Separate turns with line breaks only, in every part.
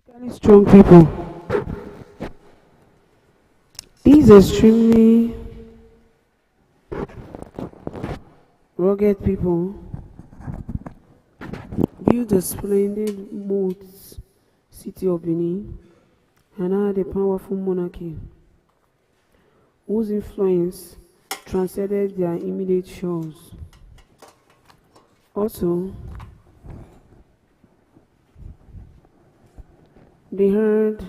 Physically strong people. These extremely rugged people built the splendid moat city of Benin and had a powerful monarchy whose influence transcended their immediate shores. Also, they had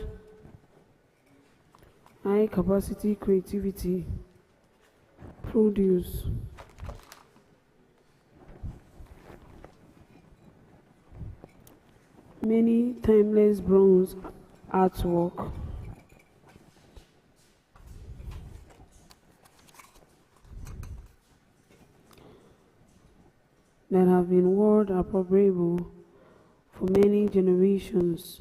high capacity creativity, produce many timeless bronze artwork that have been world appropriable for many generations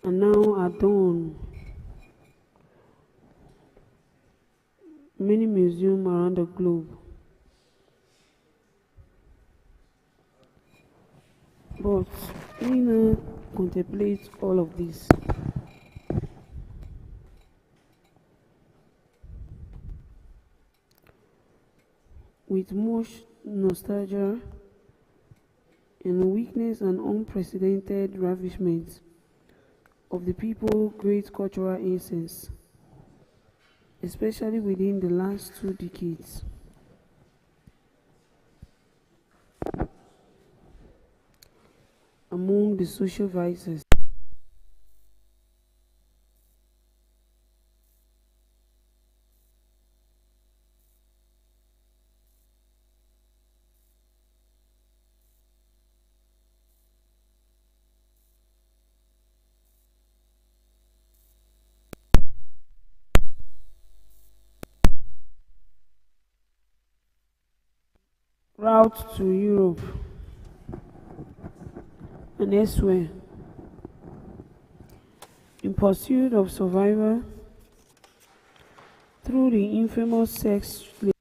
and now adorn many museums around the globe. But we now contemplate all of this. With much nostalgia and weakness and unprecedented ravishment of the people's great cultural essence, especially within the last 2 decades. Among the social vices, route to Europe and elsewhere in pursuit of survival through the infamous sex slave.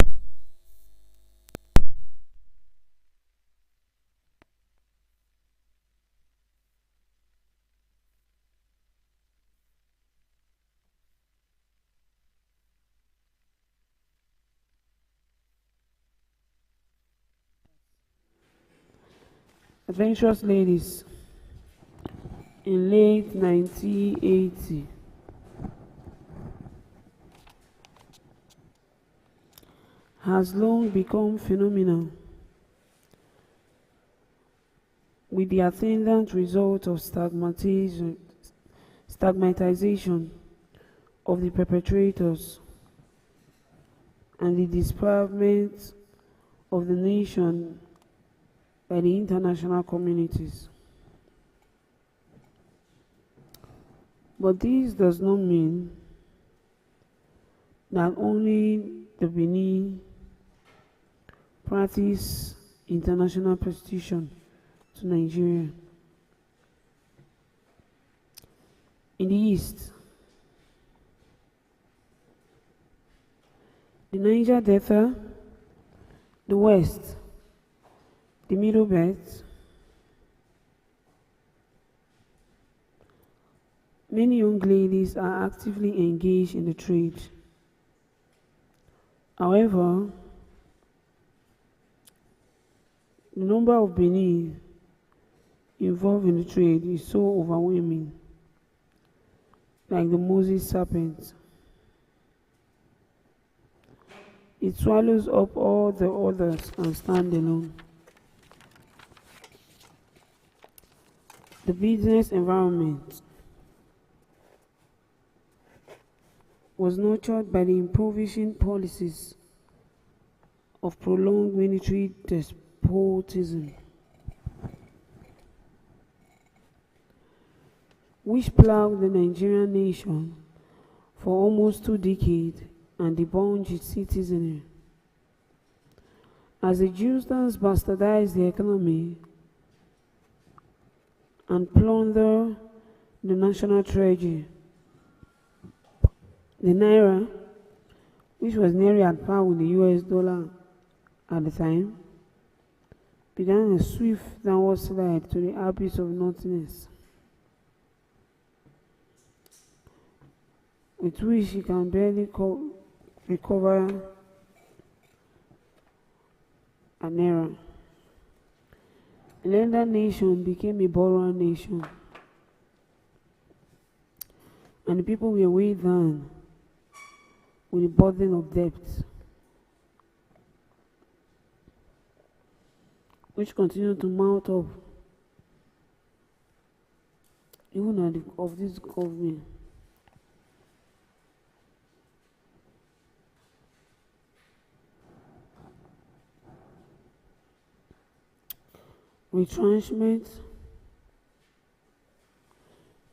Adventurous ladies in late 1980 has long become phenomenal, with the attendant result of stigmatization of the perpetrators and the disparagement of the nation by the international communities. But this does not mean that only the Benin practice international prostitution to Nigeria. In the East, the Niger Delta, the West, the Middle Belt, many young ladies are actively engaged in the trade. However, the number of Benin involved in the trade is so overwhelming, like the Moses serpent. It swallows up all the others and stands alone. The business environment was nurtured by the impoverishing policies of prolonged military despotism, which plowed the Nigerian nation for almost 2 decades and debauched its citizenry. As the Jews bastardized the economy and plundered the national treasury, the Naira, which was nearly at par with the US dollar at the time, began a swift downward slide to the abyss of nothingness. with which he can barely recover an error. A lender nation became a borrower nation, and the people were weighed down with the burden of debt, which continued to mount up even at of this government. Retrenchment.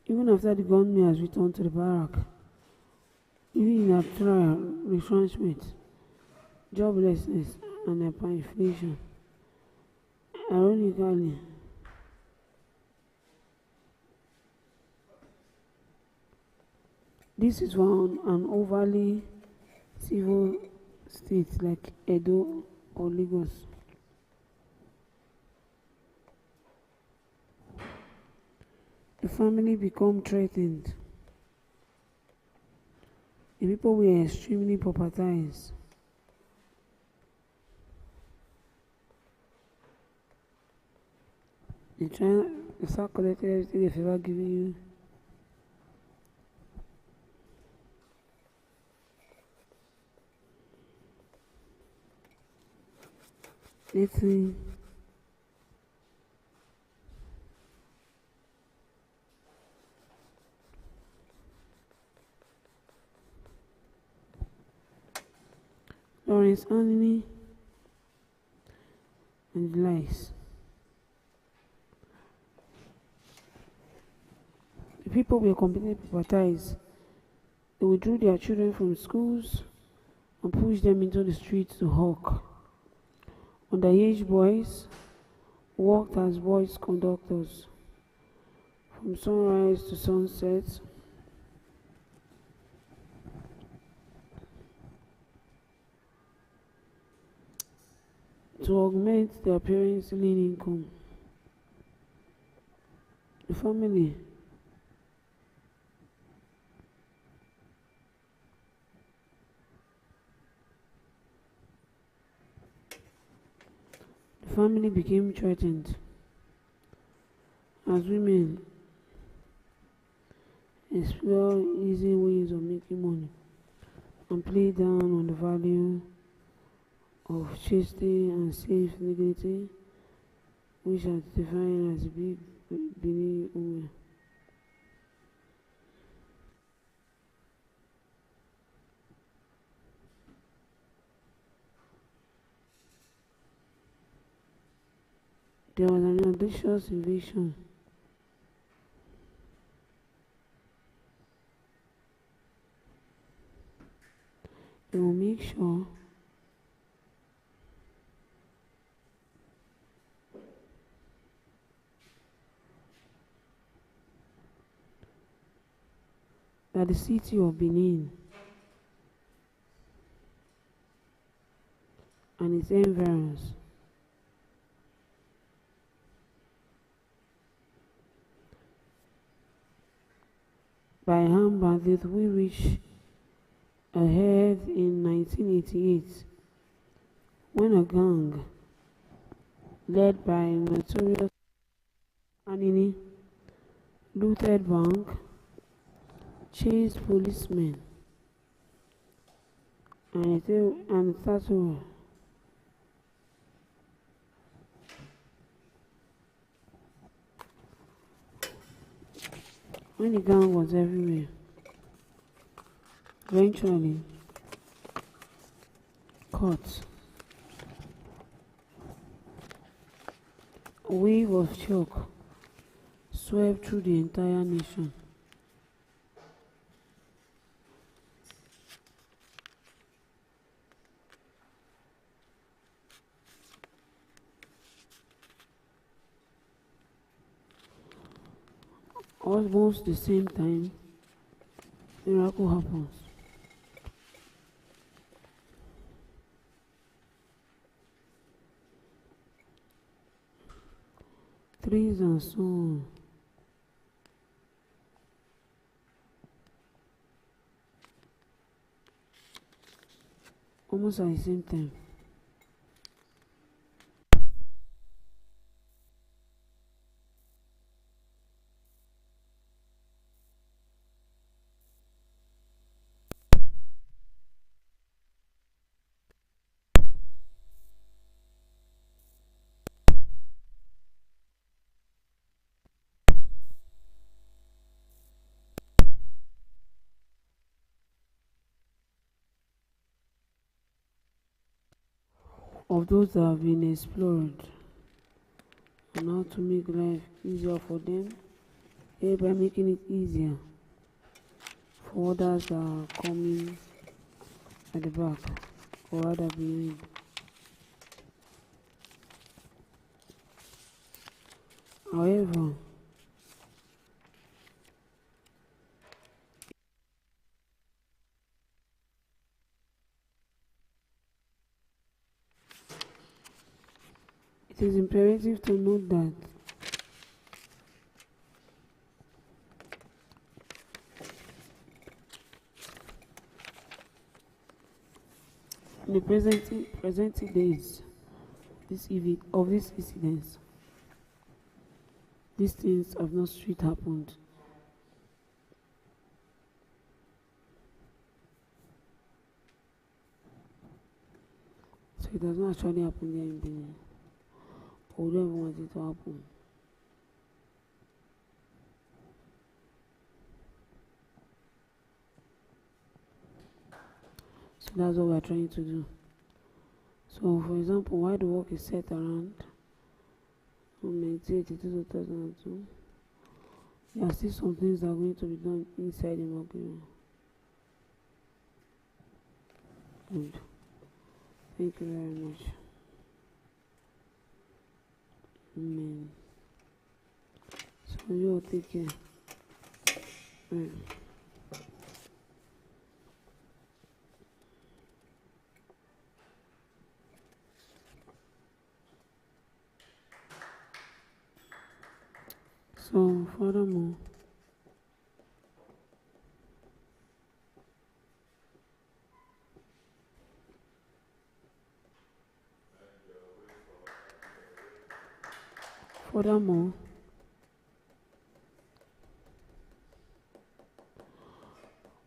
Even after the government has returned to the barrack, even in a trial, retrenchment, joblessness, and hyperinflation. Ironically, this is one an overly civil state like Edo or Lagos. The family become threatened. The people were extremely pauperized. They start collecting everything they've ever given you. Let's see. Lawrence Anthony and the likes. The people were completely privatized. They withdrew their children from schools and pushed them into the streets to hawk. Underage boys worked as voice conductors from sunrise to sunset. To augment their parents' lean income. The family became threatened as women explore easy ways of making money and play down on the value of chastity and safe dignity, which are defined as big Benin women. There was an audacious invasion. They will make sure that the city of Benin and its environs by hand bandit we reached ahead in 1988 when a gang led by notorious Anini looted bank, chased policemen, and started. When the gang was everywhere, eventually caught, a wave of shock swept through the entire nation. Almost the same time, miracle happens. Trees and so on. almost at the same time. Of those that have been explored and how to make life easier for them, by making it easier for others that are coming at the back or rather behind. However, it is imperative to note that in the present days of this incidents, these things have not straight happened. So it does not actually happen there in Benin. But we don't even want it to happen. So that's what we are trying to do. So for example, while the work is set around from 1982 to 2002, there are still some things that are going to be done inside the work area. Good. Thank you very much. Amen. So you all take care. Right. So furthermore,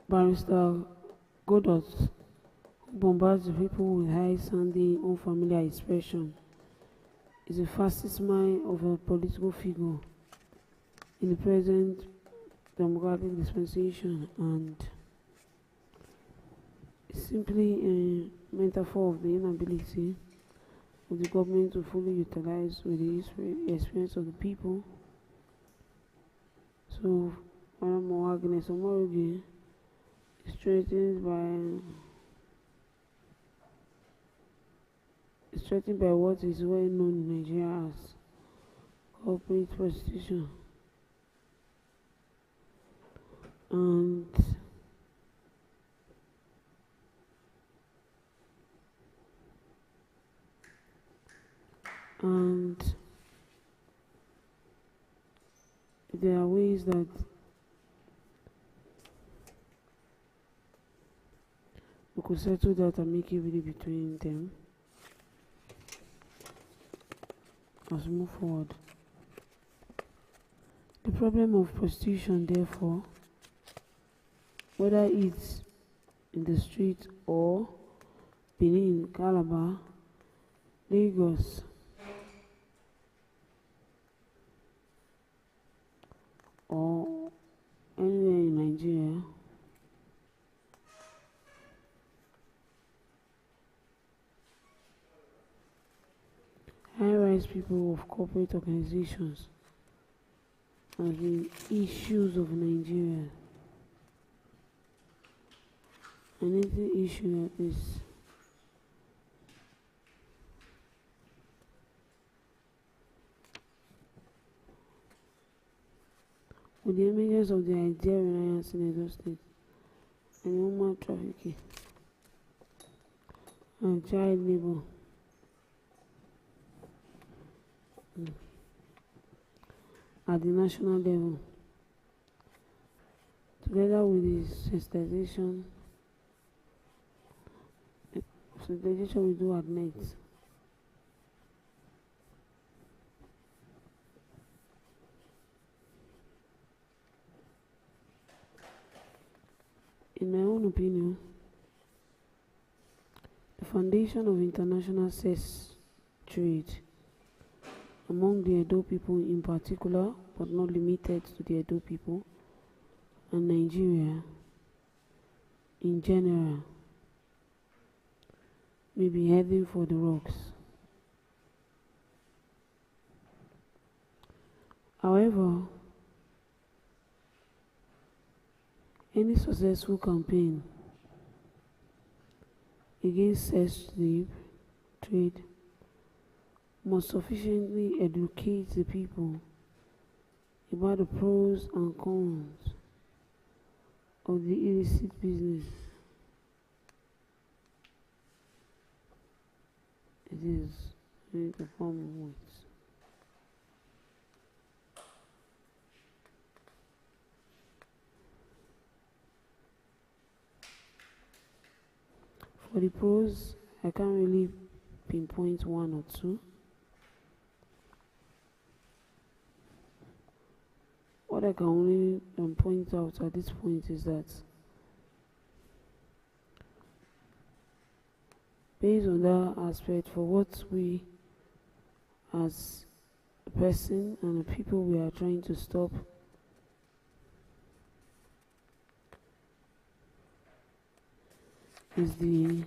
Barrister Godot, who bombards the people with high-sounding, unfamiliar expression, is a fascist mind of a political figure in the present democratic dispensation, and is simply a metaphor of the inability of the government to fully utilize with the experience of the people. So, Guinness Read is threatened by what is well known in Nigeria as corporate prostitution. And there are ways that we could settle that and make it really between them as we move forward. The problem of prostitution, therefore, whether it's in the street or Benin, Calabar, Lagos, or anywhere in Nigeria, high-rise people of corporate organizations have been issues of Nigeria. Anything issue that is with the emergence of the idea reliance in Edo State and human trafficking and child labor, at the national level, together with the sensitization So the digestion we do at night. In my own opinion, the foundation of international sex trade among the Edo people in particular, but not limited to the Edo people, and Nigeria in general, may be heading for the rocks. However, any successful campaign against sex trade must sufficiently educate the people about the pros and cons of the illicit business. It is in the form of words. For the pros, I can't really pinpoint one or two. What I can only point out at this point is that based on that aspect, for what we as a person and the people we are trying to stop, is the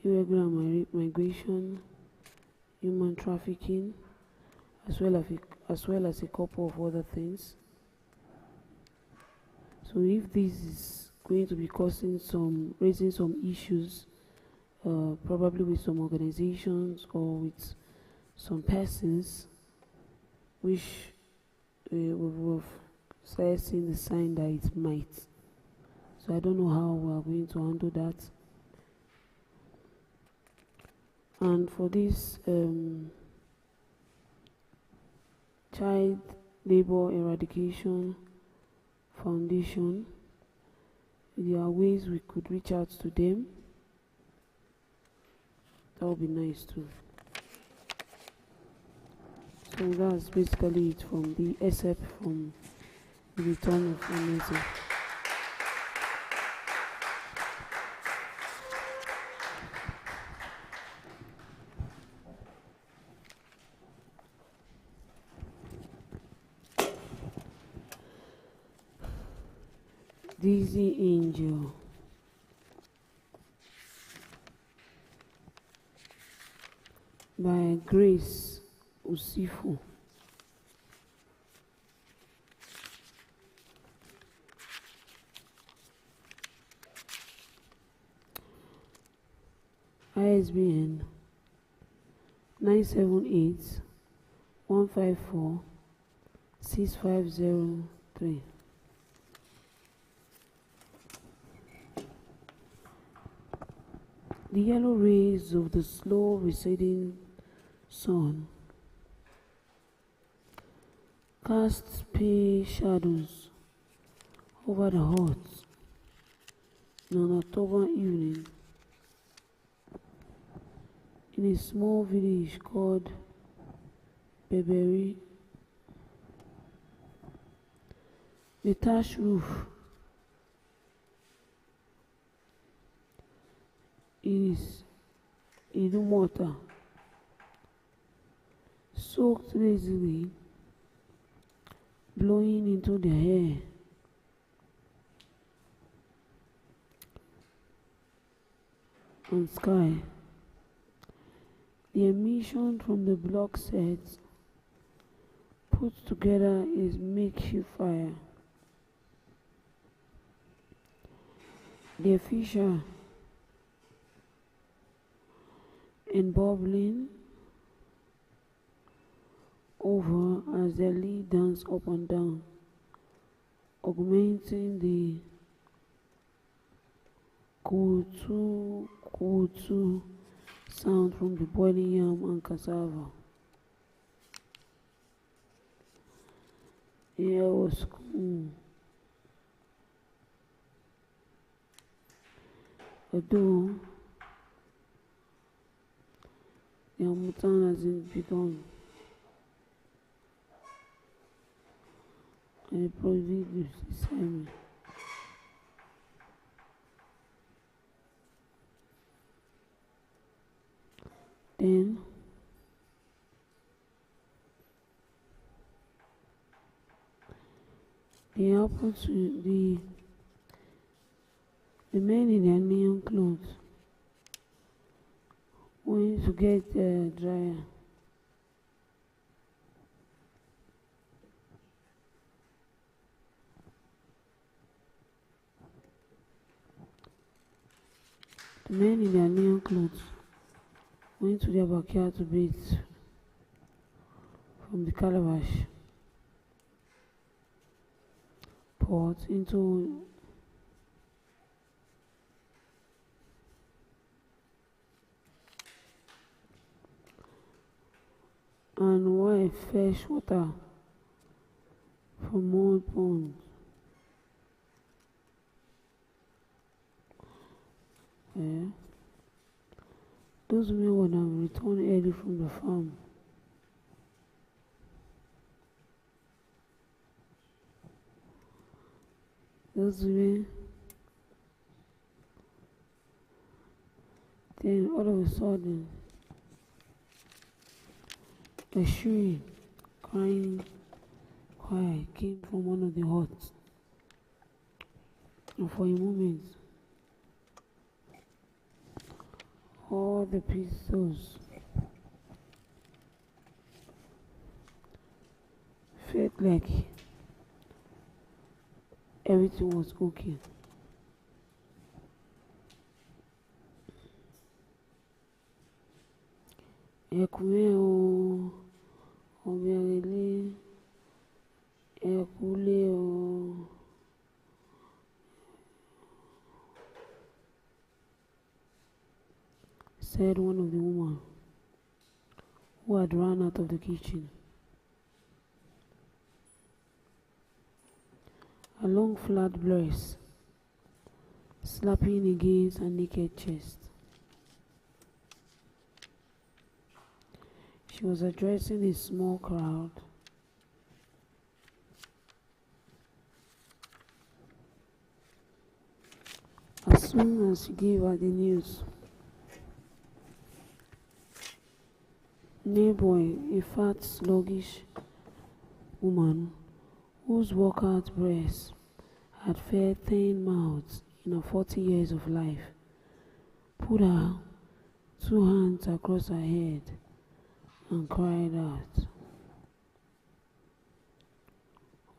irregular migration, human trafficking, as well as a couple of other things. So if this is going to be raising some issues, probably with some organizations or with some persons, which we've started seeing the sign that it might. So I don't know how we are going to handle that. And for this Child Labor Eradication Foundation, there are ways we could reach out to them. That would be nice too. So that's basically it from the excerpt from The Return of Amazing. Asein Angel by Grace Usifu. ISBN 978-154-6503. The yellow rays of the slow receding sun cast pale shadows over the hut on an October evening in a small village called Beberi. The thatched roof is in water, soaked lazily, blowing into the hair. And sky. The emission from the block sets put together is makeshift fire. The official and bubbling over as the lead dance up and down, augmenting the kutu kutu sound from the boiling yam and cassava. The air was cool, although The harmattan hasn't begun, and the provision is me. Then they happen to the men in their neon clothes went to get the dryer. The men in their neon clothes went to their backyard to bathe from the calabash pot into and wipe fresh water from old ponds. Those women would have returned early from the farm. Those women, then all of a sudden, a shriek, crying cry came from one of the huts, and for a moment, all the pistols felt like everything was okay. Ẹkùnrin o, obìnrin ẹkùnlé o. Said one of the women who had run out of the kitchen. A long flat breast slapping against her naked chest. She was addressing a small crowd. As soon as she gave her the news, neighbor, a fat, sluggish woman whose workout breasts had fed thin mouths in her 40 years of life, put her 2 hands across her head and cried out.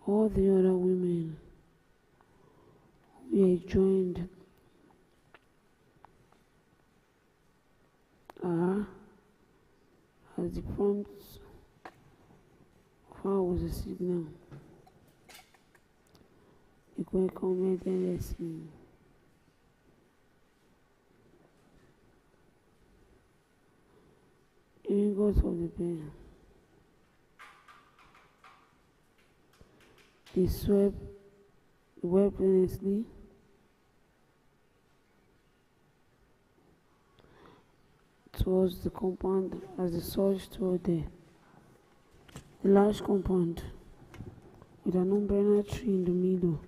All the other women who had joined her as the prompt fire was a signal. The quick comment and lesson. In goes of the bear. They swept weaponlessly towards the compound as the surged toward there. The large compound with an umbrella tree in the middle.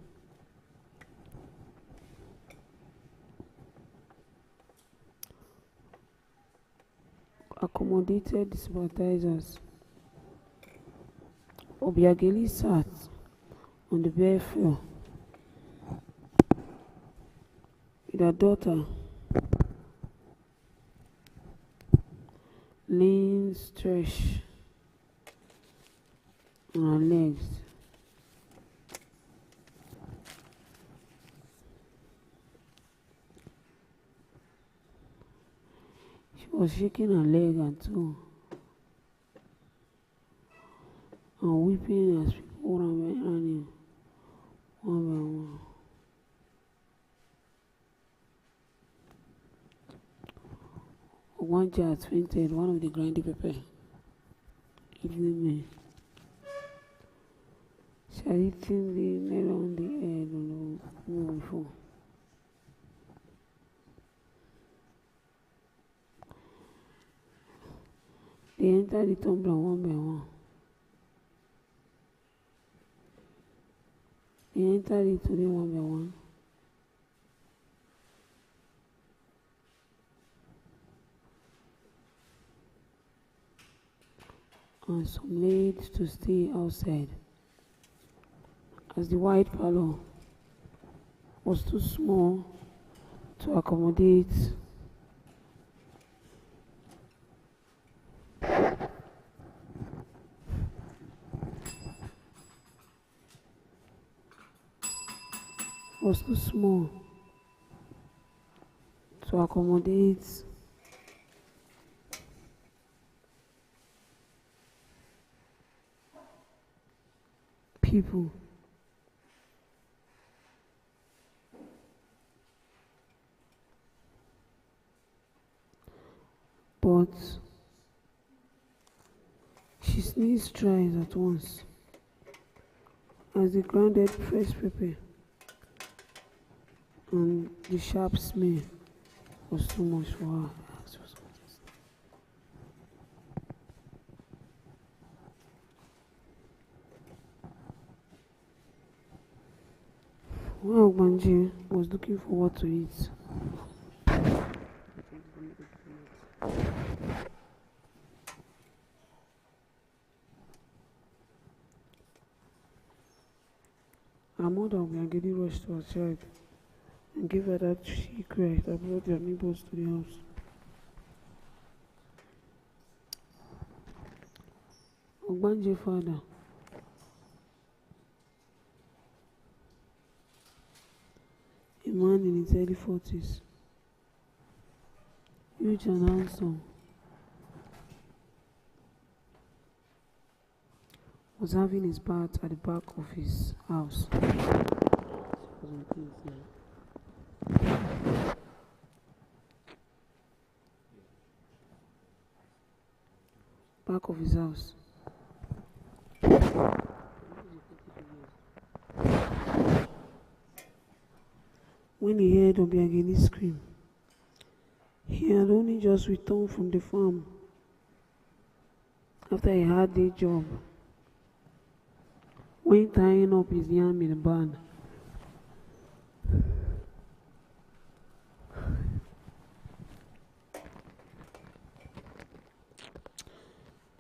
Accommodated the sympathizers. Obiageli sat on the bare floor with her daughter laying stretched on her legs. She was shaking her leg and toe and weeping as people ran in one by one. One child fainted, one of the grinding pepper evening men. She had eaten the melon on the head on the moon before. They entered the tumbler one by one. They entered it today one by one. And some laid to stay outside, as the white parlor was too small to accommodate people. But she sneezed thrice at once as the grounded fresh pepper and the sharp smell was too much for her. While Ogbanje was looking for what to eat, her mother Ogbangeli rushed to her child and gave her that secret that brought their neighbors to the house. Ogbanje's father, a man in his early 40s, huge and handsome, was having his bath at the back of his house. Back of his house. When he heard Obiageli scream, he had only just returned from the farm after a hard day job, when tying up his yam in the barn.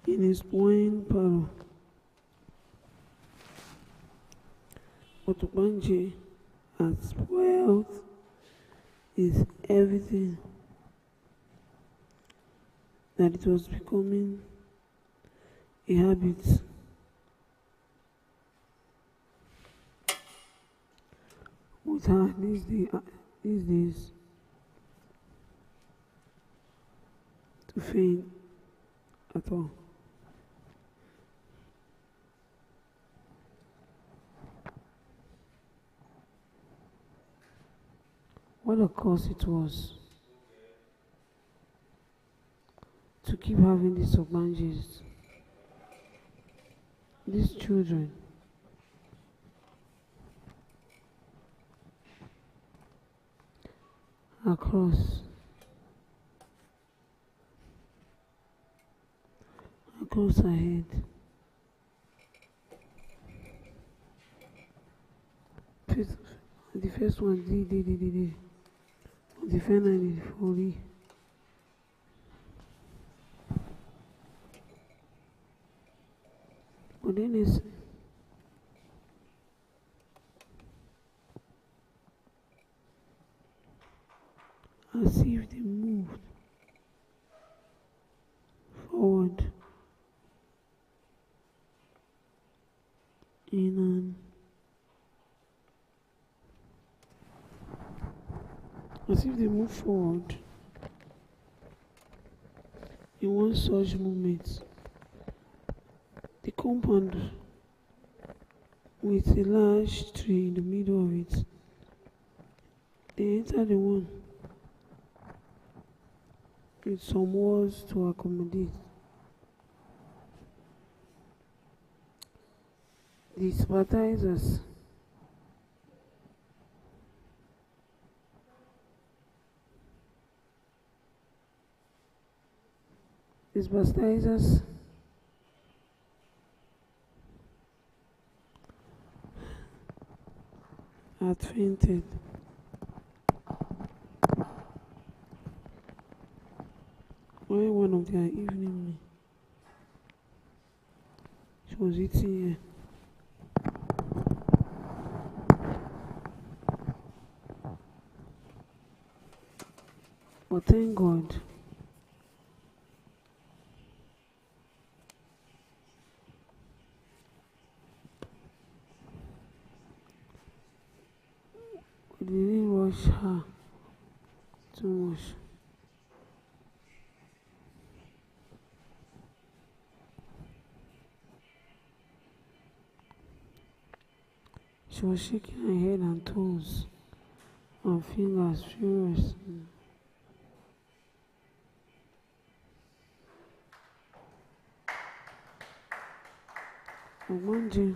In his wine parlor, but Ogbanje had spoiled his everything, that it was becoming a habit. With her these days to faint at all. What a curse it was to keep having these Ogbanjes, these children, across her head. The first one, the final for me. But then it's as if they moved forward in an as if they move forward in one such moment. The compound with a large tree in the middle of it. They enter the one with some walls to accommodate. The sympathizers His bastizers had fainted. While one of their evening meal, she was eating here. But thank God, we didn't rush her too much. She was shaking her head and toes and fingers furiously. And one day,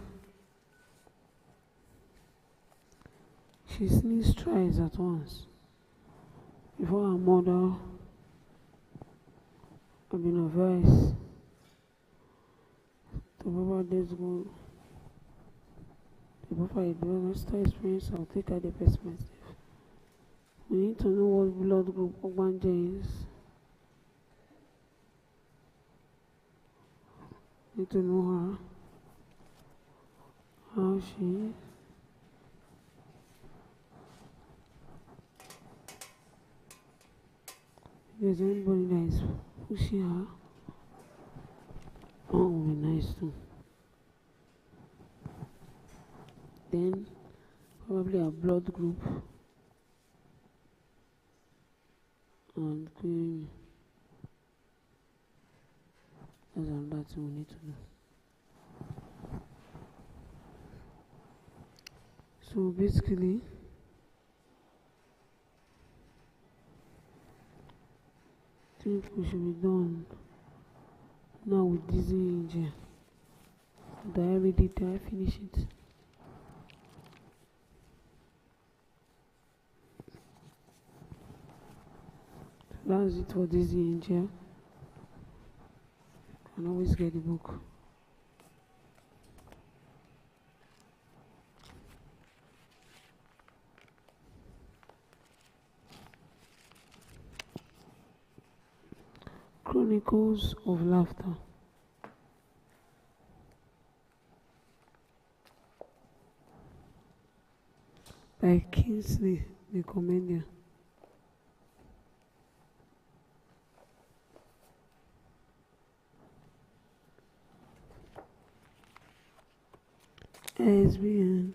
she sneezed thrice at once before her mother had been advised to Papa, let's go. The Papa is let's start experience. I'll take her the perspective. We need to know what blood group Ogbanje is. Need to know her, how she is. If there's anybody that is pushing her, that would be nice too. Then probably a blood group and query. That's another thing we need to know. So basically, I think we should be done now with this angel. Did I read it? Did I finish it? That's it for this angel. You can always get the book. Chronicles of Laughter by Kingsley the comedian. ISBN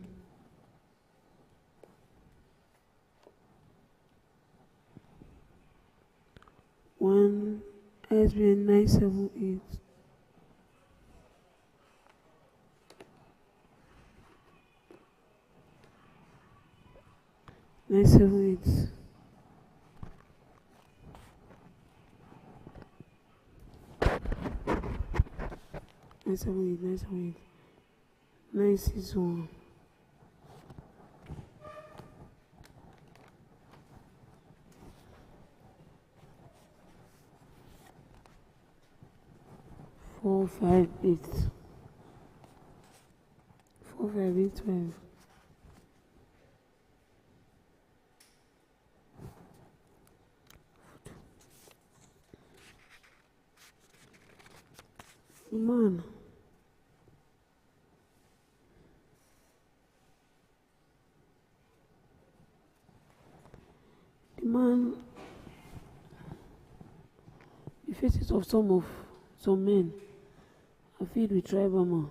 978 978 978 961 458 458 Man, the faces of some men are filled with tribal man,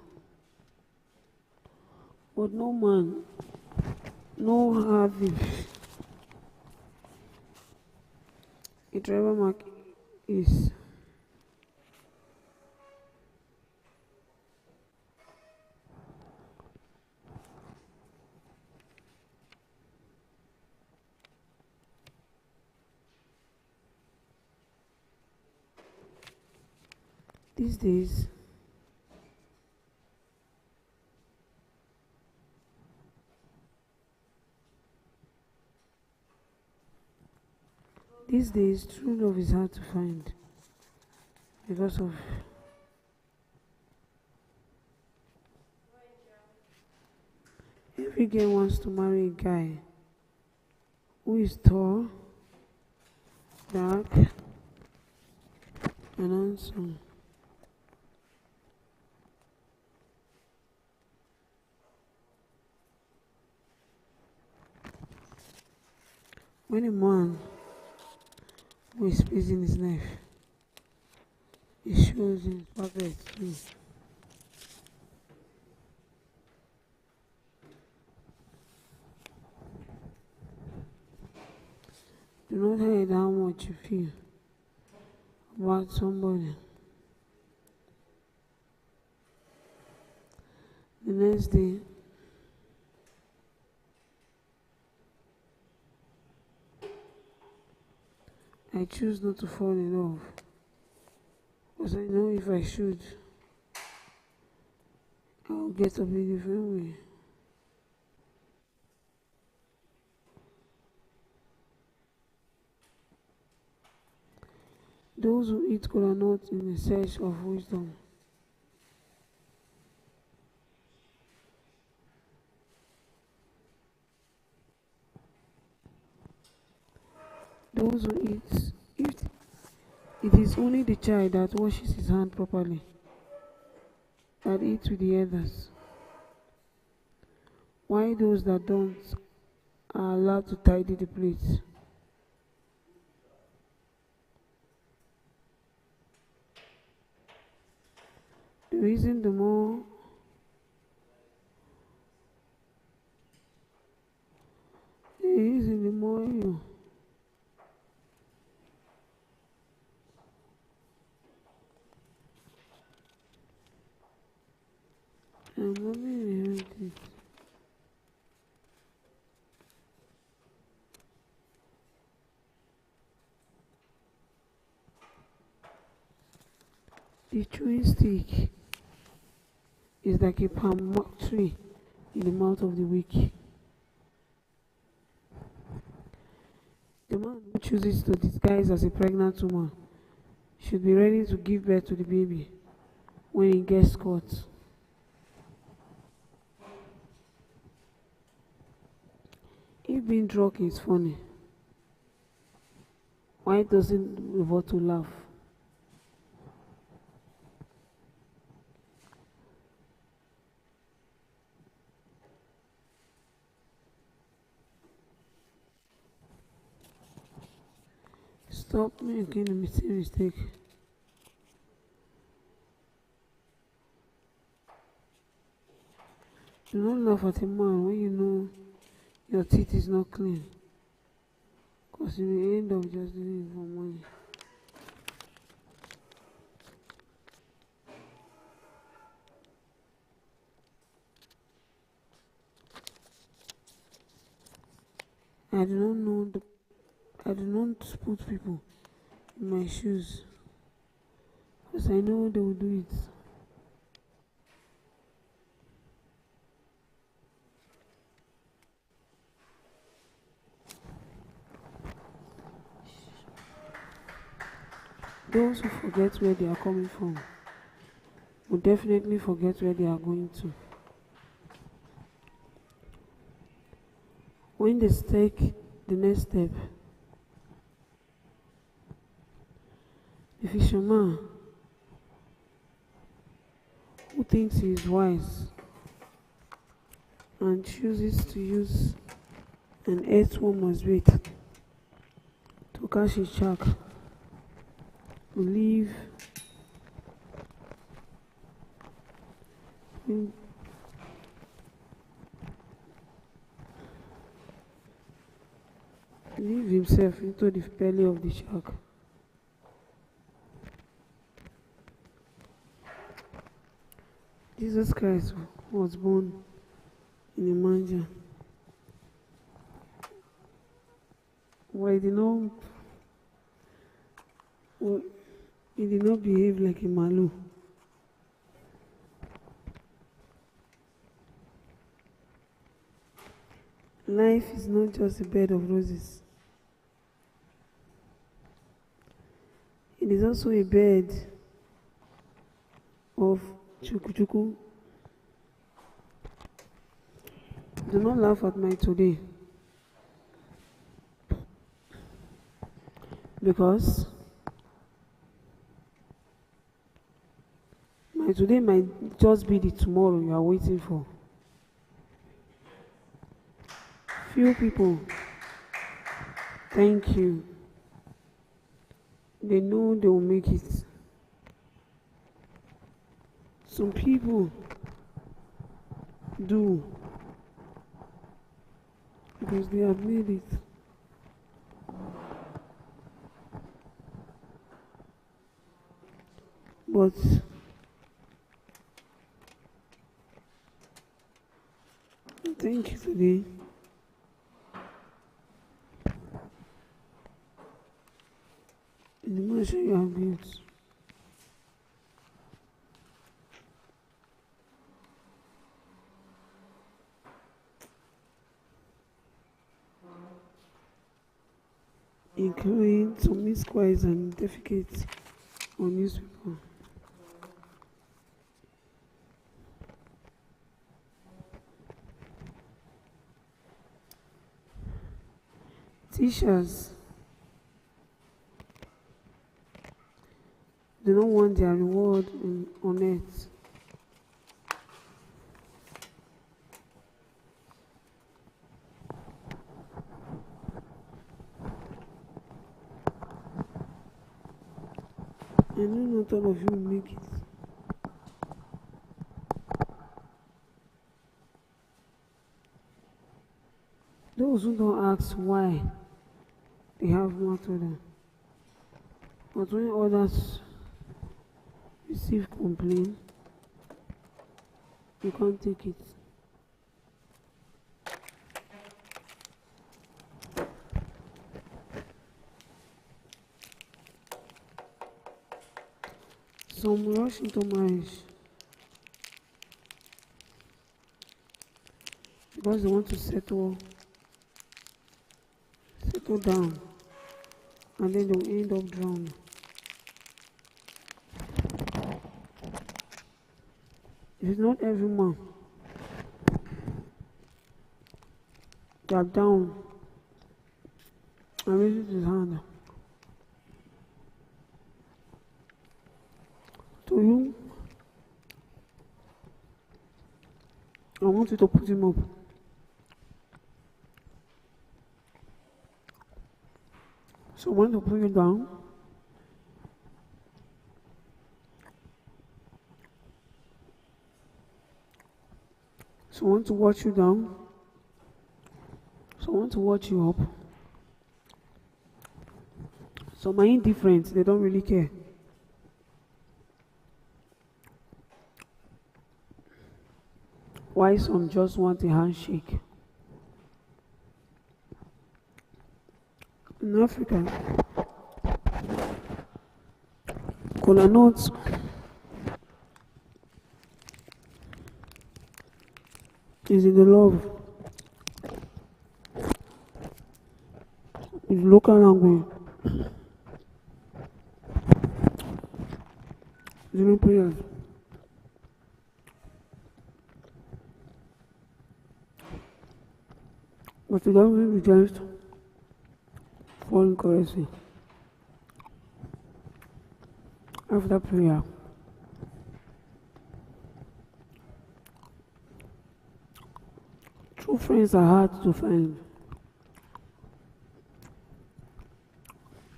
but no man know how a tribal mark is. These days, true love is hard to find. because of every girl wants to marry a guy who is tall, dark, and handsome. When a man who is pleasing his life, he shows his perfect too. Do not hide how much you feel about somebody. The next day, I choose not to fall in love because I know if I should, I will get up a different way. Those who eat kola nut in the search of wisdom. Those who eat, if it is only the child that washes his hand properly that eats with the others, why those that don't are allowed to tidy the plates. The reason the more you and mommy inherit it. The chewing stick is like a palm tree in the mouth of the weak. The man who chooses to disguise as a pregnant woman should be ready to give birth to the baby when he gets caught. If being drunk is funny, why doesn't the bottle laugh? Stop making the same mistake. Do not laugh at a man when you know your teeth is not clean, because you will end up just doing it for money. I do not put people in my shoes because I know they will do it. Those who forget where they are coming from will definitely forget where they are going to. When they take the next step, the fisherman who thinks he is wise and chooses to use an earthworm as bait to catch a shark will leave himself into the belly of the shark. Jesus Christ was born in a manger. Why he did not behave like a malu. Life is not just a bed of roses. It is also a bed of chuku. Do not laugh at my today, because my today might just be the tomorrow you are waiting for. Few people, thank you. They know they will make it. Some people do, because they have made it. But thank you today. In the mansion you have built, including some misquires and defecates on newspaper. Teachers do not want their reward on earth. I know not all of you will make it. Those who don't ask why, they have more to them. But when others receive complaint, you can't take it. Some rush into marriage because they want to settle down, and then they'll end up drowning. It's not every man that down and raises his hand to you. I want you to put him up. Someone to put you down. Someone to watch you down. Someone to watch you up. Some are indifferent, they don't really care. Why some just want a handshake? In Africa, kola nuts is in the love. In local language, during prayers. But the government rejects foreign currency after prayer. True friends are hard to find,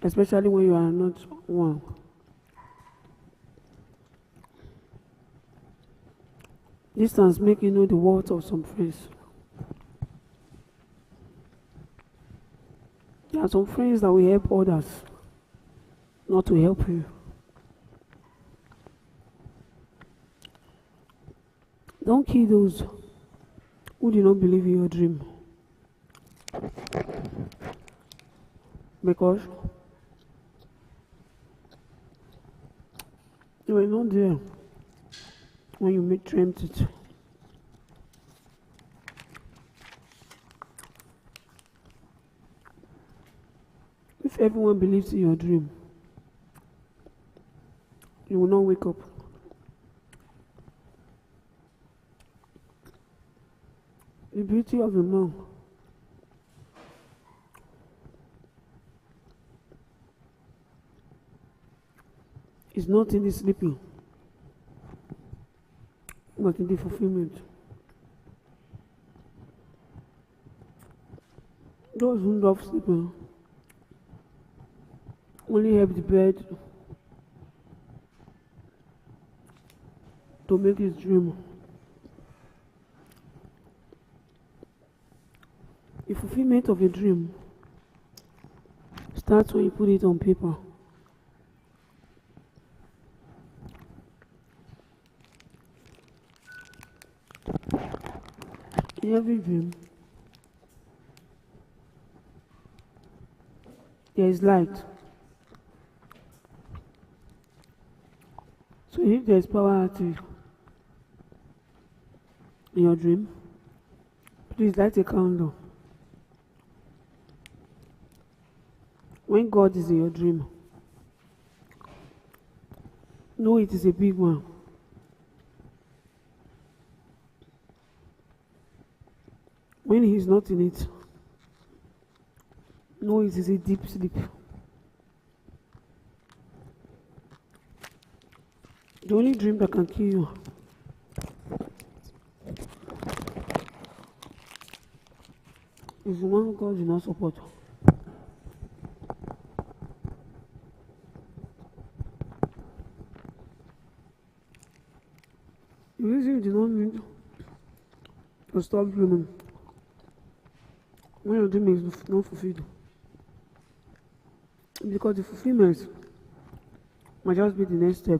especially when you are not one. Distance makes you know the worth of some friends. There are some friends that will help others, not to help you. Don't kill those who do not believe in your dream, because you were not there when you dreamt it. If everyone believes in your dream, you will not wake up The beauty of the monk is not in the sleeping, but in the fulfillment. Those who love sleeping only help the bird to make his dream. The fulfillment of a dream starts when you put it on paper. In every dream, there is light. So if there is power active in your dream, please light a candle. When God is in your dream, know it is a big one. When He is not in it, know it is a deep sleep. The only dream that can kill you is the one God will not support. The reason you do not need to stop dreaming when your dream is not fulfilled, because the fulfillment might just be the next step.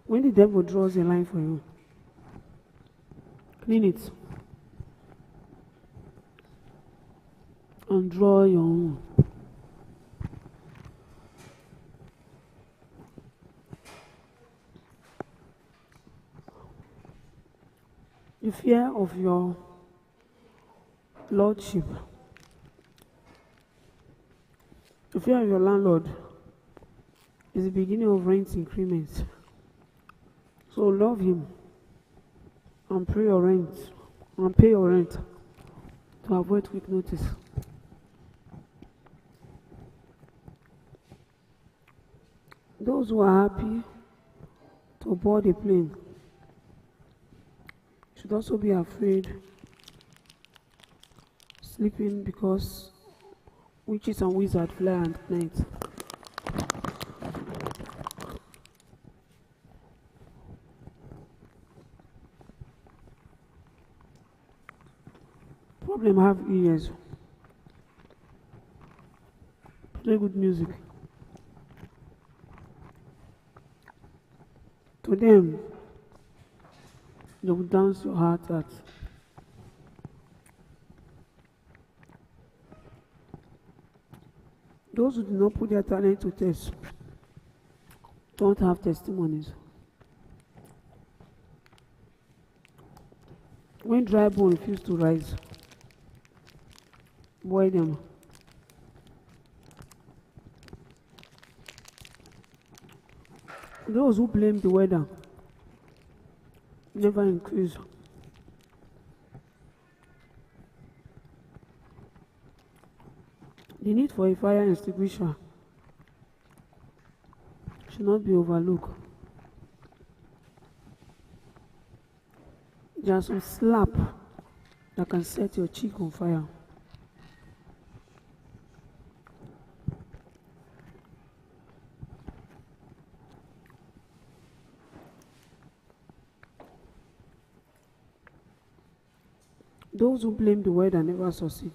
When the devil draws a line for you, clean it and draw your own. The fear of your lordship, the fear of your landlord is the beginning of rent increments. So love him and pay your rent to avoid quick notice. Those who are happy to board a plane should also be afraid sleeping, because witches and wizards fly at night. Problem have ears. Play good music. To them, they will dance your heart out. Those who do not put their talent to test don't have testimonies. When dry bone refuse to rise, boil them. Those who blame the weather never increase. The need for a fire extinguisher should not be overlooked. There's some slap that can set your cheek on fire. Those who blame the weather never succeed.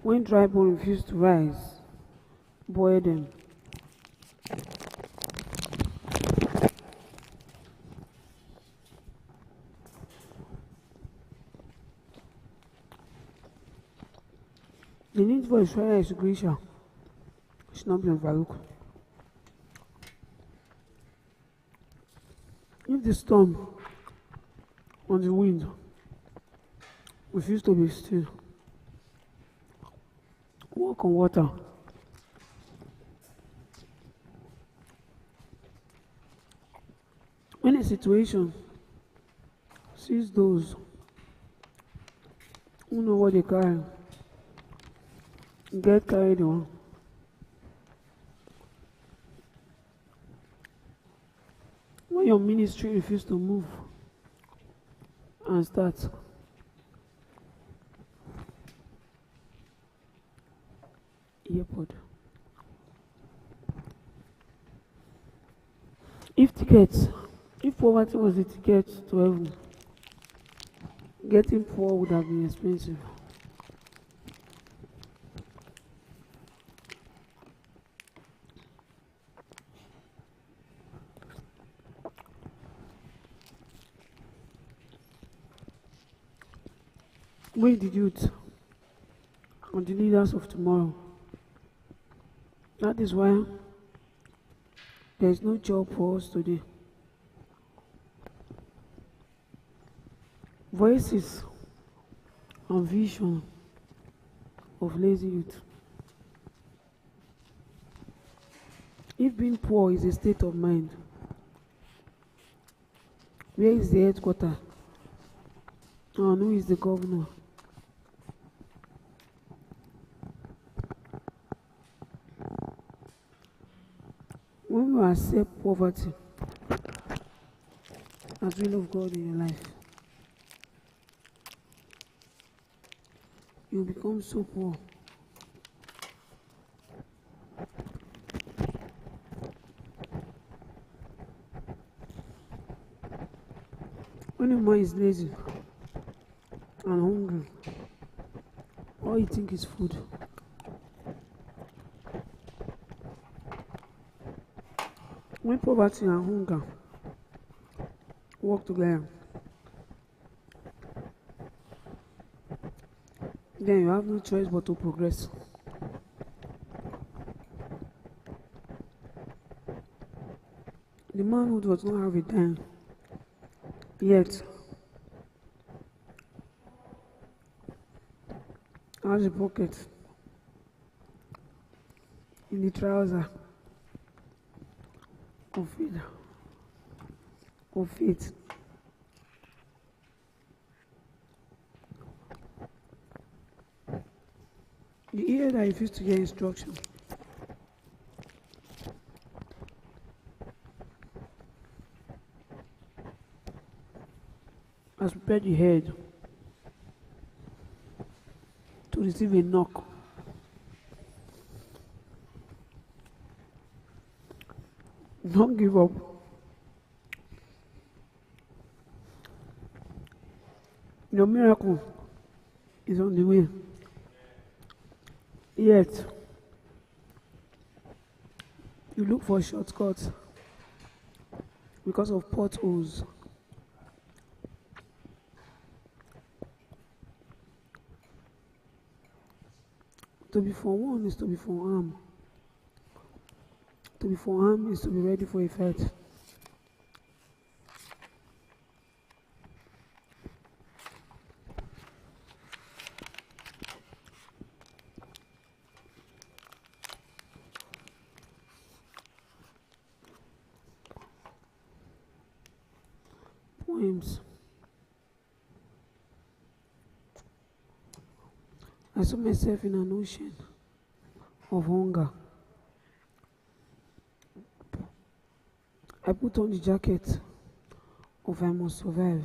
When dry bone refuse to rise, boil them. The need for a fire extinguisher should not be overlooked. If the storm on the wind refuse to be still, walk on water. When a situation sees those who know what they carry get carried on, when your ministry refuses to move and start, earpod. If poverty was the ticket to heaven, getting poor would have been expensive. We the youth and the leaders of tomorrow. That is why there is no job for us today. Voices and vision of lazy youth. If being poor is a state of mind, where is the headquarter? And who is the governor? When you accept poverty as will of God in your life, you become so poor. When a man is lazy and hungry, all you think is food. When poverty and hunger work together, then you have no choice but to progress. The man who does not have a dime, yet has a pocket in the trouser of faith. The ear that refused to hear instruction has prepared the head to receive a knock. Don't give up. Your miracle is on the way. Yet, you look for shortcuts because of potholes. To be forewarned is to be forearmed. To be forearmed is to be ready for a fight. Poems. I saw myself in an ocean of hunger. I put on the jacket of I must survive.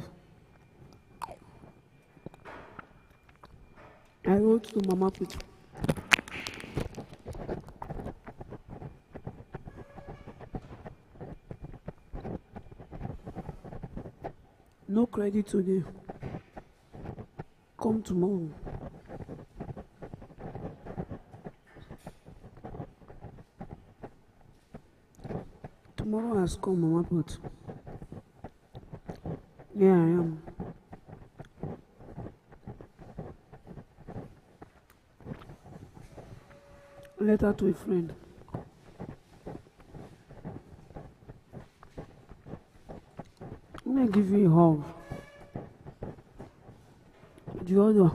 I wrote to Mama Put. No credit today. Come tomorrow. Tomorrow has come, Mama Put. Here I am. Letter to a friend. Let me give you a hug. The other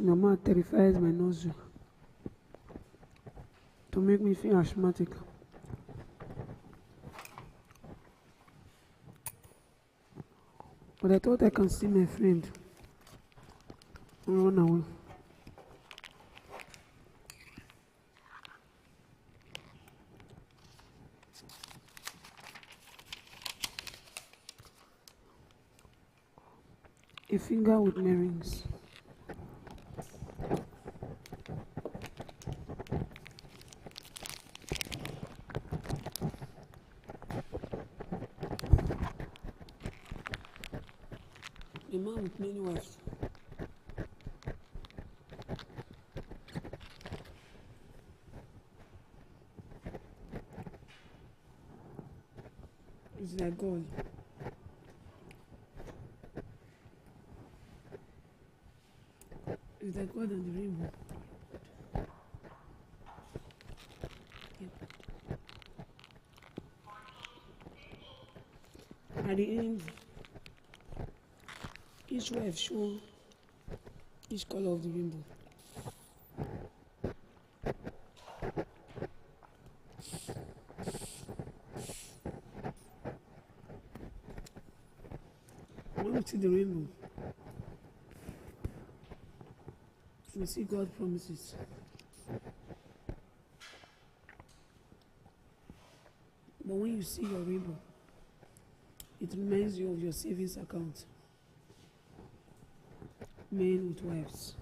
from your mouth terrifies my nostril to make me feel asthmatic. But I thought I can see my friend and run away. A finger with earrings. A man with many wives. It's like God. It's like God and the rainbow. Yep. At the end, each wife show each color of the rainbow. When we see the rainbow, we see God promises. But when you see your rainbow, it reminds you of your savings account. Men with wives.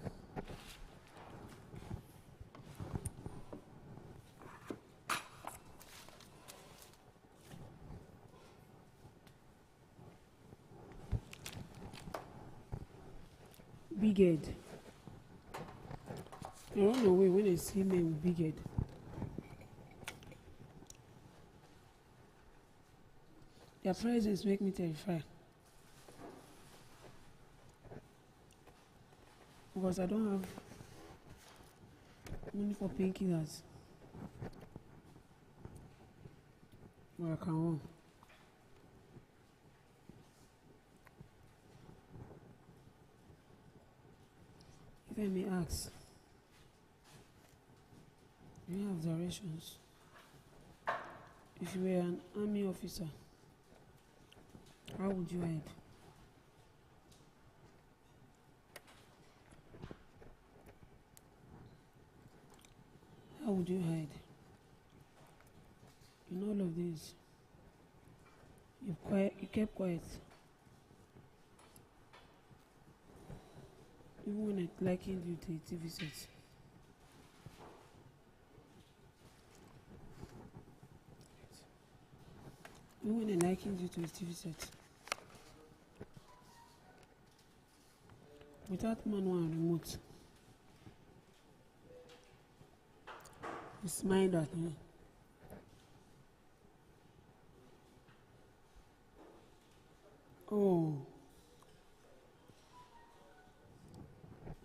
Big head. I run away when I see men with big head. Their presence make me terrified. Because I don't have money for painkillers. But I can run. If I may ask, do you have directions? If you were an army officer, how would you hide? How would you hide? In all of this, you kept quiet. Even when I likened you to a TV set. Even when I likened you to a TV set. Without manual and remote. You smiled at me. Oh.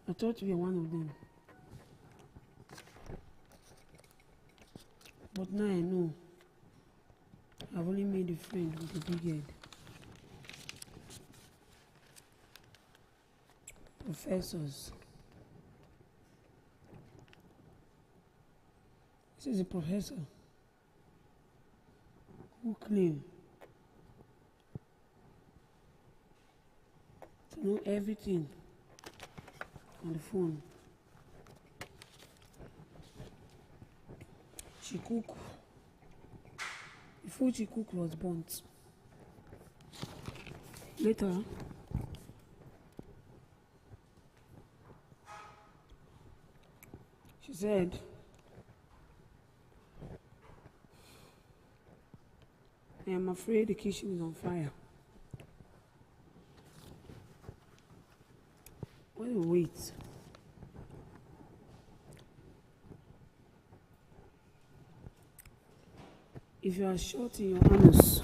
I thought you were one of them. But now I know. I've only made a friend with a big head. Professors. This is a professor who claimed to know everything on the phone. She cooked. The food she cooked was burnt. Later, she said, I am afraid the kitchen is on fire. Wait. If you are short in your anus,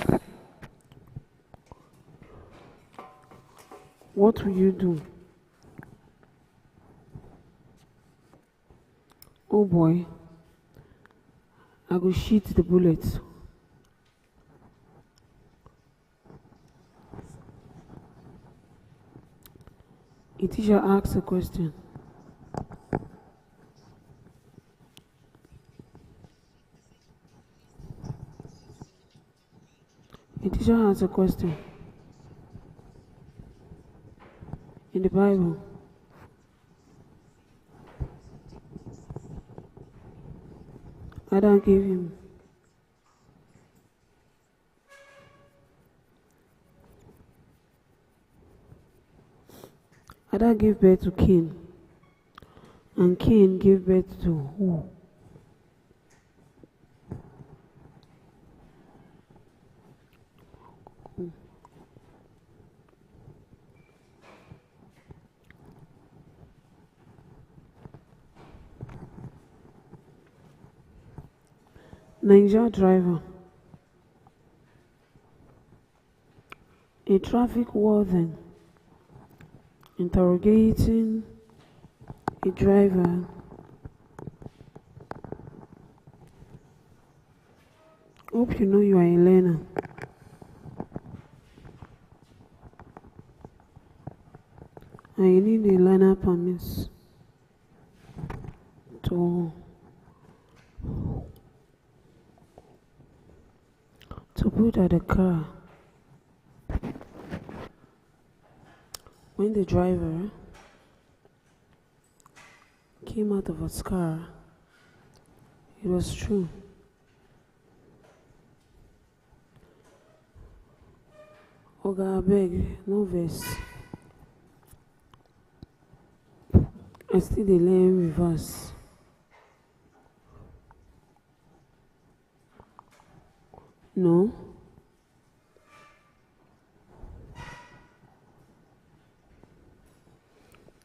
what will you do? Oh boy, I go shoot the bullet. A teacher asks a question. The teacher has a question. In the Bible, Adam gave birth to Cain, and Cain gave birth to who? Niger driver. A traffic warden interrogating a driver hope you know you are a learner. And you need a learner permit to put at the car. When the driver came out of his car, it was true. Oga abeg, no vex. I still dey learn reverse. No.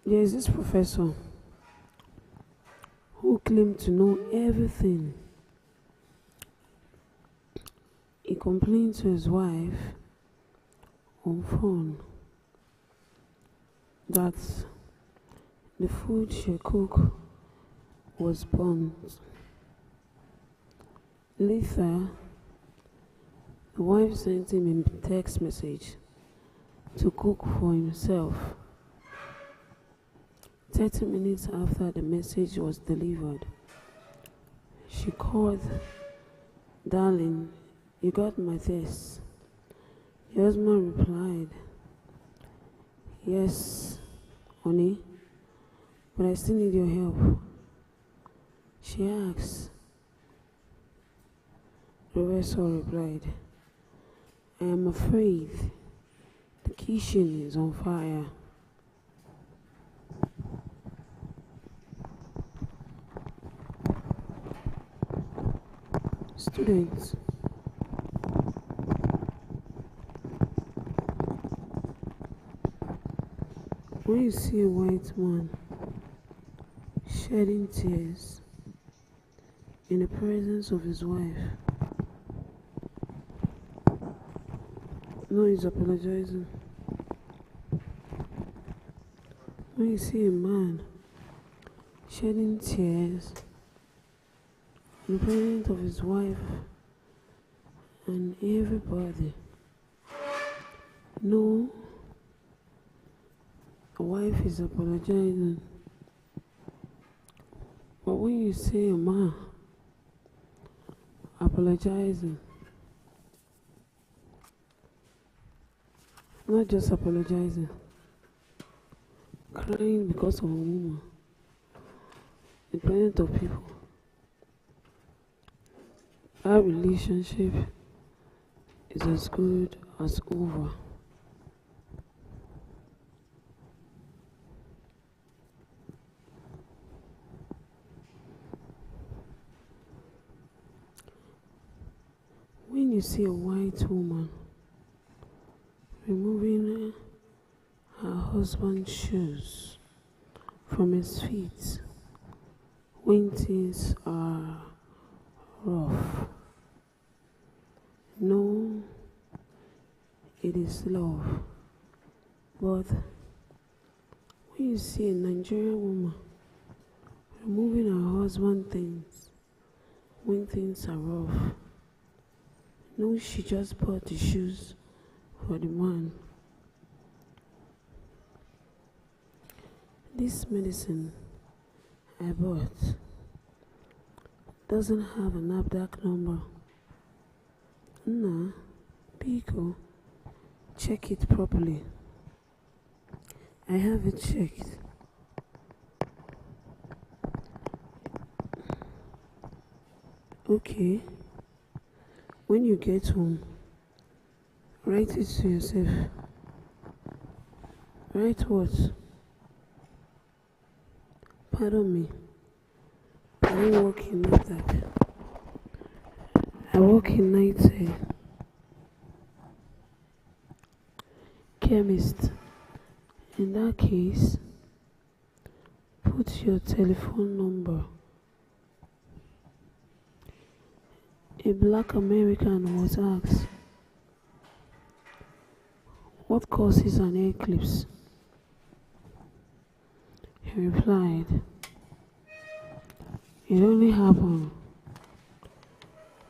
There is this professor who claimed to know everything. He complained to his wife on phone that the food she cooked was burnt. Later, the wife sent him a text message to cook for himself. 30 minutes after the message was delivered, she called, "Darling, you got my text?" The husband replied, "Yes, honey, but I still need your help." She asked. Professor replied, "I am afraid the kitchen is on fire." Students, when you see a white man shedding tears in the presence of his wife, no, he's apologizing. When you see a man shedding tears in the presence of his wife and everybody, no, the wife is apologizing. But when you see a man apologizing, not just apologizing, crying because of a woman in front of people, our relationship is as good as over. When you see a white woman removing her husband's shoes from his feet when things are rough, no, it is love. But when you see a Nigerian woman removing her husband's things when things are rough, no, she just bought the shoes for the man. This medicine I bought doesn't have an NAFDAC number. Nah, big. Oh, check it properly. I have it checked. Okay. When you get home, write it to yourself. Write what? Pardon me. I don't work in NAFDAC. I work in night chemist. In that case, put your telephone number. A black American was asked, what causes an eclipse? He replied, it only happens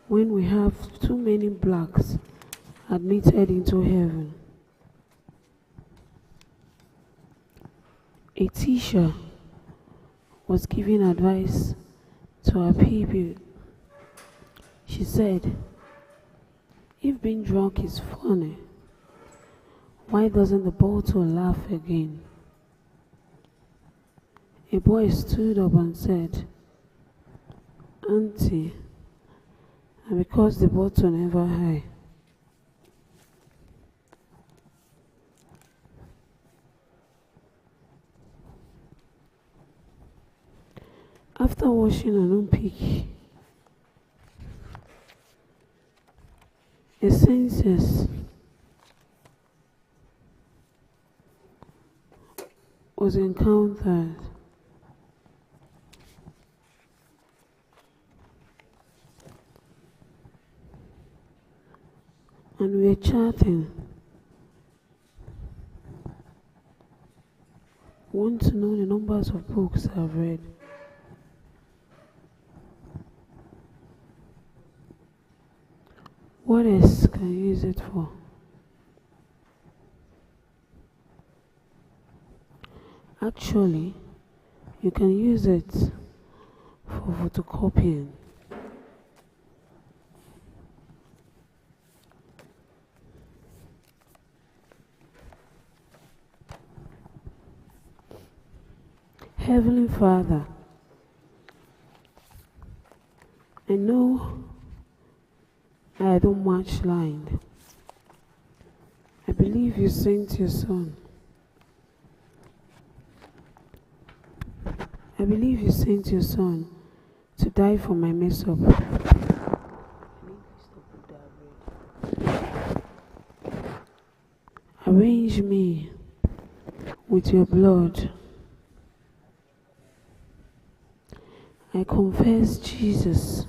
when we have too many blacks admitted into heaven. A teacher was giving advice to her pupil. She said, if being drunk is funny, why doesn't the bottle laugh again? A boy stood up and said, Auntie, and because the bottle never high. After washing an unpick, a census was encountered. And we were chatting. Want to know the numbers of books I've read? What else can you use it for? Actually, you can use it for photocopying. Heavenly Father, I know I don't much line. I believe you sent your son. I believe you sent your son to die for my mess up. Arrange me with your blood. I confess, Jesus,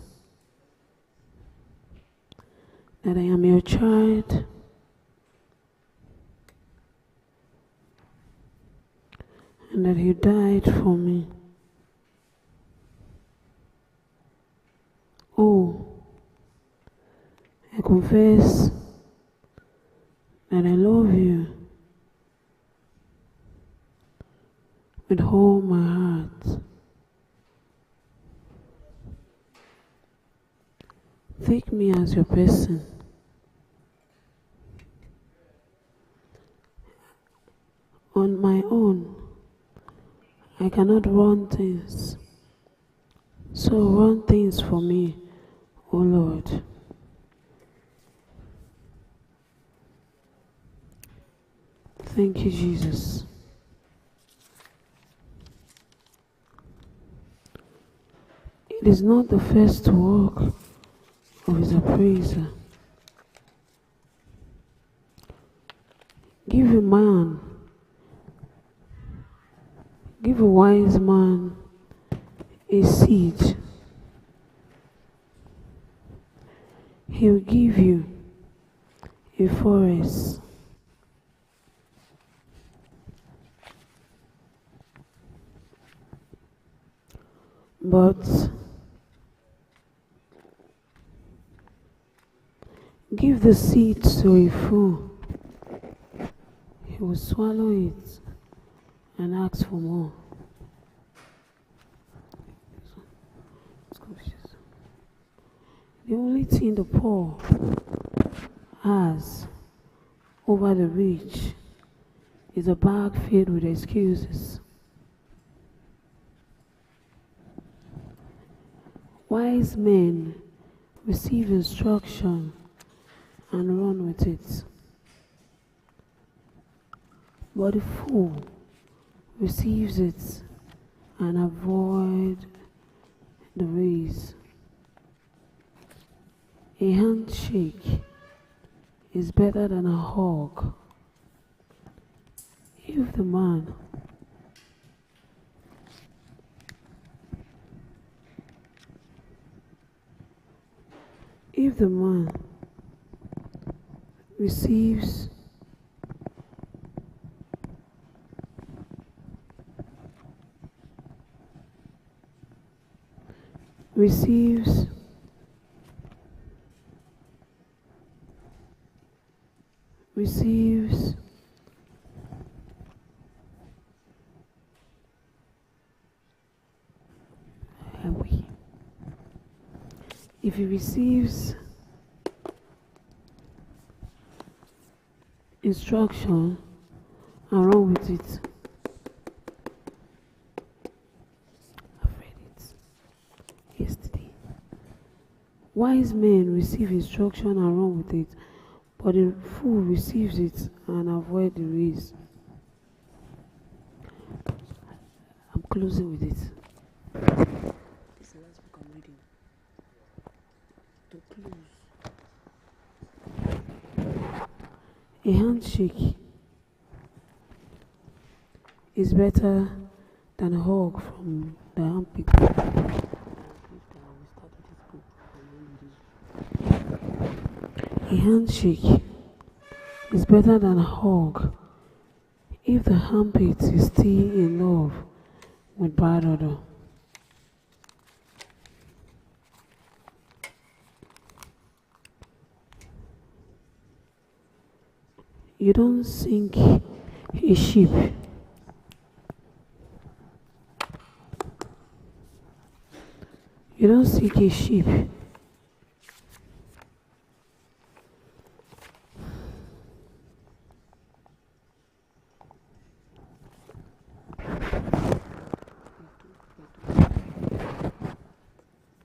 that I am your child and that you died for me. Oh, I confess that I love you with all my heart. Take me as your person. On my own, I cannot run things. So run things for me, O Lord. Thank you, Jesus. It is not the first work of his appraiser. Give a wise man a seed. He'll give you a forest. But give the seed to a fool. He will swallow it and ask for more. The only thing the poor has over the rich is a bag filled with excuses. Wise men receive instruction and run with it, but the fool receives it and avoids the race. A handshake is better than a hug. If the man receives if he receives instruction and run with it. I've read it yesterday. Wise men receive instruction and run with it, but the fool receives it and avoids the race. I'm closing with it. This is the last book I'm reading. To close. A handshake is better than a hug from the armpit. A handshake is better than a hug if the armpit is still in love with bad odor. You don't sink a ship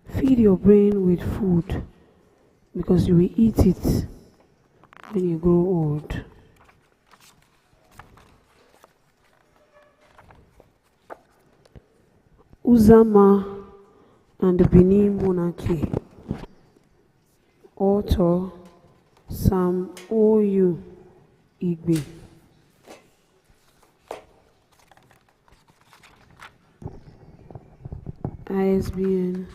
Feed your brain with food because you will eat it when you grow old. Uzama and the Benin Monarchy. Author Sam O.U. Igbe. ISBN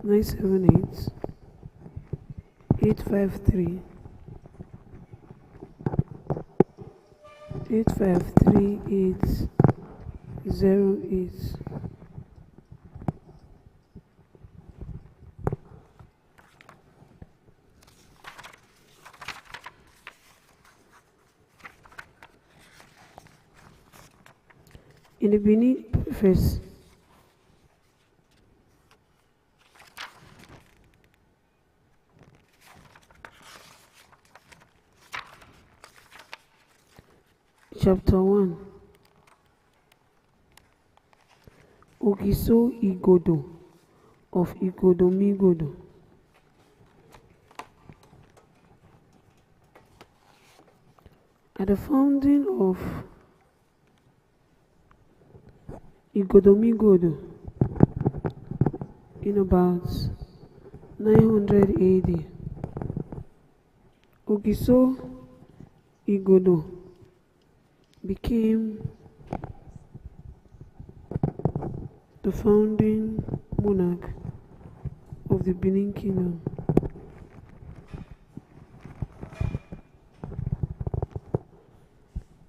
978 853 808. In the Benin preface, Chapter 1, Ogiso Igodo of Igodomigodo. At the founding of Igodomigodo in about 900 AD, Ogiso Igodo became the founding monarch of the Benin Kingdom.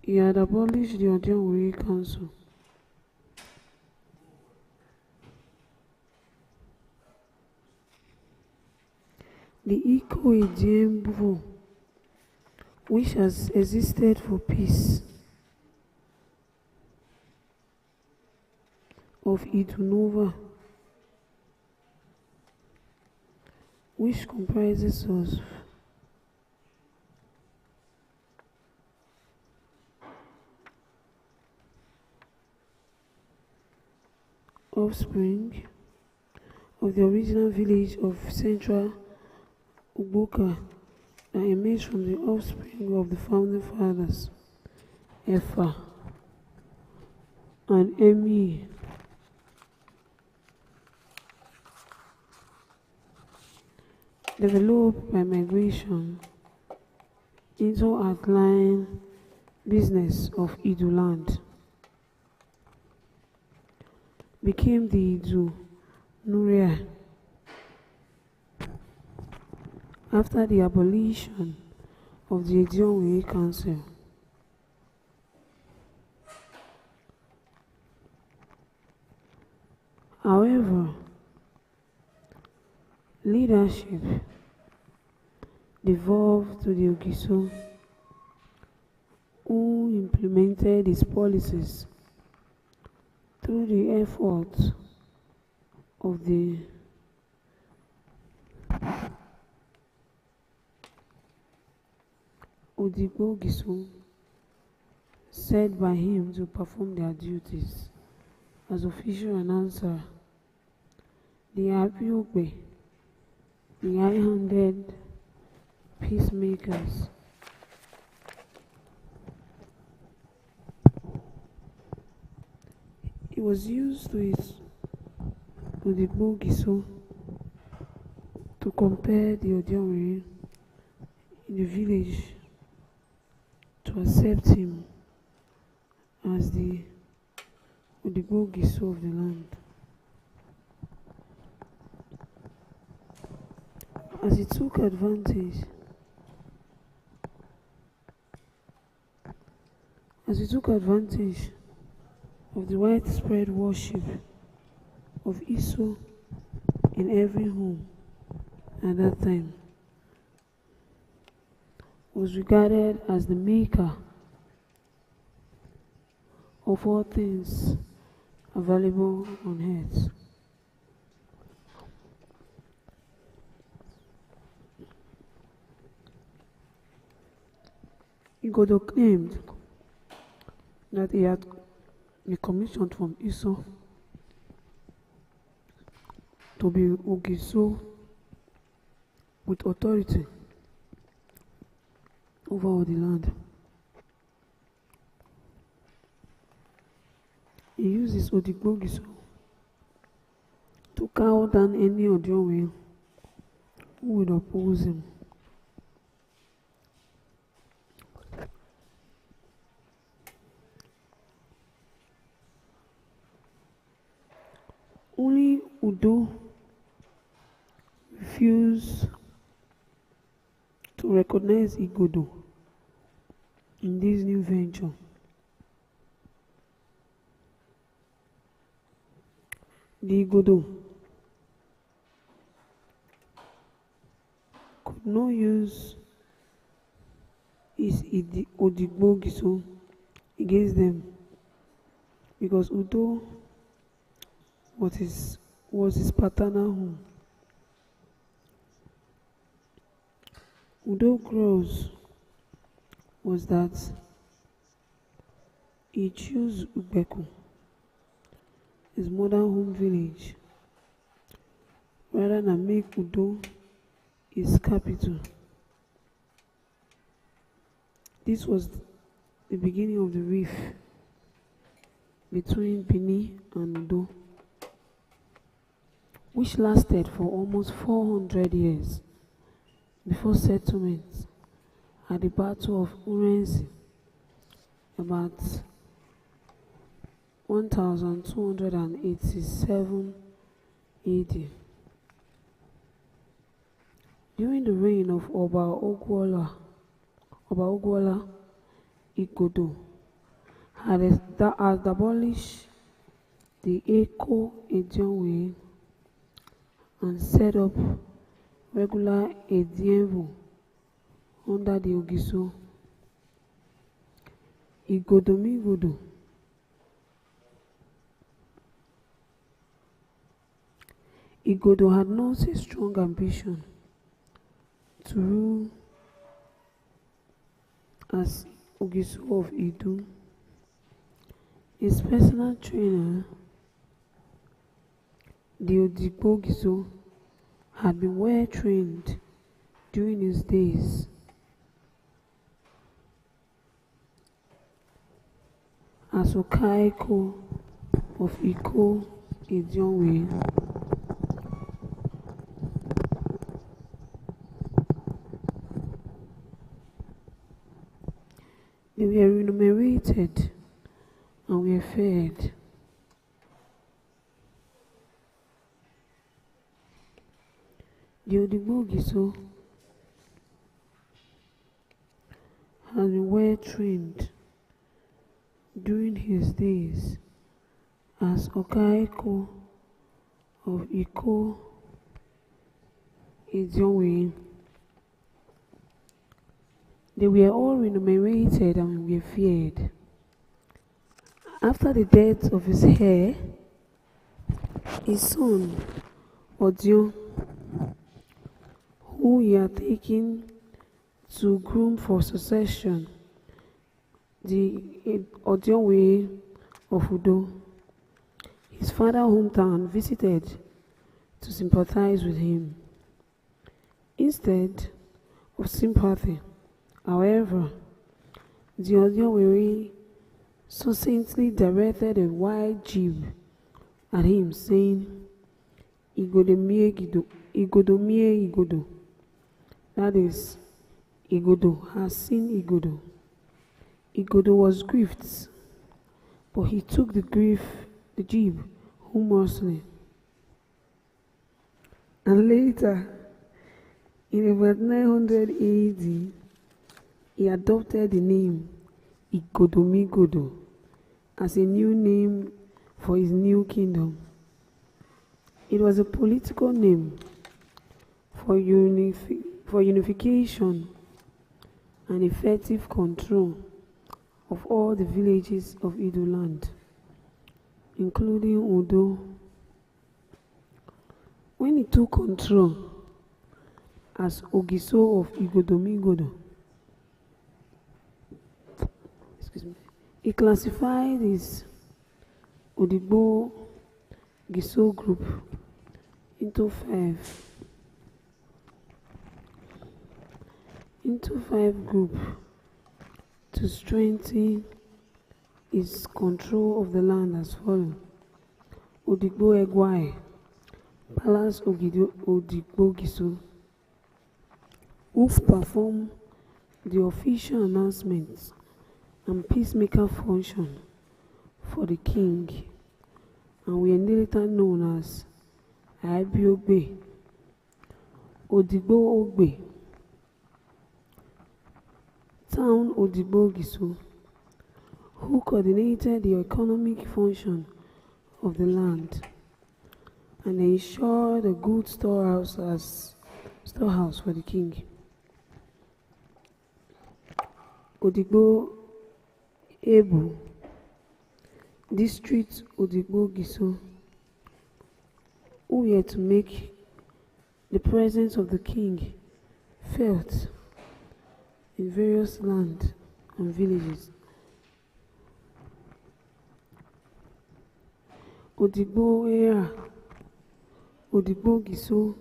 He had abolished the Odianwuri Council. The Iko-Ediem, which has existed for peace, of Idunova, which comprises of offspring of the original village of central Uboka that emerged from the offspring of the founding fathers, Efa and Emi. Developed by migration into outlying business of Idu land, became the Idu Nuria after the abolition of the Edionwe Council. However, leadership devolved to the Ogiso, who implemented its policies through the efforts of the Odigbo Ogiso, set by him to perform their duties as official announcer, the Abiogbe, the high-handed peacemakers. It was used to its Odigbo Ogiso to compare the Odionwe in the village to accept him as the Odigbo Ogiso of the land. As he took advantage of the widespread worship of Iso in every home at that time, was regarded as the maker of all things available on earth. Igodo claimed that he had a commission from Iso to be Ogiso with authority over all the land. He used his Odigbo Ogiso to cow down any Odionwe who would oppose him. Only Udo refused to recognize Igodo in this new venture. The Igodo could not use his Odigbo Ogiso against them because Udo was his paternal home. Udo grows was that he chose Ubeku, his modern home village, rather than make Udo his capital. This was the beginning of the rift between Benin and Udo, which lasted for almost 400 years before settlement at the Battle of Urensi, about 1287 AD. During the reign of Oba Ogwola Igodo had abolished the Eko Edionwe and set up regular Edienvo under the Ogiso. Igodomigodo Igodo had not a strong ambition to rule as Ogiso of Idu. His personal trainer, the Odigbo Giso, had been well trained during his days as Okaiko of Iko Idionwe. They were remunerated and were fed. The Odigbo Giso has been well trained during his days as Okaiko of Iko Idionwe. They were all remunerated and were feared. After the death of his heir, his son, Odion, who he had taken to groom for succession, the Odionwe of Udo, his father's hometown, visited to sympathize with him. Instead of sympathy, however, the Odionwe succinctly directed a wide jibe at him, saying, Igodomie Igodo. That is, Igodo has seen Igodo. Igodo was grieved, but he took the jibe, humorously. And later, in about 900 AD, he adopted the name Igodomigodo as a new name for his new kingdom. It was a political name for unification and effective control of all the villages of Idu land, including Udo. When he took control as Ogiso of Igodomigodo, he classified his Odigbo Giso group into five groups to strengthen his control of the land as follows: Odigbo Egwai, Palace Odigbo Giso, who perform the official announcements and peacemaker function for the king, and were later known as Aibiogbe. Odigbo Ogbe, Town Odigbo Giso, who coordinated the economic function of the land and ensured a good storehouse for the king. Odigbo Ebu, District Odigbo Giso, who were to make the presence of the king felt in various lands and villages. Odigbo Era, Odigbo Giso,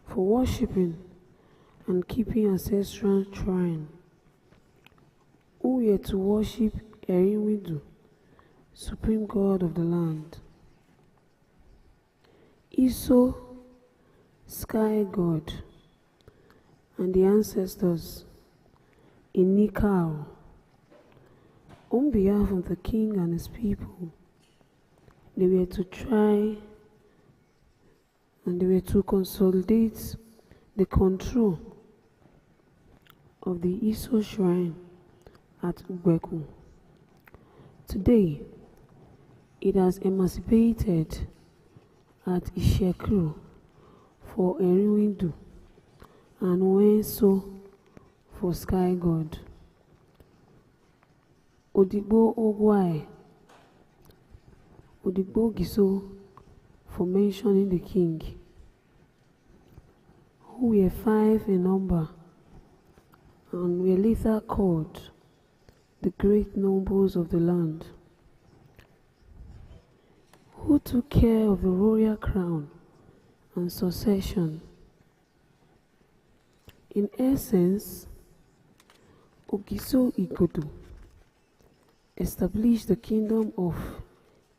for worshipping and keeping ancestral shrine, who were to worship Erinwidu, supreme god of the land. Iso, sky god, and the ancestors in Nikao, on behalf of the king and his people, they were to try and they were to consolidate the control of the Iso shrine at Ugbeku. Today, it has emancipated at Ishekru for Erinwidu and Wenso for Sky God. Odigbo Ogwai, Odigbo Giso for mentioning the king, who were 5 in number and were later called the great nobles of the land, who took care of the royal crown and succession. In essence, Ogiso Igodo established the kingdom of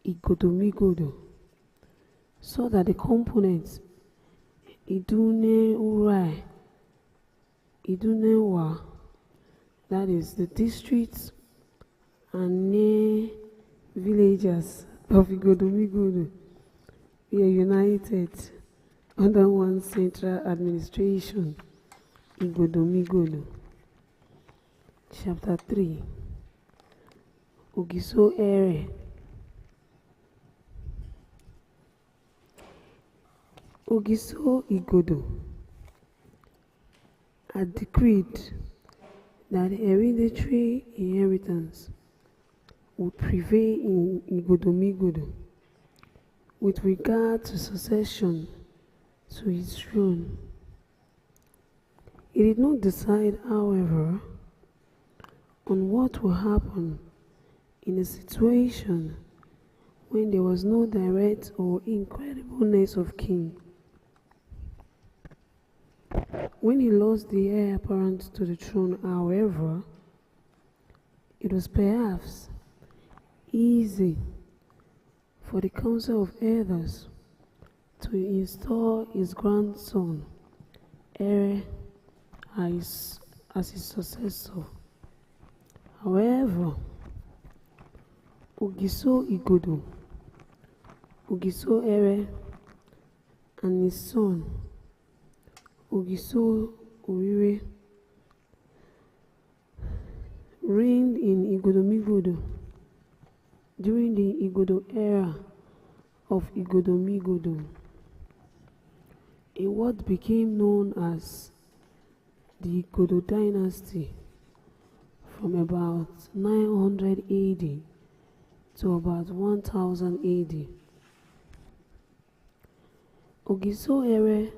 Igodomigodo so that the components Idune Urai, Idunewa, that is the districts and near villages of Igodomigodo, were united under one central administration, Igodomigodo. Chapter 3. Ogiso Ere. Ogiso Igodo had decreed that hereditary inheritance would prevail in Igodomigodo with regard to succession to his throne. He did not decide, however, on what will happen in a situation when there was no direct or incredibleness of king. When he lost the heir apparent to the throne, however, it was perhaps easy for the council of elders to install his grandson, Ere, as his successor. However, Ogiso Igodo, Ogiso Ere, and his son, Ogiso Orire, reigned in Igodomigodo during the Igodo era of Igodomigodo, in what became known as the Igodo dynasty from about 900 AD to about 1000 AD. Ogiso Ere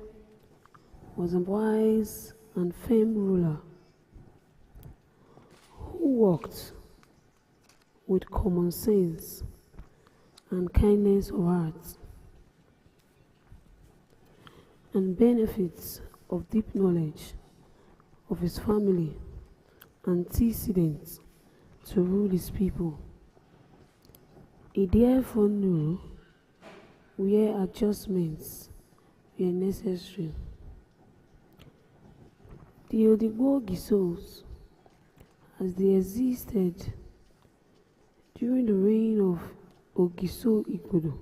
was a wise and firm ruler who worked with common sense and kindness of heart, and benefits of deep knowledge of his family antecedents to rule his people. He therefore knew where adjustments were necessary. The Odigbo Gisos, as they existed during the reign of Ogiso Igodo,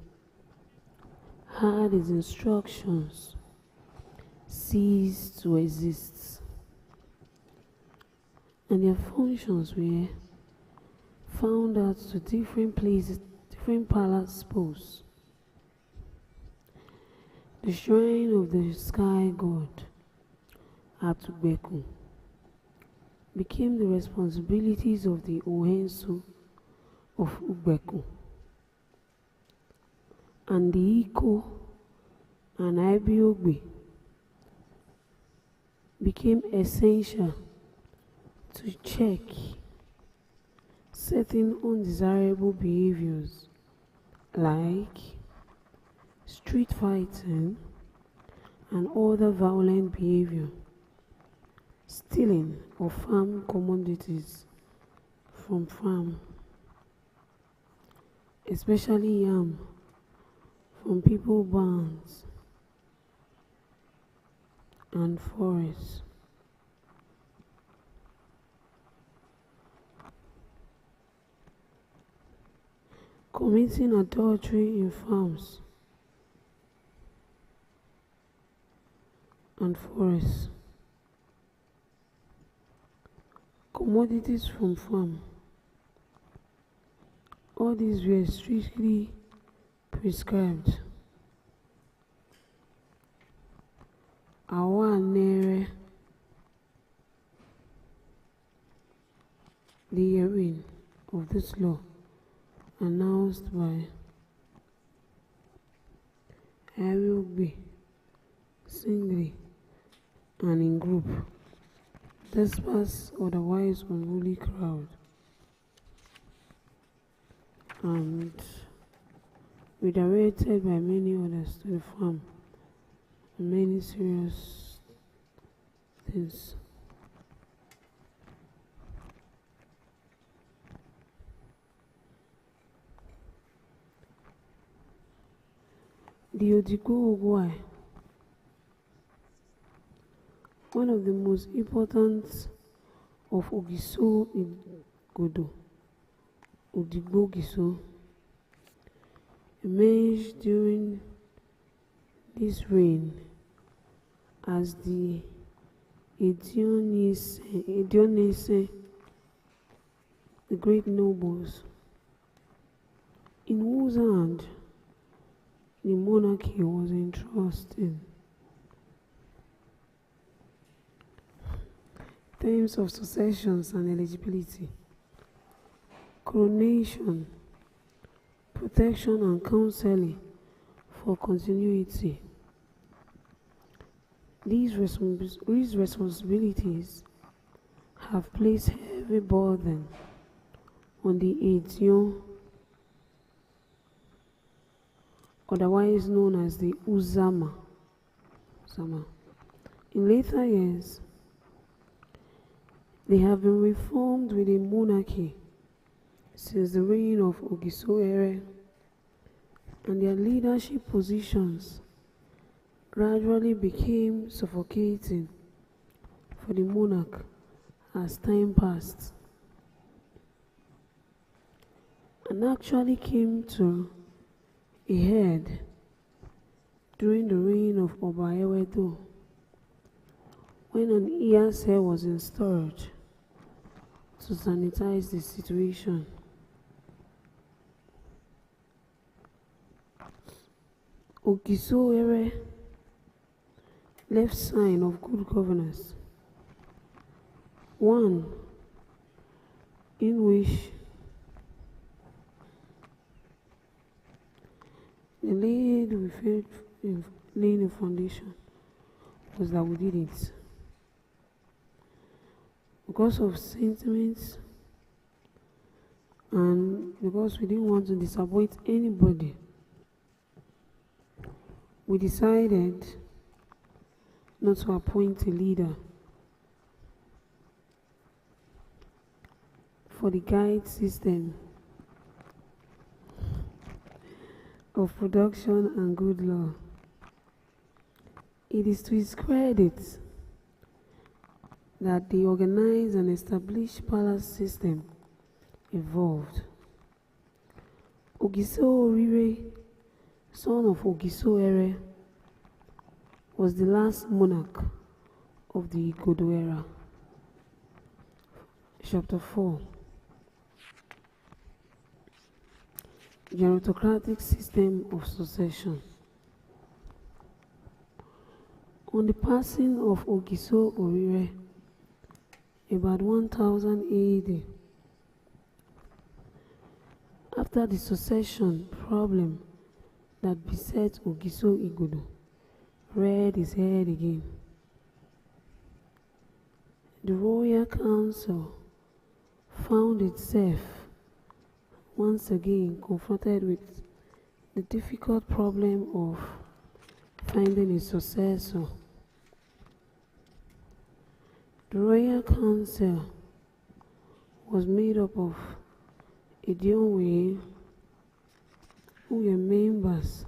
had his instructions ceased to exist, and their functions were found out to different places, different palace posts. The shrine of the sky god Atugbeku became the responsibilities of the Ohensu of Ugbeku, and the Iko and Ibiogbe became essential to check certain undesirable behaviors like street fighting and other violent behavior, stealing of farm commodities from farm, especially yam, from people barns and forests. Committing adultery in farms and forests. Commodities from farm. All these were strictly prescribed. Awa Nere, the heroine of this law, announced by I will be singly and in group, disperse otherwise unruly crowd, and redirected by many others to the farm and many serious things. The Odigo Ogwai, one of the most important of Ogiso Igodo, Odigbo Giso, emerged during this reign as the Edionese, the great nobles, in whose hand the monarchy was entrusted. Terms of successions and eligibility, coronation, protection and counseling for continuity. These responsibilities have placed heavy burden on the Edion, otherwise known as the Uzama. In later years, they have been reformed with a monarchy since the reign of Ogiso Ere, and their leadership positions gradually became suffocating for the monarch as time passed, and actually came to a head during the reign of Oba Ewedo, when an Iyase was installed to sanitize the situation. Ogiso Ere left sign of good governance, one in which the laying a foundation was that we did it because of sentiments and because we didn't want to disappoint anybody. We decided not to appoint a leader for the guide system of production and good law. It is to his credit that the organized and established palace system evolved. Ogiso Orire, son of Ogiso Ere, was the last monarch of the Igodo era. Chapter 4. Gerontocratic system of succession. On the passing of Ogiso Orire, about 1000 AD, after the succession problem that beset Ogiso Igodo reared his head again, the Royal Council found itself once again confronted with the difficult problem of finding a successor. The Royal Council was made up of Edionwe, who were members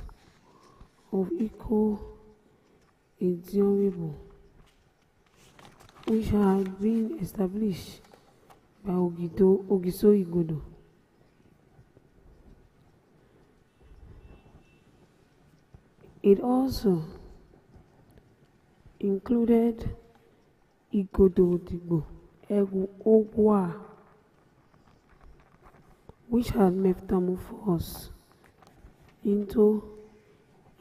of Iko Edionwibo, which had been established by Ogiso Igodo. It also included Igodo Digbo Egu Ogwa, which had metamorphosed into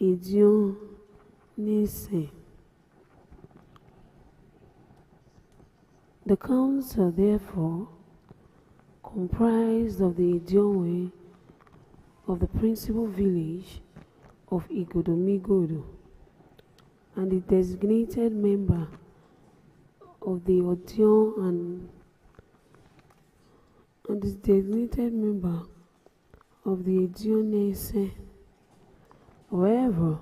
Edion Nese. The council, therefore, comprised of the Edionwe of the principal village of Igodomigodo and the designated member of the Odion and the designated member of the Asein. However,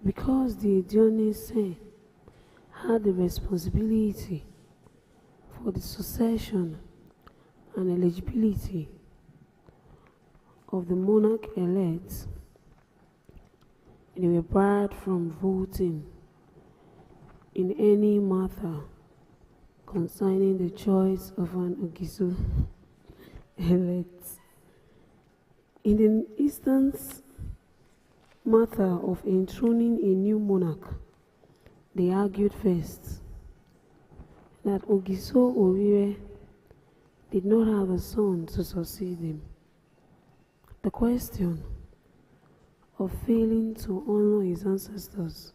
because the Asein had the responsibility for the succession and eligibility of the monarch-elect, they were barred from voting in any matter concerning the choice of an Ogiso elect. In the instance matter of enthroning a new monarch, they argued first that Ogiso Orire did not have a son to succeed him. The question of failing to honor his ancestors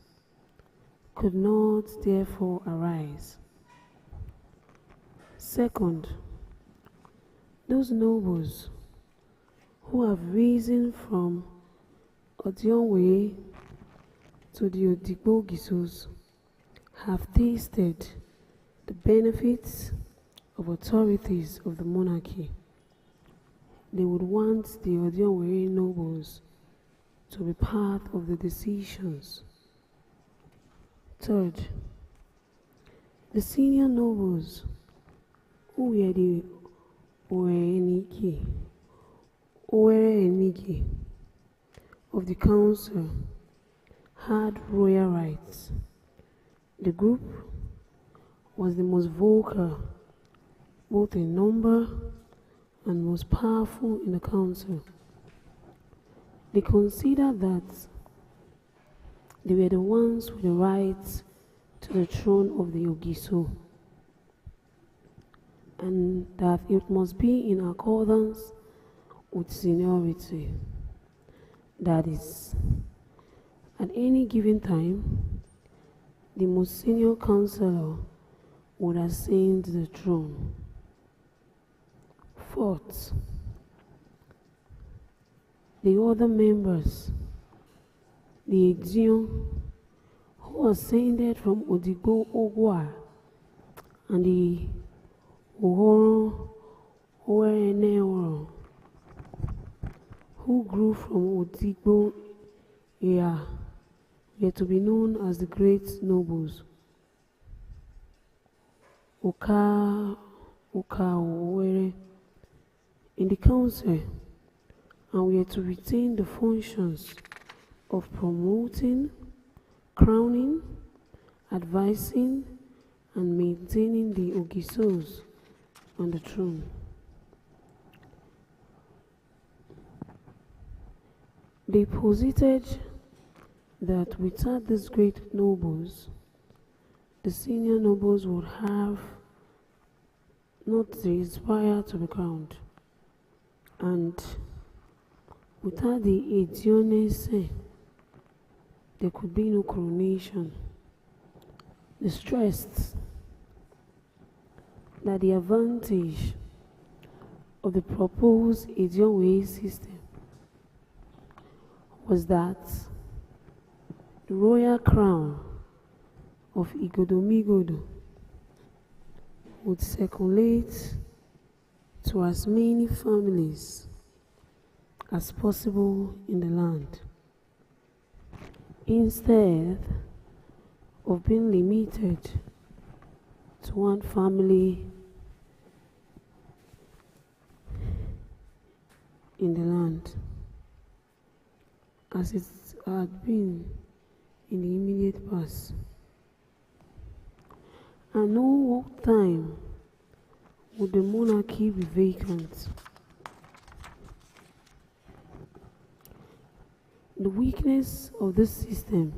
could not therefore arise. Second, those nobles who have risen from Odionwe to the Odigbo Gisos have tasted the benefits of authorities of the monarchy. They would want the Odionwe nobles to be part of the decisions. Third, the senior nobles who were the Owereniki of the council had royal rights. The group was the most vocal, both in number and most powerful in the council. They considered that they were the ones with the rights to the throne of the Ogiso, and that it must be in accordance with seniority. That is, at any given time, the most senior councillor would ascend the throne. Fourth, the other members, the Edion, who ascended from Odigbo Ogwa and the Ohoro Owereneworo, who grew from Odigbo Ea, were to be known as the great nobles. Oka Owere in the council, and we are to retain the functions of promoting, crowning, advising, and maintaining the Ogisos on the throne. They posited that without these great nobles, the senior nobles would have not the aspire to be crowned, and without the Asein, there could be no coronation. They stressed that the advantage of the proposed Asein system was that the royal crown of Igodomigodo would circulate to as many families as possible in the land, instead of being limited to one family in the land, as it had been in the immediate past. At no time would the monarchy be vacant. The weakness of this system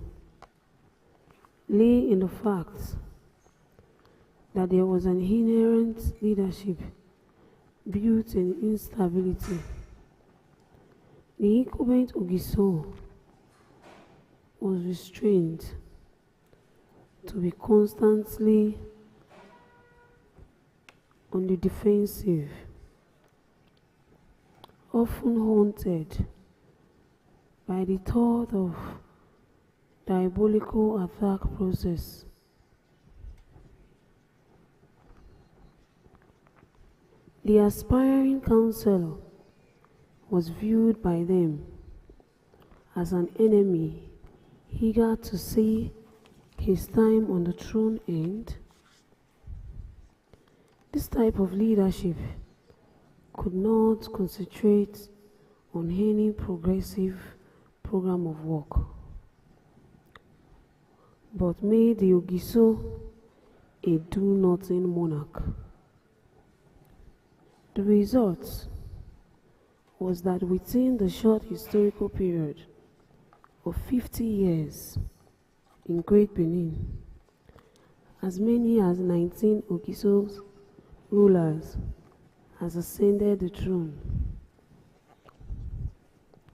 lay in the fact that there was an inherent leadership built in instability. The incumbent Ogiso was restrained to be constantly on the defensive, often haunted by the thought of diabolical attack process. The aspiring counselor was viewed by them as an enemy eager to see his time on the throne end. This type of leadership could not concentrate on any progressive program of work, but made the Ogiso a do-nothing monarch. The result was that within the short historical period of 50 years in Great Benin, as many as 19 Ogiso rulers has ascended the throne.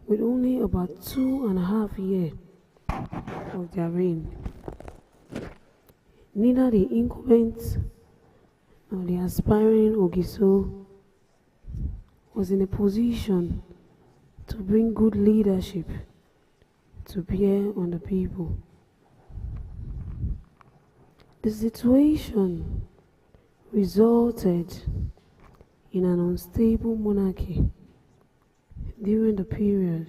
With only about 2.5 years of their reign, neither the incumbent nor the aspiring Ogiso was in a position to bring good leadership to bear on the people. The situation resulted in an unstable monarchy during the period.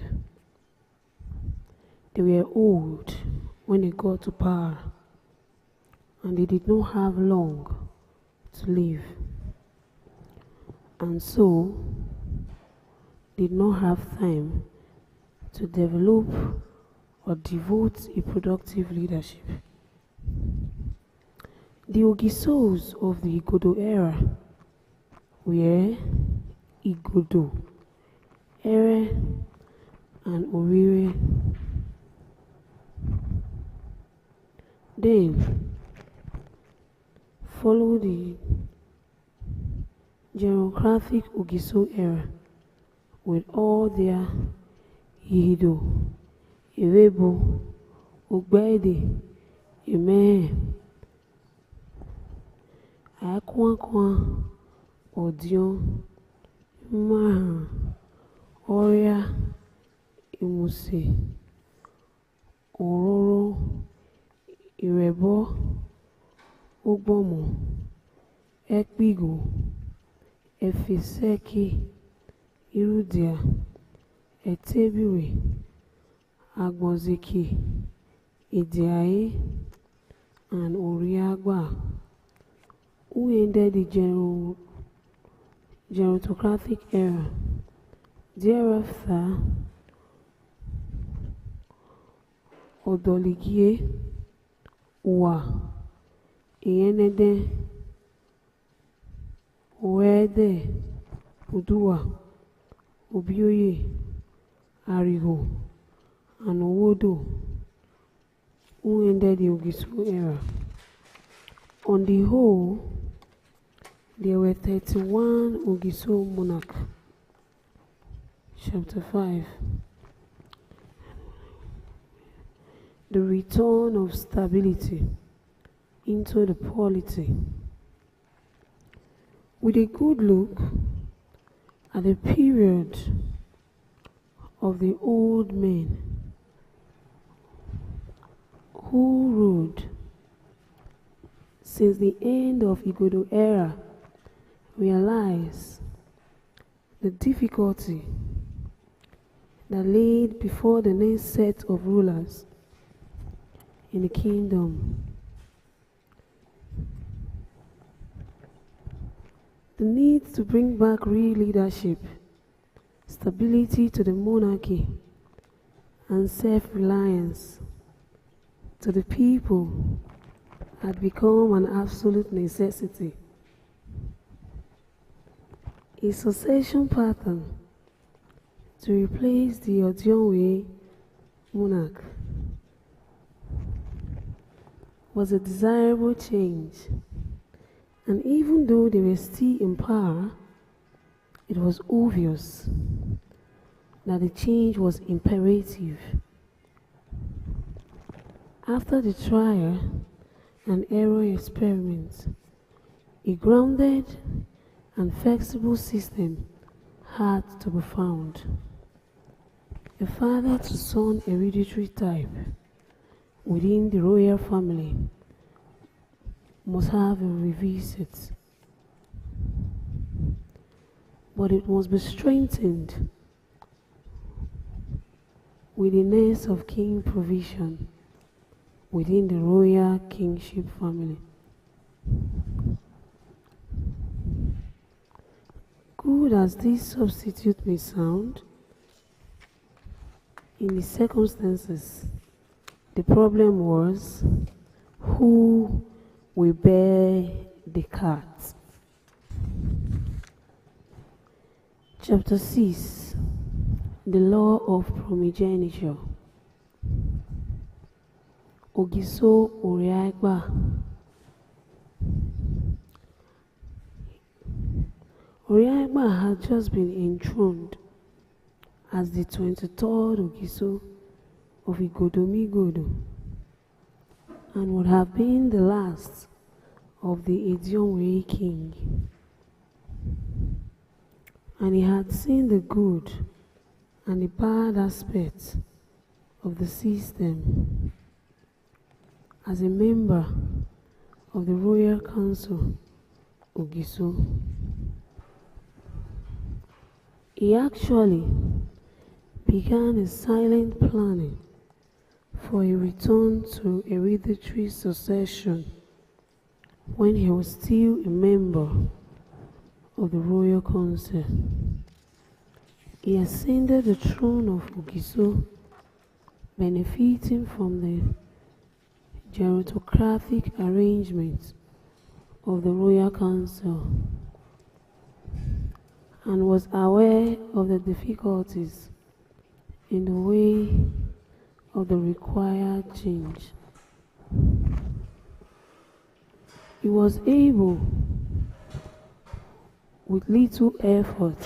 They were old when they got to power, and they did not have long to live, and so did not have time to develop or devote a productive leadership. The Ogisos of the Igodo era were Igodo, Ere, and Orire. Then followed the geographic Ogiso era with all their Ihido, Iwebo, Ogbede, Ime, Akwankwan, Odion, Maha, Oria, Imuse, Ororo, Irebo, Ogbomo, Ekpigo, Efiseki, Irudia, Etebiwe, Agbonzeki, Idiaye, and Oriagba, who ended the gerontocratic era. Thereafter, Odoligie, Uwa, Iyenede, Oede, Udua, Obioye, Arigo, and Owodo, who ended the Ogiso era. On the whole, there were 31 Ogiso monarchs. Chapter 5. The return of stability into the polity. With a good look at the period of the old men who ruled since the end of Igodo era, realize the difficulty that laid before the next set of rulers in the kingdom. The need to bring back real leadership, stability to the monarchy, and self-reliance to the people had become an absolute necessity. A succession pattern to replace the Odionwe monarch was a desirable change, and even though they were still in power, it was obvious that the change was imperative. After the trial and error experiment, a grounded and flexible system had to be found. A father to son hereditary type within the royal family must have a revisit, but it must be strengthened with the nest of king provision within the royal kingship family. Good as this substitute may sound, in the circumstances, the problem was who will bear the cat. Chapter 6. The Law of Primogeniture. Ogiso Oriagba. Oriagba had just been enthroned as the 23rd Ogiso of Igodomigodo and would have been the last of the Edionwe king. And he had seen the good and the bad aspects of the system as a member of the Royal Council, Ogiso. He actually began a silent planning for a return to hereditary succession when he was still a member of the Royal Council. He ascended the throne of Ogiso, benefiting from the gerontocratic arrangements of the Royal Council, and was aware of the difficulties in the way of the required change. He was able, with little effort,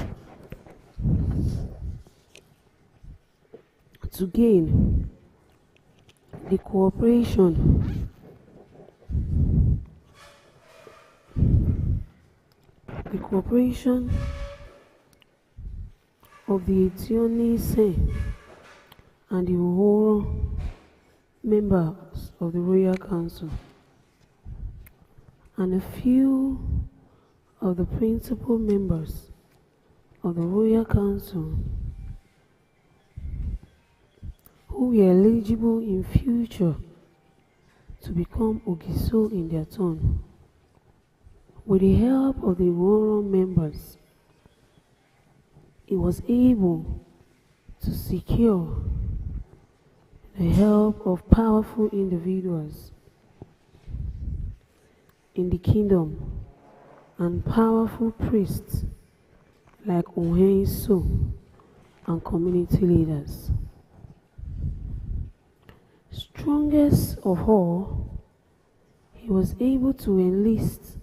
to gain the cooperation of the Asein and the whole members of the Royal Council, and a few of the principal members of the Royal Council who were eligible in future to become Ogiso in their turn. With the help of the Woro members, he was able to secure the help of powerful individuals in the kingdom and powerful priests like Ohenso and community leaders. Strongest of all, he was able to enlist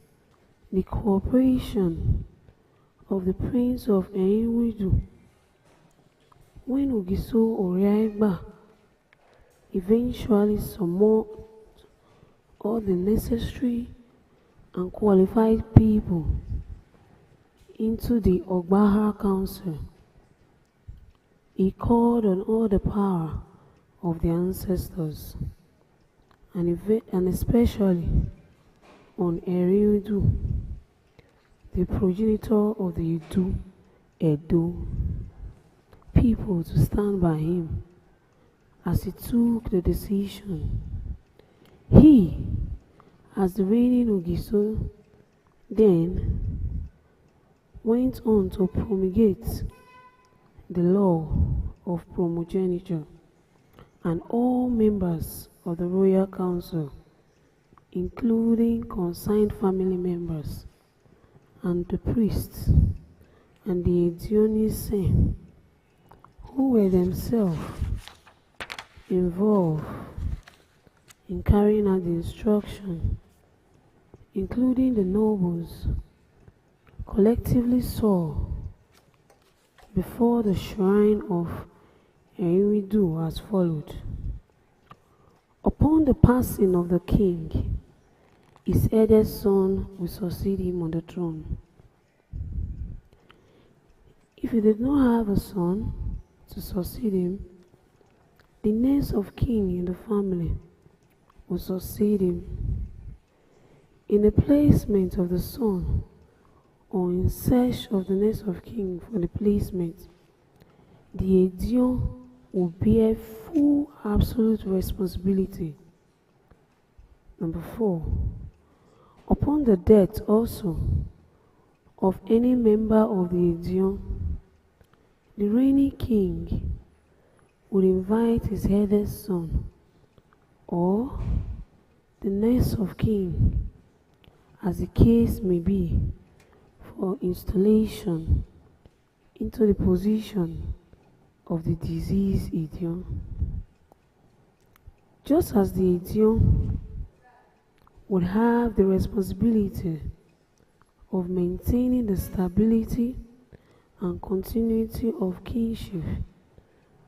the cooperation of the Prince of Enwidu when Ogiso Oriagba eventually summoned all the necessary and qualified people into the Ogbaha Council. He called on all the power of the ancestors, and especially on Eriudu, the progenitor of the Edo people, to stand by him as he took the decision. He, as the reigning Ogiso, then went on to promulgate the law of primogeniture, and all members of the Royal Council, including concerned family members and the priests and the Asein, who were themselves involved in carrying out the instruction, including the nobles, collectively saw before the shrine of Enwidu as followed. Upon the passing of the king, his eldest son will succeed him on the throne. If he did not have a son to to succeed him, the next of kin in the family will succeed him. In the placement of the son, or in search of the next of kin for the placement, the Edion will bear full absolute responsibility. Number 4. Upon the death also of any member of the Edion, the reigning king would invite his eldest son or the next of kin, as the case may be, for installation into the position of the deceased Edion. Just as the Edion would have the responsibility of maintaining the stability and continuity of kingship,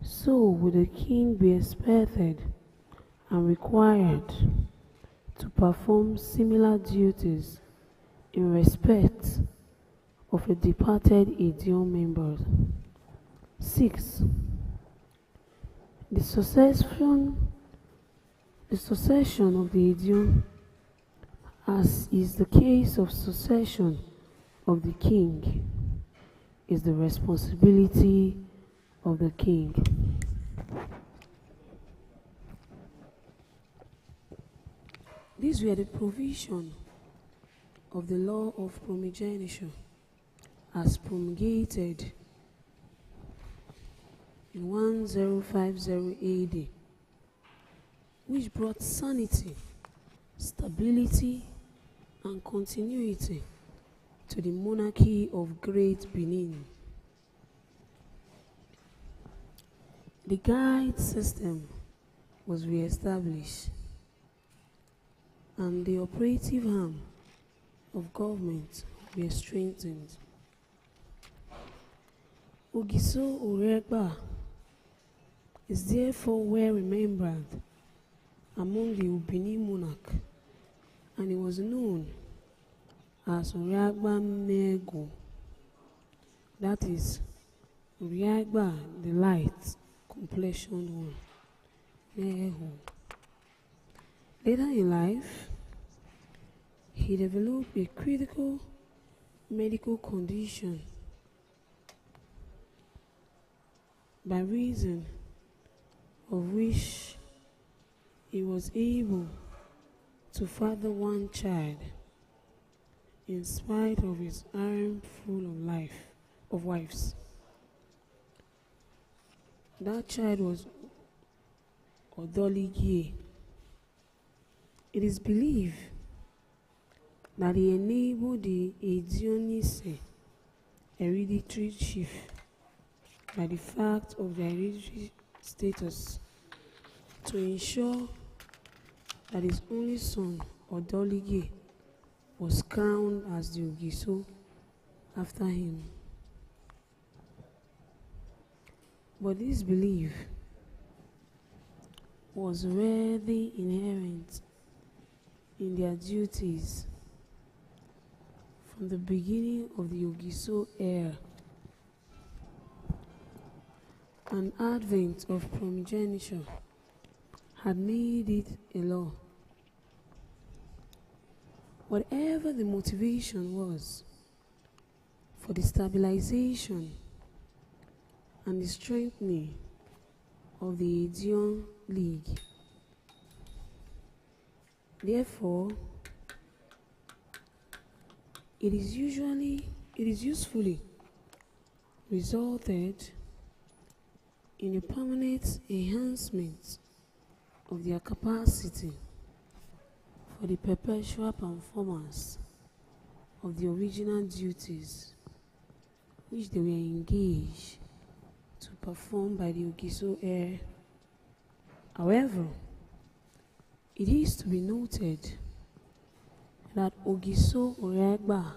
so would the king be expected and required to perform similar duties in respect of a departed Edion member. 6. The succession of the Edion, as is the case of succession of the king, is the responsibility of the king. These were the provision of the law of primogeniture as promulgated in 1050 AD, which brought sanity, stability, and continuity to the monarchy of Great Benin. The guide system was re-established, and the operative arm of government were strengthened. Ogiso Oregba is therefore well remembered among the Benin monarch, and he was known as Oregba Nego, that is, Oregba the light complexioned one. Nego. Later in life, he developed a critical medical condition by reason of which he was able to father one child in spite of his harem full of wives. That child was Odoligie. It is believed that he enabled the Edionise hereditary chief by the fact of their hereditary status to ensure that his only son, Odolige, was crowned as the Ogiso after him. But this belief was rarely inherent in their duties from the beginning of the Ogiso era. An advent of primogeniture had made it a law. Whatever the motivation was for the stabilization and the strengthening of the Edion League, therefore, it is usefully resulted in a permanent enhancement of their capacity for the perpetual performance of the original duties which they were engaged to perform by the Ogiso heir. However, it is to be noted that Ogiso Oregba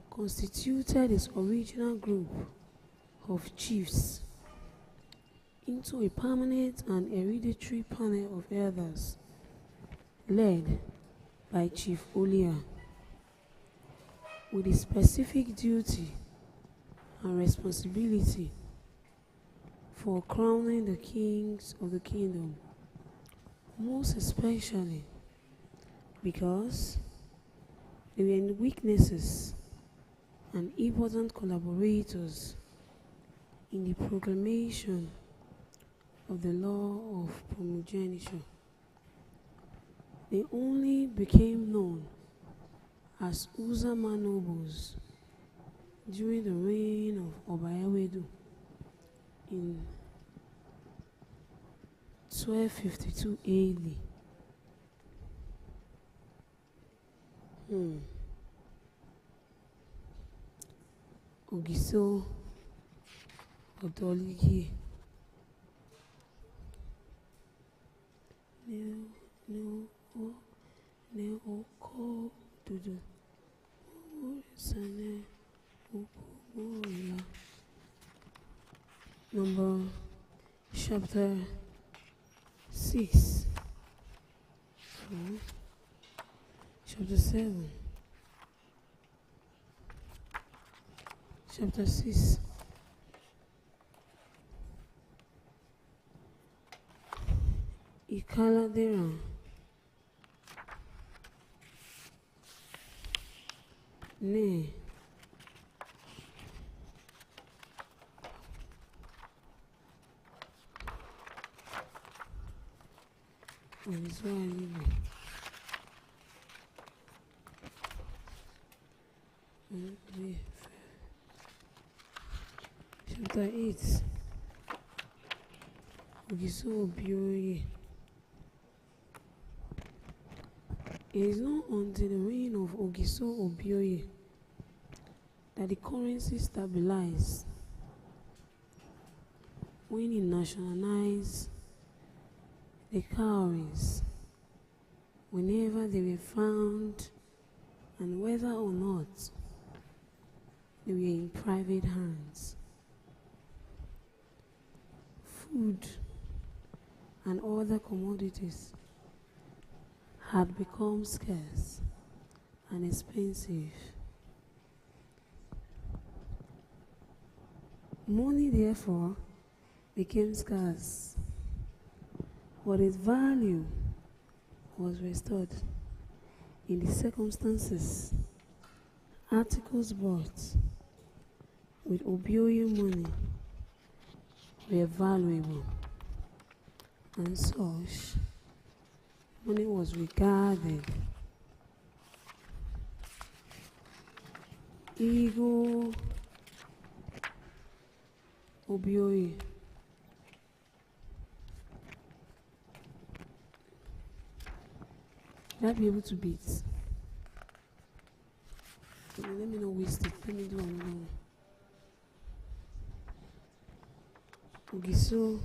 constituted his original group of chiefs into a permanent and hereditary panel of elders led by Chief Olia, with a specific duty and responsibility for crowning the kings of the kingdom, most especially because they were in weaknesses and important collaborators in the proclamation of the law of primogeniture. They only became known as Osariemen nobles during the reign of Obayawedu in 1252 AD. Ogiso Odoligi ne oko dudu sane number chapter 6 chapter 7 chapter 6 Ikaladera ne Osariemen chapter 8 Ogiso Obioye. It is not until the reign of Ogiso Obioye that the currency stabilized, when he nationalized the cowries whenever they were found, and whether or not they were in private hands. Food and other commodities had become scarce and expensive. Money, therefore, became scarce, but its value was restored. In the circumstances, articles bought with Obioye money were valuable, and such money was regarded. Ego Obioye will I be able to beat? Let me not waste it. Let me do another one. Ogiso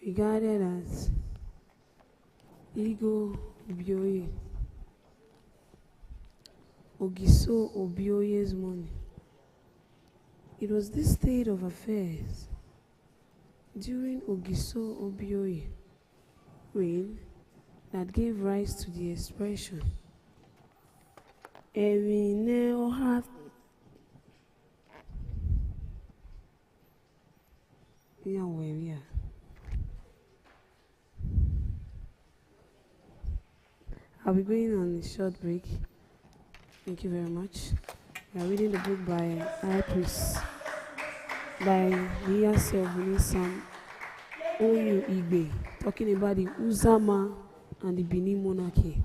regarded as Ego Obioye. Ogiso Obioye's money. It was this state of affairs during Ogiso Obioye reign that gave rise to the expression Erine Oha. Yeah, where we are. I'll be going on a short break. Thank you very much. We are reading the book by High Priest by the Sam Oyu Igbe, talking about the Uzama and the Benin monarchy.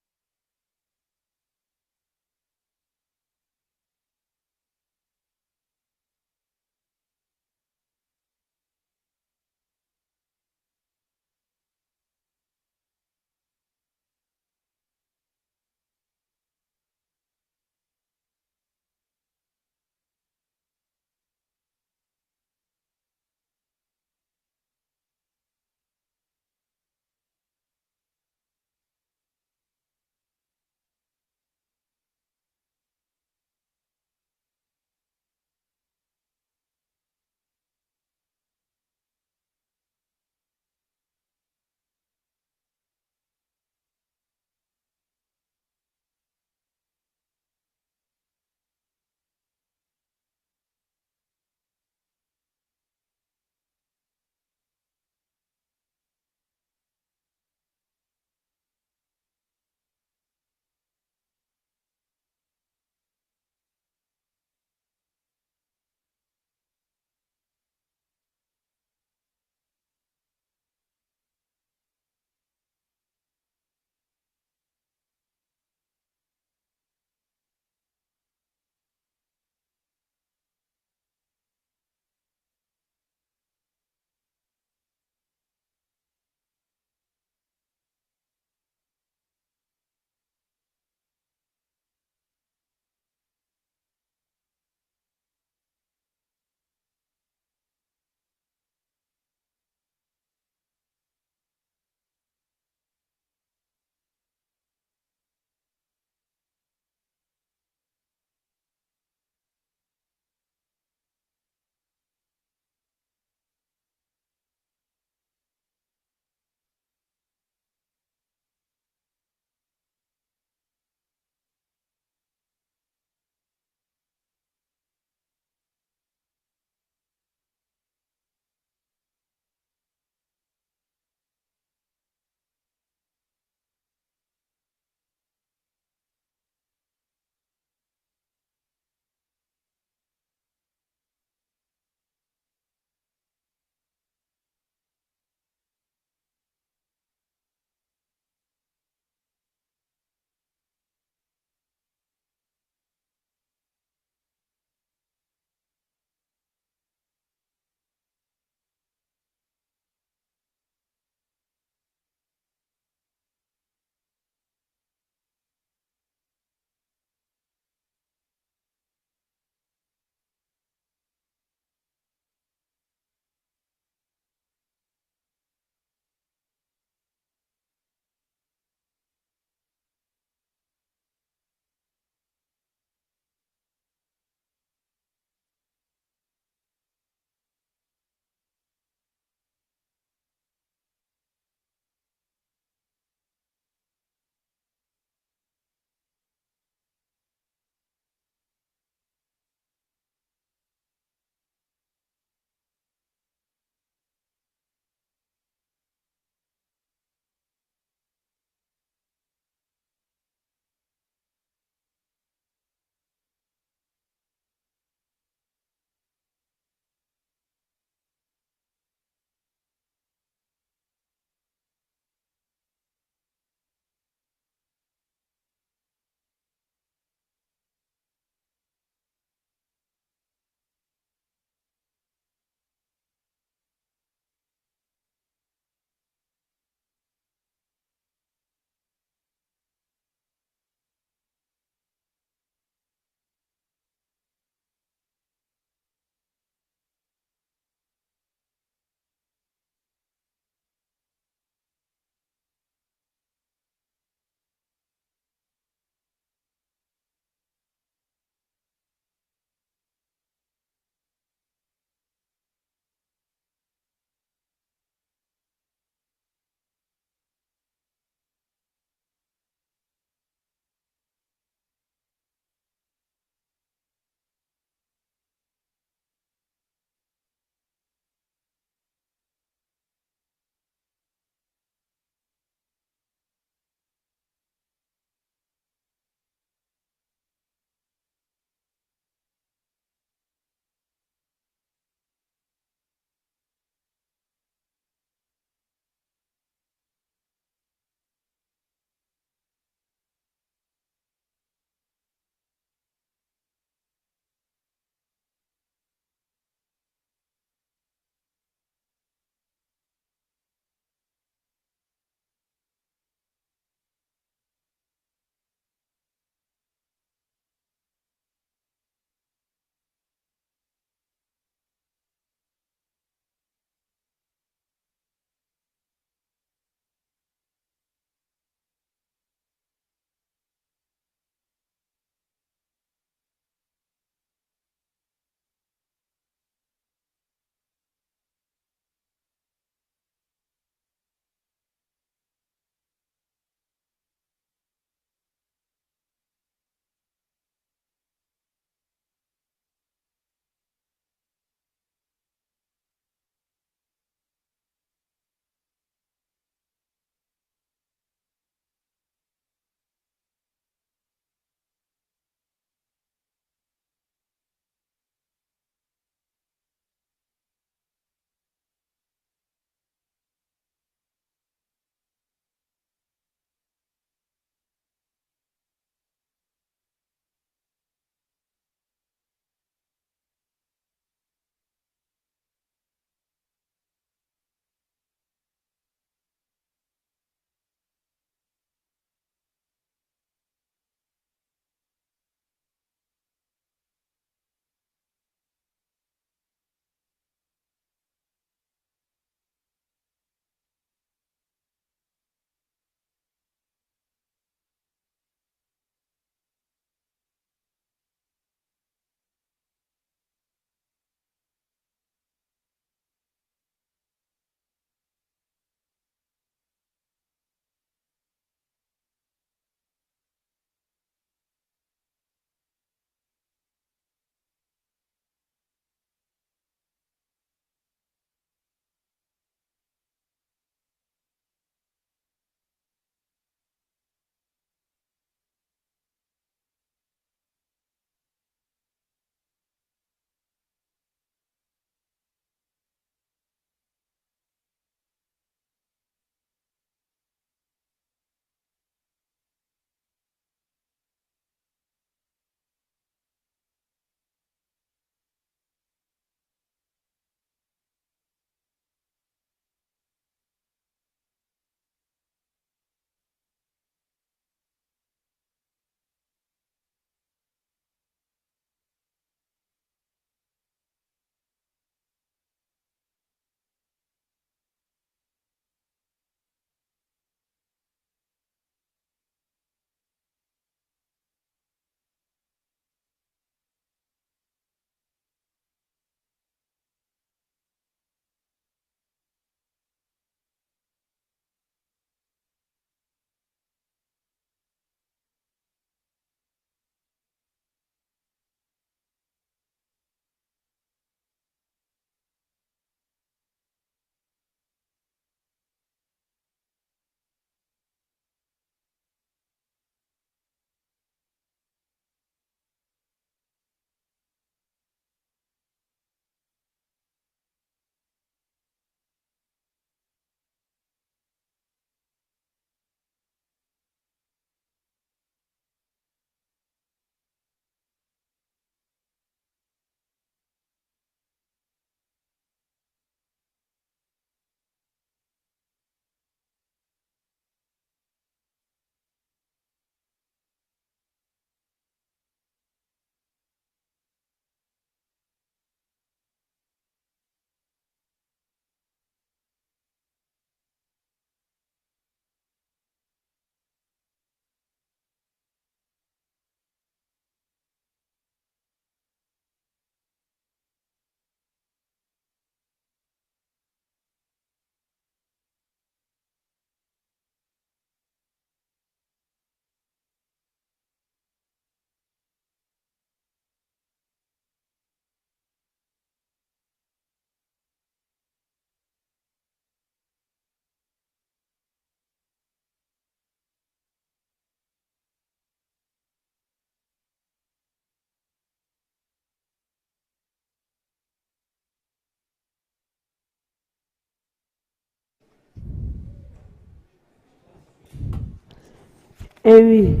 Ewi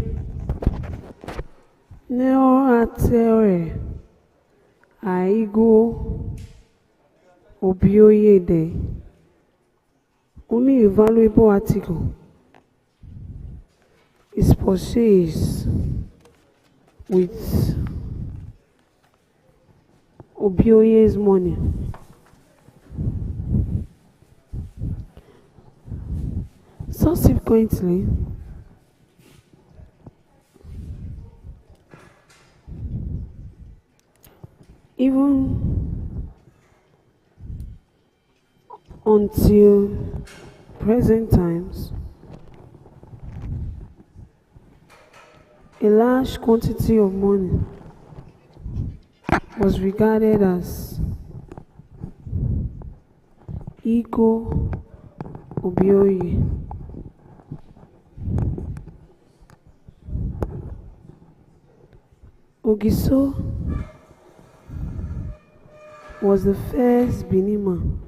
neo atere aigo obioyede. Only a valuable article is purchased with Obioye's money. Subsequently, even until present times, a large quantity of money was regarded as Ego Obioye. Ogiso was the first Benima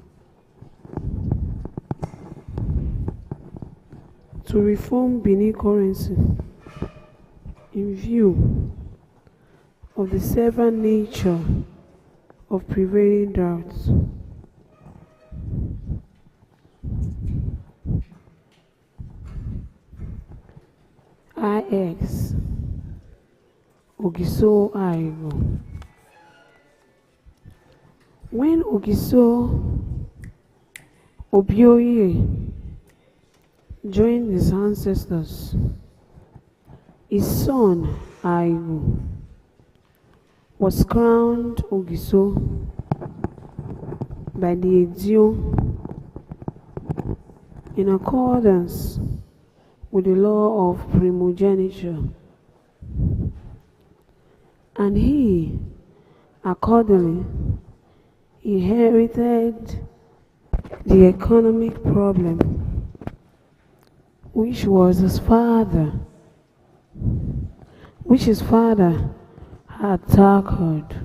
to reform Benin currency in view of the severe nature of prevailing droughts. IX Ogiso Aigo. When Ogiso Obioye joined his ancestors, his son Aigo was crowned Ogiso by the Edio in accordance with the law of primogeniture, and he accordingly inherited the economic problem which his father had tackled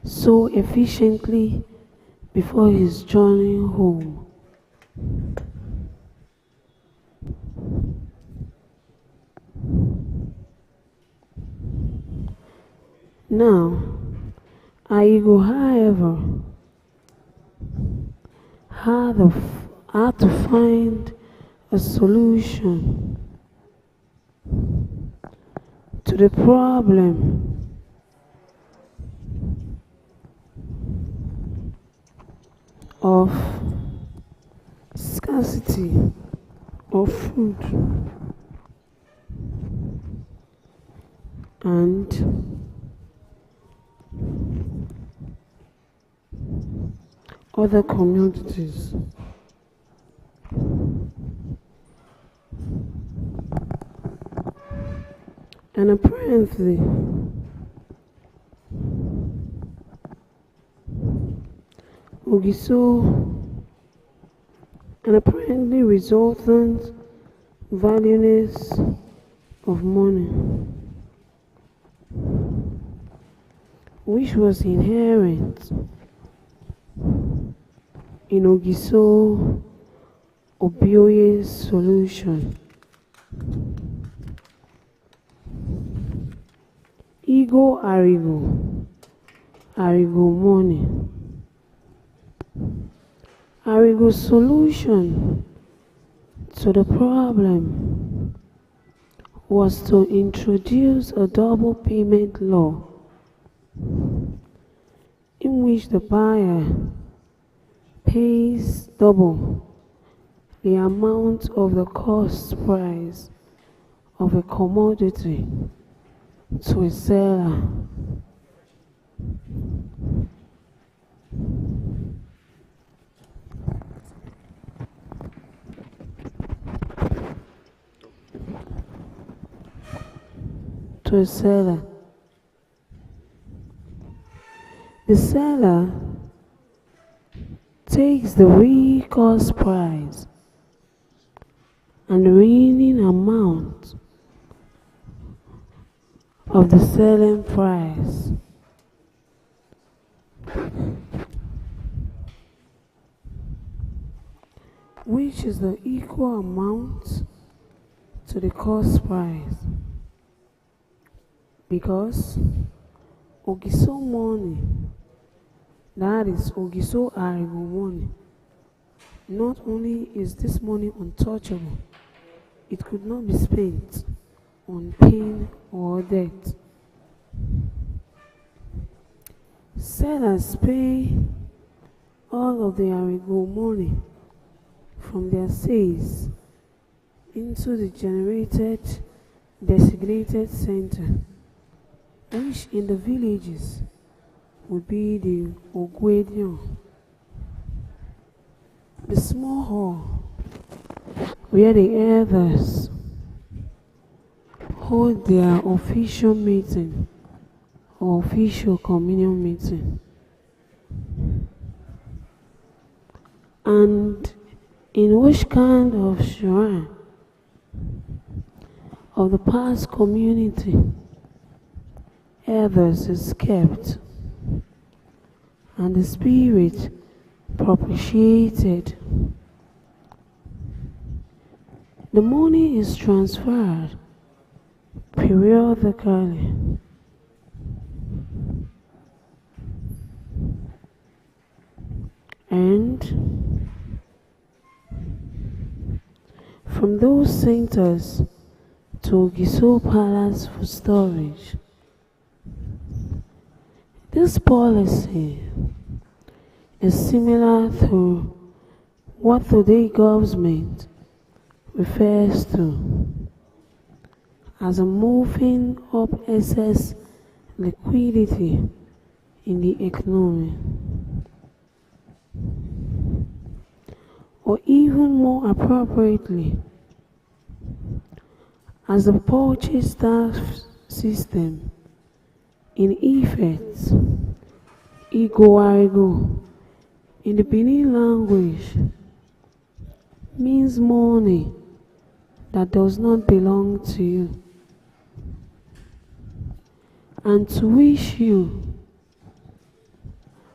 so efficiently before his journey home. Now, Aigo, however, had to find a solution to the problem of scarcity of food and other communities. And apparently, resultant valueless of money, which was inherent in Ogiso Obioye's solution. Ego Arigo money. Arigo's solution to the problem was to introduce a double payment law in which the buyer pays double the amount of the cost price of a commodity to a seller. The seller takes the real cost price and the remaining amount of the selling price. which is the equal amount to the cost price, because Ogiso money, that is Ogiso Arigo money, not only is this money untouchable, it could not be spent on pain or death. Sellers pay all of the Arigo money from their sales into the generated designated center, which in the villages would be the Ogwedion, the small hall where the elders hold their official meeting or official communion meeting. And in which kind of shrine of the past community elders is kept and the spirit propitiated, the money is transferred periodically. And from those centers to Ogiso Palace for storage. This policy is similar to what today government refers to as a moving up excess liquidity in the economy, or even more appropriately, as a purchase tax system in effect. Igo in the Benin language means money that does not belong to you and to which you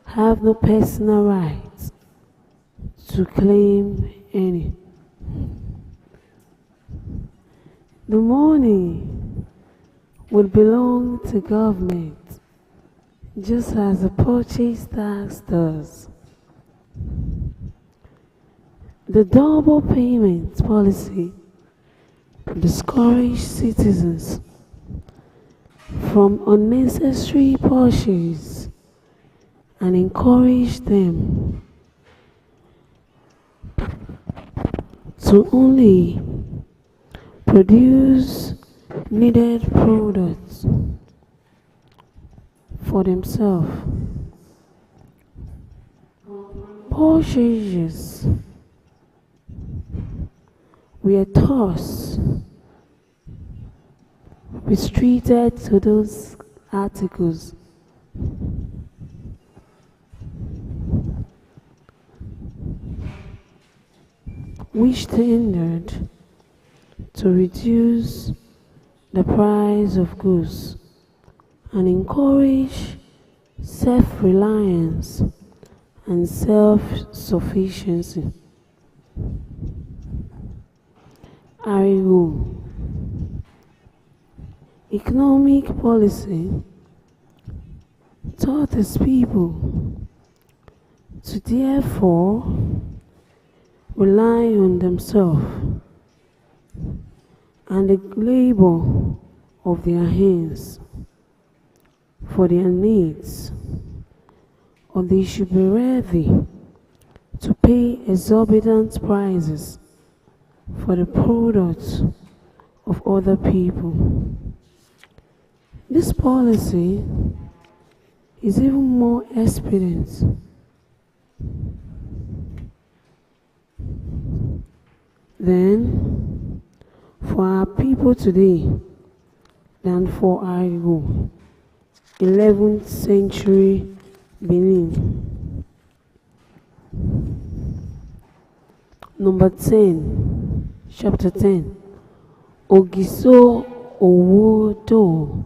have no personal right to claim any. The money would belong to government just as the purchase tax does. The double payment policy discourages citizens from unnecessary purchase and encourages them to only produce needed products for themselves. Purchases were thus restricted to those articles which tended to reduce the price of goods and encourage self-reliance and self-sufficiency. Arigo. Economic policy taught its people to therefore rely on themselves and the labor of their hands for their needs, or they should be ready to pay exorbitant prices for the products of other people. This policy is even more expedient than for our people today than for Arigo, 11th century Benin. Number 10, chapter 10. Ogiso Owodo.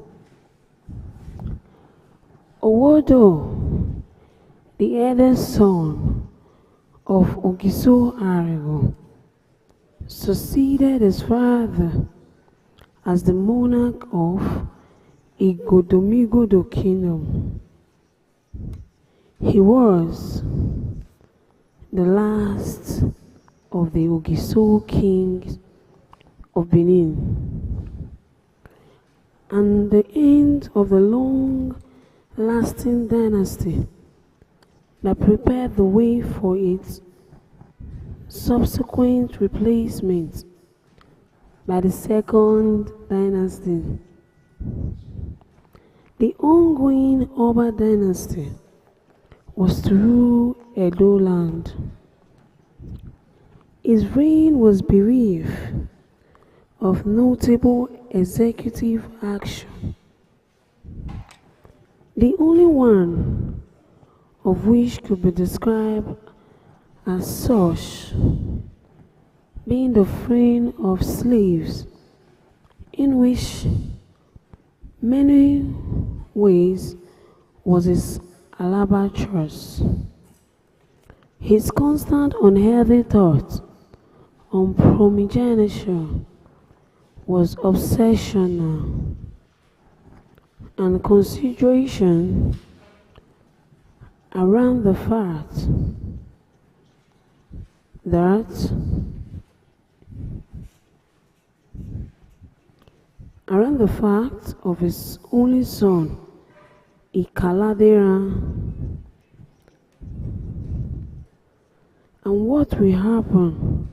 Owodo, the eldest son of Osariemen succeeded his father as the monarch of Igodomigodo Kingdom. He was the last of the Ogiso kings of Benin, and the end of the long-lasting dynasty that prepared the way for its subsequent replacement by the second dynasty. The ongoing Oba dynasty was to rule Edo land. His reign was bereft of notable executive action, the only one of which could be described as such being the freeing of slaves, in which many ways was his albatross. His constant unhealthy thought on primogeniture was obsessional, and consideration around the fact of his only son, Ikaladera, and what will happen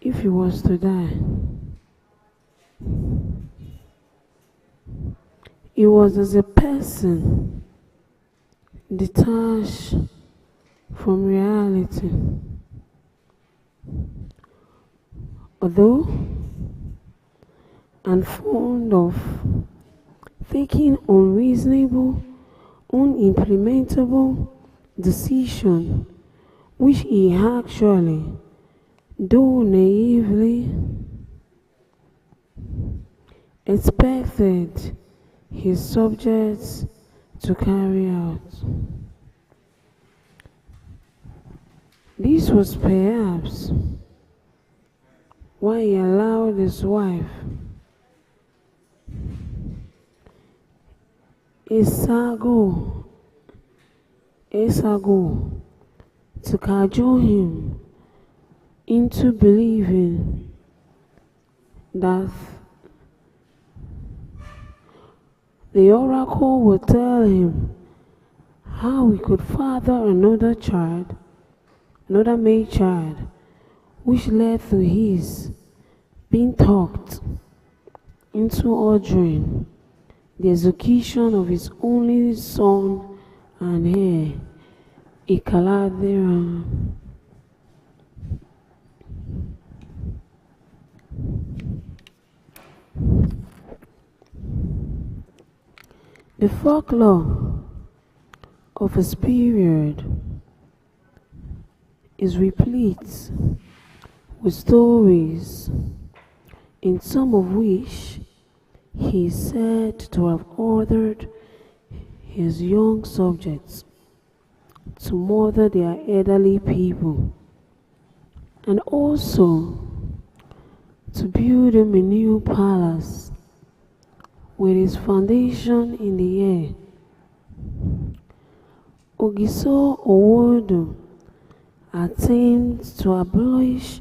if he was to die. He was as a person detached from reality. Although and fond of taking unreasonable, unimplementable decisions, which he actually, though naively, expected his subjects to carry out. This was perhaps why he allowed his wife, Esago, to cajole him into believing that the oracle would tell him how he could father another male child, which led to his being talked into ordering the execution of his only son and heir, Ikaladera. The folklore of his period is replete with stories, in some of which he is said to have ordered his young subjects to murder their elderly people, and also to build him a new palace with its foundation in the air. Ogiso Owodo attempts to abolish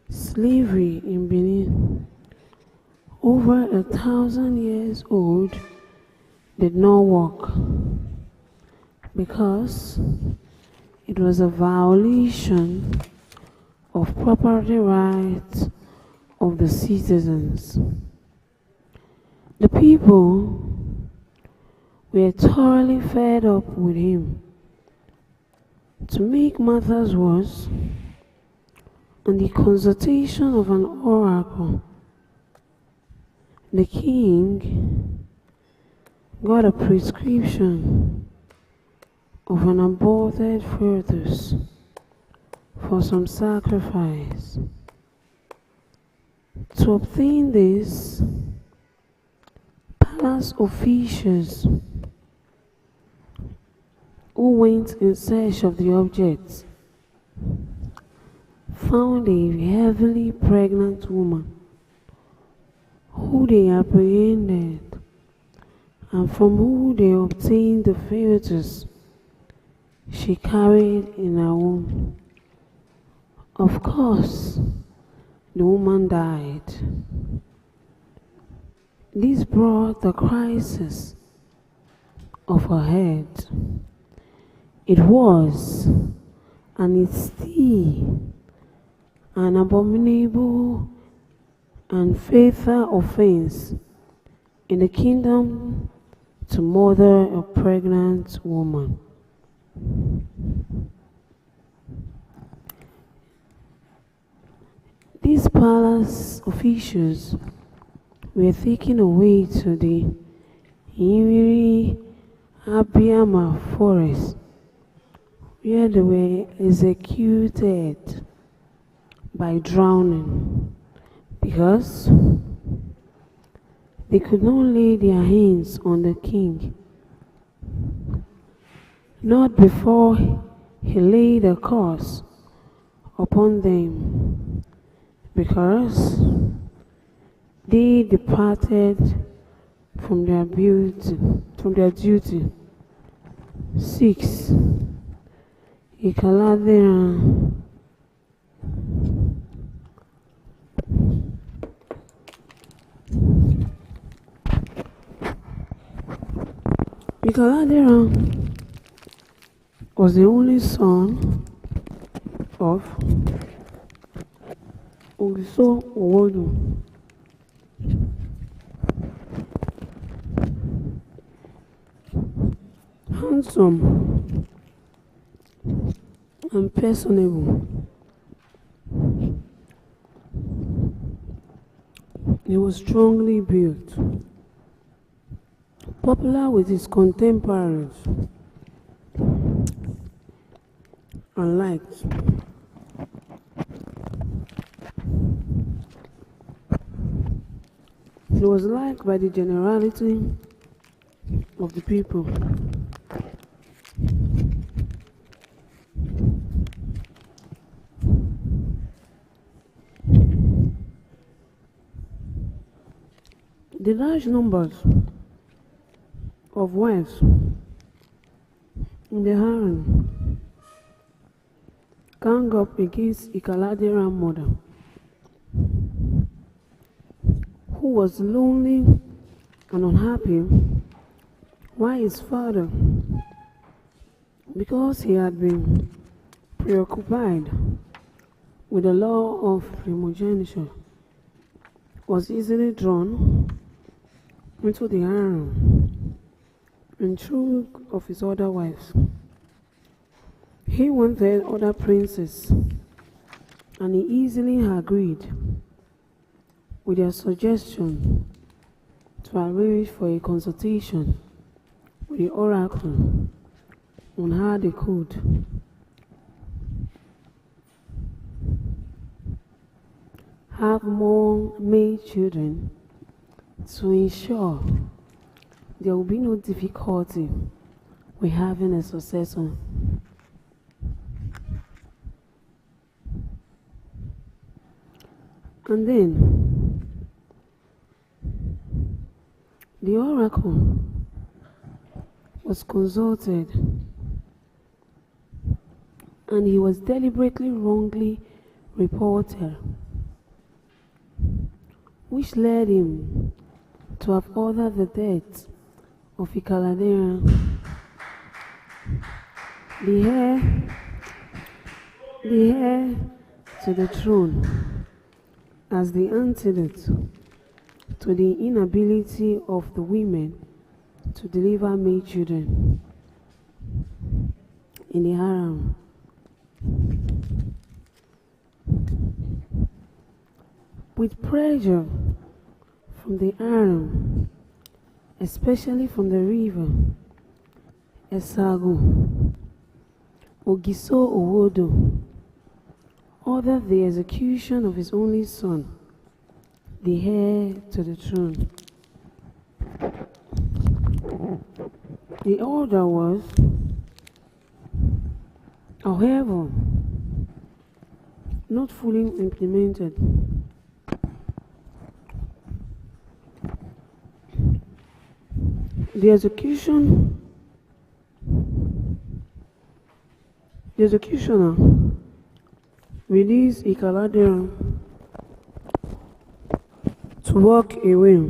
slavery in Benin, over 1,000 years old, did not work because it was a violation of property rights of the citizens. The people were thoroughly fed up with him. To make matters worse, on the consultation of an oracle, the king got a prescription of an aborted fetus for some sacrifice. To obtain this, palace officials who went in search of the objects found a heavily pregnant woman who they apprehended and from who they obtained the fetus she carried in her womb. Of course, the woman died. This brought the crisis of her head. It was, and is still, an abominable and fatal offense in the kingdom to murder a pregnant woman. These palace officials were taken away to the Iwiri Abiyama forest, where they were executed by drowning because they could not lay their hands on the king, not before he laid a curse upon them, because they departed from their duty. 6. Ikaladera. Ikaladera was the only son of Ogiso Owodu. Handsome and personable, he was strongly built, popular with his contemporaries, and liked. He was liked by the generality of the people. The large numbers of wives in the harem gang up against Ikaladera's mother, who was lonely and unhappy, while his father, because he had been preoccupied with the law of primogeniture, was easily drawn into the harem and true of his other wives. He wanted other princes, and he easily agreed with their suggestion to arrange for a consultation with the oracle on how they could have more male children to ensure there will be no difficulty with having a successor. And then the oracle was consulted, and he was deliberately wrongly reported, which led him to have ordered the death of Ikaladera, the heir to the throne, as the antidote to the inability of the women to deliver male children in the harem. With pressure from the harem, especially from the river Esago, Ogiso Owodo ordered the execution of his only son, the heir to the throne. The order was, however, not fully implemented. The executioner released a caladeron to walk away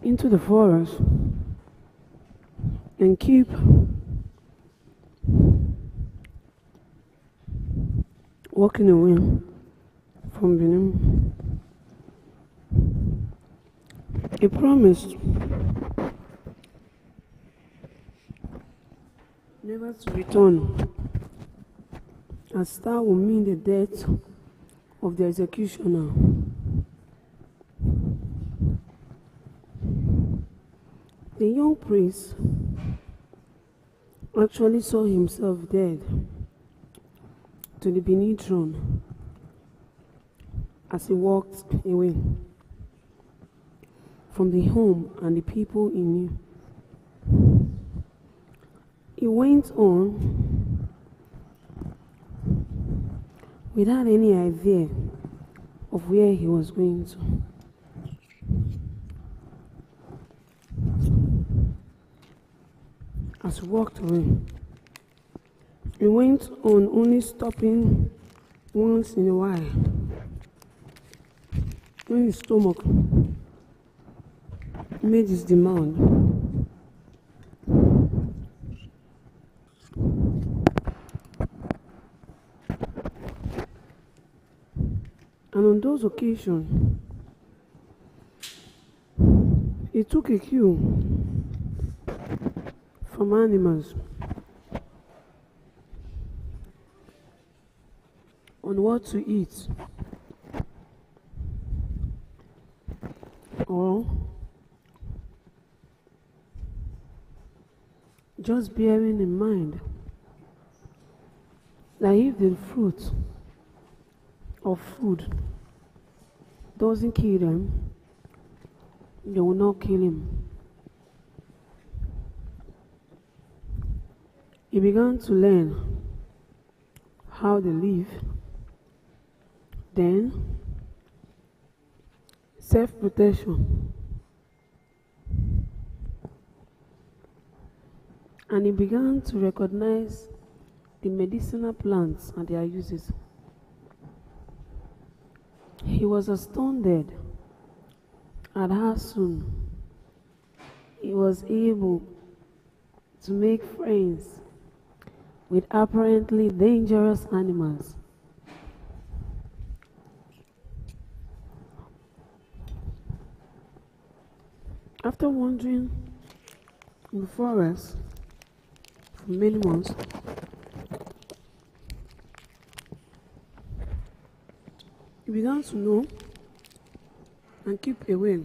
into the forest and keep walking away from Benin. He promised never to return, as that would mean the death of the executioner. The young priest actually saw himself dead to the Benin throne as he walked away from the home and the people he knew. He went on without any idea of where he was going to. As he walked away, he went on only stopping once in a while when his stomach made his demand. And on those occasions, he took a cue from animals on what to eat, or just bearing in mind that if the fruit of food doesn't kill them, they will not kill him. He began to learn how they live, then self-protection, and he began to recognize the medicinal plants and their uses. He was astounded at how soon he was able to make friends with apparently dangerous animals. After wandering in the forest for many months, he began to know and keep away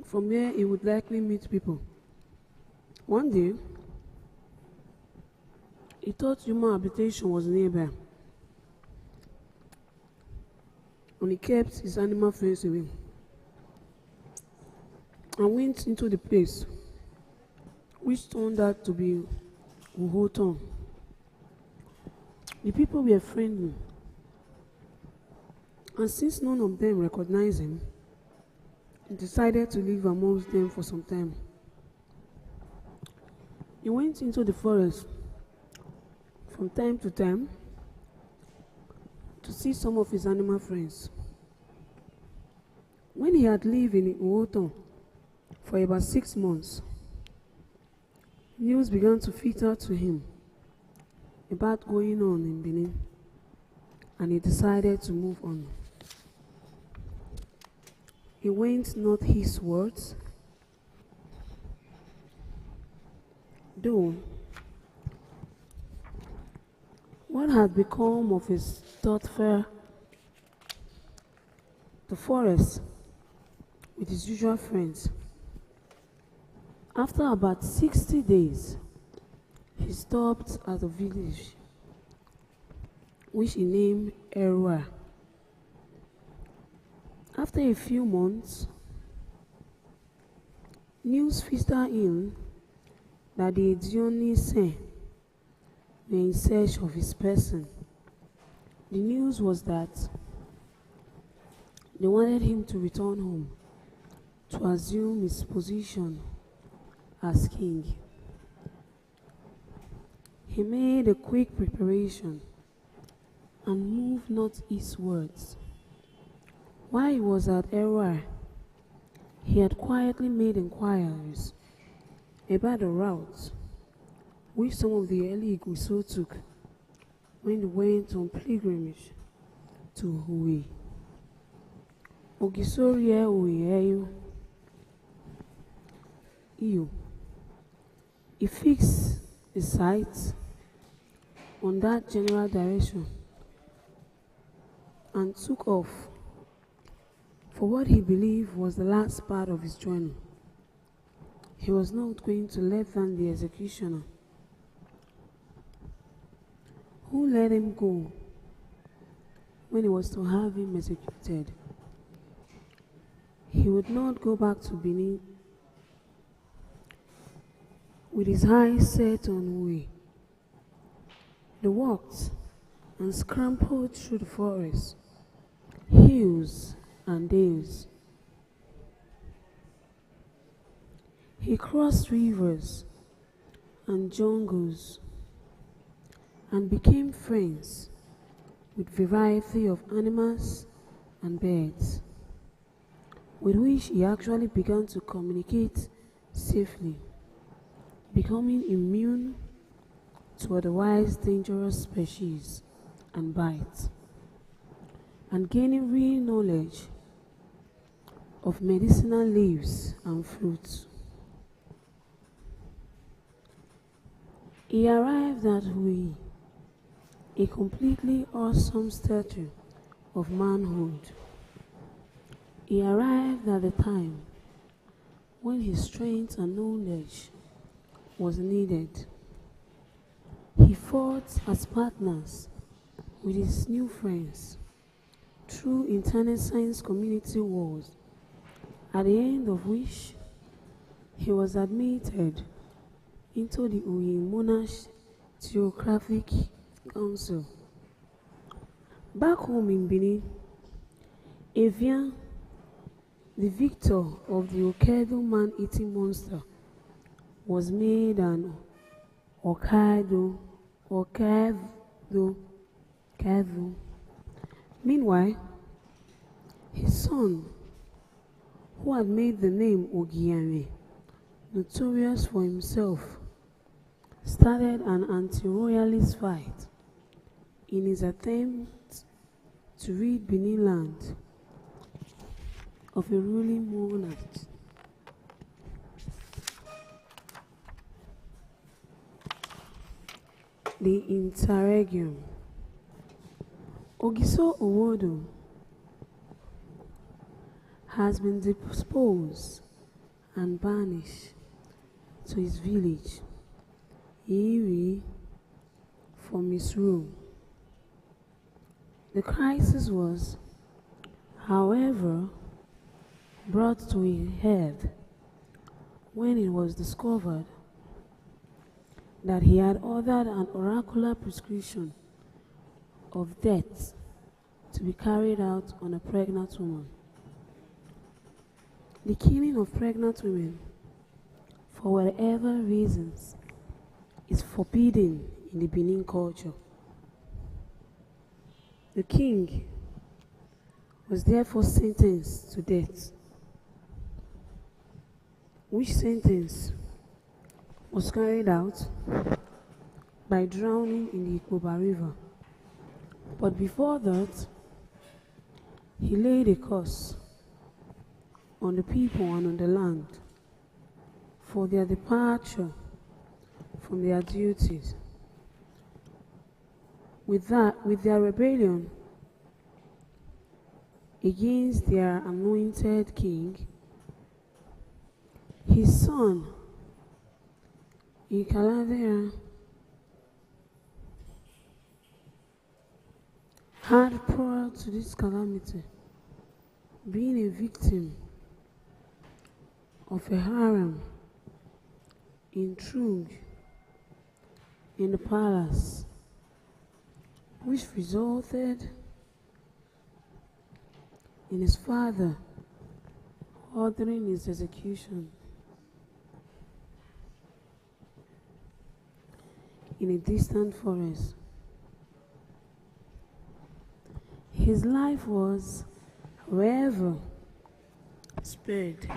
from where he would likely meet people. One day, he thought human habitation was nearby, and he kept his animal friends away and went into the place, which turned out to be Uhoton. The people were friendly, and since none of them recognized him, he decided to live amongst them for some time. He went into the forest from time to time to see some of his animal friends. When he had lived in Uhoton for about 6 months, news began to filter to him about going on in Benin, and he decided to move on. He went not eastwards, though what had become of his thoroughfare, the forest, with his usual friends. After about 60 days, he stopped at a village which he named Erwa. After a few months, news filtered in that the Guinness Read were in search of his person. The news was that they wanted him to return home to assume his position as king. He made a quick preparation and moved northeastwards. While he was at Erwa, he had quietly made inquiries about the route which some of the early Iguso took when they went on pilgrimage to Hui. Ogisorie Hui Iyo. He fixed his sights on that general direction and took off for what he believed was the last part of his journey. He was not going to let down the executioner who let him go when he was to have him executed. He would not go back to Benin with his eyes set on Hui. They walked and scrambled through the forest, hills and dales. He crossed rivers and jungles and became friends with variety of animals and birds, with which he actually began to communicate safely, becoming immune to otherwise dangerous species and bites, and gaining real knowledge of medicinal leaves and fruits. He arrived at Hui, a completely awesome statue of manhood. He arrived at the time when his strength and knowledge was needed. He fought as partners with his new friends through internet science community wars, at the end of which he was admitted into the Hui Monarch Theocratic Council. Back home in Benin, Evian, the victor of the Okedo man-eating monster, was made an Okado. Meanwhile, his son, who had made the name Ogiame notorious for himself, started an anti-royalist fight in his attempt to rid Benin land of a ruling monarch. The interregnum. Ogiso Owodo has been disposed and banished to his village, Iri, for misrule. The crisis was, however, brought to a head when it was discovered that he had ordered an oracular prescription of death to be carried out on a pregnant woman. The killing of pregnant women, for whatever reasons, is forbidden in the Benin culture. The king was therefore sentenced to death, which sentence was carried out by drowning in the Ikoba River. But before that, he laid a curse on the people and on the land for their departure from their duties. With their rebellion against their anointed king, his son, Ikalavera, had prior to this calamity been a victim of a harem intrigue in the palace, which resulted in his father ordering his execution. In a distant forest, his life was, however, spared,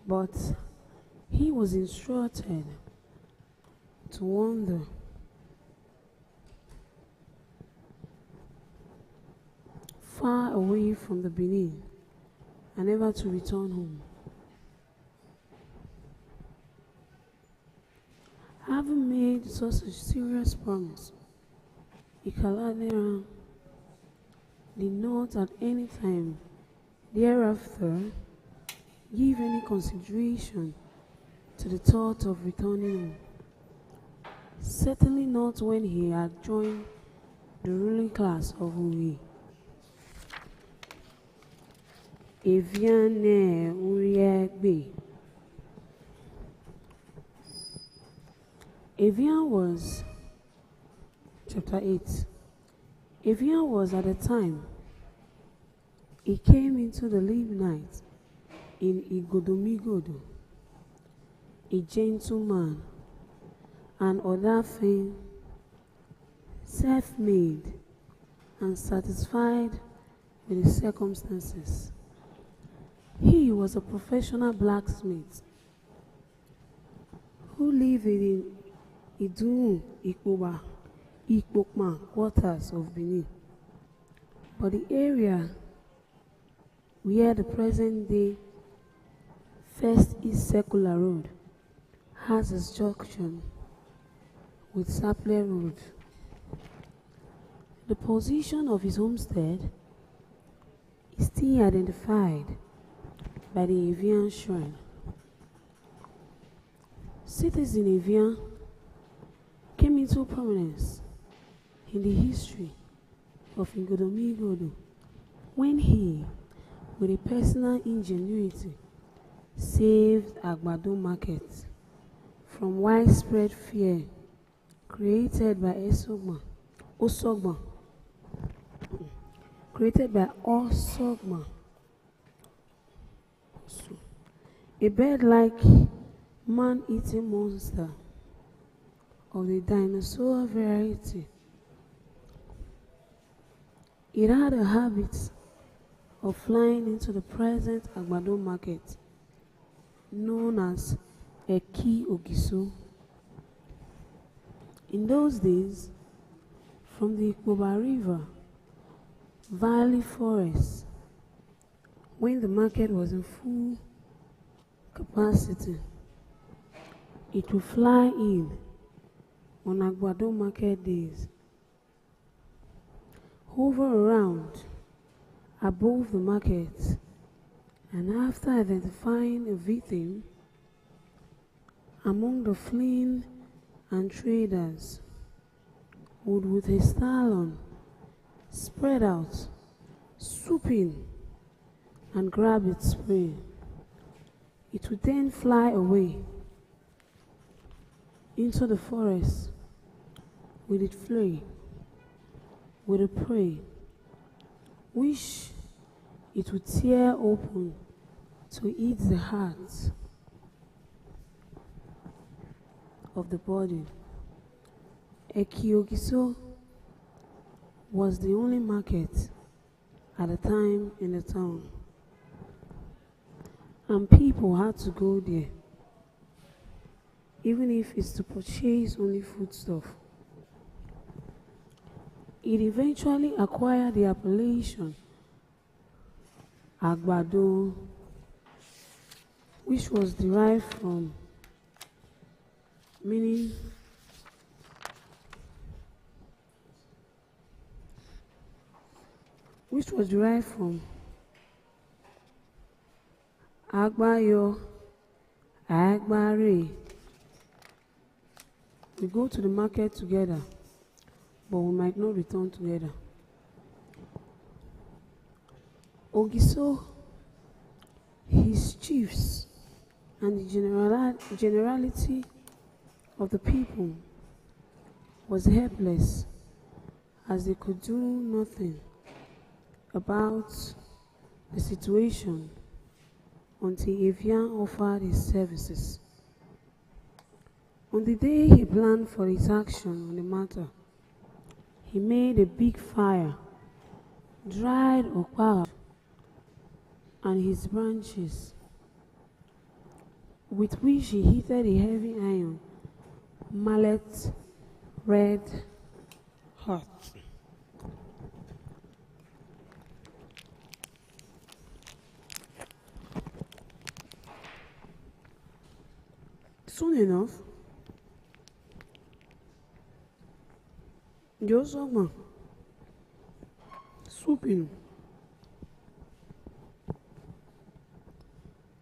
but he was instructed to wander far away from the Benin and never to return home. Having made such a serious promise, Ikaladera did not at any time thereafter give any consideration to the thought of returning home. Certainly not when he had joined the ruling class of Uri. Eviane Uriagbe. Evian was, chapter 8. Evian was at the time he came into the lignite in Igodomigodo, a gentleman, and other thing, self-made and satisfied with his circumstances. He was a professional blacksmith who lived in Idun Ikpokma quarters of Benin. But the area where the present-day First East Circular Road has its junction with Sapler Road. The position of his homestead is still identified by the Evian shrine. Cities in Evian came into prominence in the history of Igodomigodo when he, with a personal ingenuity, saved Agbado Market from widespread fear created by Osogba, a bird-like man-eating monster of the dinosaur variety. It had a habit of flying into the present Agbado Market, known as Eki Ogiso. In those days, from the Ikpoba River Valley Forest, when the market was in full capacity, it would fly in on Agbado Market days, hover around above the market, and after identifying a victim among the fleeing and traders, would with his talon spread out, swoop in and grab its prey. It would then fly away into the forest with its flay, with a prey, which it would tear open to eat the heart of the body. Ekiogiso was the only market at the time in the town, and people had to go there, even if it's to purchase only foodstuff. It eventually acquired the appellation Agbado, which was derived from meaning Agbayo, Agbare. We go to the market together, but we might not return together. Ogiso, his chiefs, and the generality of the people was helpless, as they could do nothing about the situation until Evian offered his services. On the day he planned for his action on the matter, he made a big fire, dried okpa and his branches, with which he heated a heavy iron mallet red hot. Soon enough, the Osariemen, swooping,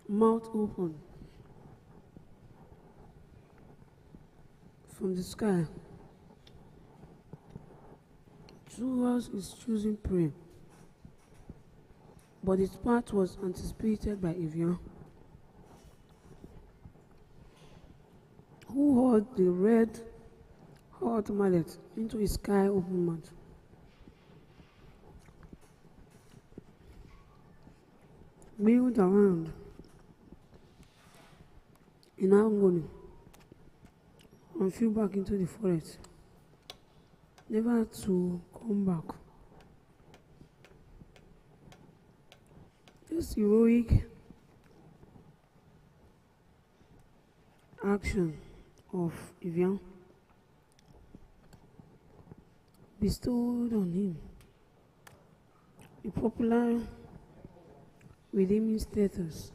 mouth open, from the sky towards his choosing prey, but its path was anticipated by Evian, who hurled the red hot mallet into his sky open mouth. Wheeled around in agony and flew back into the forest, never to come back. This heroic action of Evian bestowed on him a popular redeeming status,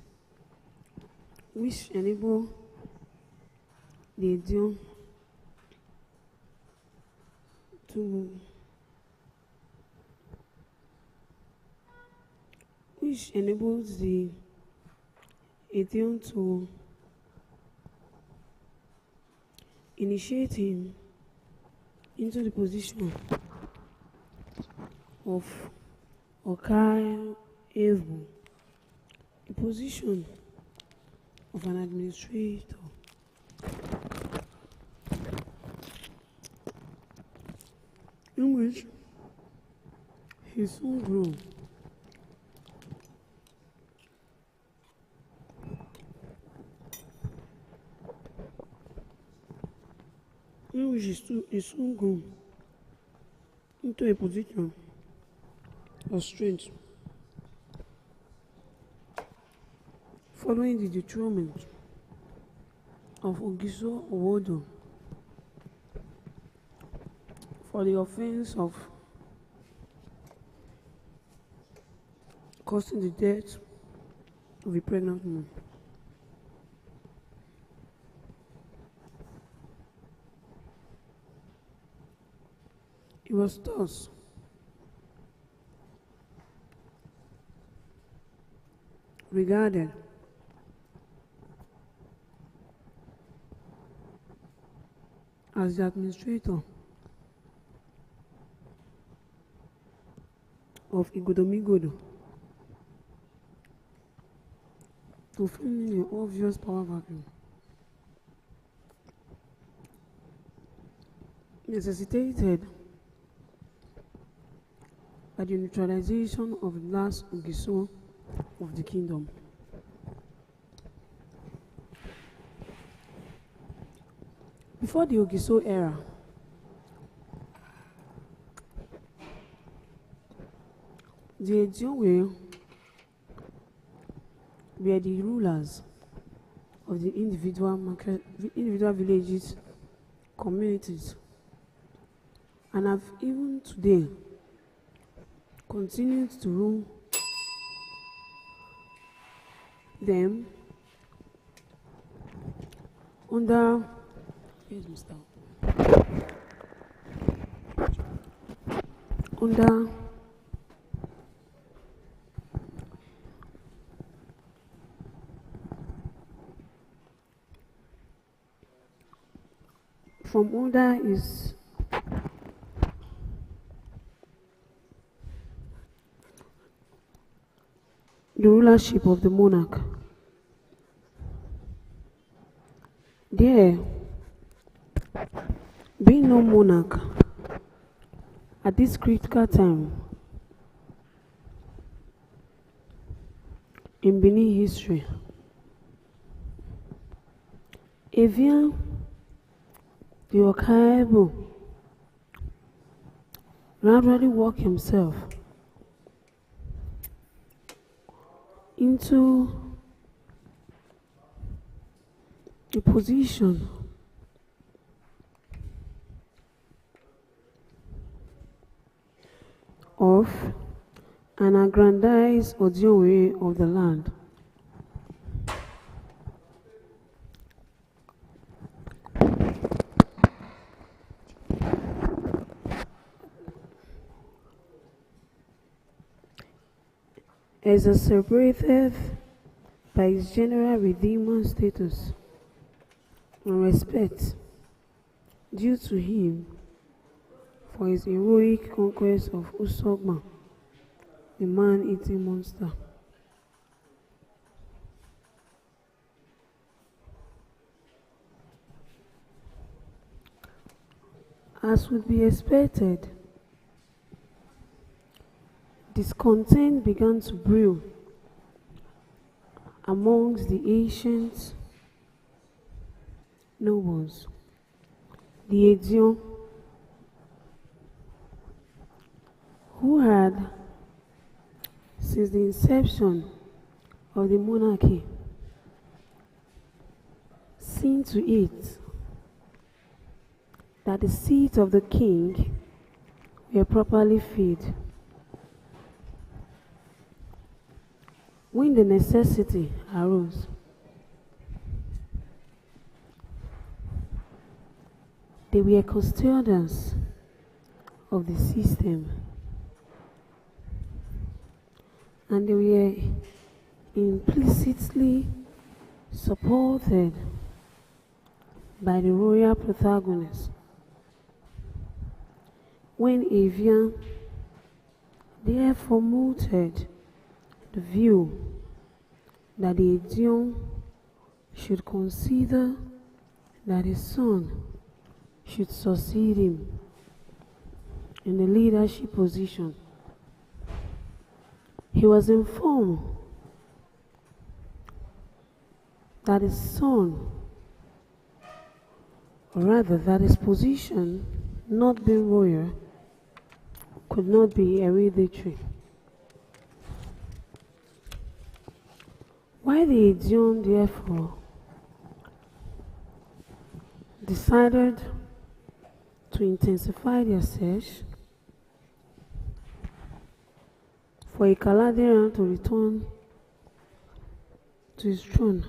which enabled the Edion which enables the Edion to initiate him into the position of Okai Evu, a position of an administrator. In which he soon grew. In which he soon grew into a position of strength, following the dethronement of Ogiso Owodo for the offense of causing the death of a pregnant woman. It was thus regarded as the administrator of Igodomigodo, fulfilling an obvious power vacuum necessitated by the neutralization of the last Ogiso of the kingdom. Before the Ogiso era, the Edion were the rulers of the individual villages, communities, and have even today continued to rule them under from under is the rulership of the monarch. There, Being no monarch at this critical time in Benin history, Evian the Okaibo gradually worked himself into a position of an aggrandized Odiowere of the land. Exacerbated by his general redeemer status and respect due to him for his heroic conquest of Usogba, the man-eating monster. As would be expected, discontent began to brew amongst the ancient nobles, the Edion, who had, since the inception of the monarchy, seen to it that the seat of the king were properly fed. When the necessity arose, they were custodians of the system, and they were implicitly supported by the royal protagonists. When Evian therefore mooted the view that the Edion should consider that his son should succeed him in the leadership position, he was informed that his son, or rather that his position, not being royal, could not be hereditary. Why the Edion therefore decided to intensify their search for a Caladian to return to his throne,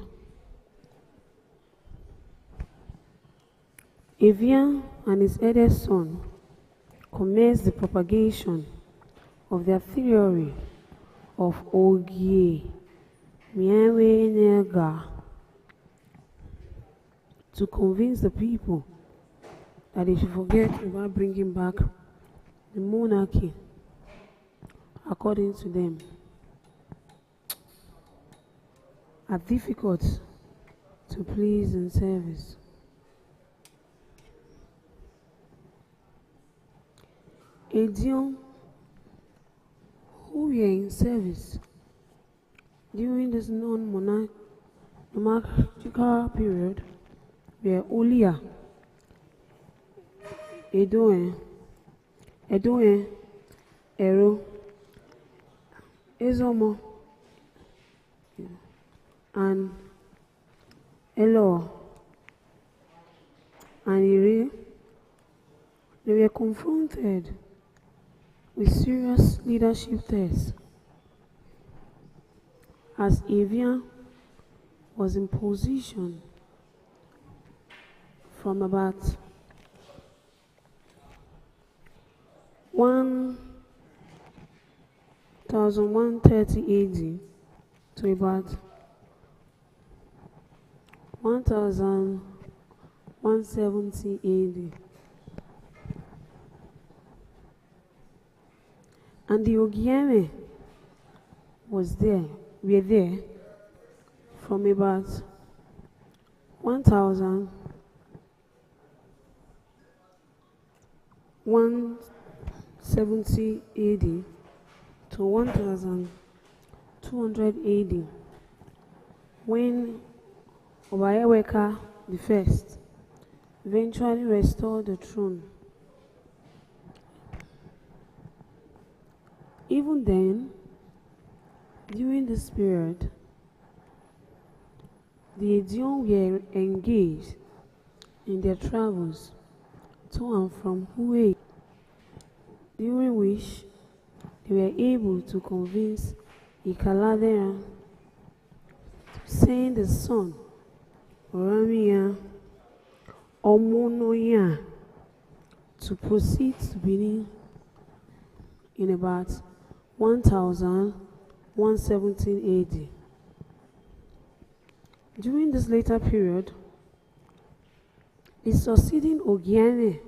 Evian and his eldest son commenced the propagation of their theory of Ogie Miawe Nega to convince the people that they should forget about bringing back the monarchy according to them, are difficult to please and service. Edion, who were in service during this non-monarchical period, were Olia, Edoen, Ero, Ezomo, and Elo, and Ire. They were confronted with serious leadership tests, as Evian was in position from about 1130 AD to about 1170 AD. And the Ogieme were there from about 1000 170 AD to 1200 AD, when Obayeweka I eventually restored the throne. Even then, during this period, the Edion were engaged in their travels to and from Hue, during which they were able to convince Ikaladera to send the son, Osariemen Omonoya, to proceed to Benin in about 1117 AD. During this later period, the succeeding Ogiane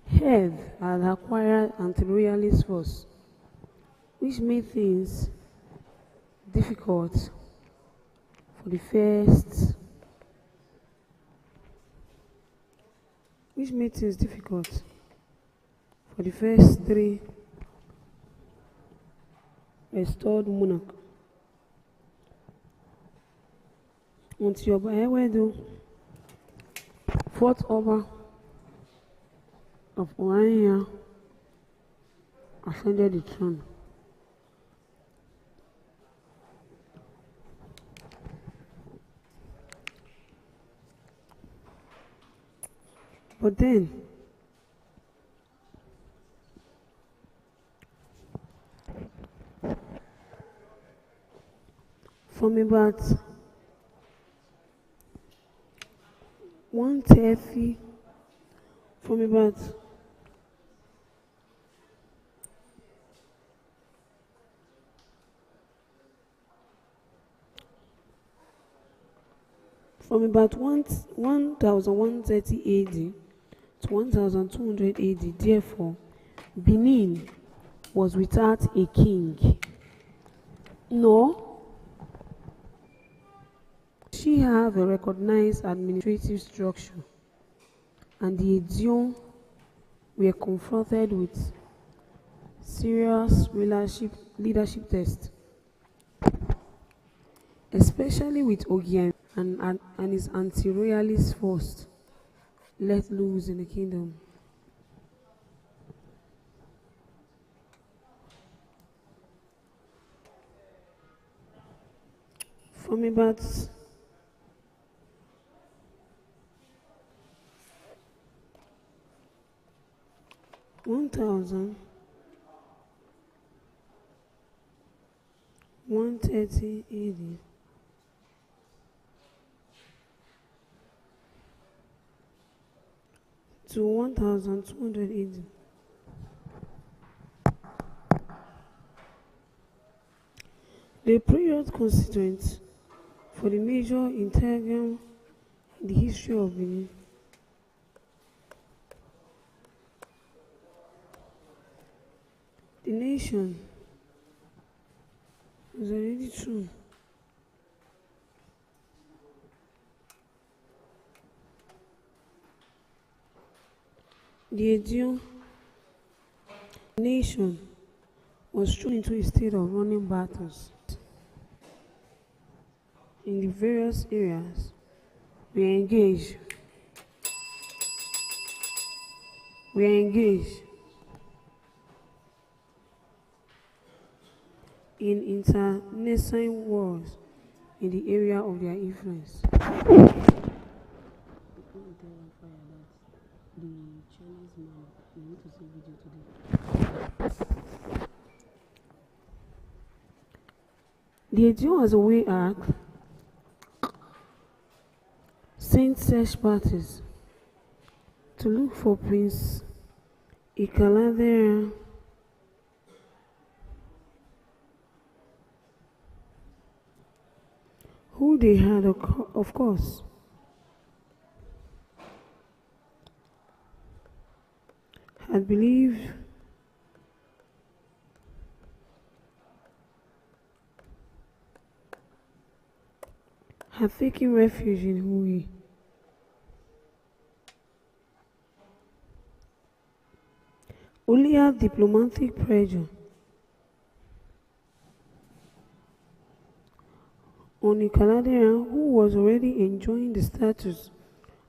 had acquired anti-royalist force, which made things difficult for the first three restored monarch. Until Obayewedu, fourth Oba of Oanya, ascended the throne. But then, from about 130, from about 1130 AD to 1200 AD, therefore, Benin was without a king. Nor she have a recognized administrative structure, and the Edion were confronted with serious leadership tests, especially with Ogiene and his anti-royalist force let loose in the kingdom. From about 1130 AD to 1200 AD, the period constituent for the major interregnum in the history of Benin. The nation was already true. The Edion nation was thrown into a state of running battles in the various areas we are engaged in internecine wars in the area of their influence. The Edion as a way act sent search parties to look for Prince Ikaladera, who they had, of course, had believed had taken refuge in Hui. earlier diplomatic pressure on the Chaldean, who was already enjoying the status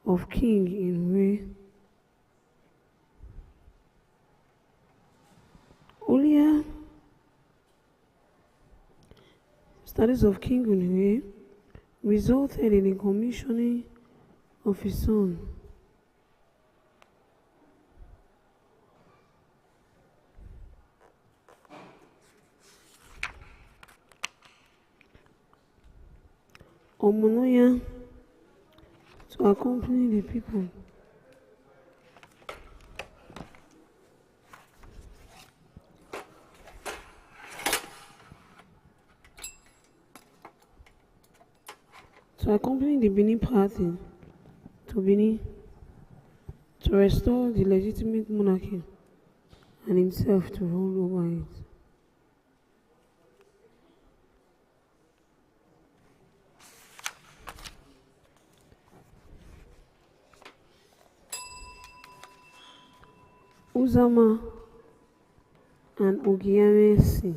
of king in Ure. Earlier status of king in Ure resulted in the commissioning of his son, Omonoya, to accompany the people. To accompany the Benin party to Benin to restore the legitimate monarchy and himself to rule over it. Uzama and Osariemen Asein.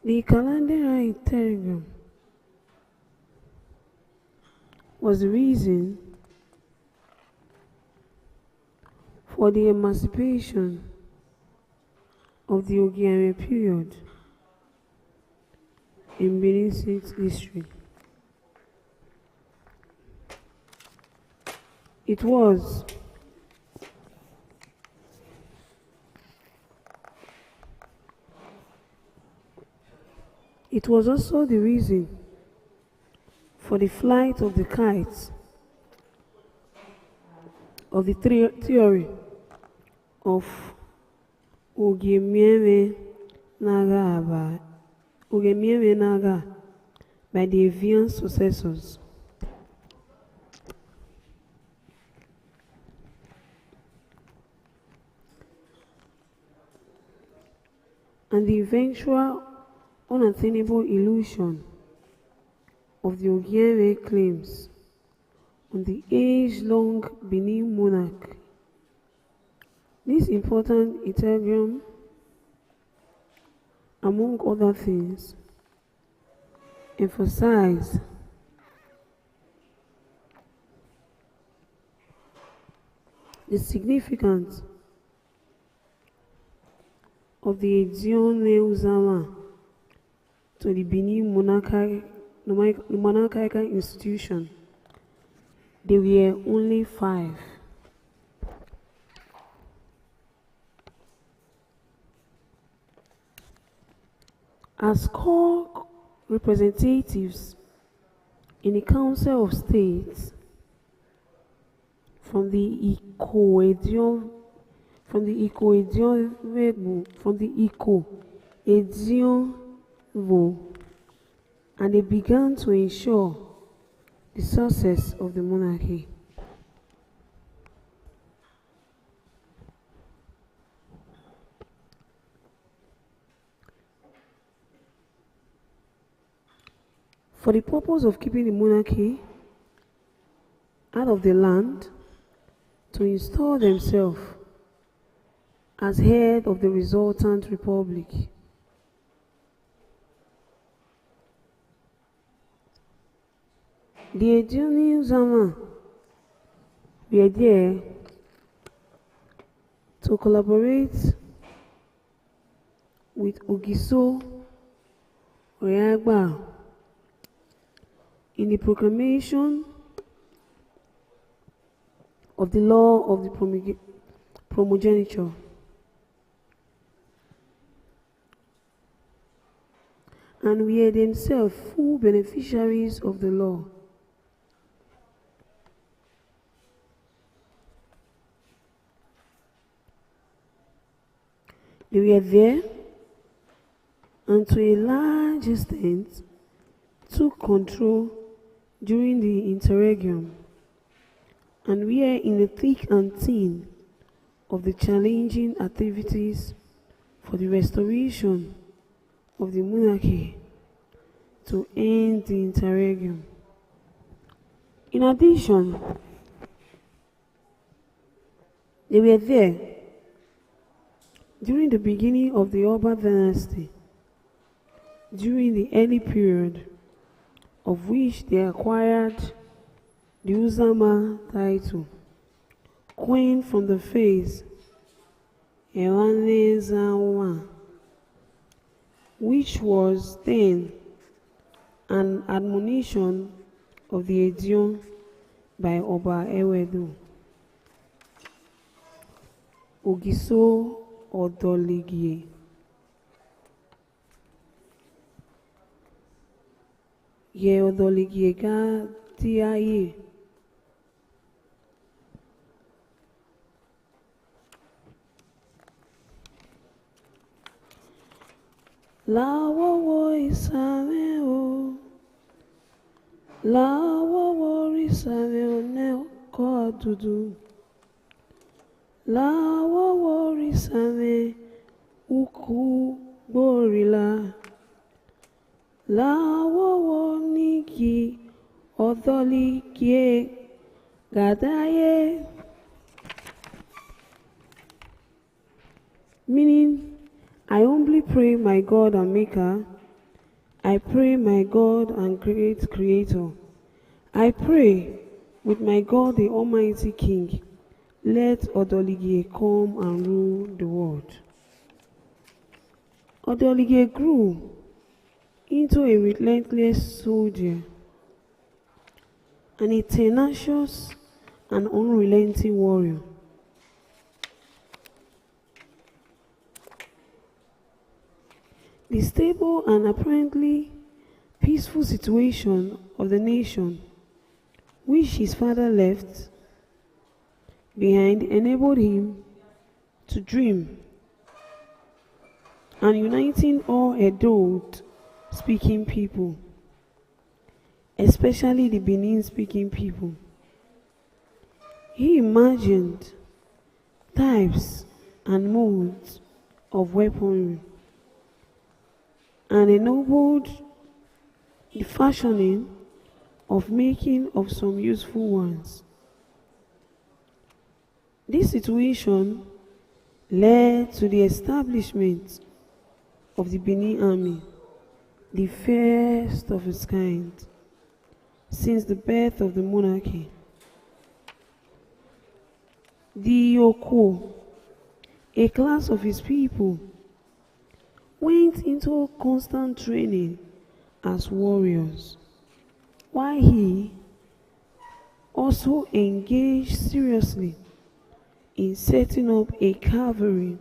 The calendar interregnum was the reason for the emancipation of the Osariemen period in Benin City district. It was also the reason for the flight of the kites of the theory of Osariemen by the avian successors. And the eventual unattainable illusion of the Osariemen claims on the age-long Benin monarch. This important interregnum, among other things, emphasized the significance of the Edione Uzama to the Benin monarchical institution. There were only 5. As core representatives in the Council of States from the Eco-Edion and they began to ensure the success of the monarchy. For the purpose of keeping the monarchy out of the land, to install themselves as head of the resultant republic. The Edione Uzama were there to collaborate with Ogiso Oyagba in the proclamation of the law of the primogeniture. And were themselves full beneficiaries of the law. They were there and to a large extent took control during the interregnum, and we are in the thick and thin of the challenging activities for the restoration of the monarchy to end the interregnum. In addition, they were there during the beginning of the Oba dynasty, during the early period of which they acquired the Uzama title, coined from the phrase Ewanezawa, which was then an admonition of the Edion by Oba Ewedu. Ogiso Odoligie. Ye Odoligie ga tiaye. La wo isame o, la wo isame o ne ko dudu, la wo isame uku borila, la wo niki odoli kie gadaye. Meaning, I humbly pray my God and Maker. I pray my God and great Creator. I pray with my God the Almighty King. Let Odoligie come and rule the world. Odoligie grew into a relentless soldier and a tenacious and unrelenting warrior. The stable and apparently peaceful situation of the nation, which his father left behind, enabled him to dream and uniting all Edo-speaking people, especially the Benin-speaking people. He imagined types and modes of weaponry and ennobled the fashioning of making of some useful ones. This situation led to the establishment of the Benin Army, the first of its kind since the birth of the monarchy. The Yoko, a class of his people, went into constant training as warriors, while he also engaged seriously in setting up a cavalry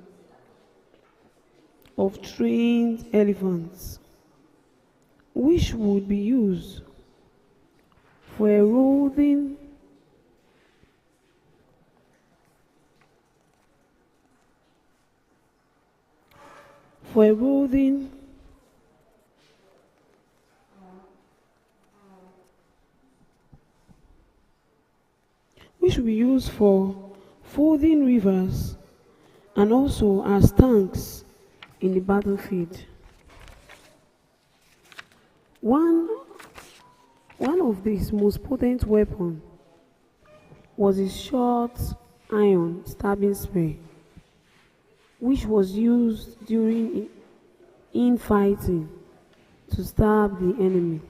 of trained elephants, which would be used for eroding which will be used for fording rivers and also as tanks in the battlefield. One of these most potent weapons was his short iron stabbing spear, which was used during infighting to stab the enemy.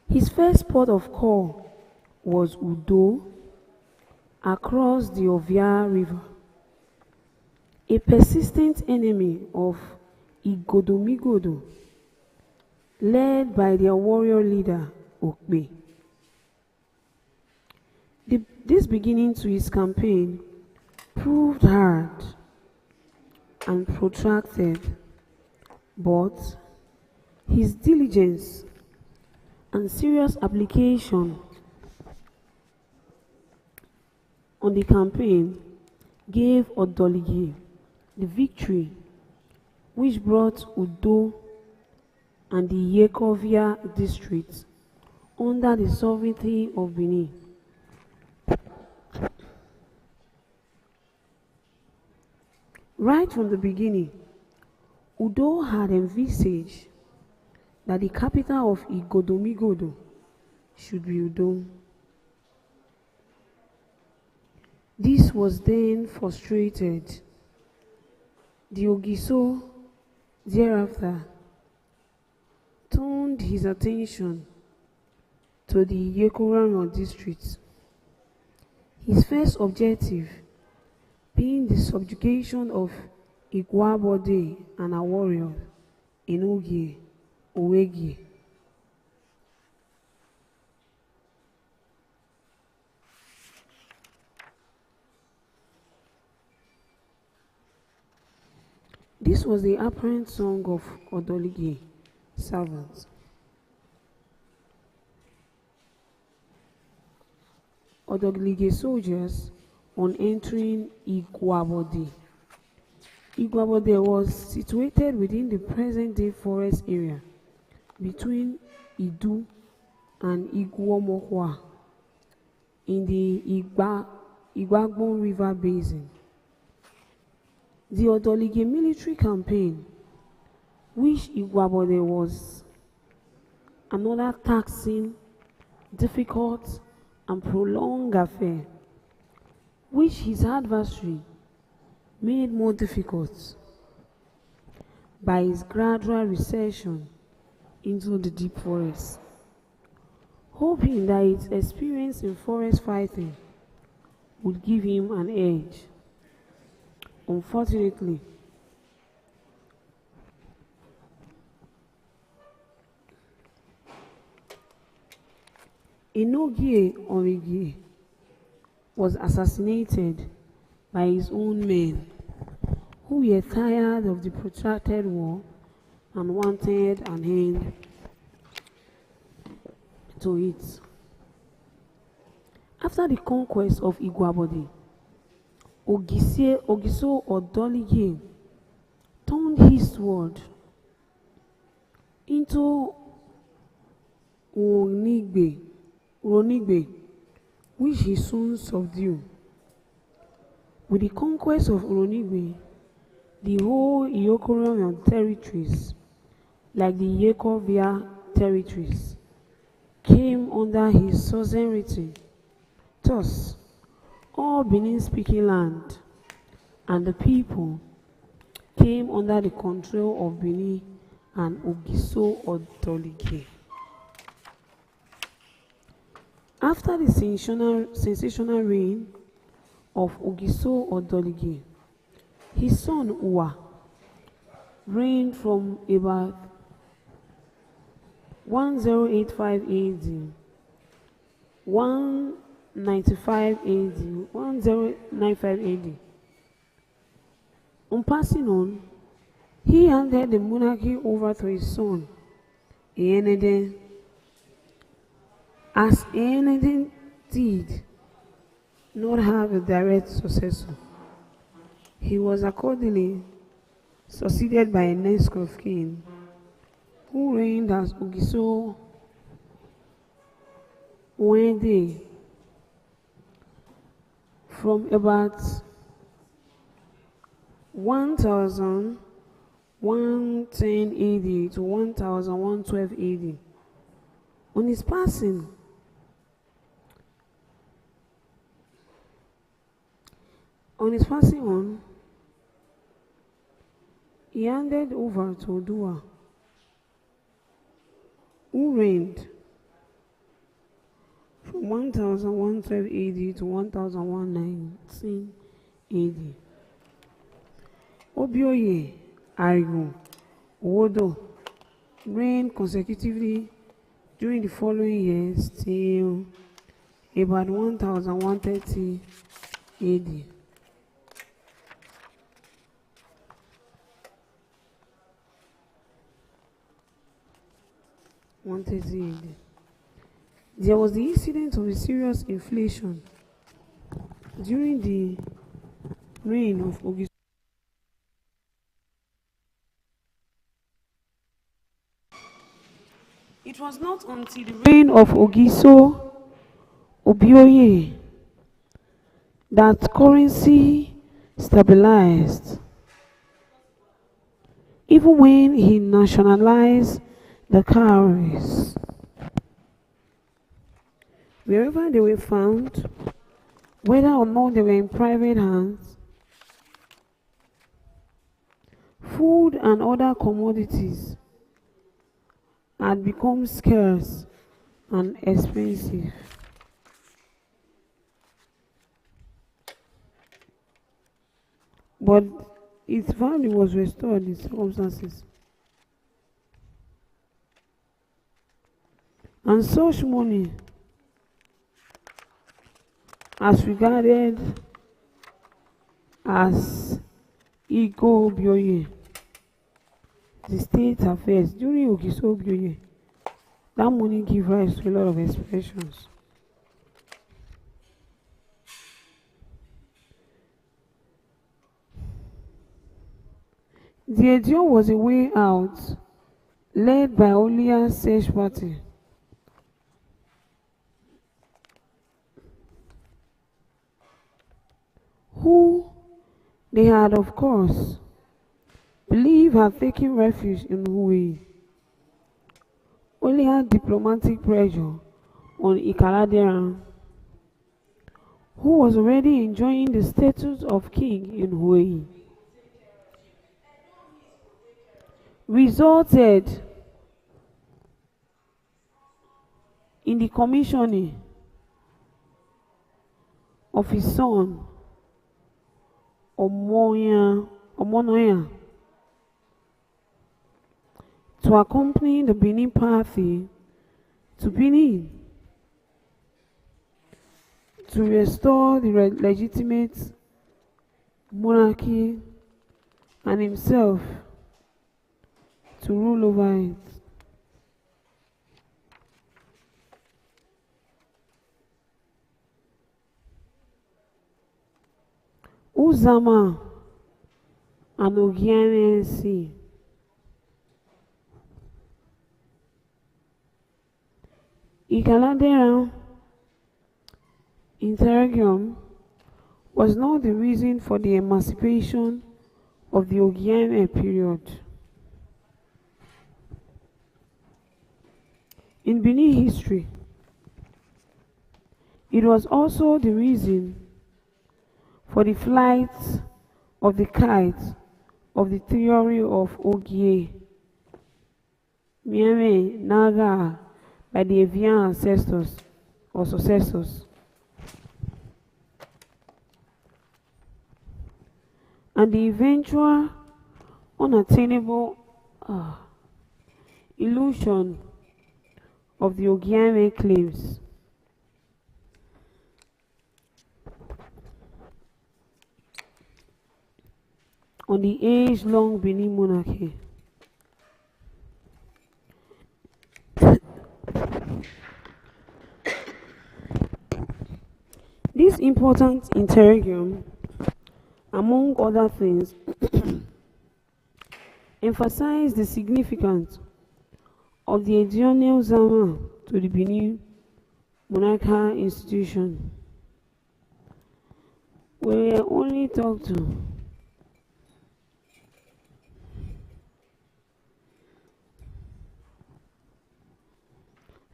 His first port of call was Udo, across the Ovia River, a persistent enemy of Igodomigodo, led by their warrior leader Okbe. This beginning to his campaign proved hard and protracted, but his diligence and serious application on the campaign gave Odoligie the victory, which brought Udo and the Yekovia districts under the sovereignty of Benin. Right from the beginning, Udo had envisaged that the capital of Igodomigodo should be Udo. This was then frustrated. The Ogiso thereafter turned his attention to the Yekorano district, his first objective being the subjugation of Igwabode and her warriors in Ogie, Owegie. This was the apparent song of Odolige servants. Odolige soldiers on entering Igwabode. Igwabode was situated within the present-day forest area between Idu and Igwomohua in the Igbagbon River Basin. The Odolige military campaign, which Igwabode was another taxing, difficult, and prolonged affair, which his adversary made more difficult by his gradual recession into the deep forest, hoping that his experience in forest fighting would give him an edge. Unfortunately, Enogie Origie was assassinated by his own men, who were tired of the protracted war and wanted an end to it. After the conquest of Igwabode, Ogiso Odolige turned eastward into Ronigbe, which he soon subdued. With the conquest of Ronigbe, the whole Iyokorian territories, like the Yekovia territories, came under his suzerainty. Thus, all Benin-speaking land and the people came under the control of Benin and Ogiso Odolige. After the sensational reign of Ogiso Odolige, his son Uwa reigned from about 1085 AD, 195 AD, 1095 AD. On passing on, he handed the monarchy over to his son, Eneden. As Eneden did not have a direct successor, he was accordingly succeeded by a next of kin, who reigned as Ogiso Wende from about 1110 AD to 1112 AD. On his passing, he handed over to Odua, who reigned from 1112 AD to 1119 AD. Obioye, Arigo, Owodo reigned consecutively during the following years till about 1130 AD. There was the incident of a serious inflation during the reign of Ogiso. It was not until the reign of Ogiso Obioye that currency stabilized. Even when he nationalized the cowries. Wherever they were found, whether or not they were in private hands, food and other commodities had become scarce and expensive. But its value was restored in circumstances. And such money, as regarded as Ego Bioye, the state affairs during Ogiso Bioye, that money gave rise to a lot of expressions. The Edion was a way out, led by Olia's search party. Who they had, of course, believed had taken refuge in Huey. Olia diplomatic pressure on Ikaladeran, who was already enjoying the status of king in Huey, resulted in the commissioning of his son Omonoya to accompany the Benin party to Benin to restore the legitimate monarchy and himself to rule over it. Uzama and Osariemen Asein. Ikaladeran interregnum was not the reason for the emancipation of the Osariemen period. In Benin history, it was also the reason for the flight of the kite of the theory of Ogie, Miame, Naga, by the avian ancestors or successors, and the eventual unattainable illusion of the Osariemen claims. On the age-long Benin monarchy. This important interregnum, among other things, emphasized the significance of the Edionial Zama to the Benin monarchical institution. We were only talked to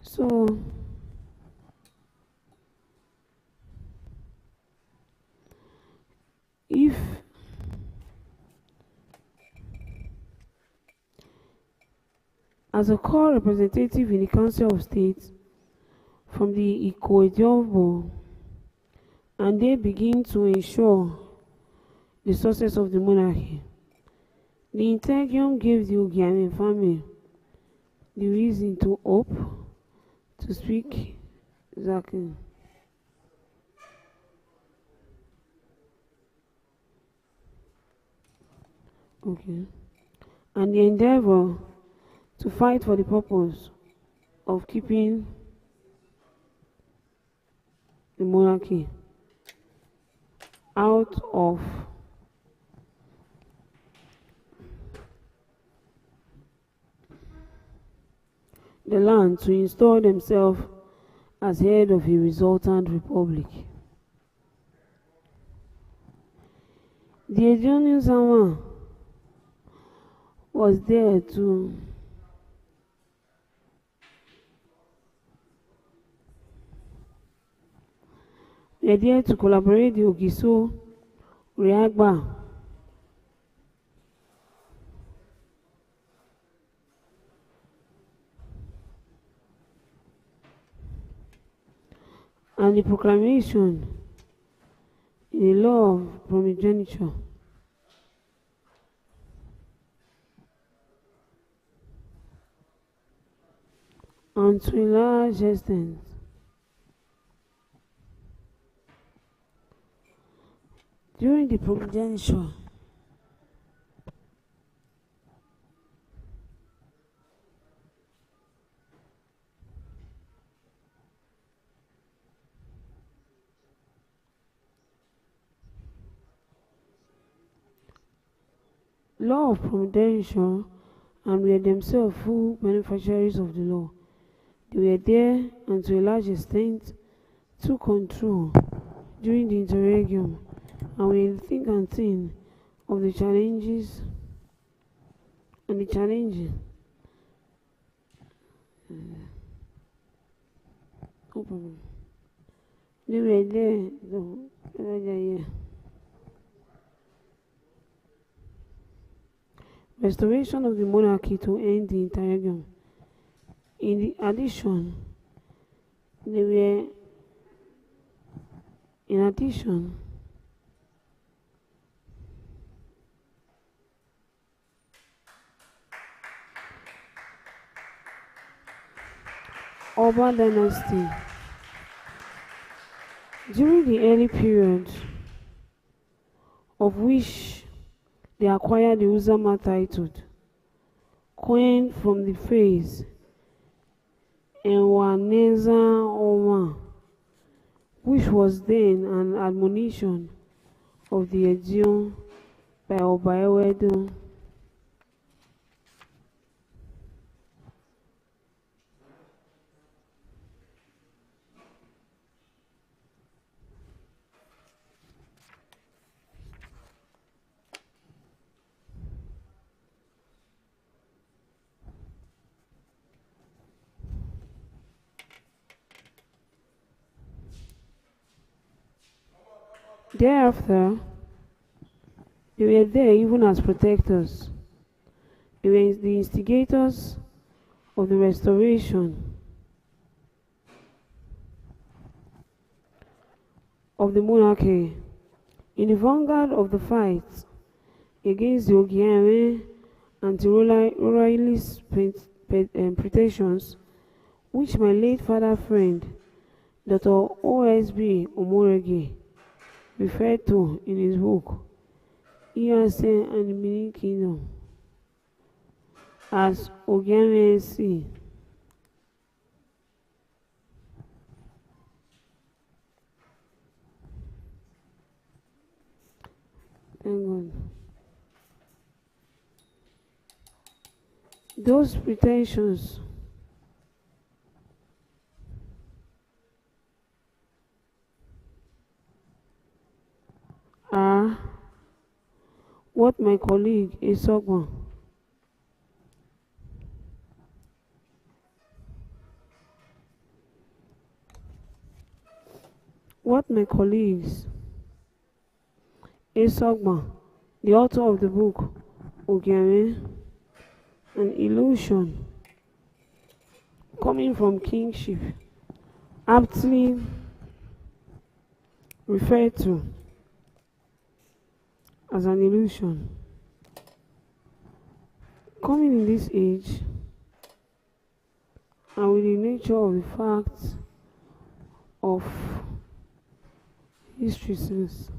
so if as a core representative in the Council of State from the Ikoediobo, and they begin to ensure the success of the monarchy, the interregnum gave the Osariemen family the reason to hope to speak Zakin. Okay. And the endeavor to fight for the purpose of keeping the monarchy out of the land to install themselves as head of a resultant republic. The Edionian was there to We are there to collaborate the Ogiso, Reagba, and the proclamation in the law of primogeniture. And to a large extent, during the primogeniture, law of primogeniture and were themselves full beneficiaries of the law. They were there and to a large extent took control during the interregnum and were in the thick and thin of the challenges and the challenging. No problem. They were there, yeah. Restoration of the monarchy to end the interregnum. In addition, Oba dynasty. During the early period of which they acquired the Uzama title, coined from the phrase Enwaneza Oma, which was then an admonition of the Edion by Obaewedo. Thereafter, they were there even as protectors. They were the instigators of the restoration of the monarchy. In the vanguard of the fight against the Osariemen anti-royalist pretensions, which my late father friend, Dr. O.S.B. Omorege, referred to in his book, Asein and the Benin Kingdom, as Osariemen Asein. Thank God. Those pretensions are what my colleague Isogban the author of the book Osariemen, an illusion coming from kingship, aptly referred to as an illusion. Coming in this age and with the nature of the facts of history since.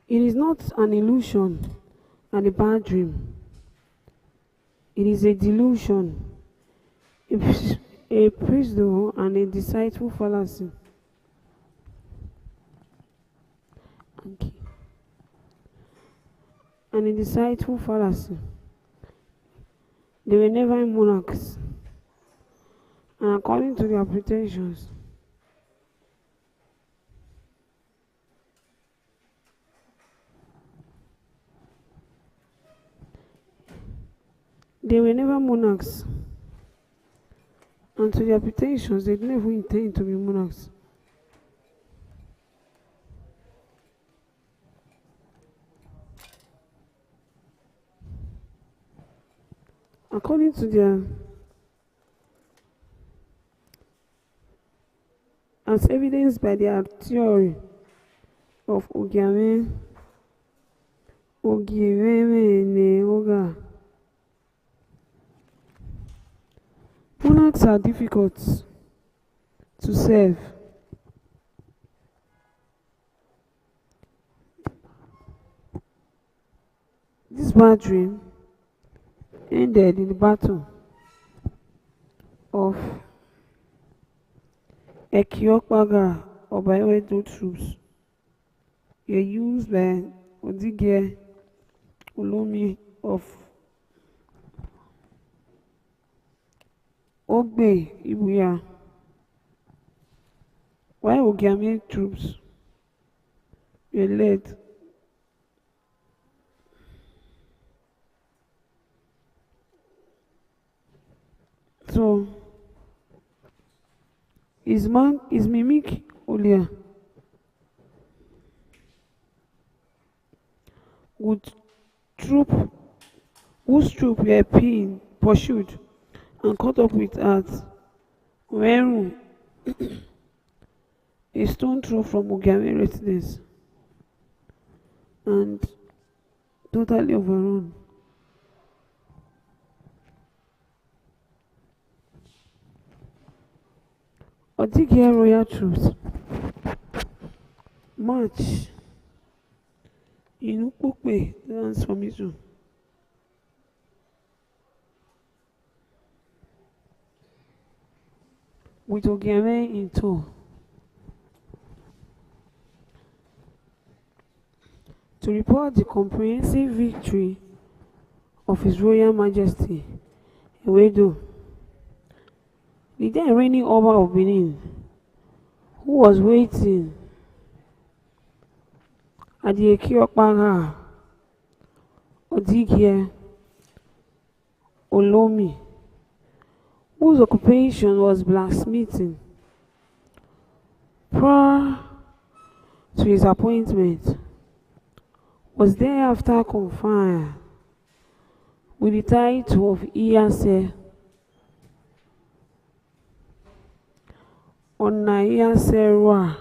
It is not an illusion and a bad dream. It is a delusion, a presumption and a deceitful fallacy. And a deceitful fallacy. They were never monarchs, and according to their pretensions, They were never monarchs, and to their pretensions, they didn't even intend to be monarchs. According to their, as evidenced by their theory of Osariemen Oga, monarchs are difficult to serve. This bad dream ended in the battle of Ekiopaga or by Edo troops were used by Odige Olomi of Ogbe Ibuya, while Osariemen troops were led so his mimic Olia would troop whose troop were being pursued and caught up with at Weru, a stone throw from Osariemen residence, and totally overrun. Odige royal troops march in Ukpokpe lands from Israel. With Osariemen in tow. To report the comprehensive victory of His Royal Majesty Ewedu, the then reigning Oba of Benin, who was waiting at the Ekiopaga Odige Olomi, whose occupation was blacksmithing. Prior to his appointment, was thereafter confined with the title of Iyase Ona Iyaserwa.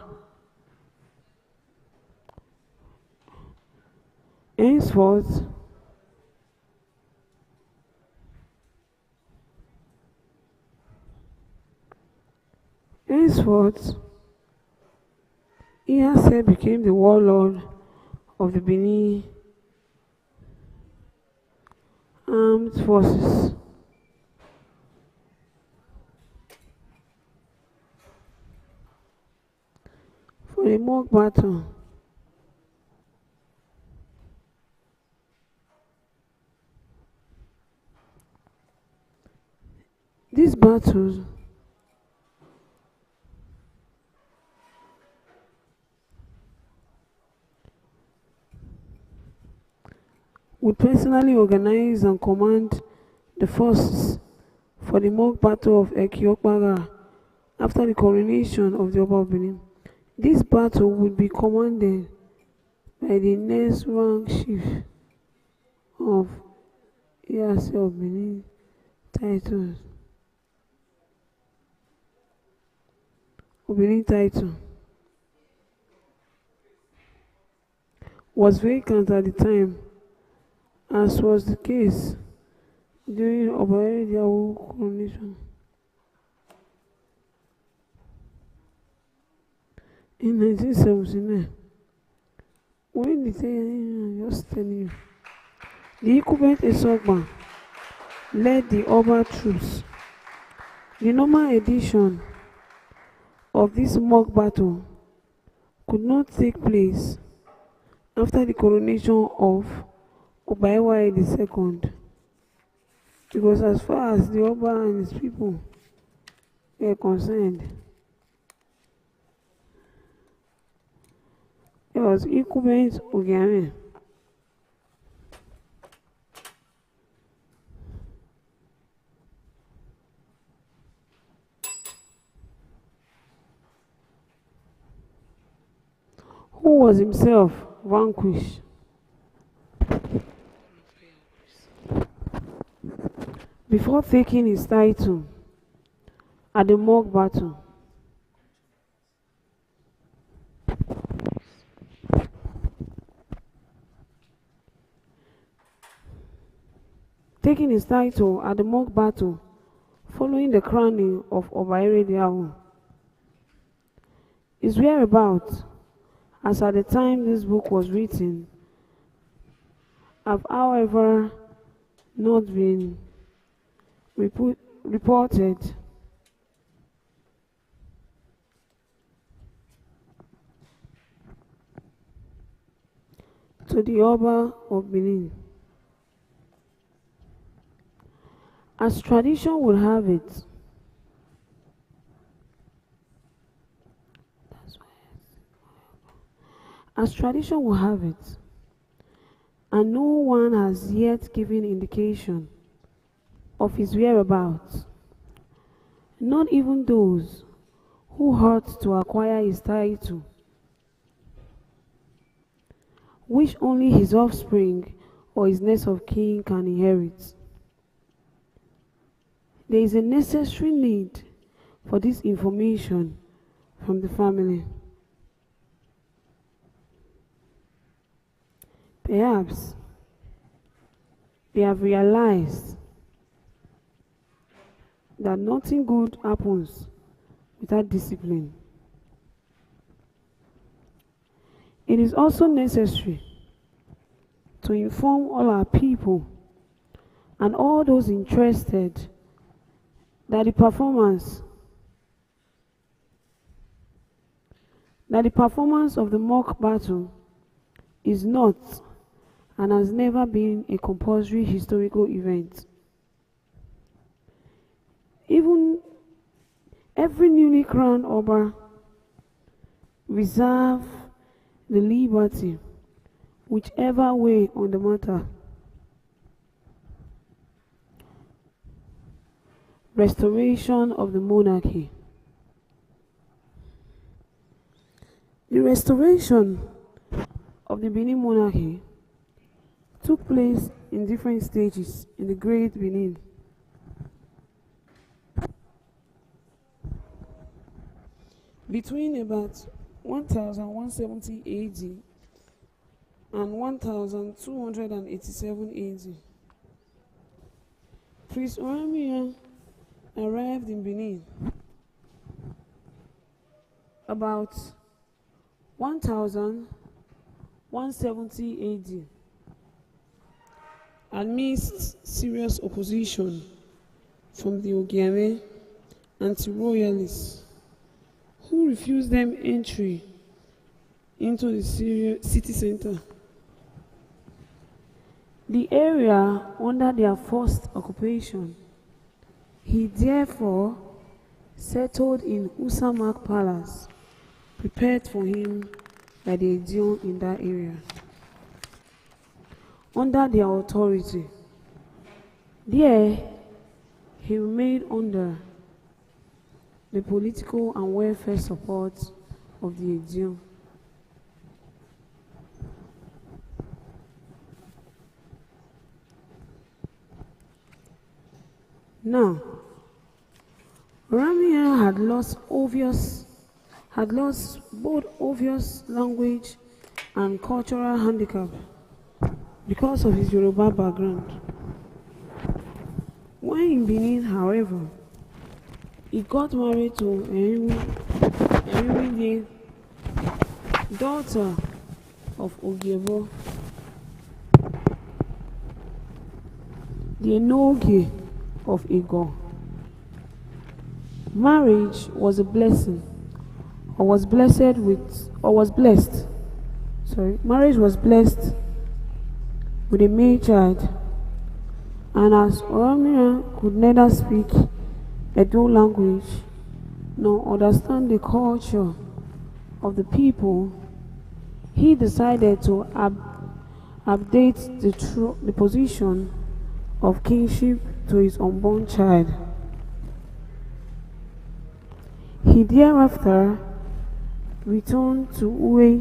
Henceforth, Iyase became the warlord of the Benin armed forces. For the mock battle, these battles would personally organize and command the forces for the mock battle of Ekiopaga after the coronation of the Oba of Benin. This battle would be commanded by the next rank chief of Iyase of Benin titles. Benin title was vacant at the time, as was the case during Obaediawu coronation. In 1979, when just telling you, the incumbent Esogba led the Oba troops. The normal edition of this mock battle could not take place after the coronation of Obaiwa II, because as far as the Oba and his people were concerned, it was incumbent Osariemen. who was himself vanquished. Before taking his title at the mock battle, following the crowning of Osariemen. His whereabouts, as at the time this book was written, have however not been reported. To the Oba of Benin. As tradition would have it, and no one has yet given indication of his whereabouts, not even those who hoped to acquire his title, which only his offspring or his next of kin can inherit. There is a necessary need for this information from the family. Perhaps they have realized that nothing good happens without discipline. It is also necessary to inform all our people and all those interested that the performance of the mock battle is not and has never been a compulsory historical event. Even every newly crowned Oba reserve the liberty, whichever way on the matter. Restoration of the monarchy. The restoration of the Benin monarchy took place in different stages in the Great Benin. Between about 1170 AD and 1287 AD, Prince Osariemen arrived in Benin about 1170 AD amidst serious opposition from the Osariemen anti-royalists who refused them entry into the city center. The area under their first occupation, he therefore settled in Usamak Palace, prepared for him by the Edion in that area. Under their authority, there he remained under the political and welfare support of the Edion. Now, Osariemen had lost both obvious language and cultural handicap because of his Yoruba background. When in Benin, however, he got married to Erinwide, daughter of Ogiebo, the Enoge of Igor. Marriage was a blessing, marriage was blessed with a male child, and as Osariemen could neither speak Edo language nor understand the culture of the people, he decided to update the position of kingship to his unborn child. He thereafter returned to Uwe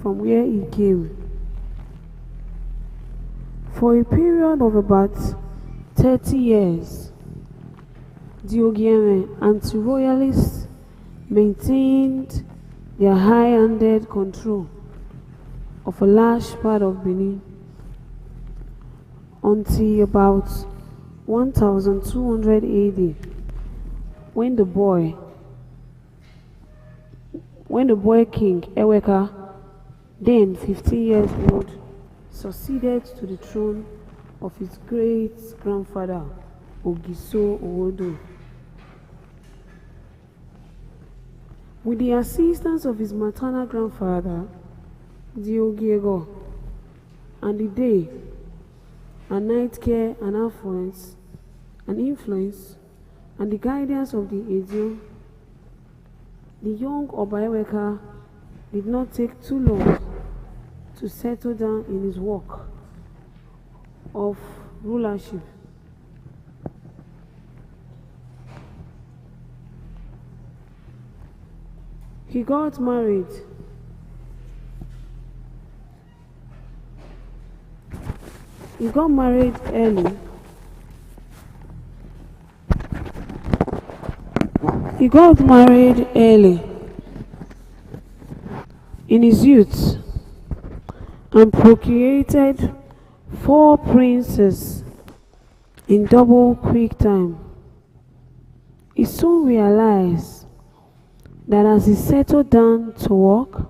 from where he came. For a period of about 30 years, the Osariemen anti-royalists maintained their high-handed control of a large part of Benin until about 1200 AD, when the boy king Eweka, then 15 years old, succeeded to the throne of his great-grandfather Ogiso Owodo. With the assistance of his maternal grandfather, Diogiego, and the day and night care and influence, and the guidance of the Edio, the young Oba Eweka did not take too long to settle down in his work of rulership. He got married early. He got married early in his youth and procreated 4 princes in double quick time. He soon realized that as he settled down to work,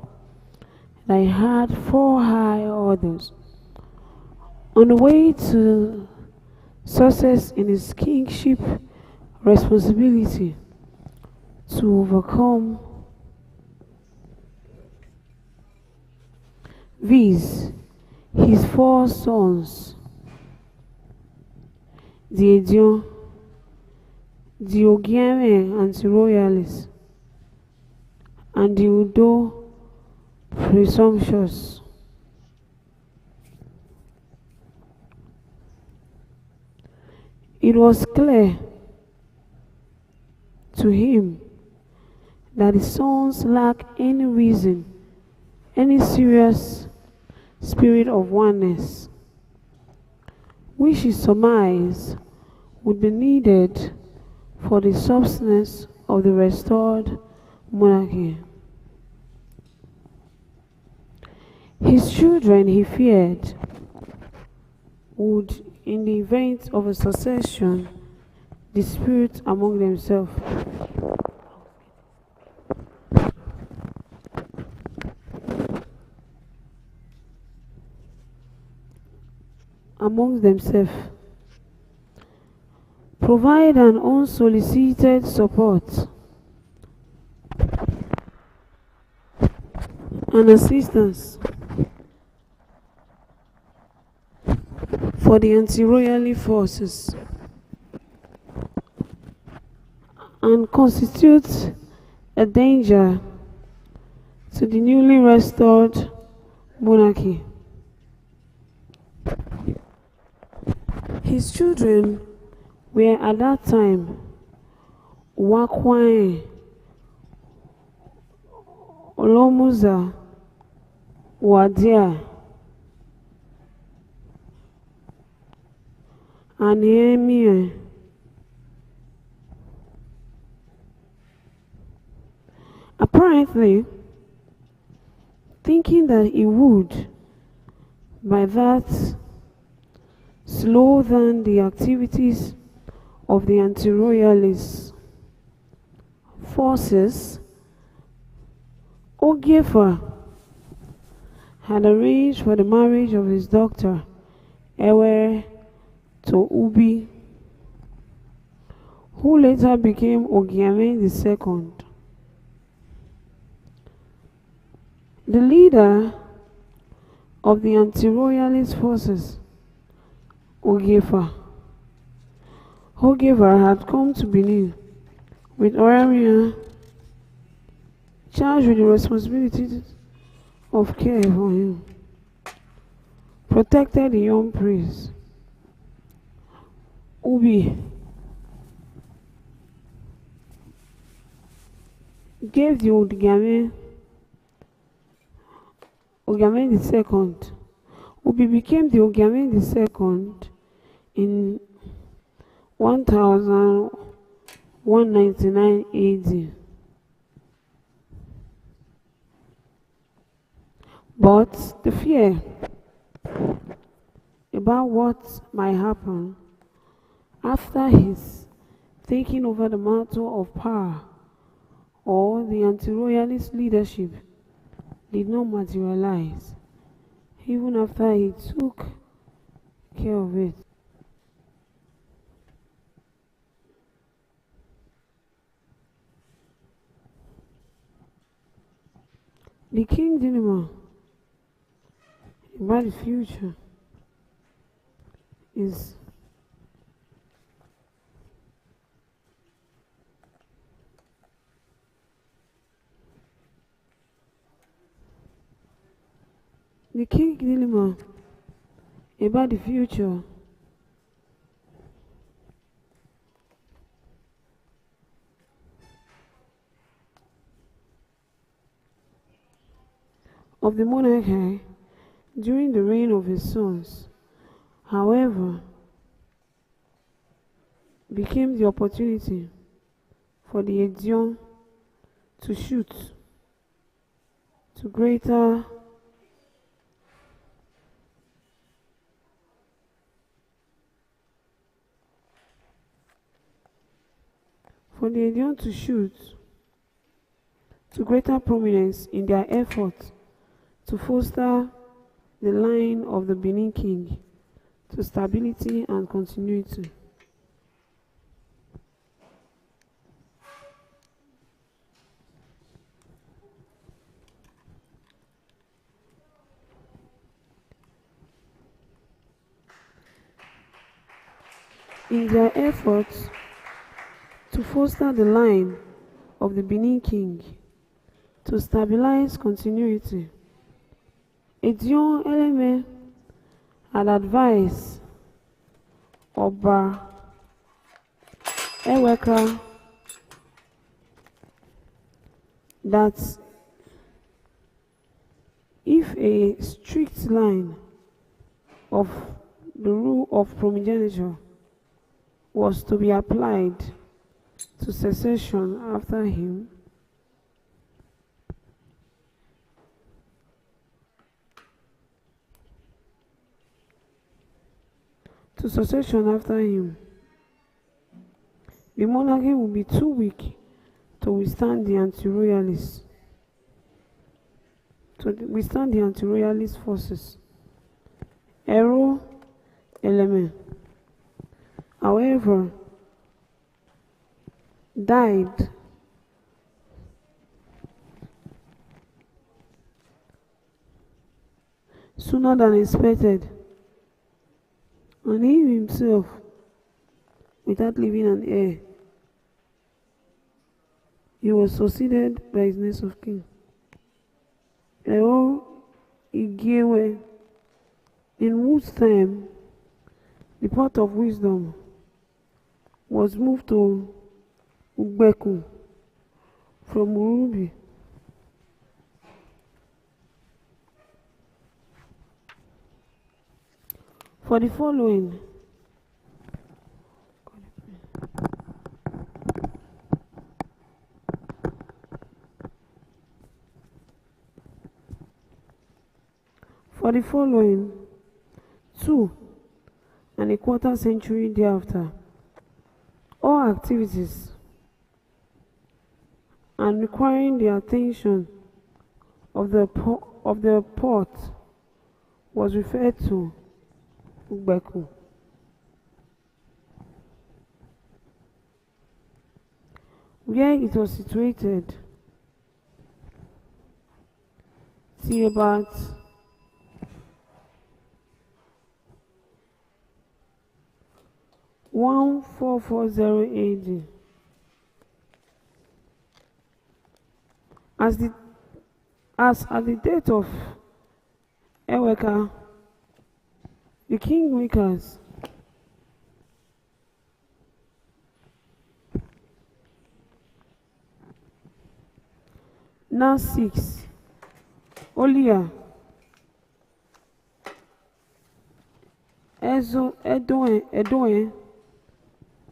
that he had 4 high orders on the way to success in his kingship responsibility to overcome. These, his 4 sons, the Edio, the Osariemen anti-royalists, and the Udo presumptuous. It was clear to him that the sons lacked any reason, any serious spirit of oneness, which he surmised would be needed for the substance of the restored monarchy. His children, he feared, would, in the event of a succession, dispute among themselves. Provide an unsolicited support and assistance for the anti-royal forces, and constitute a danger to the newly restored monarchy. His children were at that time Wakwae, Olomuza, Wadia, and Nehemiah. Apparently, thinking that he would, by that, slow down the activities of the anti-royalist forces, Ogifa had arranged for the marriage of his daughter, Ewe, to Ubi, who later became Osariemen II. The leader of the anti-royalist forces, Ogifa had come to Benin with Osariemen, charged with the responsibility of care for him, protected the young priest. Ubi gave the Osariemen Osariemen II, Obi became the Osariemen II in 1199 AD. But the fear about what might happen after his taking over the mantle of power or the anti-royalist leadership did not materialize, even after he took care of it. The king dilemma about the future is the king dilemma about the future of the monarchy during the reign of his sons, however, became the opportunity for the Edion to shoot to greater prominence in their efforts to foster the line of the Benin king to stability and continuity. In their efforts to foster the line of the Benin king to stabilize continuity, Edion Eleme had advised Oba Eweka that if a strict line of the rule of primogeniture was to be applied to succession after him, the monarchy would be too weak to withstand the anti-royalists, forces. Ero Eleme, however, died sooner than expected, and he himself, without leaving an heir, he was succeeded by his next of kin, Ero Igewe, in whose time the pot of wisdom was moved to Ugbeku from Urubi. For the following, two and a quarter century thereafter, all activities and requiring the attention of the port was referred to Ugbeku. Where it was situated till about 1440 AD. As at the date of Eweka, the kingmakers now 6, Olia, Edoen,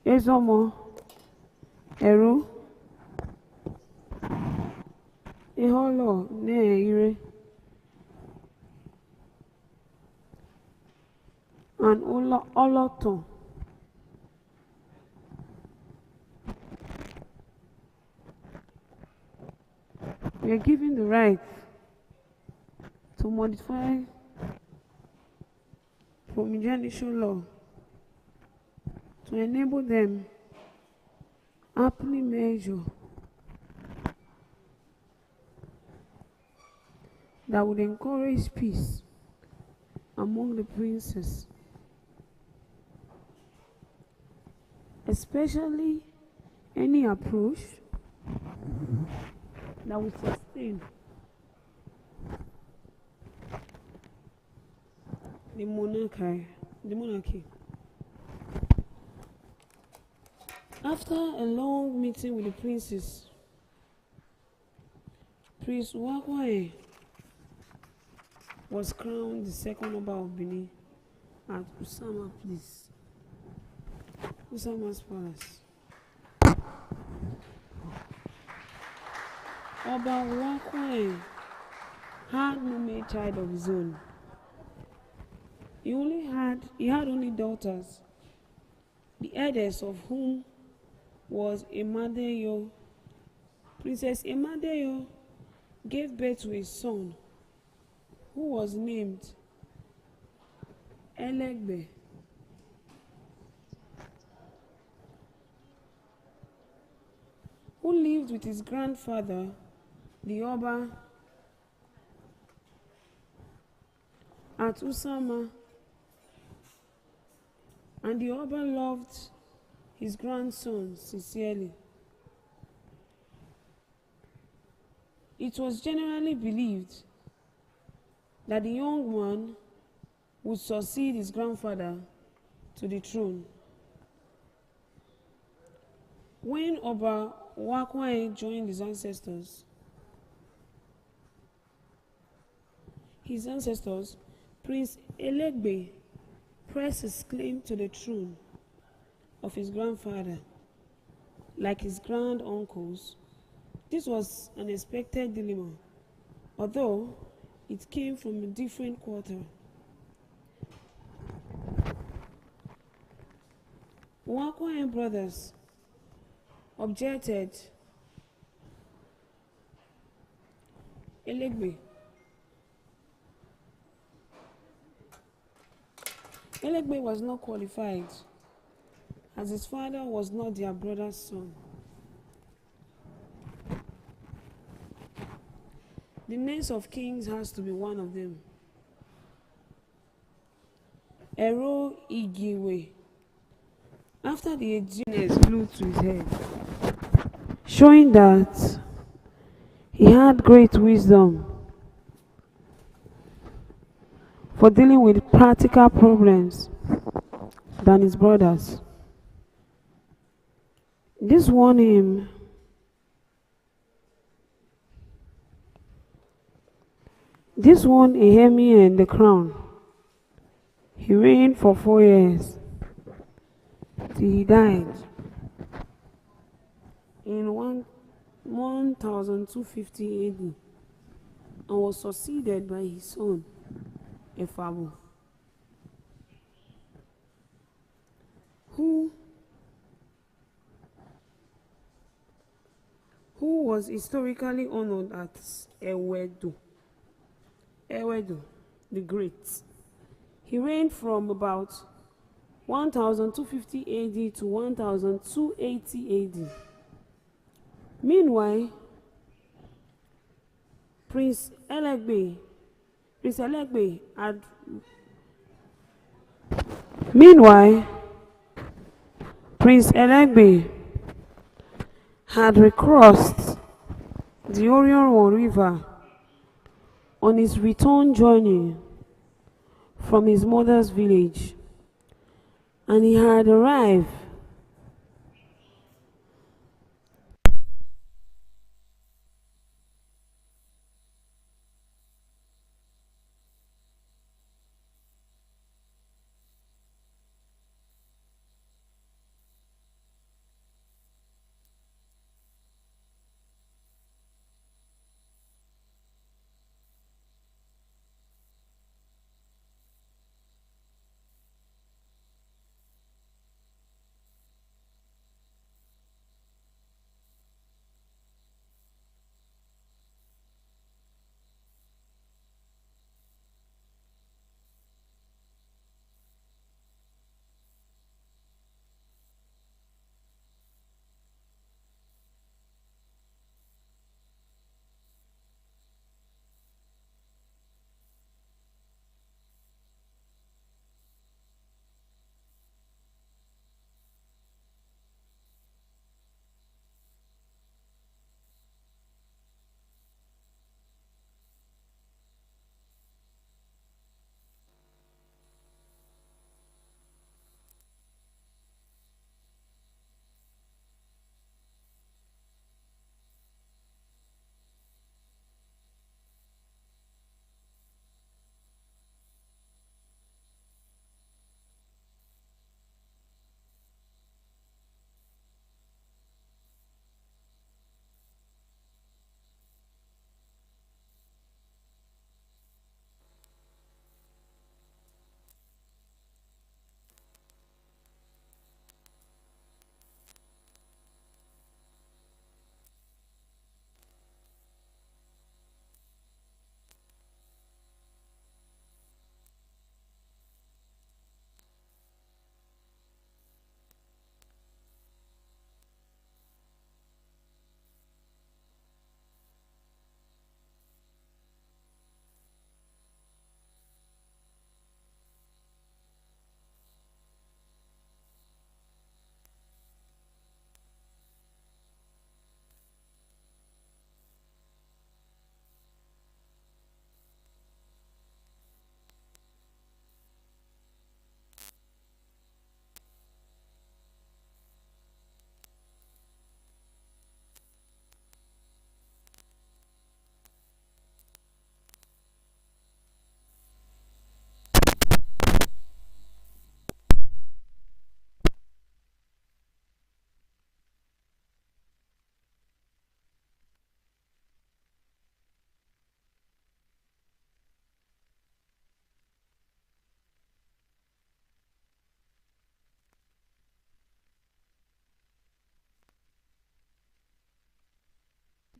Ezomo, Eru, Iholo, Ne, and Oloto. We are given the right to modify promulgation law to enable them aptly measure that would encourage peace among the princes, especially any approach that would sustain the monarchy. After a long meeting with the princes, Prince Wakwae was crowned the second Oba of Benin at Usama's palace. Oba Wakwae had no male child of his own. He had only daughters, the eldest of whom was Emadeyo. Princess Emadeyo gave birth to a son who was named Elegbe. Who lived with his grandfather, the Oba, at Usama, and the Oba loved his grandson sincerely. It was generally believed that the young man would succeed his grandfather to the throne. When Oba Wakwae joined his ancestors, Prince Elegbe pressed his claim to the throne of his grandfather. Like his grand uncles, this was an expected dilemma, although it came from a different quarter. Wakwae brothers objected. Elegbe was not qualified, as his father was not their brother's son. The next of kings has to be one of them. Ero Igiwe, after the Guinness blew to his head, showing that he had great wisdom for dealing with practical problems than his brothers. This won him a Emmy and the crown. He reigned for 4 years till he died in 1250 AD and was succeeded by his son Efabo, who was historically honored as Ewedu the Great. He reigned from about 1250 AD to 1280 AD. Meanwhile, Prince Elegbe had recrossed the Orion River on his return journey from his mother's village, and he had arrived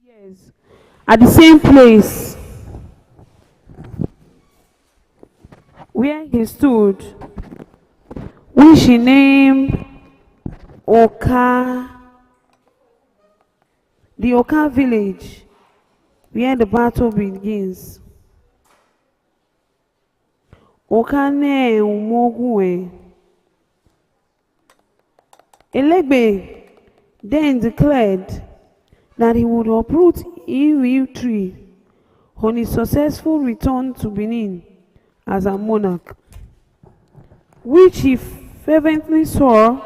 years at the same place where he stood, which he named Oka, the Oka village, where the battle begins. Oka ne umogwe. Elegbe then declared that he would uproot Iwi tree on his successful return to Benin as a monarch, which he fervently swore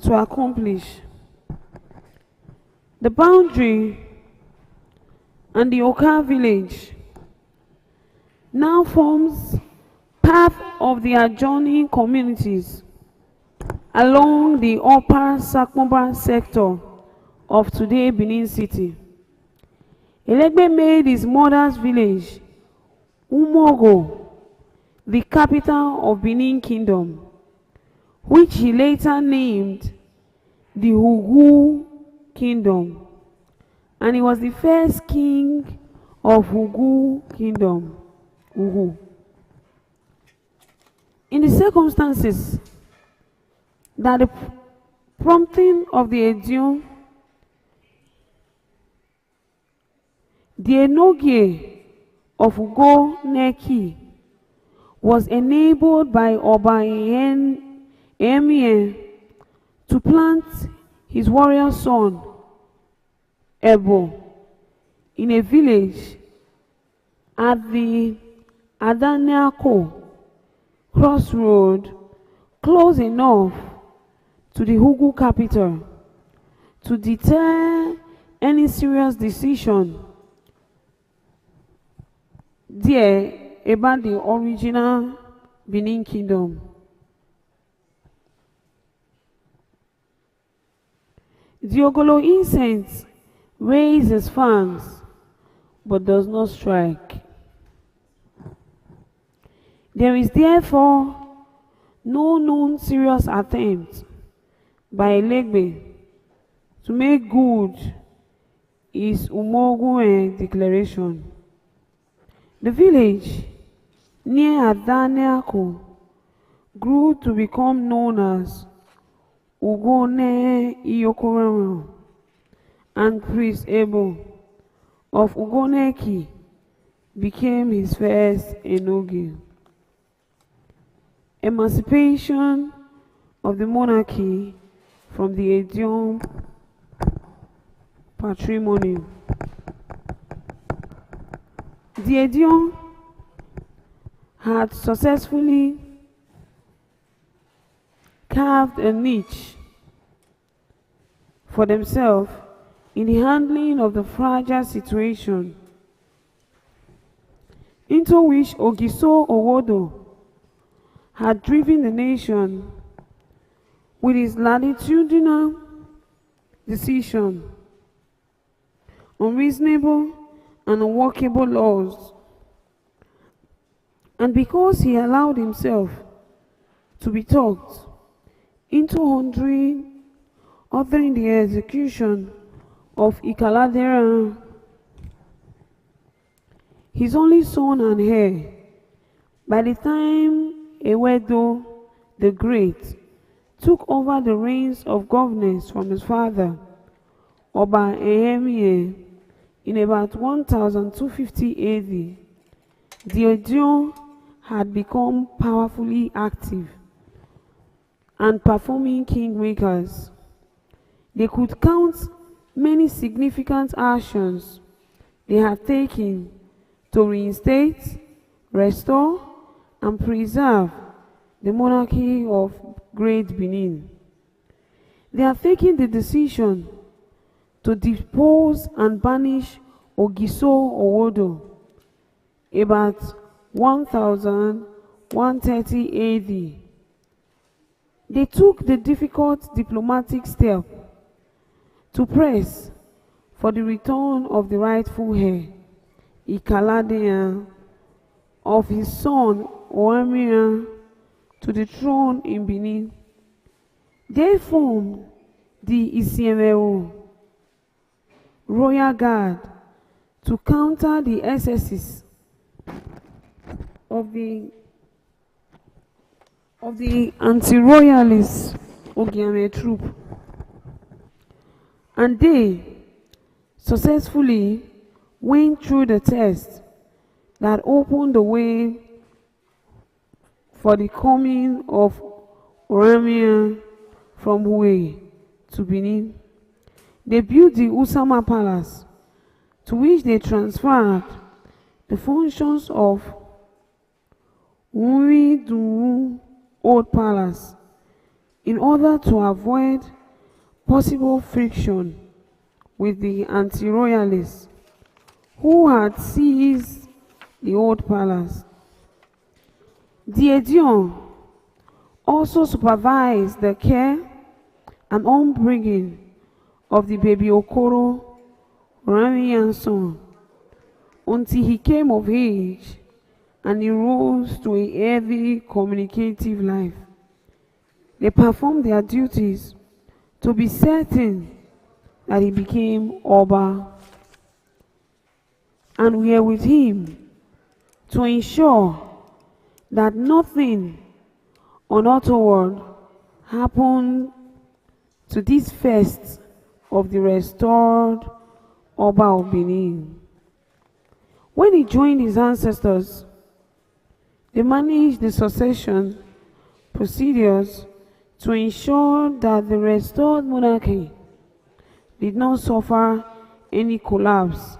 to accomplish. The boundary and the Oka village now forms part of the adjoining communities along the upper Sakmobra sector of today Benin City. Elegbe made his mother's village, Umogo, the capital of Benin Kingdom, which he later named the Ugu Kingdom, and he was the first king of Ugu Kingdom. Ugu. In the circumstances that the prompting of the Edion, the Enogie of Ugo Neki was enabled by Oba Emien to plant his warrior son Ebo in a village at the Adaniako crossroad, close enough to the Ugu capital to deter any serious decision there about the original Benin Kingdom. The Ogolo incense raises his fangs but does not strike. There is therefore no known serious attempt by Elegbe to make good his Umogu declaration. The village near Adaniako grew to become known as Ugone Iyokoramo, and Priest Ebo of Ugoneki became his first Enogi. Emancipation of the monarchy from the Edion patrimony. The Edion had successfully carved a niche for themselves in the handling of the fragile situation into which Ogiso Owodo had driven the nation with his latitudinal decision, unreasonable and unworkable laws, and because he allowed himself to be talked into ordering the execution of Ikaladera, his only son and heir. By the time Ewedo the Great took over the reins of governance from his father, Oba Ehemie, in about 1250 AD, the Edion had become powerfully active and performing kingmakers. They could count many significant actions they had taken to reinstate, restore, and preserve the monarchy of Great Benin. They have taken the decision to depose and banish Ogiso Owodo about 1130 AD. They took the difficult diplomatic step to press for the return of the rightful heir, Ikaladea, of his son Oamia to the throne in Benin. They formed the Isiemeo, royal guard to counter the excesses of the anti-royalist Ogiame troop, and they successfully went through the test that opened the way for the coming of Osariemen from Hue to Benin. They built the Usama Palace, to which they transferred the functions of Duru Old Palace in order to avoid possible friction with the anti-royalists who had seized the old palace. The Edion also supervised the care and upbringing of the baby Okoro, Osariemen's son, until he came of age and he rose to a heavy communicative life. They performed their duties to be certain that he became Oba, and were with him to ensure that nothing untoward happened to this first of the restored Oba of Benin. When he joined his ancestors, they managed the succession procedures to ensure that the restored monarchy did not suffer any collapse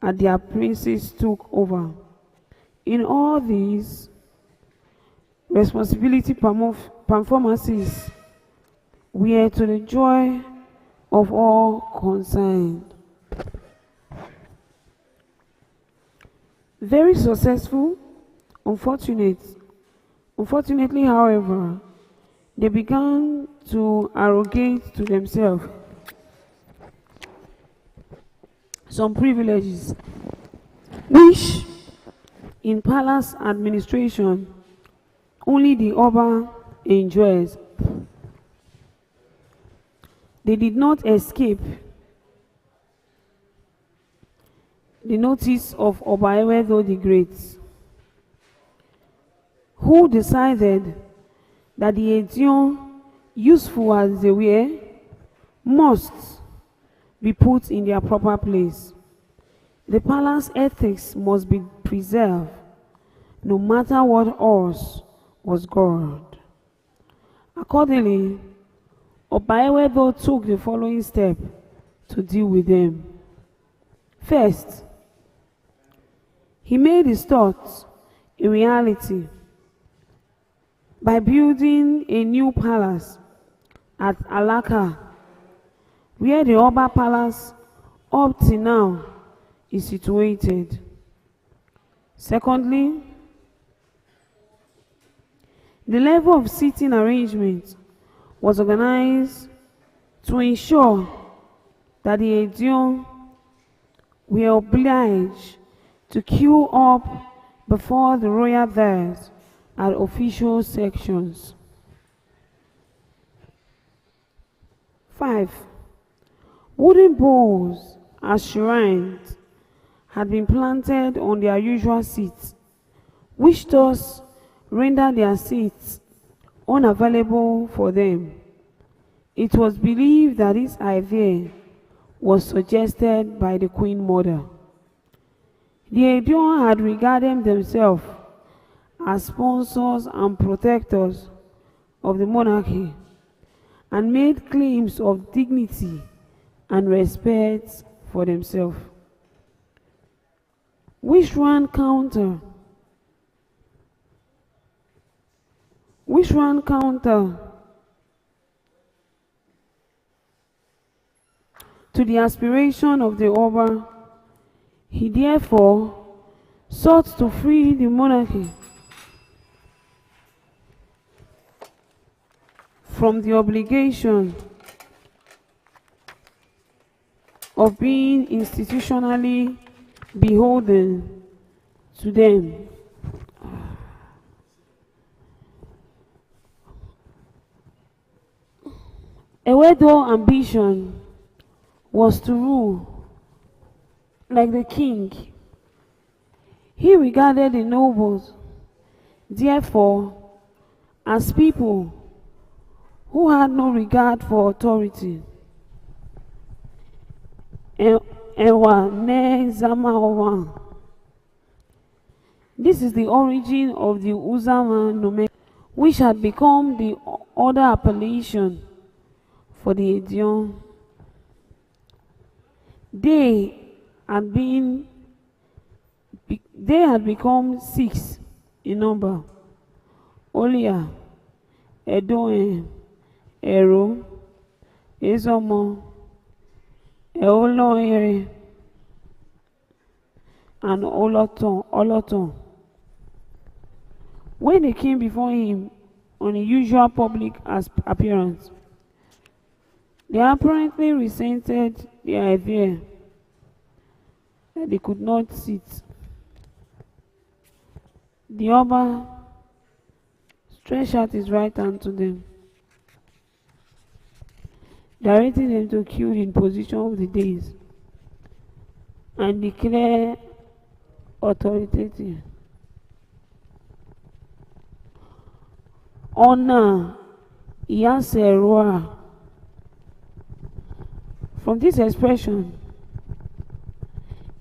as their princes took over. In all these responsibility performances were to the joy of all concerned. Very successful, unfortunately, however, they began to arrogate to themselves some privileges, which in palace administration only the Oba enjoys. They did not escape the notice of Obaewedo the Great, who decided that the Edion, useful as they were, must be put in their proper place. The palace ethics must be preserved, no matter what else was God. Accordingly, Obaewedo took the following step to deal with them. First, he made his thoughts a reality by building a new palace at Alaka, where the Oba Palace up to now is situated. Secondly, the level of seating arrangement was organized to ensure that the Edion were obliged to queue up before the royal dais at official sections. 5. Wooden bowls as shrines had been planted on their usual seats, which thus rendered their seats unavailable for them. It was believed that this idea was suggested by the Queen Mother. The Edion had regarded themselves as sponsors and protectors of the monarchy and made claims of dignity and respect for themselves, which ran counter to the aspiration of the Oba. He therefore sought to free the monarchy from the obligation of being institutionally beholden to them. Ewedo's ambition was to rule like the king. He regarded the nobles, therefore, as people who had no regard for authority. Ewa ne zama owa. This is the origin of the Uzama nomenclature, which had become the other appellation for the Edion. They had become 6 in number: Olia, Edoen, Ero, Ezomo, Eoloere, and Oloton. When they came before him on a usual public appearance, they apparently resented the idea that they could not sit. The Oba stretched out his right hand to them, directing them to queue in position of the days, and declare authoritative. Honor Iyaserua. From this expression,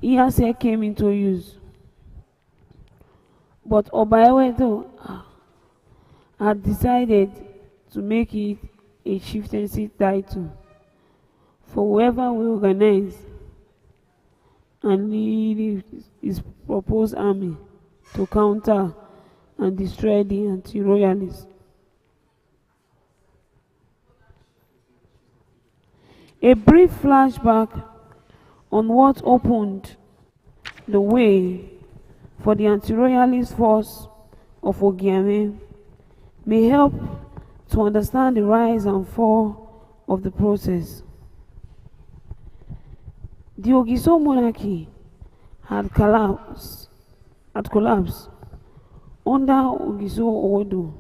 Iyase came into use. But Obaewedo had decided to make it a chieftaincy title for whoever will organize and lead his proposed army to counter and destroy the anti-royalists. A brief flashback on what opened the way for the anti-royalist force of Ogiame may help to understand the rise and fall of the process. The Ogiso monarchy had collapsed under Ogiso Owodo.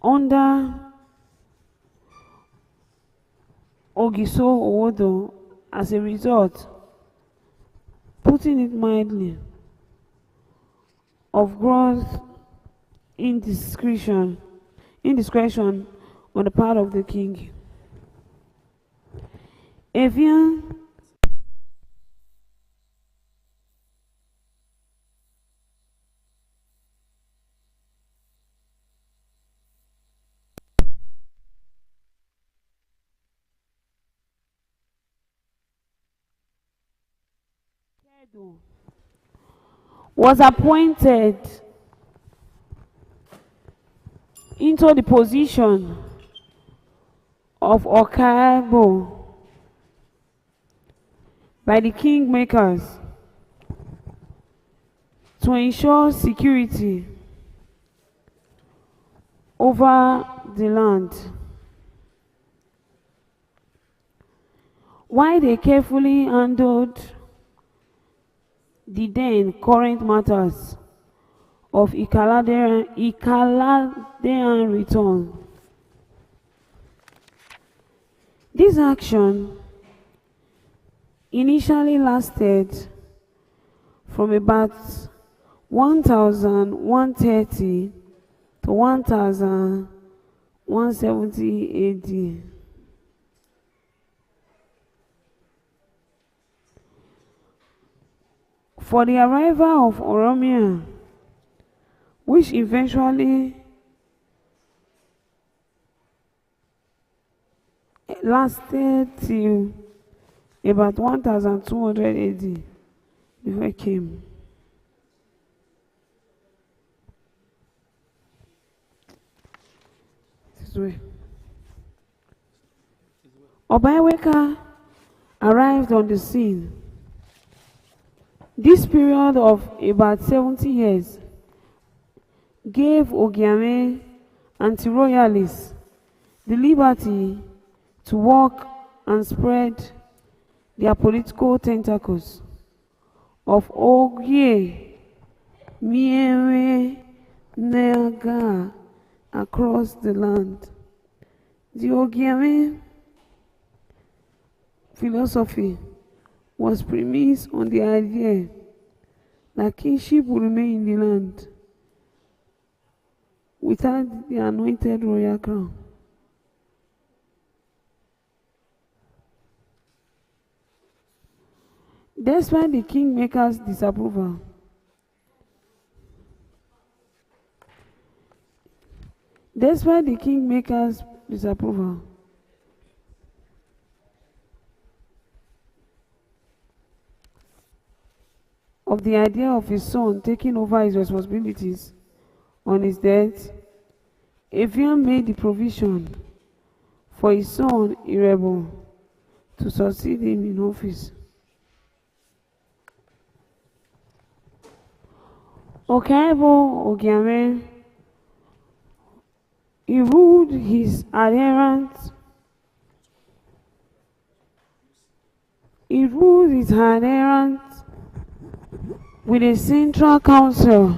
Under Ogiso Owodo, as a result, putting it mildly, of gross indiscretion on the part of the king. Evian was appointed into the position of Okaibo by the kingmakers to ensure security over the land, while they carefully handled the then current matters of Ikaladean return. This action initially lasted from about 1130 to 1170 AD. For the arrival of Oromia, which eventually lasted till about 1200 AD before it came. This way. Obaiweka arrived on the scene. This period of about 70 years gave Ogiame anti-royalists the liberty to work and spread their political tentacles of Ogie Miewe Nega across the land. The Ogiame philosophy was premised on the idea that kingship would remain in the land without the anointed royal crown. Despite the kingmaker's disapproval, of the idea of his son taking over his responsibilities on his death, Evian made the provision for his son Irebo to succeed him in office. Osariemen Osariemen, he ruled his adherents with a central council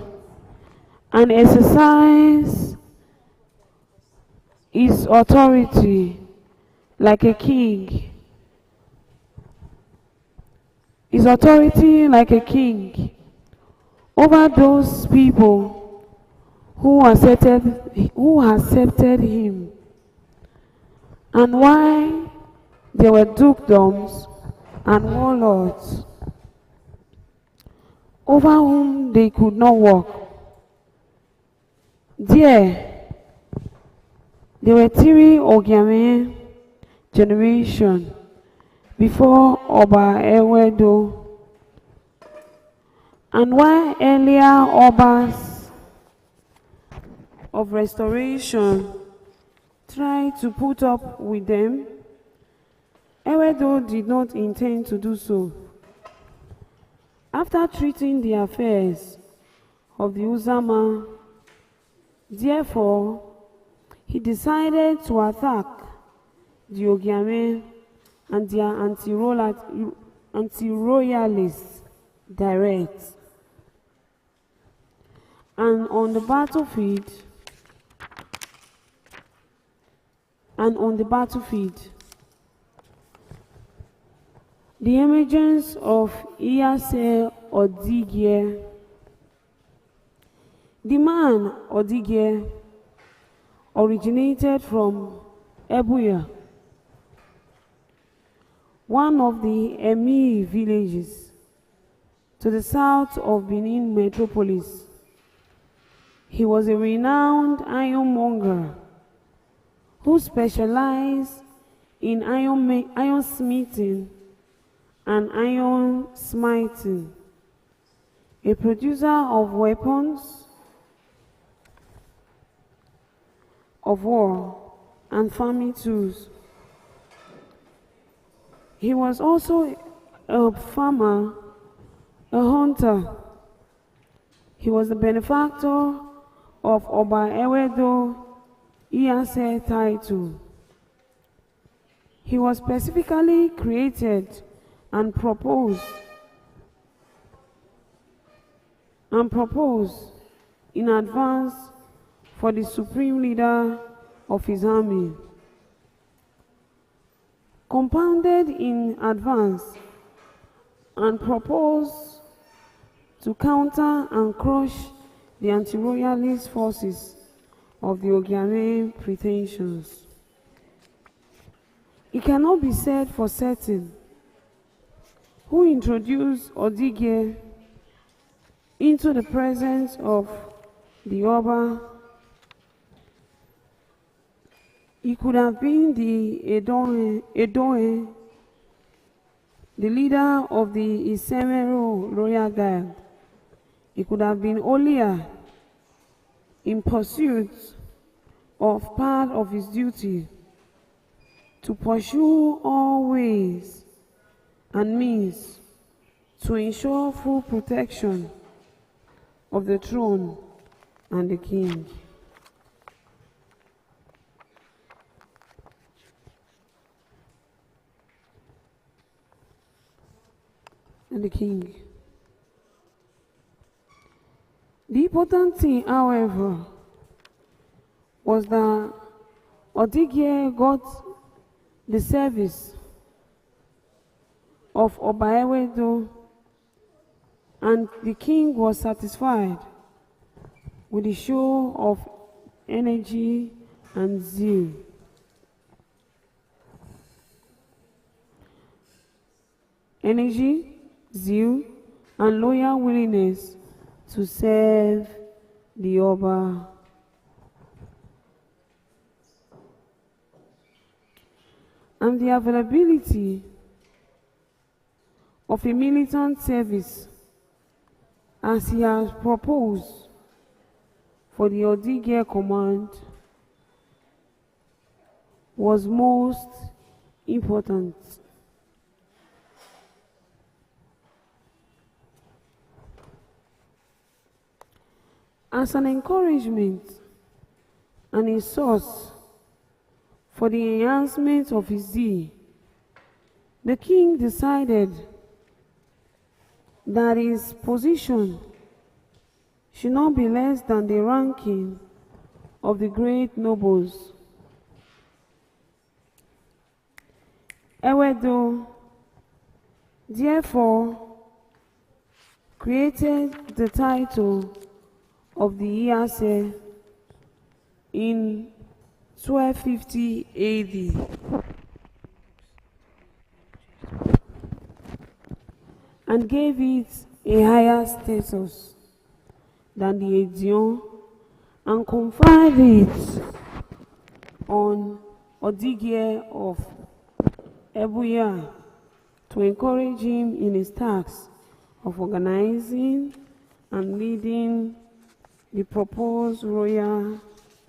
and exercised his authority like a king. Over those people who accepted him, and why there were dukedoms and warlords over whom they could not walk. There were 3 Osariemen generations before Oba Ewedo, and while earlier Obas of restoration tried to put up with them, Ewedo did not intend to do so. After treating the affairs of the Uzama, therefore, he decided to attack the Osariemen and their anti-royalists direct. And on the battlefield, the emergence of Asein Angel, the man Angel, originated from Ebuya, one of the Emir villages to the south of Benin metropolis. He was a renowned ironmonger who specialized in iron smithing and iron smiting, a producer of weapons of war and farming tools. He was also a farmer, a hunter. He was the benefactor of Oba Ewedo Iyase title. He was specifically created and proposed in advance for the supreme leader of his army, compounded in advance and proposed to counter and crush the anti-royalist forces of the Osariemen pretensions. It cannot be said for certain who introduced Odige into the presence of the Oba. It could have been the Edoe, the leader of the Isemero royal guard. It could have been Olia, in pursuit of part of his duty to pursue all ways and means to ensure full protection of the throne and the king. The important thing, however, was that Odige got the service of Obaewedo, and the king was satisfied with the show of energy and zeal. Energy, zeal, and loyal willingness to serve the Oba. And the availability of a militant service as he has proposed for the Odigye command was most important. As an encouragement and a source for the enhancement of his zeal, the king decided that his position should not be less than the ranking of the great nobles. Ewedo therefore created the title of the Iyase in 1250 AD and gave it a higher status than the Edion and conferred it on Odigye of Ebuya to encourage him in his task of organizing and leading the proposed royal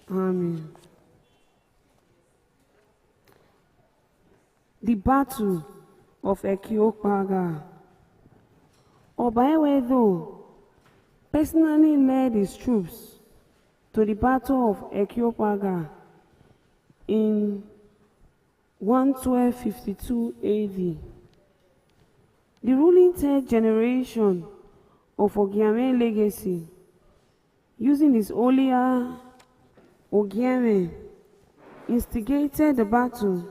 army. The Battle of Ekiopaga. Obaewedo personally led his troops to the Battle of Ekiopaga in 1252 AD. The ruling third generation of Osariemen legacy, using his earlier Osariemen, instigated the battle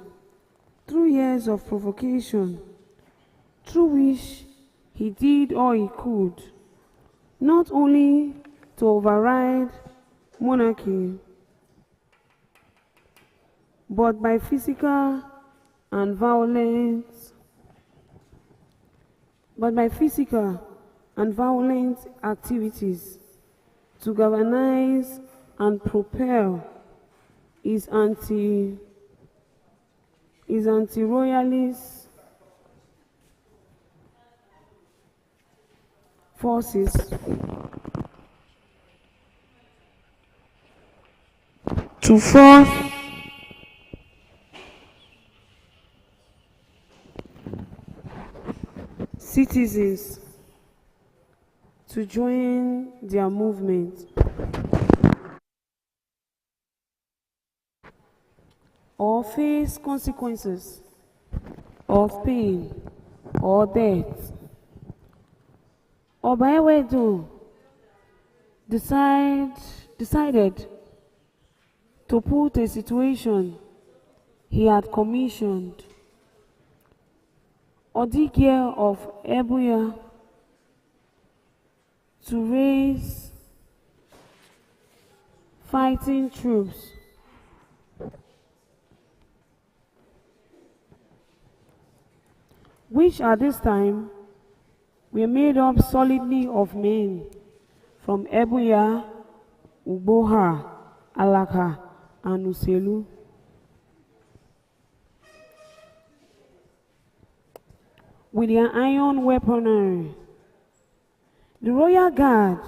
through years of provocation, through which he did all he could, not only to override monarchy, but by physical and violent activities to galvanize and propel his anti-royalist forces to force citizens to join their movement or face consequences of pain or death. Obaewedo decided to put a situation he had commissioned Odigye of Ebuya to raise fighting troops which at this time were made up solidly of men from Ebuya, Uboha, Alaka, and Uselu. With their iron weaponry, the royal guard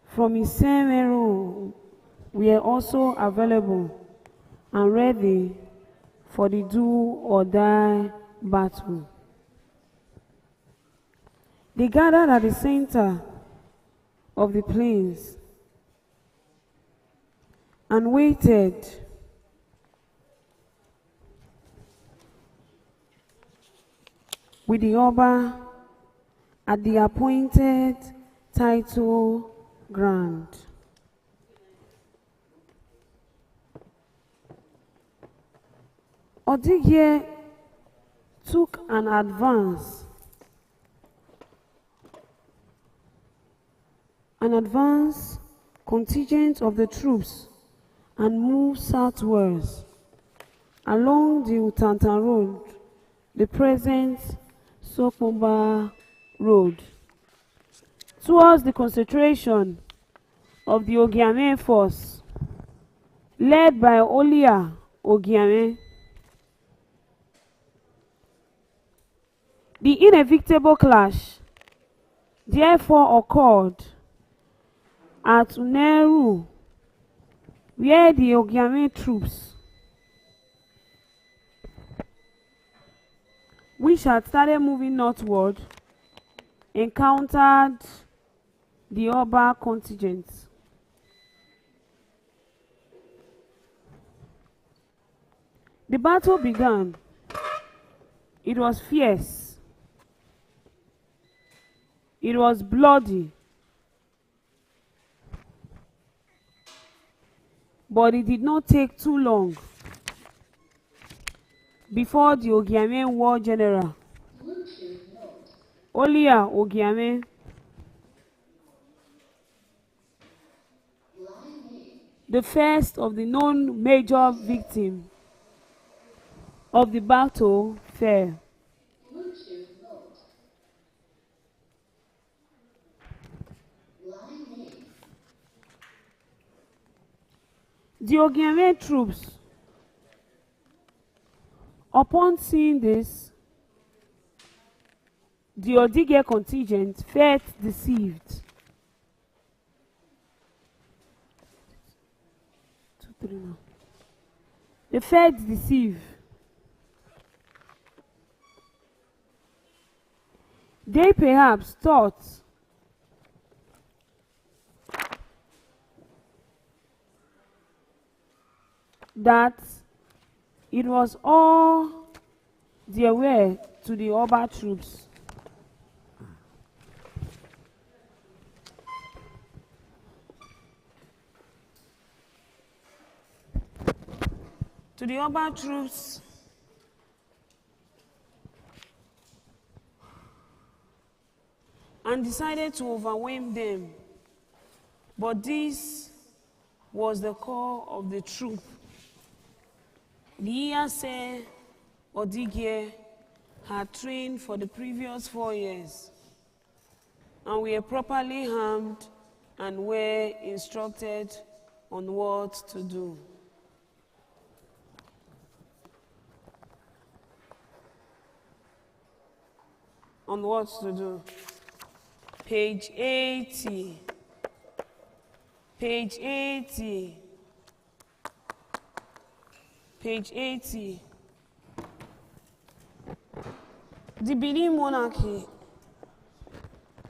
from Isemero were also available and ready for the do or die battle. They gathered at the center of the plains and waited with the Oba at the appointed title ground. Odigye took an advance contingent of the troops and moved southwards along the Utanta Road, the present Sokomba Road, towards the concentration of the Osariemen force, led by Olia Osariemen. The inevitable clash therefore occurred at Uneru, where the Osariemen troops, which had started moving northward, encountered the Oba contingent. The battle began. It was fierce. It was bloody. But it did not take too long before the Osariemen war general, Olia Osariemen, the first of the known major victims of the battle, fell. The Osariemen troops, upon seeing this, the Odige contingent felt deceived. They felt deceived. They perhaps thought that it was all there were to the Oba troops. To the Oba troops, and decided to overwhelm them. But this was the core of the troop. The Iyase Odige had trained for the previous 4 years and were properly armed and were instructed on what to do. On what to do. Page 80. Page 80. Page 80. The Benin monarchy,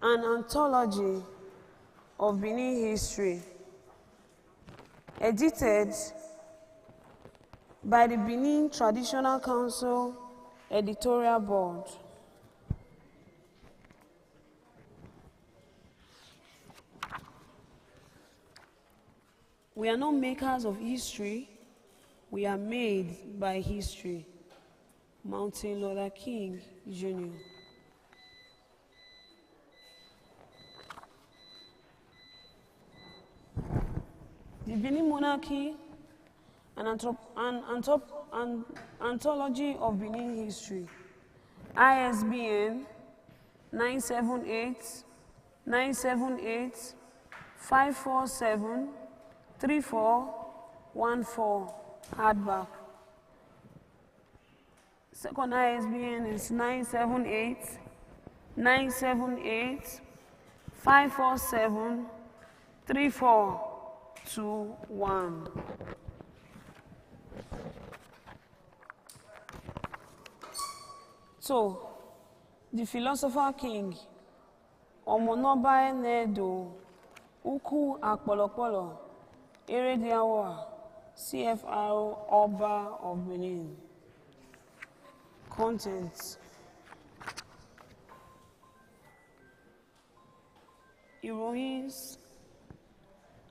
an anthology of Benin history, edited by the Benin Traditional Council Editorial Board. We are not makers of history, we are made by history. Martin Luther King, Jr. The Benin monarchy, an anthology of Benin history. ISBN 978-978-547-3414, hardback. Second ISBN is 978-978-547-3421. So, the philosopher king, Omonoba Nedo, Uku Akpolokpolo, Erediawa, CFR Oba of Benin. Contents: Heroines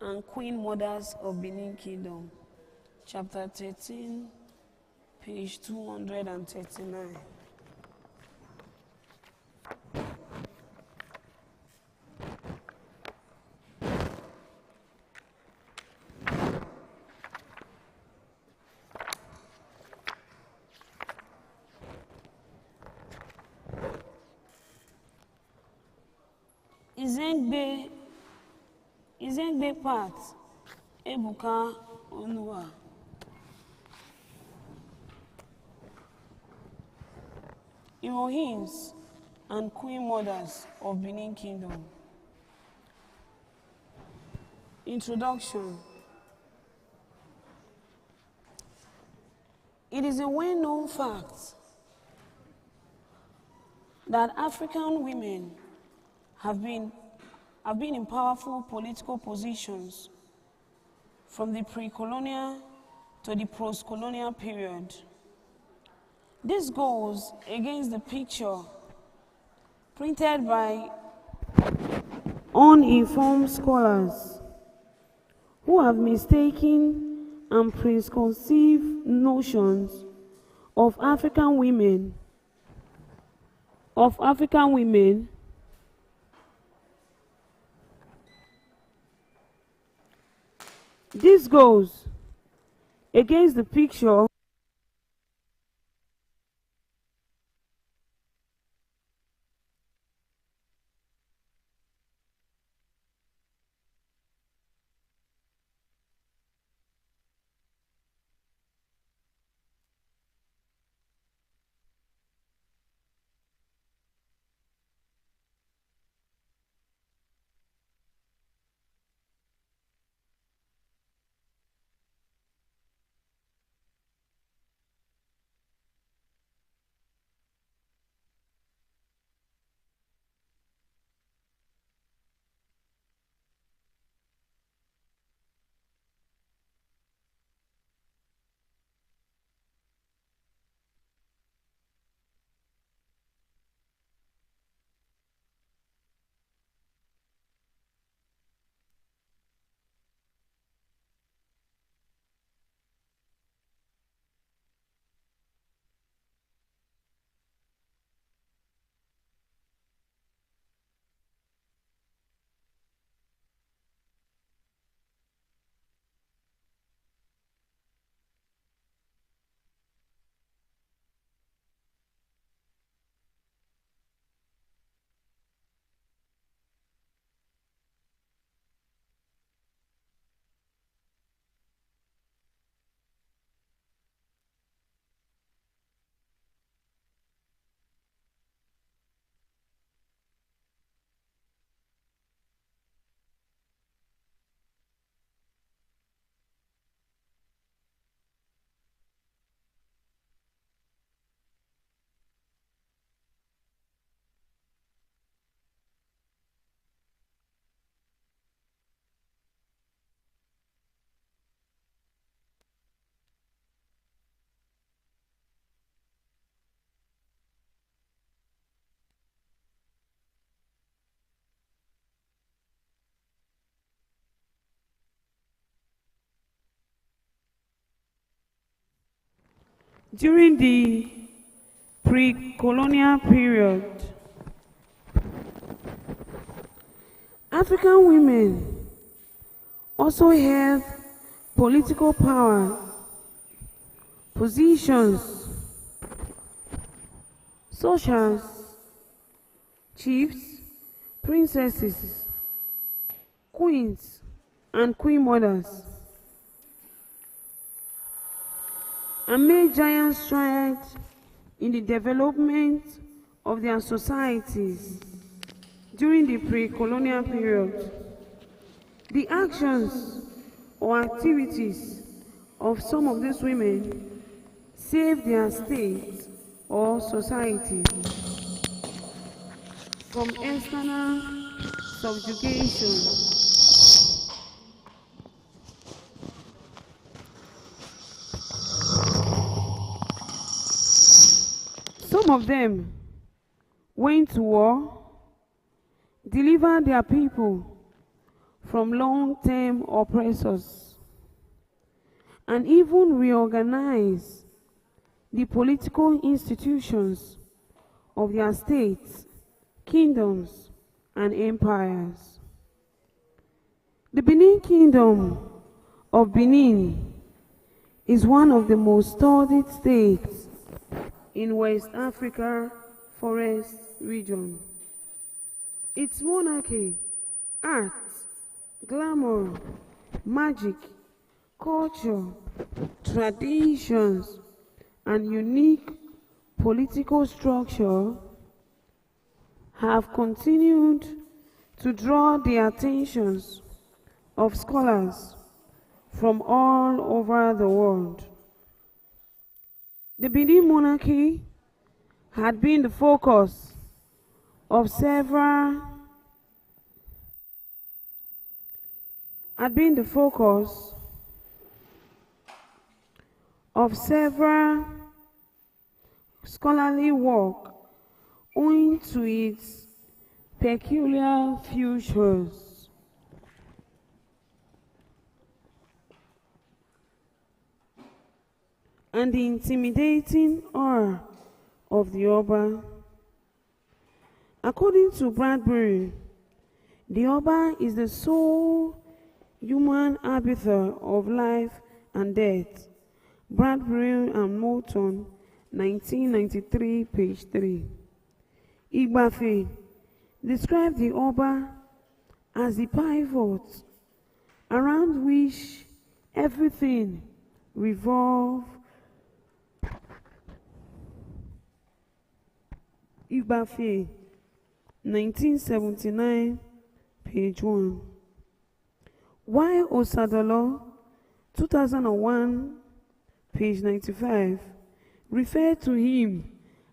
and Queen Mothers of Benin Kingdom, Chapter 13, page 239. Izengbe part Ebuka Onua. Irohins and Queen Mothers of Benin Kingdom. Introduction. It is a well-known fact that African women have been in powerful political positions from the pre-colonial to the post-colonial period. This goes against the picture printed by uninformed scholars who have mistaken and preconceived notions of African women. This goes against the picture during the pre-colonial period. African women also held political power positions such as chiefs, princesses, queens, and queen mothers, and made giant strides in the development of their societies during the pre-colonial period. The actions or activities of some of these women saved their state or society from external subjugation. Some of them went to war, delivered their people from long-term oppressors, and even reorganized the political institutions of their states, kingdoms, and empires. The Benin Kingdom of Benin is one of the most studied states in West Africa Forest region. Its monarchy, art, glamour, magic, culture, traditions, and unique political structure have continued to draw the attentions of scholars from all over the world. The Benin monarchy had been the focus of several scholarly work owing to its peculiar features. And the intimidating aura of the Oba. According to Bradbury, the Oba is the sole human arbiter of life and death. Bradbury and Moulton, 1993, page 3. Igbafe described the Oba as the pivot around which everything revolved. Igbafe, 1979, page 1. While Osadolo, 2001, page 95, referred to him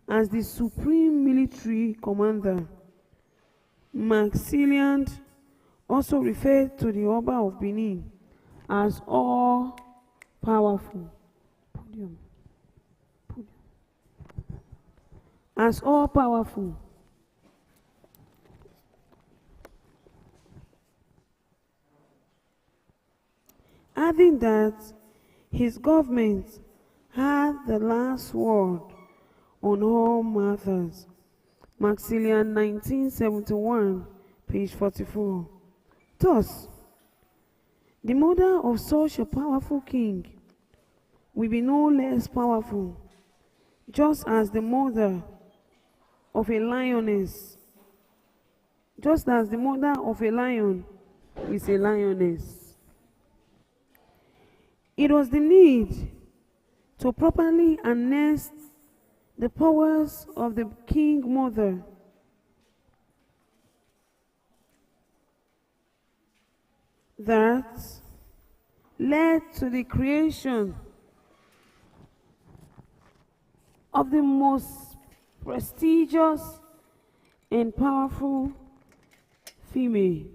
as the supreme military commander, Maxillian also referred to the Oba of Benin as all-powerful. As all-powerful. Adding that his government had the last word on all matters. Maxillian, 1971, page 44. Thus, the mother of such a powerful king will be no less powerful, just as the mother of a lioness, just as the mother of a lion is a lioness. It was the need to properly harness the powers of the king mother that led to the creation of the most prestigious and powerful female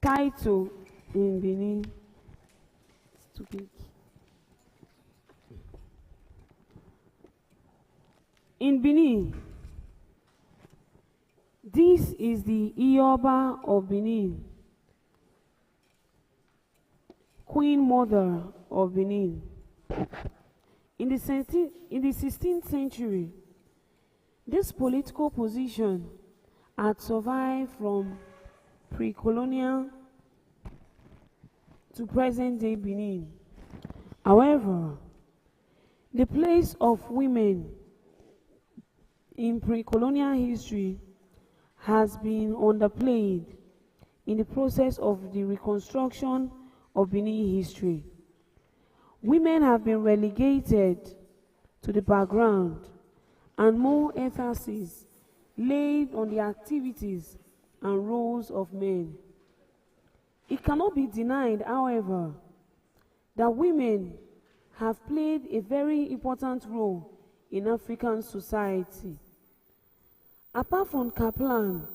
title in Benin. Stupid. In Benin, this is the Ioba of Benin, Queen Mother of Benin. In the 16th century, this political position had survived from pre-colonial to present-day Benin. However, the place of women in pre-colonial history has been underplayed in the process of the reconstruction of Benin history. Women have been relegated to the background and more emphasis laid on the activities and roles of men. It cannot be denied, however, that women have played a very important role in African society. Apart from Kaplan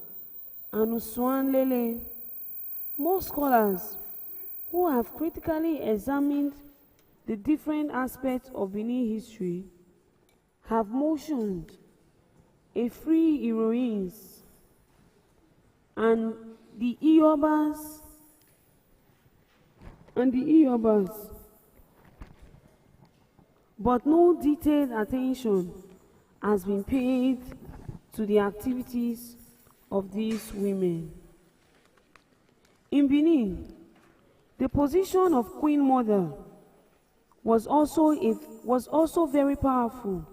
and Uswanlele, most scholars who have critically examined the different aspects of Benin history have motioned a free heroines and the Iobas but no detailed attention has been paid to the activities of these women. In Benin, the position of Queen Mother was also very powerful,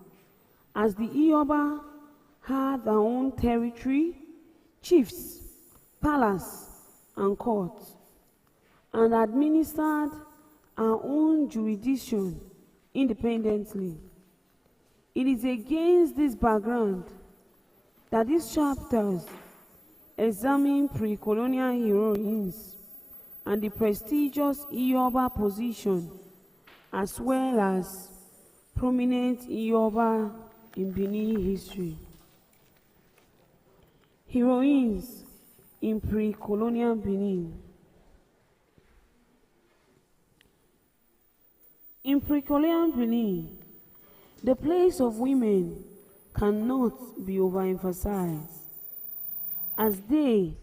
as the Iyoba had their own territory, chiefs, palace, and court, and administered our own jurisdiction independently. It is against this background that these chapters examine pre-colonial heroines and the prestigious Iyoba position, as well as prominent Iyoba in Benin history. Heroines in pre-colonial Benin. In pre-colonial Benin, the place of women cannot be overemphasized, as they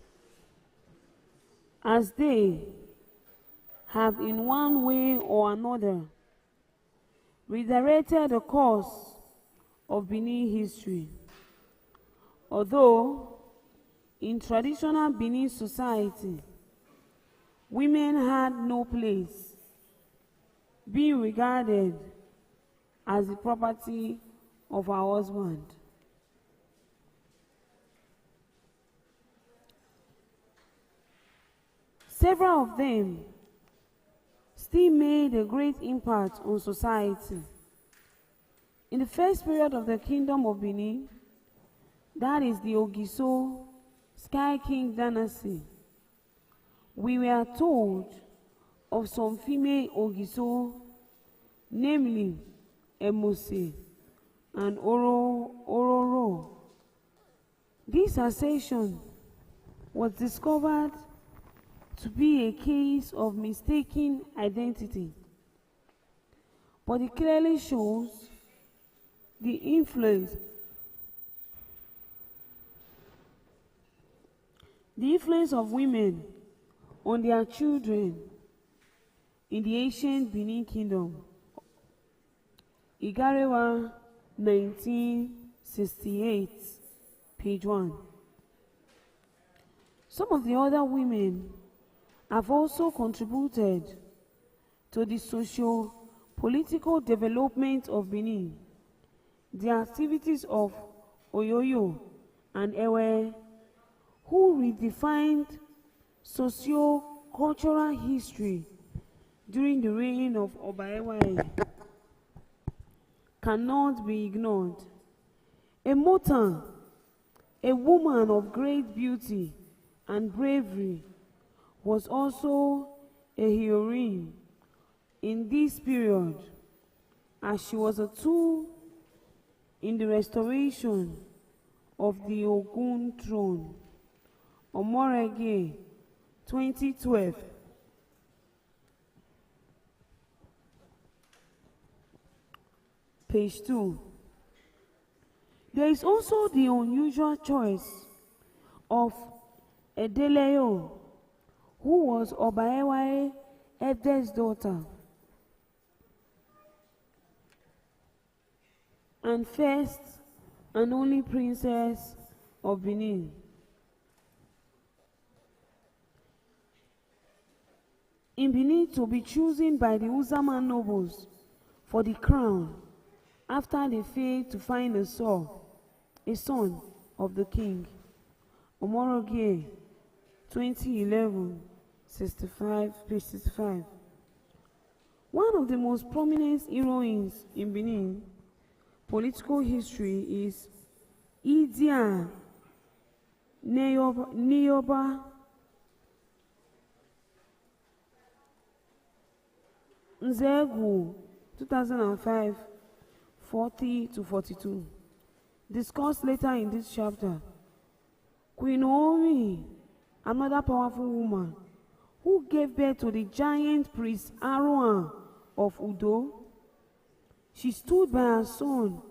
have in one way or another redirected the course of Benin history. Although in traditional Benin society, women had no place, being regarded as the property of her husband. Several of them still made a great impact on society. In the first period of the Kingdom of Benin, that is the Ogiso Sky King dynasty, we were told of some female Ogiso, namely Emose and Ororo. This accession was discovered to be a case of mistaken identity, but it clearly shows the influence of women on their children in the ancient Benin Kingdom. Igarewa, 1968, page 1. Some of the other women have also contributed to the socio-political development of Benin. The activities of Oyoyo and Ewe, who redefined socio-cultural history during the reign of Obaewaye, cannot be ignored. Emota, a woman of great beauty and bravery, was also a heroine in this period, as she was a tool in the restoration of the Ogun throne. Omorege, 2012. Page 2. There is also the unusual choice of Edeleo, who was Obaewaye Ede's daughter and first and only princess of Benin. In Benin, to be chosen by the Uzaman nobles for the crown after they failed to find a son of the king. Omorogie, 2011, 65, page 65. One of the most prominent heroines in Benin political history is Idia Nioba Nzegu, 2005, 40-42. Discussed later in this chapter. Queen Naomi, another powerful woman, who gave birth to the giant priest Aroan of Udo. She stood by her son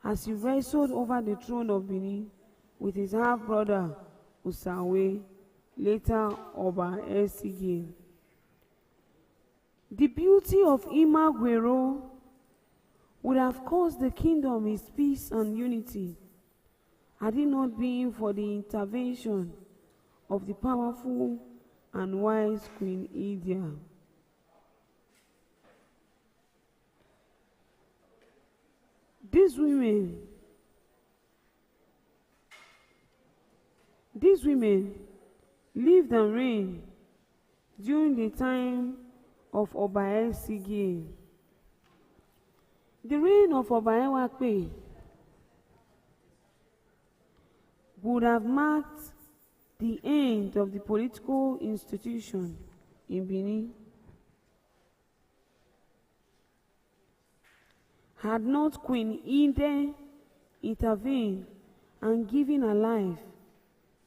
as he wrestled over the throne of Benin with his half-brother Osawe, later Oba Esige. The beauty of Imaguero would have caused the kingdom its peace and unity had it not been for the intervention of the powerful and wise Queen Idia. These women, these women lived and reigned during the time of Oba Sige. The reign of Oba Ewakpe would have marked the end of the political institution in Benin, had not Queen Ide intervened and given her life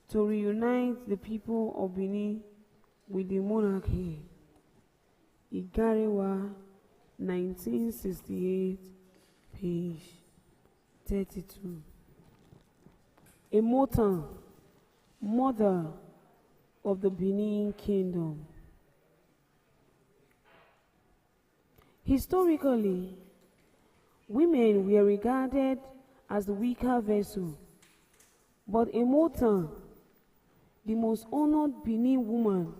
to reunite the people of Benin with the monarchy. Igarewa, 1968, page 32. Immortal, mother of the Benin Kingdom. Historically, women were regarded as the weaker vessel, but Immortal, the most honored Benin woman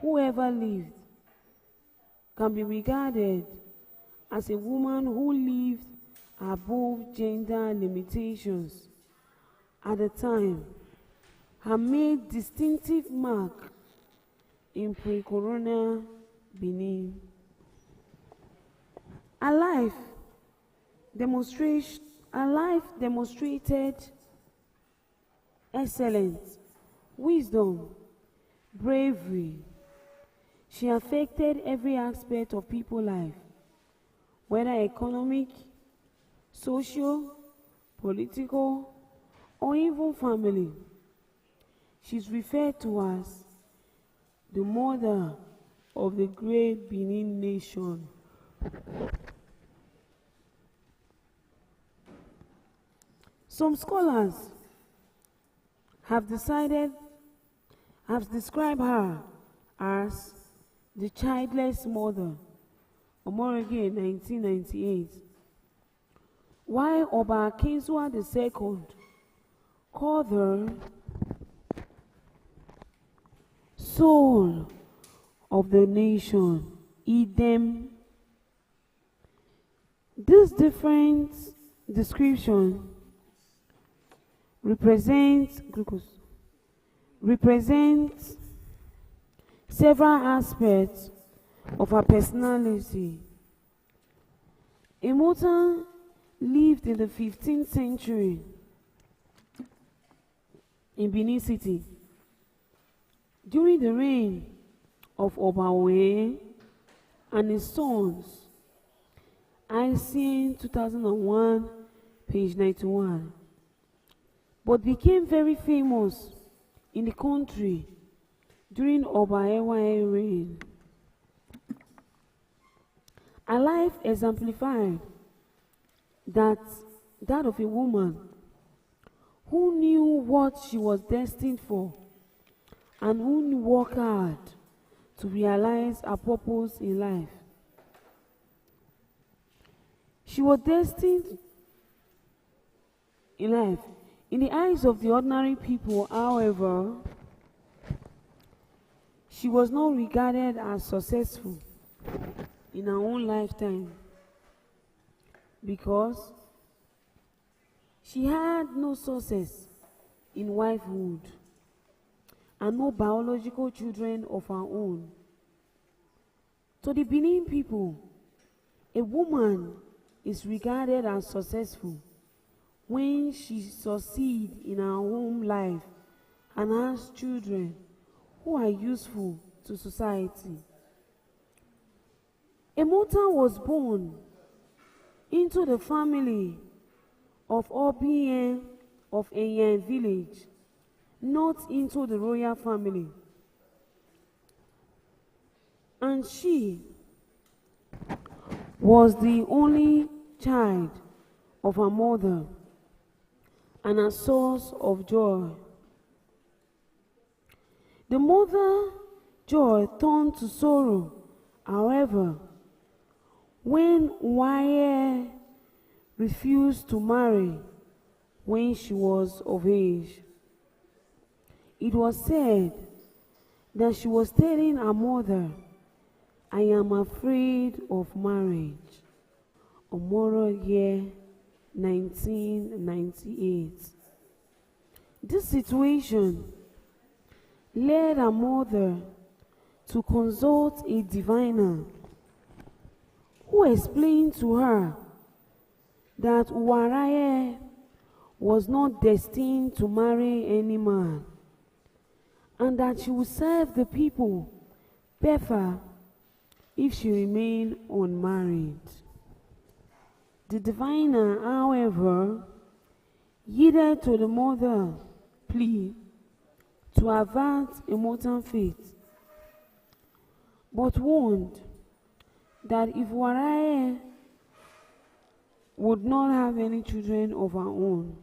who ever lived, can be regarded as a woman who lived above gender limitations at the time, her made distinctive mark in pre-colonial Benin. Her life demonstrated excellence, wisdom, bravery. She affected every aspect of people's life, whether economic, social, political, or even family. She's referred to as the mother of the great Benin nation. Some scholars have described her as the childless mother, Osariemen, 1998, while Oba Akinzuwa II called her soul of the nation, idem. This different description represents several aspects of her personality. Immortal lived in the 15th century in Benin City during the reign of Oba Oye and his sons. Asein 2001, page 91. But became very famous in the country during Oba Ewa's reign. Her life exemplified that of a woman who knew what she was destined for and who worked hard to realize her purpose in life. She was destined in life. In the eyes of the ordinary people, however, she was not regarded as successful in her own lifetime because she had no success in wifehood and no biological children of her own. To the Benin people, a woman is regarded as successful when she succeeds in her home life and has children who are useful to society. Immortal was born into the family of Obien of Eyen village, not into the royal family. And she was the only child of her mother and a source of joy. The mother joy turned to sorrow, however, when Waye refused to marry when she was of age. It was said that she was telling her mother, "I am afraid of marriage." Omoro Ye, 1998. This situation led her mother to consult a diviner who explained to her that Osariemen was not destined to marry any man, and that she would serve the people better if she remained unmarried. The diviner, however, yielded to the mother's plea to avert a mortal fate, but warned that if Osariemen would not have any children of her own,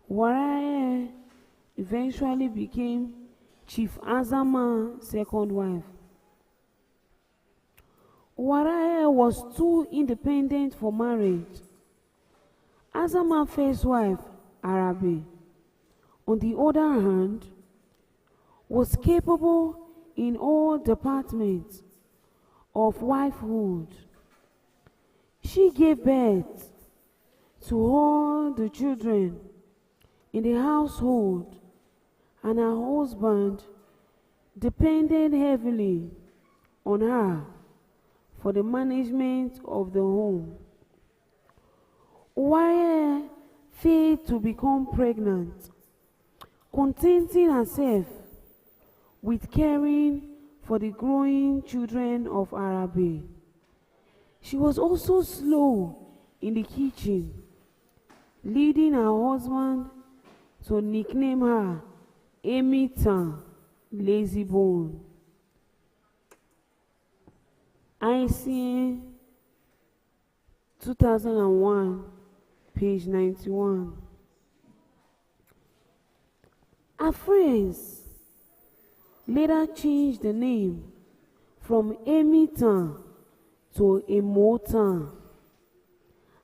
Osariemen eventually became Chief Aseim's second wife. Osariemen was too independent for marriage. Aseim's first wife, Arabe, on the other hand, was capable in all departments of wifehood. She gave birth to all the children in the household, and her husband depended heavily on her for the management of the home. Osariemen failed to become pregnant, contenting herself with caring for the growing children of Arabe. She was also slow in the kitchen, leading her husband to nickname her Emitan, lazy bone. Asein 2001, page 91. Her friends later changed the name from Emitan to Emotan,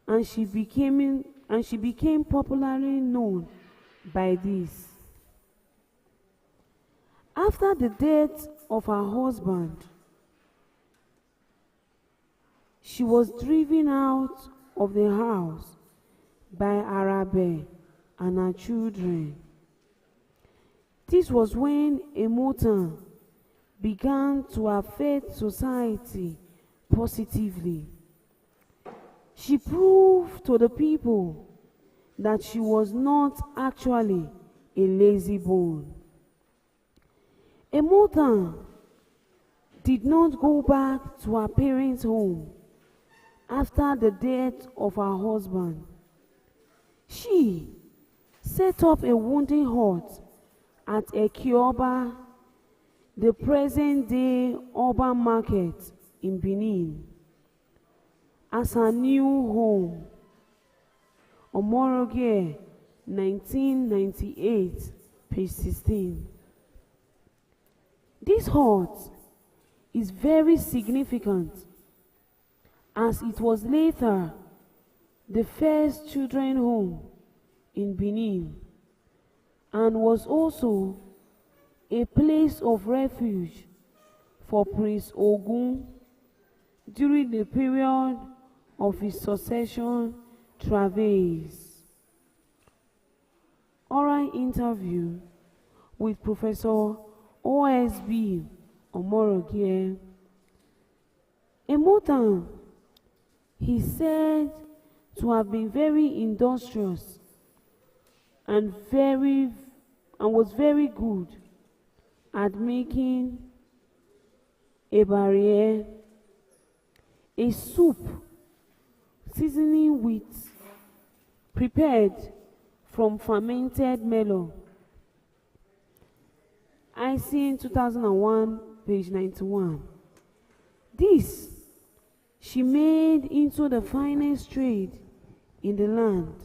and she became popularly known by this. After the death of her husband, she was driven out of the house by Arabe and her children. This was when Emotan began to affect society positively. She proved to the people that she was not actually a lazy bone. Emotan did not go back to her parents' home after the death of her husband. She set up a wounding hut at Ekioba, the present-day urban market in Benin, as her new home. Omorogie, 1998, page 16. This hut is very significant, as it was later the first children's home in Benin, and was also a place of refuge for Prince Ogun during the period of his succession travails. Oral interview with Professor OSB Omorogie. Emotan, he said to have been very industrious and was very good at making a barrière, a soup seasoning with prepared from fermented melon. Asein 2001, page 91. This she made into the finest trade in the land.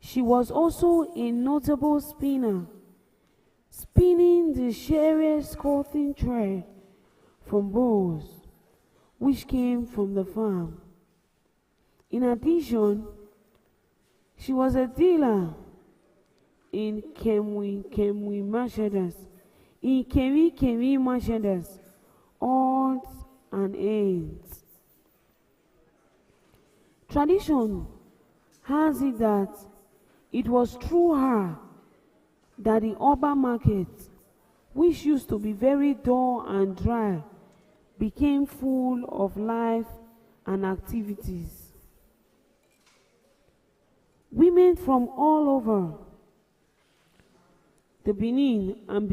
She was also a notable spinner, spinning the sheerest cotton thread from boughs, which came from the farm. In addition, she was a dealer in Kemwi merchandise, odds and ends. Tradition has it that it was through her that the urban market, which used to be very dull and dry, became full of life and activities. Women from all over the Benin and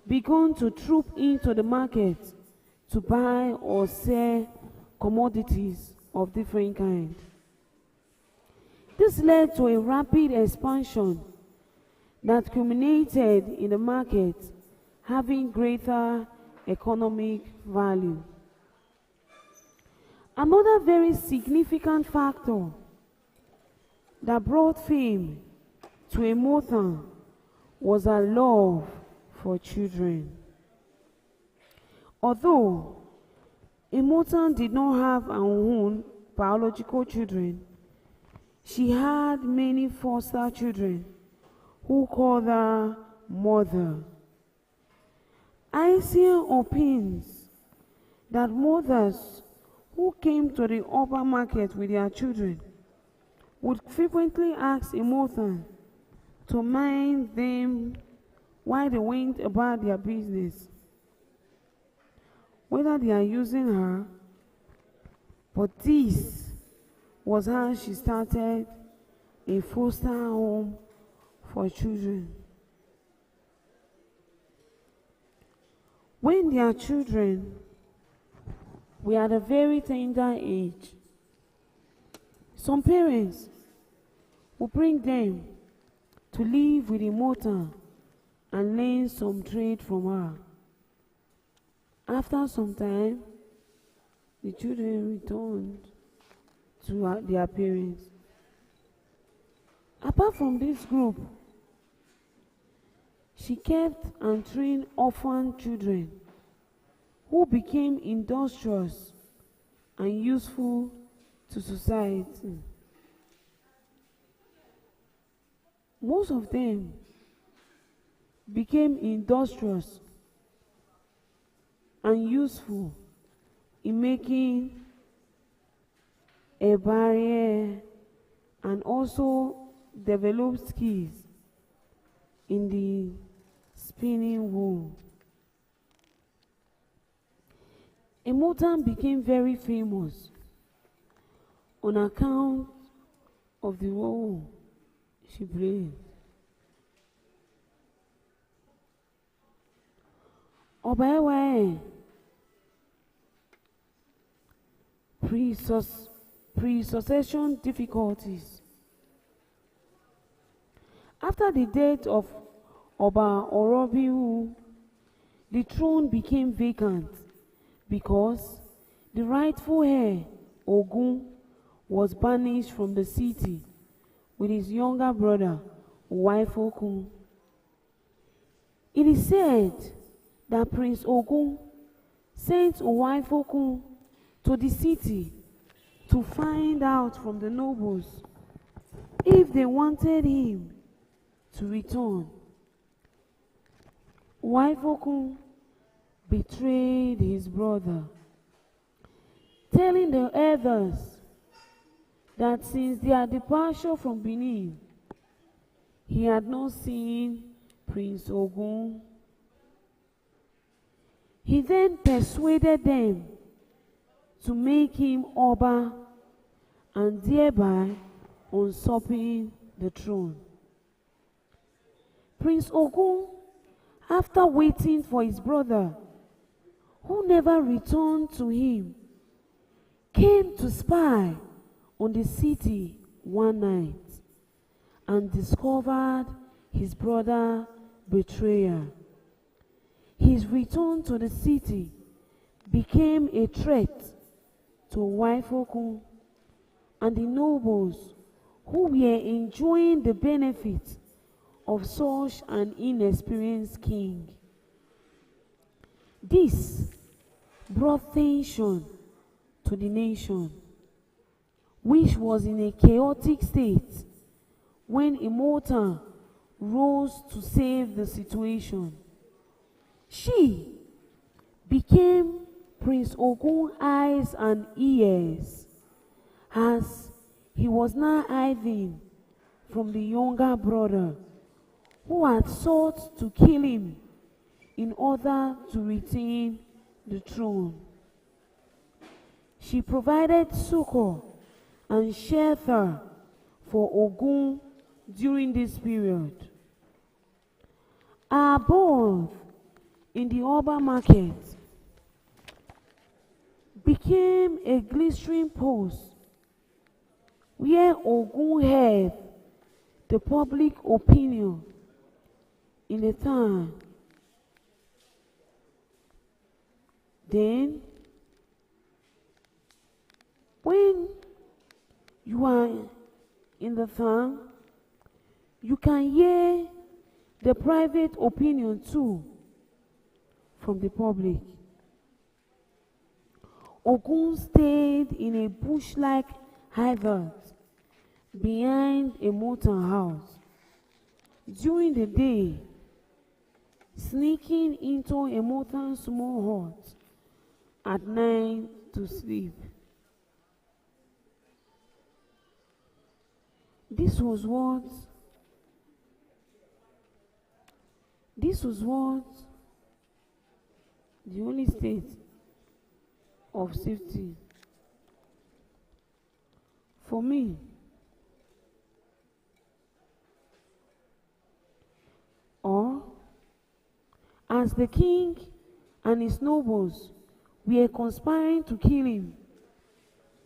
began to troop into the market to buy or sell commodities of different kinds. This led to a rapid expansion that culminated in the market having greater economic value. Another very significant factor that brought fame to Emotan was her love for children. Although Emotan did not have her own biological children, she had many foster children who called her mother. Asein opines that mothers who came to the urban market with their children would frequently ask Emotan to mind them while they went about their business, whether they are using her. But this was how she started a foster home for children. When their children were at a very tender age, some parents would bring them to live with Emotan and learn some trade from her. After some time, the children returned to their parents. Apart from this group, she kept and trained orphan children who became industrious and useful to society. Most of them became industrious and useful in making a barrier and also developed skills in the spinning wool. Emotan became very famous on account of the role she played. Obaewe pre-succession difficulties. After the death of Oba Orobiu, the throne became vacant because the rightful heir, Ogun, was banished from the city with his younger brother, Uwaifokun. It is said that Prince Ogun sent Uwaifokun to the city to find out from the nobles if they wanted him to return. Uwaifokun betrayed his brother, telling the others that since their departure from Benin, he had not seen Prince Ogun. He then persuaded them to make him Oba and thereby usurping the throne. Prince Ogun, after waiting for his brother, who never returned to him, came to spy on the city one night and discovered his brother betrayer. His return to the city became a threat to Uwaifokun and the nobles who were enjoying the benefits of such an inexperienced king. This brought tension to the nation, which was in a chaotic state when Emotan rose to save the situation. She became Prince Ogun's eyes and ears, as he was now hiding from the younger brother who had sought to kill him in order to retain the throne. She provided succor and shelter for Ogun during this period. Above in the urban market became a glittering post where Ogun held the public opinion in the town. Then, when you are in the town, you can hear the private opinion too from the public. Ogun stayed in a bush-like hideout behind a motor house during the day, sneaking into a motor small hut at night to sleep. This was what the only state of safety for me. Or as the king and his nobles were conspiring to kill him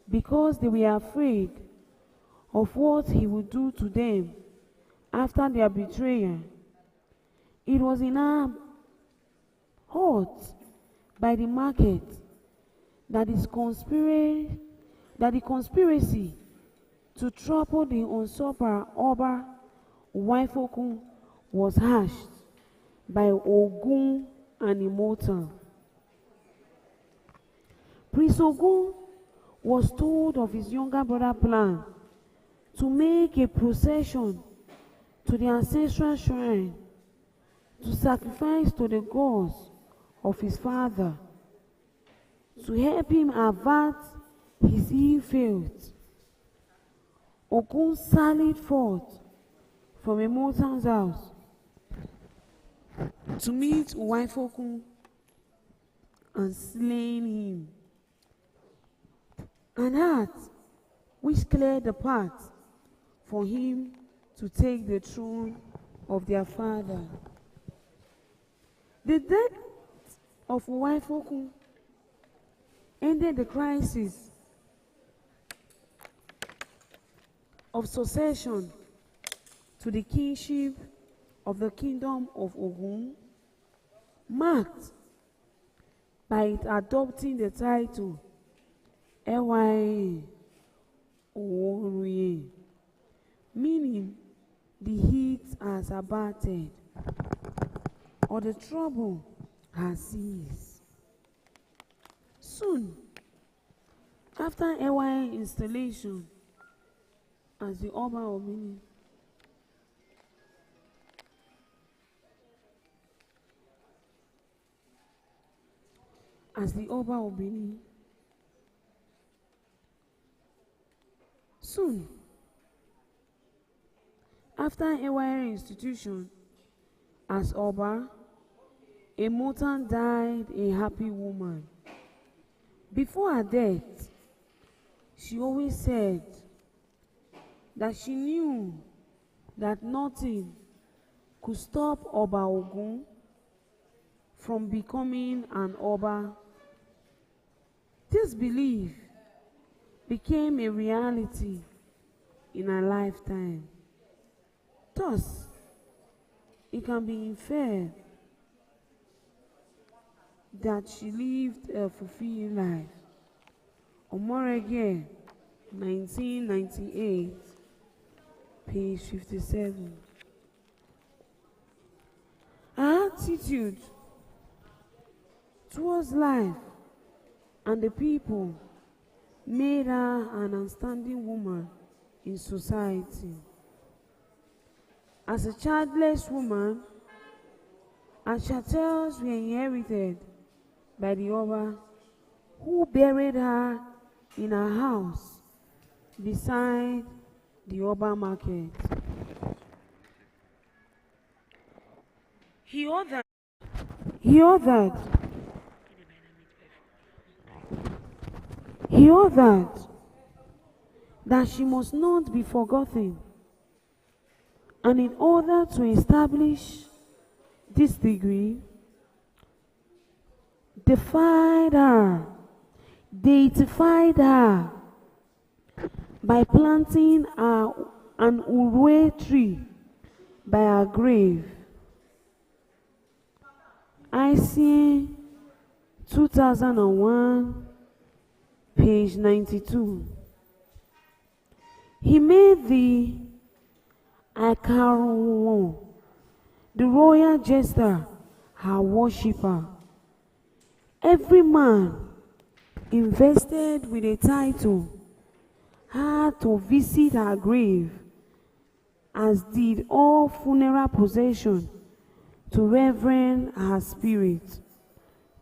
because they were afraid of what he would do to them after their betrayal. It was in a hut by the market that the conspiracy to trample the usurper Oba Waifoku was hatched by Ogun and Immortal. Prince Ogun was told of his younger brother's plan to make a procession to the ancestral shrine to sacrifice to the gods of his father to help him avert his ill fate. Ogun sallied forth from Immortal's house to meet Waifoku and slain him. An act which cleared the path for him to take the throne of their father. The death of Waifoku ended the crisis of succession to the kingship of the kingdom of Ogun, marked by it adopting the title Ewaye Oruye, meaning the heat has abated or the trouble has ceased. Soon after Ewaye installation as the Oba of Benin, soon after Ewaye institution as Oba, Immortal died a happy woman. Before her death, she always said that she knew that nothing could stop Oba Ogun from becoming an Oba. This belief became a reality in her lifetime. Thus, it can be inferred that she lived a fulfilling life. Omorege, 1998, page 57. Her attitude towards life and the people made her an outstanding woman in society. As a childless woman, her chattels were inherited by the Oba who buried her in her house beside the Oba market. He ordered that she must not be forgotten, and in order to establish this degree, deified her by planting an urwe tree by her grave. Asein 2001, page 92. He made the Akaruwo, the royal jester, her worshipper. Every man invested with a title had to visit her grave, as did all funeral procession to reverence her spirit.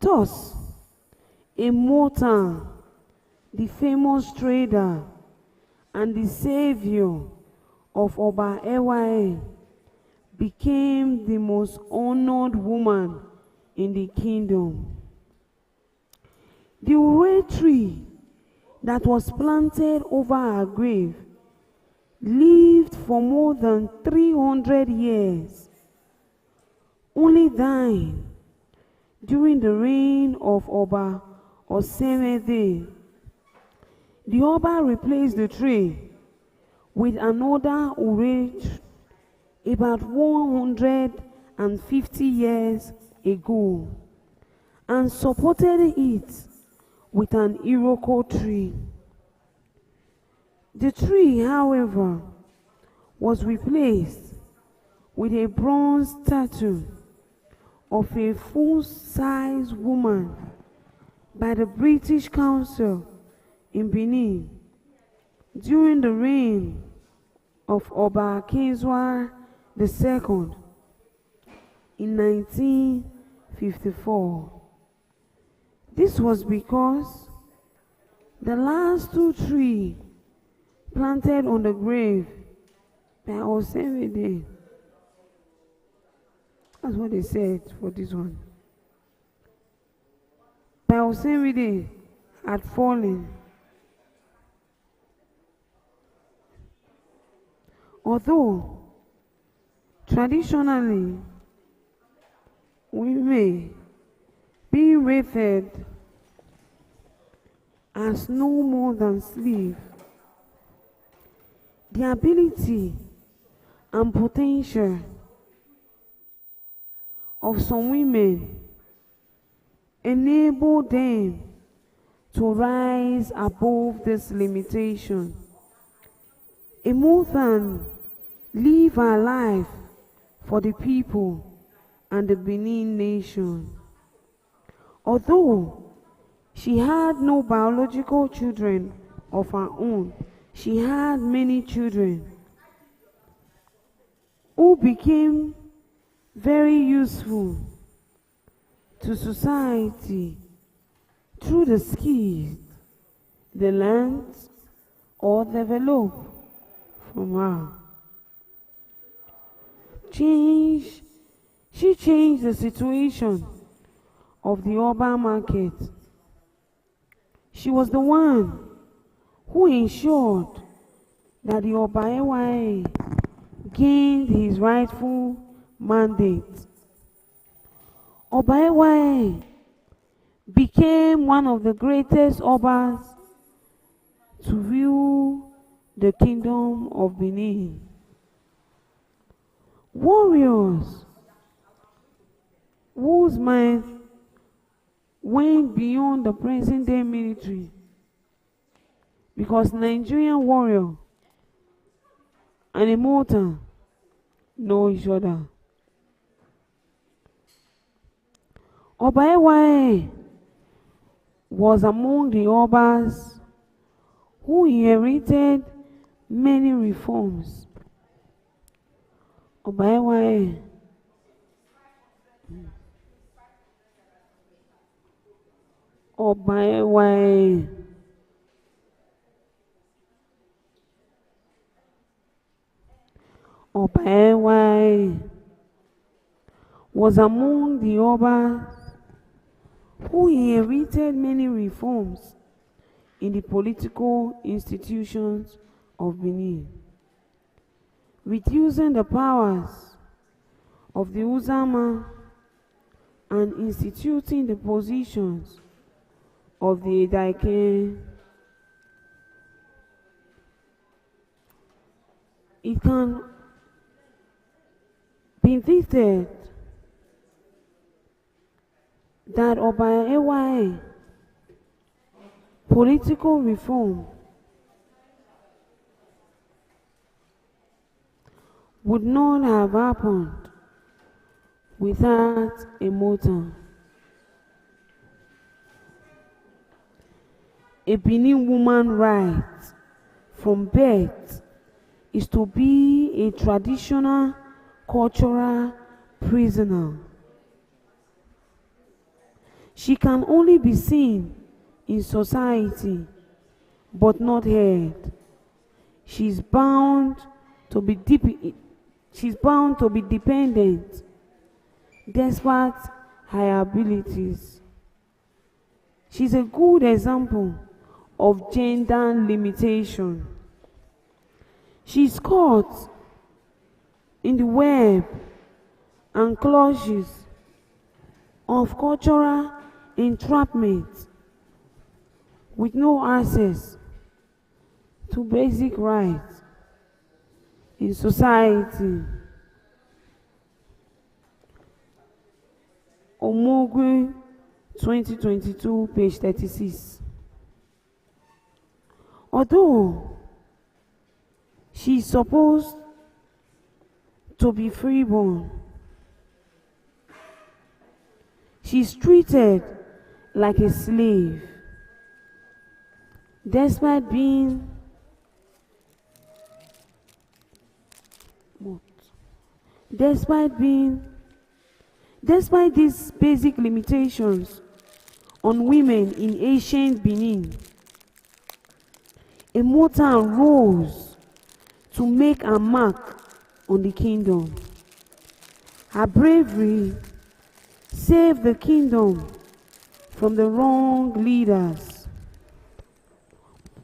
Thus, a mortal, the famous trader and the savior of Oba Ewae, became the most honored woman in the kingdom. The Ure tree that was planted over her grave lived for more than 300 years, only dying during the reign of Oba Osariemen. The Oba replaced the tree with another Ure about 150 years ago, and supported it with an iroko tree. The tree, however, was replaced with a bronze statue of a full-size woman by the British Council in Benin during the reign of Oba Kinswa II in 1954. This was because the last two trees planted on the grave by Osariemen, that's what they said for this one, by Osariemen had fallen. Although traditionally women being rated as no more than slaves, the ability and potential of some women enable them to rise above this limitation, a more than live her life for the people and the Benin nation. Although she had no biological children of her own, she had many children who became very useful to society through the skills they learned or developed from her. She changed the situation of the urban market. She was the one who ensured that the Oba Ewae gained his rightful mandate. Oba Ewae became one of the greatest Obas to rule the kingdom of Benin. Warriors whose minds went beyond the present day military, because Nigerian warrior and a mortar know each other. Oba Ewae was among the Obas who inherited many reforms. Oba Ewae Obaewae. Obaewae was among the Obas who inherited many reforms in the political institutions of Benin, reducing the powers of the Uzama and instituting the positions of the Edaike. It can be stated that Obaewae political reform would not have happened without a motive. A Benin woman's right from birth is to be a traditional cultural prisoner. She can only be seen in society but not heard. She's bound to be dependent despite her abilities. She's a good example of gender limitation. She's caught in the web and clutches of cultural entrapment with no access to basic rights in society. Omogwe 2022, page 36. Although she is supposed to be freeborn, she is treated like a slave, despite these basic limitations on women in ancient Benin. A mortal rose to make a mark on the kingdom. Her bravery saved the kingdom from the wrong leaders.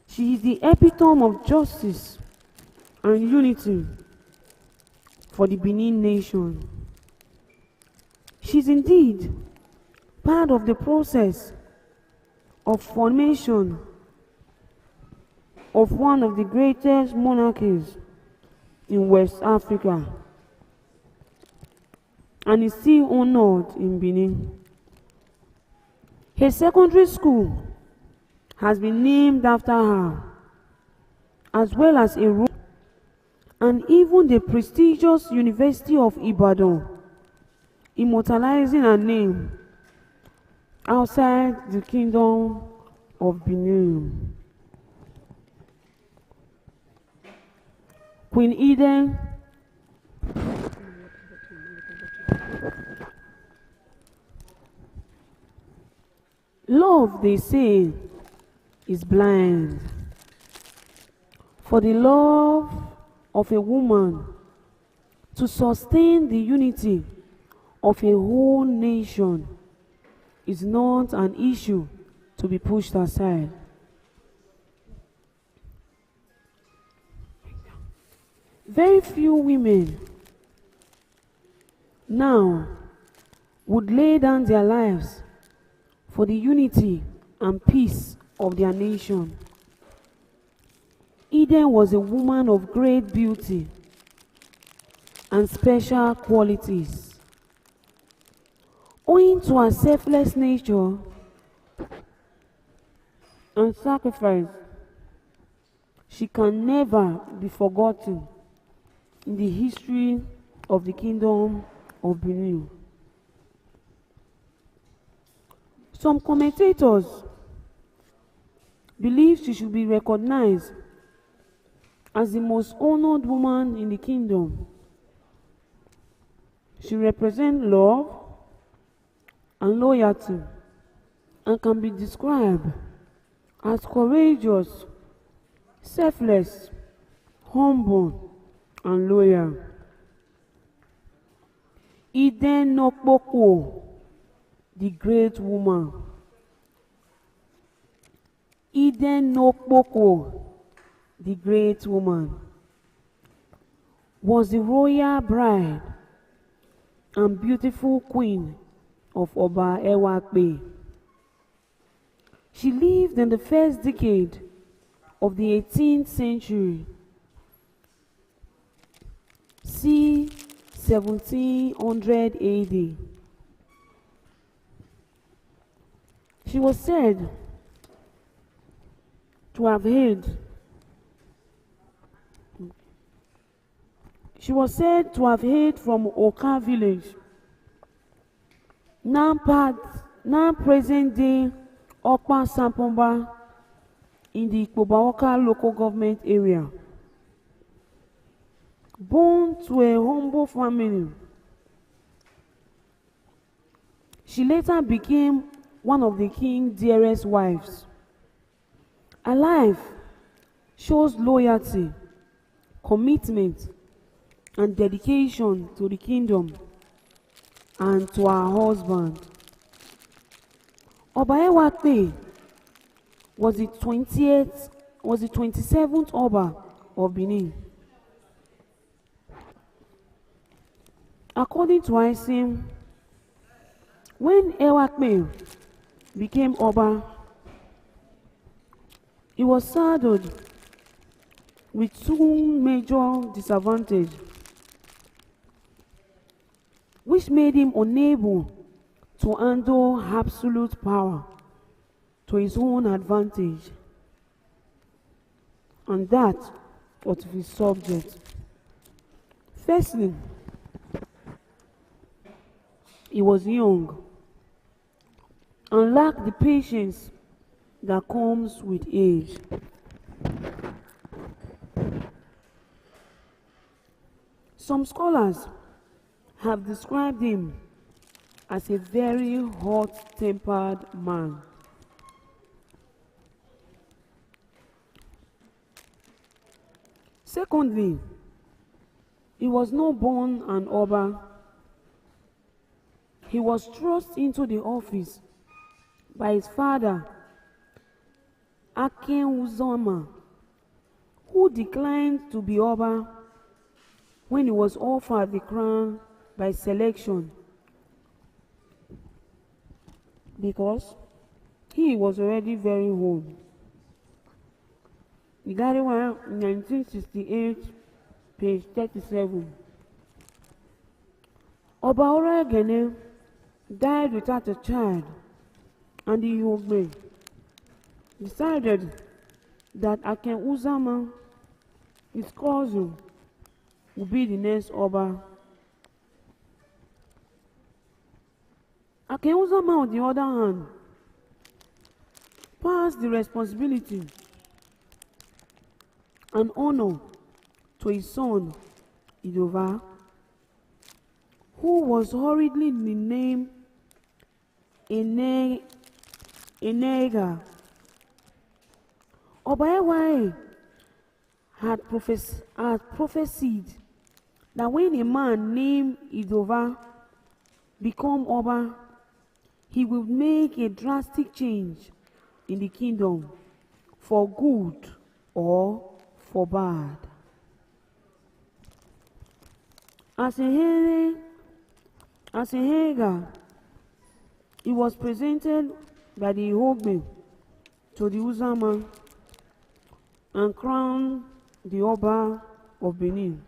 She is the epitome of justice and unity for the Benin nation. She is indeed part of the process of formation of one of the greatest monarchies in West Africa, and is still honored in Benin. Her secondary school has been named after her, as well as a road, and even the prestigious University of Ibadan, immortalizing her name outside the kingdom of Benin. Queen Eden love, they say, is blind. For the love of a woman to sustain the unity of a whole nation is not an issue to be pushed aside. Very few women now would lay down their lives for the unity and peace of their nation. Eden was a woman of great beauty and special qualities. Owing to her selfless nature and sacrifice, she can never be forgotten in the history of the kingdom of Benin. Some commentators believe she should be recognized as the most honored woman in the kingdom. She represents love and loyalty and can be described as courageous, selfless, humble, and loyal. Eden Nokpoko, the great woman. Eden Nokpoko, the great woman, was the royal bride and beautiful queen of Oba Ewakbe. She lived in the first decade of the 18th century, c. 1700 AD. She was said to have hailed from Oka village, now present-day Okpa Sampomba, in the Ikpobaoka local government area. Born to a humble family, she later became one of the king's dearest wives. Her life shows loyalty, commitment, and dedication to the kingdom and to her husband. Oba Ewakbe was the 27th Oba of Benin. According to Asein, when Ewakbe became Oba, he was saddled with two major disadvantages, which made him unable to handle absolute power to his own advantage, and that of his subjects. Firstly, he was young and lacked the patience that comes with age. Some scholars have described him as a very hot-tempered man. Secondly, he was not born an Oba. He was thrust into the office by his father, Asein Uzoma, who declined to be Oba when he was offered the crown by selection, because he was already very old. Igariwa, 1968, page 37. Oba Osariemen died without a child, and the Yogbe decided that Asein Uzoma, his cousin, would be the next Oba. Asein Uzoma, on the other hand, passed the responsibility and honor to his son, Idova, who was hurriedly named Enega. Oba Ewakbe had prophesied that when a man named Idova become Oba, he will make a drastic change in the kingdom for good or for bad. As a Hega, he was presented by the Ihogbe to the Uzama and crowned the Oba of Benin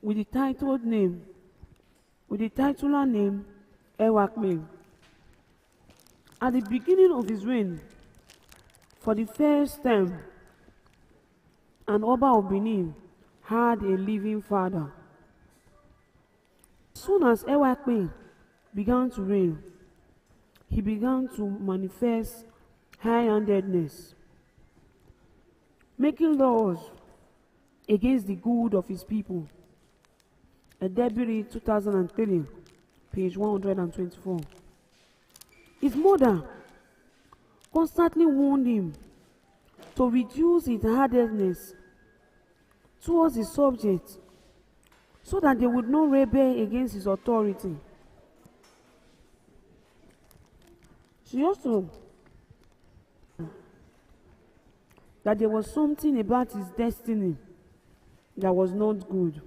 with the titular name Ewakbe. At the beginning of his reign, for the first time, an Oba of Benin had a living father. As soon as Ewakbe began to reign, he began to manifest high-handedness, making laws against the good of his people. A Deputy 2003, page 124. His mother constantly warned him to reduce his hardness towards his subjects so that they would not rebel against his authority. She also that there was something about his destiny that was not good,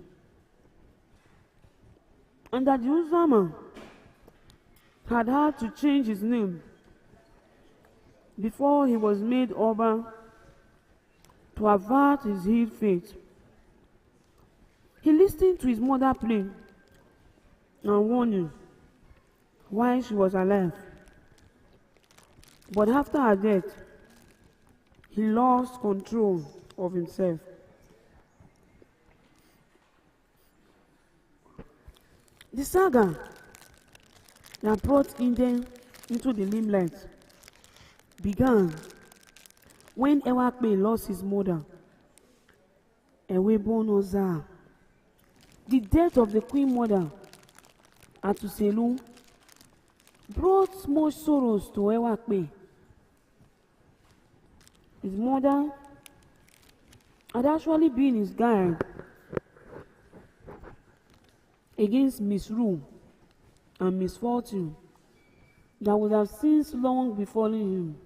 and that the Osariemen had to change his name before he was made Oba to avert his ill fate. He listened to his mother plea and warning while she was alive, but after her death, he lost control of himself. The saga that brought Indian into the limelight began when Ewakpe lost his mother, Ewebon Oza. The death of the queen mother, Atuselu, brought much sorrows to Ewakpe. His mother had actually been his guide against misrule and misfortune that would have since long befallen him.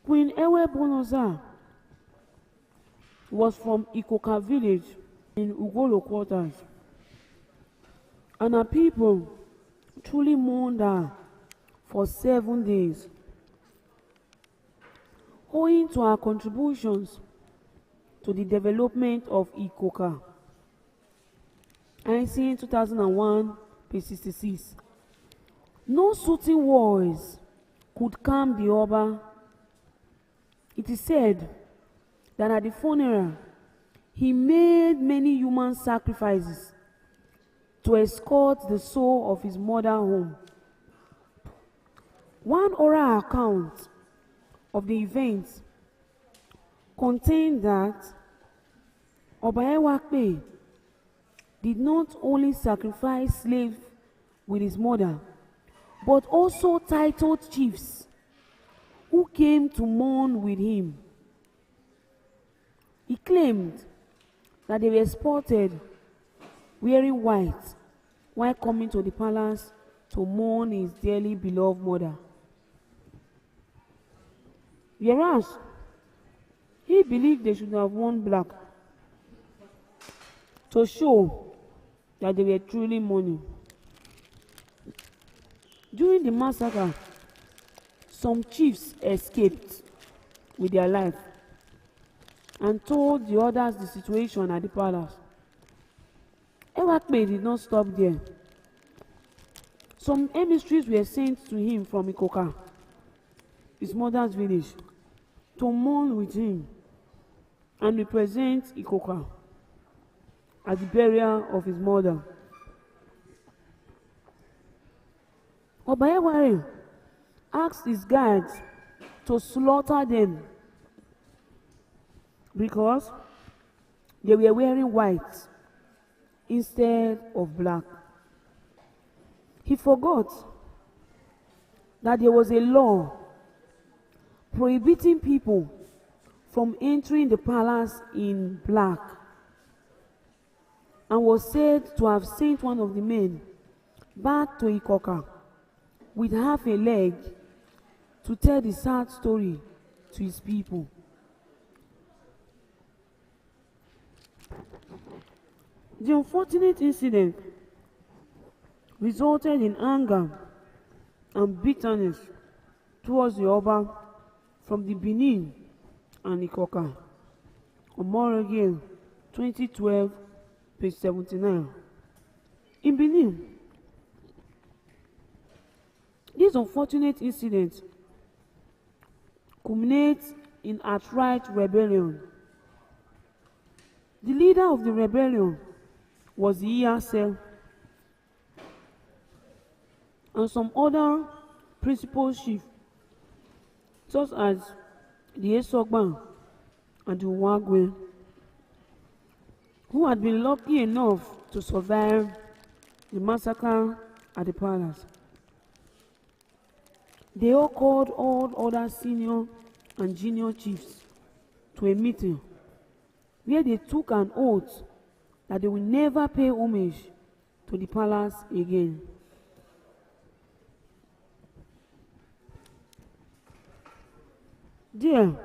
Queen Ewebon Oza was from Ikoka village in Ugolo quarters, and her people truly mourned her for 7 days, owing to her contributions to the development of Ikoka. Asein 2001, page 66. No soothing words could calm the Oba. It is said that at the funeral, he made many human sacrifices to escort the soul of his mother home. One oral account of the events contained that Oba Ewakpe did not only sacrifice slaves with his mother, but also titled chiefs who came to mourn with him. He claimed that they were spotted wearing white while coming to the palace to mourn his dearly beloved mother. Whereas he believed they should have worn black to show that they were truly mourning. During the massacre, some chiefs escaped with their life and told the others the situation at the palace. Ewakpe did not stop there. Some emissaries were sent to him from Ikoka, his mother's village, to mourn with him and represent Ikoka at the burial of his mother. Oba Ewakpe asked his guards to slaughter them because they were wearing white instead of black. He forgot that there was a law prohibiting people from entering the palace in black, and was said to have sent one of the men back to Ikoka with half a leg to tell the sad story to his people. The unfortunate incident resulted in anger and bitterness towards the Oba from the Benin and Ikoka. Osariemen, 2012, page 79. In Benin, this unfortunate incident culminates in outright rebellion. The leader of the rebellion was the Iyase and some other principal chiefs, such as the Esogban and the Wagwe, who had been lucky enough to survive the massacre at the palace. They all called all other senior and junior chiefs to a meeting where they took an oath that they will never pay homage to the palace again. There,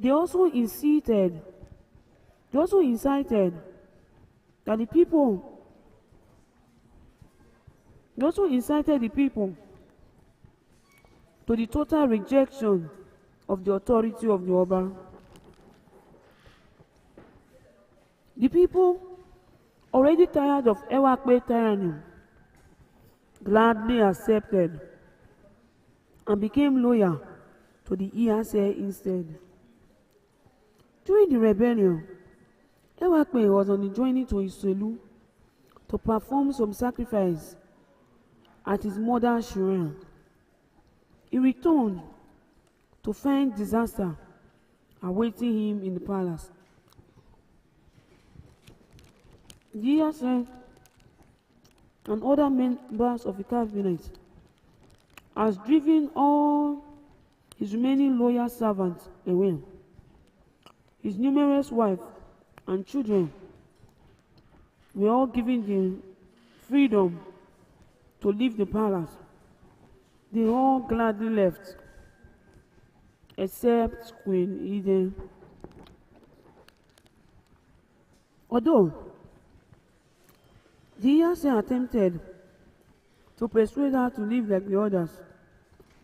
they also incited that the people they also incited the people to the total rejection of the authority of the Oba. The people, already tired of Ewakpe tyranny, gladly accepted and became loyal to the Iyase instead. During the rebellion, Ewakpe was on the journey to Iselu to perform some sacrifice at his mother's shrine. He returned to find disaster awaiting him in the palace. The Iyase and other members of the cabinet has driven all his remaining loyal servants away. His numerous wives and children were all given the freedom to leave the palace. They all gladly left, except Queen Eden. Although the Iyase attempted to persuade her to live like the others,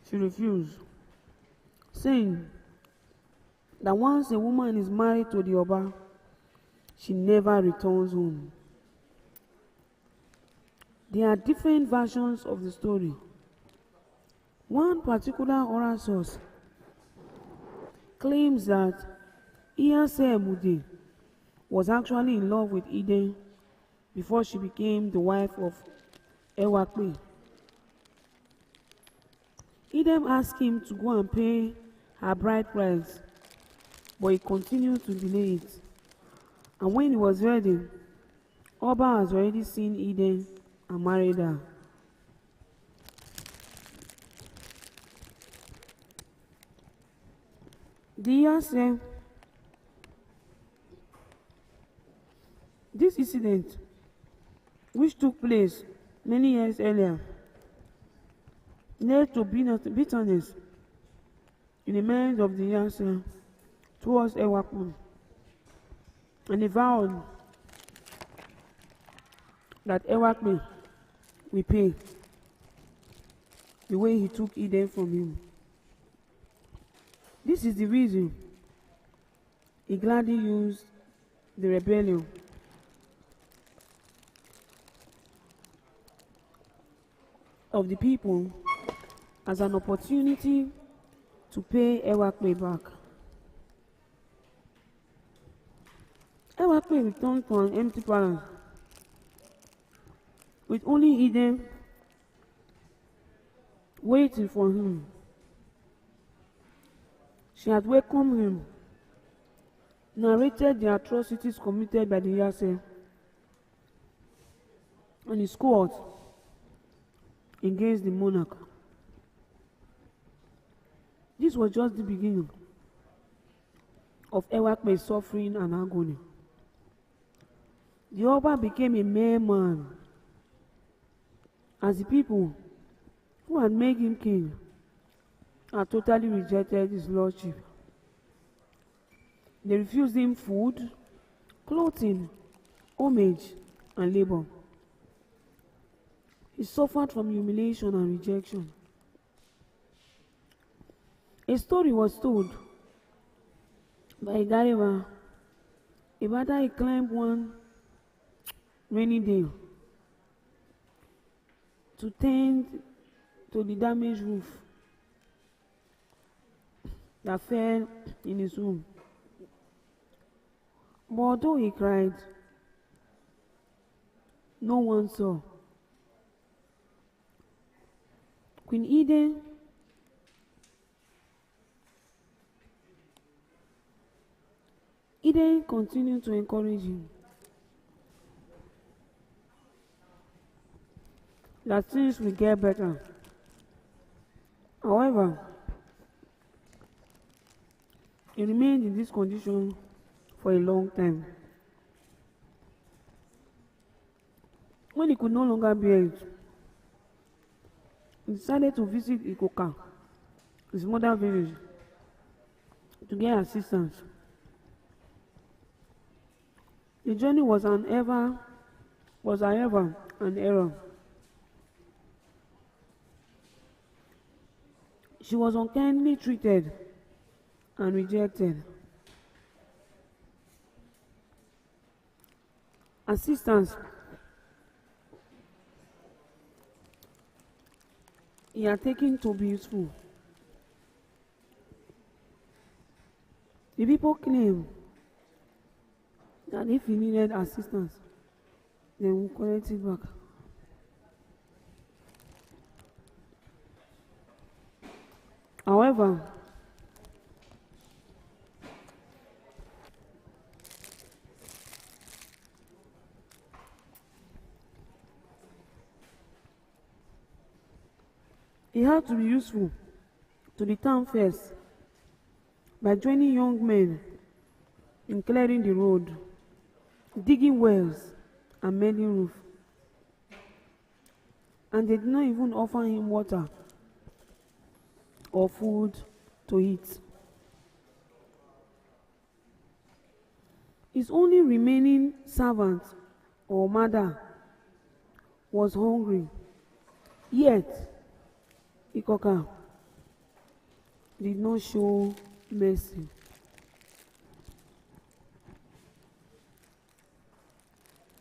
she refused, saying that once a woman is married to the Oba, she never returns home. There are different versions of the story. One particular oral source claims that Iyase Emude was actually in love with Eden before she became the wife of Ewakpe. Eden asked him to go and pay her bride price, but he continued to delay it. And when he was ready, Oba has already seen Eden and married her. The Iyase, this incident, which took place many years earlier, led to bitterness in the minds of the Iyase towards Ewakpe, and he vowed that Ewakpe will pay the way he took Eden from him. This is the reason he gladly used the rebellion of the people as an opportunity to pay Ewakpe back. Ewakpe returned to an empty palace with only Eden waiting for him. She had welcomed him, narrated the atrocities committed by the Iyase and his cohort against the monarch. This was just the beginning of Ewakpe's suffering and agony. The Oba became a mere man as the people who had made him king had totally rejected his lordship. They refused him food, clothing, homage, and labor. He suffered from humiliation and rejection. A story was told by a Gareba about how he climbed one rainy day to tend to the damaged roof that fell in his room. But although he cried, no one saw. Queen Eden then continued to encourage him that things will get better. However, he remained in this condition for a long time. When he could no longer bear it, he decided to visit Ikoka, his mother village, to get assistance. The journey was however an error. She was unkindly treated and rejected. Assistance he had taken to be useful. The people claim that if he needed assistance, they would collect it back. However, he had to be useful to the town first by joining young men in clearing the road, digging wells, and mending roof. And they did not even offer him water or food to eat. His only remaining servant or mother was hungry, yet Ikoka did not show mercy.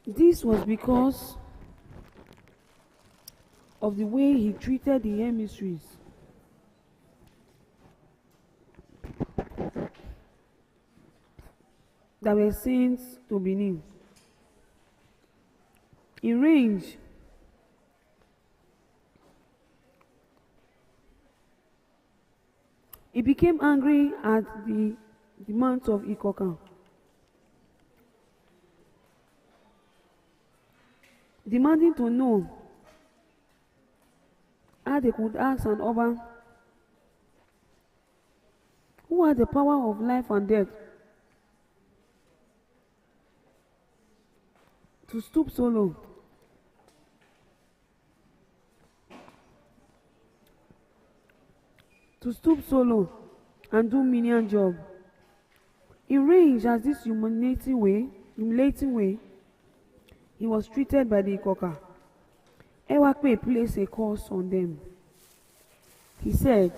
This was because of the way he treated the emissaries. That were sent to Benin. In range, he became angry at the demands of Ikoka, demanding to know how they could ask an Oba who had the power of life and death to stoop so low. And do menial job. Enraged at this humiliating way, he was treated by the Ikoka. Ewakpe placed a curse on them. He said,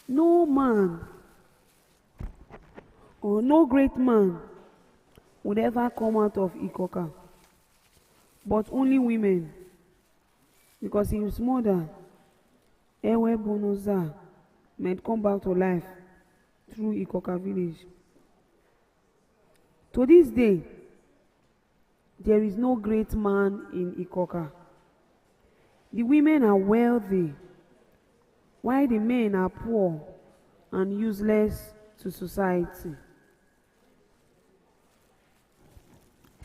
"No man or no great man would ever come out of Ikoka, but only women, because his mother, Ewe Bonoza, might come back to life through Ikoka village." To this day, there is no great man in Ikoka. The women are wealthy, while the men are poor and useless to society.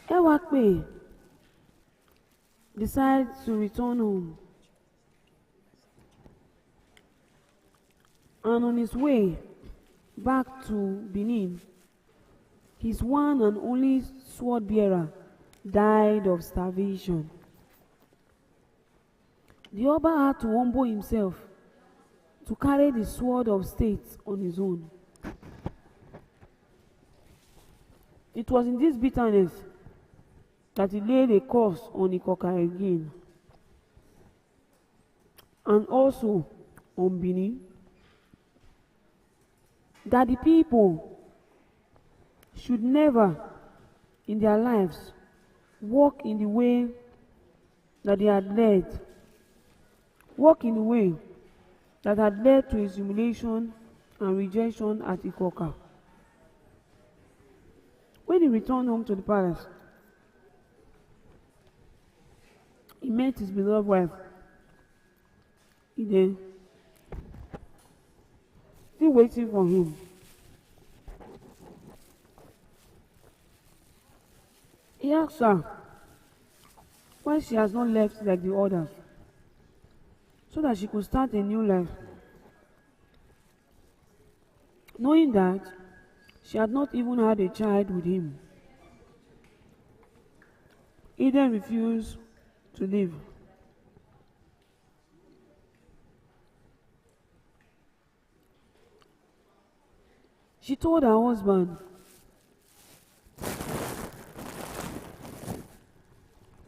Ewakpe decides to return home, and on his way back to Benin, his one and only sword bearer died of starvation. The Oba had to humble himself to carry the sword of state on his own. It was in this bitterness that he laid a curse on Ikoka again, and also on Benin, that the people should never in their lives walk in the way that they had led, walk in the way that had led to his humiliation and rejection at Ikoka. When he returned home to the palace, he met his beloved wife, Ide, still waiting for him. He asked her why she has not left like the others, so that she could start a new life, knowing that she had not even had a child with him. Eden refused to leave. She told her husband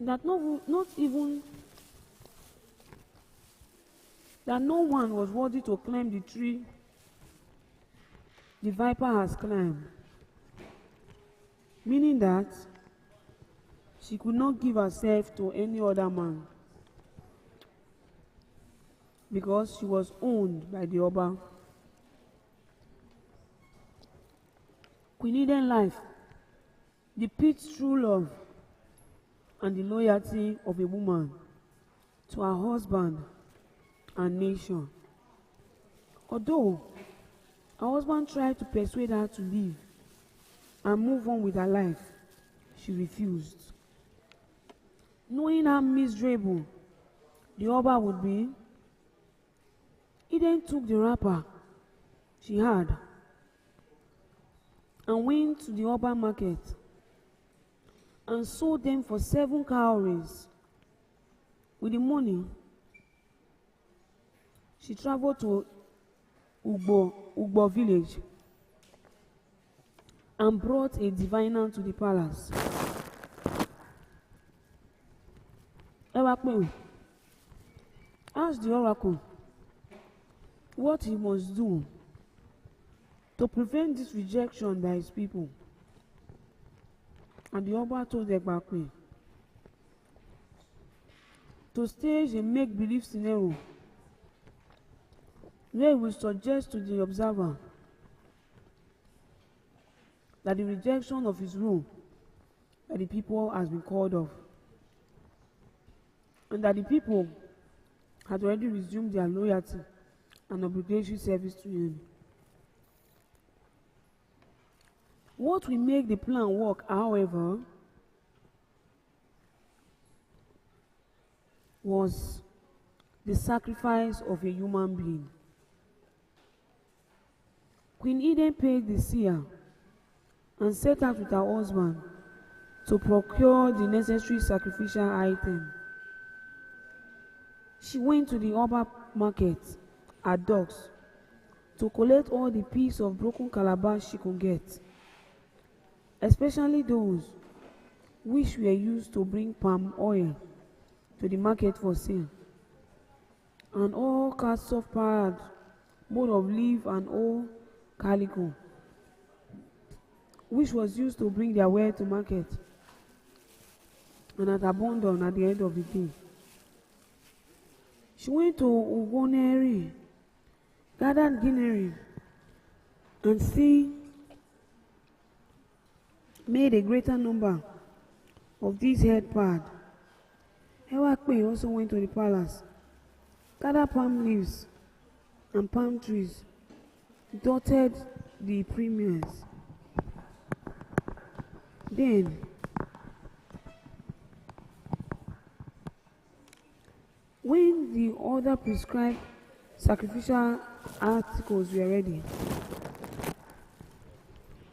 that no one was worthy to climb the tree the viper has climbed, meaning that she could not give herself to any other man because she was owned by the Oba. Queen Eden life depicts true love and the loyalty of a woman to her husband and nation. Although her husband tried to persuade her to leave and move on with her life, she refused. Knowing how miserable the Oba would be, Eden took the wrapper she had and went to the Oba market and sold them for 7 cowries. With the money, she traveled to Ugbo village and brought a diviner to the palace. Ewakpe asked the oracle what he must do to prevent this rejection by his people. And the Oba told Ewakpe to stage a make-believe scenario where he will suggest to the observer that the rejection of his rule by the people has been called off, and that the people had already resumed their loyalty and obligatory service to him. What will make the plan work, however, was the sacrifice of a human being. Queen Eden paid the seer and set out with her husband to procure the necessary sacrificial item. She went to the Oba market at dusk to collect all the pieces of broken calabash she could get, especially those which were used to bring palm oil to the market for sale, and all casts of pad, both of leaf and old calico, which was used to bring their ware to market and at abundance at the end of the day. She went to Ugoneri, gathered Guinness Read, and made a greater number of these head pads. Ewakpe also went to the palace, gathered palm leaves and palm trees, dotted the premises. Then, when the other prescribed sacrificial articles were ready,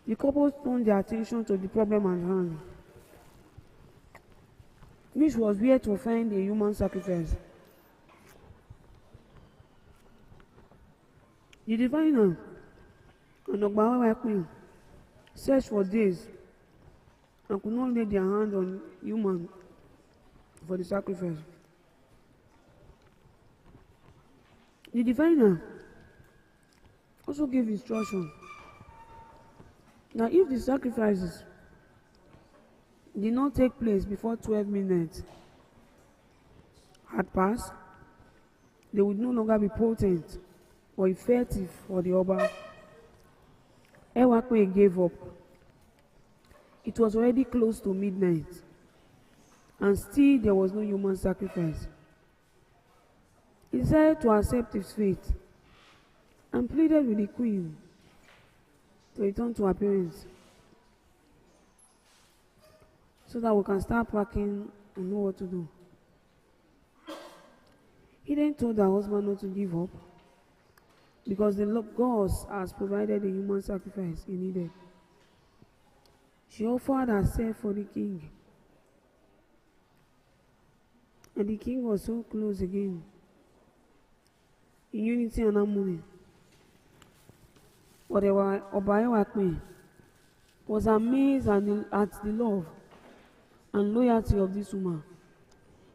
the couple turned their attention to the problem at hand, which was where to find a human sacrifice. The diviner and Ogbawe searched for days and could not lay their hand on human for the sacrifice. The diviner also gave instruction that if the sacrifices did not take place before 12 minutes had passed, they would no longer be potent or effective for the Oba. Ewakpe gave up. It was already close to midnight, and still there was no human sacrifice. He decided to accept his fate and pleaded with the queen to return to her parents. so that we can start packing and know what to do. He then told her husband not to give up because the God has provided the human sacrifice he needed. She offered herself for the king. And the king was so close again, in unity and harmony. Whatever Obaewa was amazed at the love and loyalty of this woman.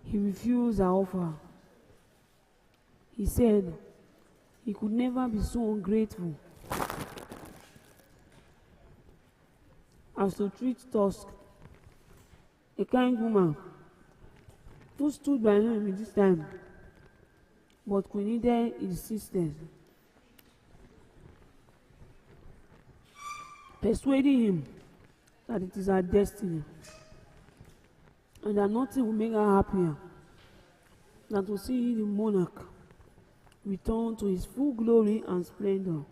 He refused her offer. He said he could never be so ungrateful as to treat Tusk, a kind woman who stood by him in this time, but Queen Eden insisted, persuading him that it is her destiny and that nothing will make her happier than to see the monarch return to his full glory and splendor.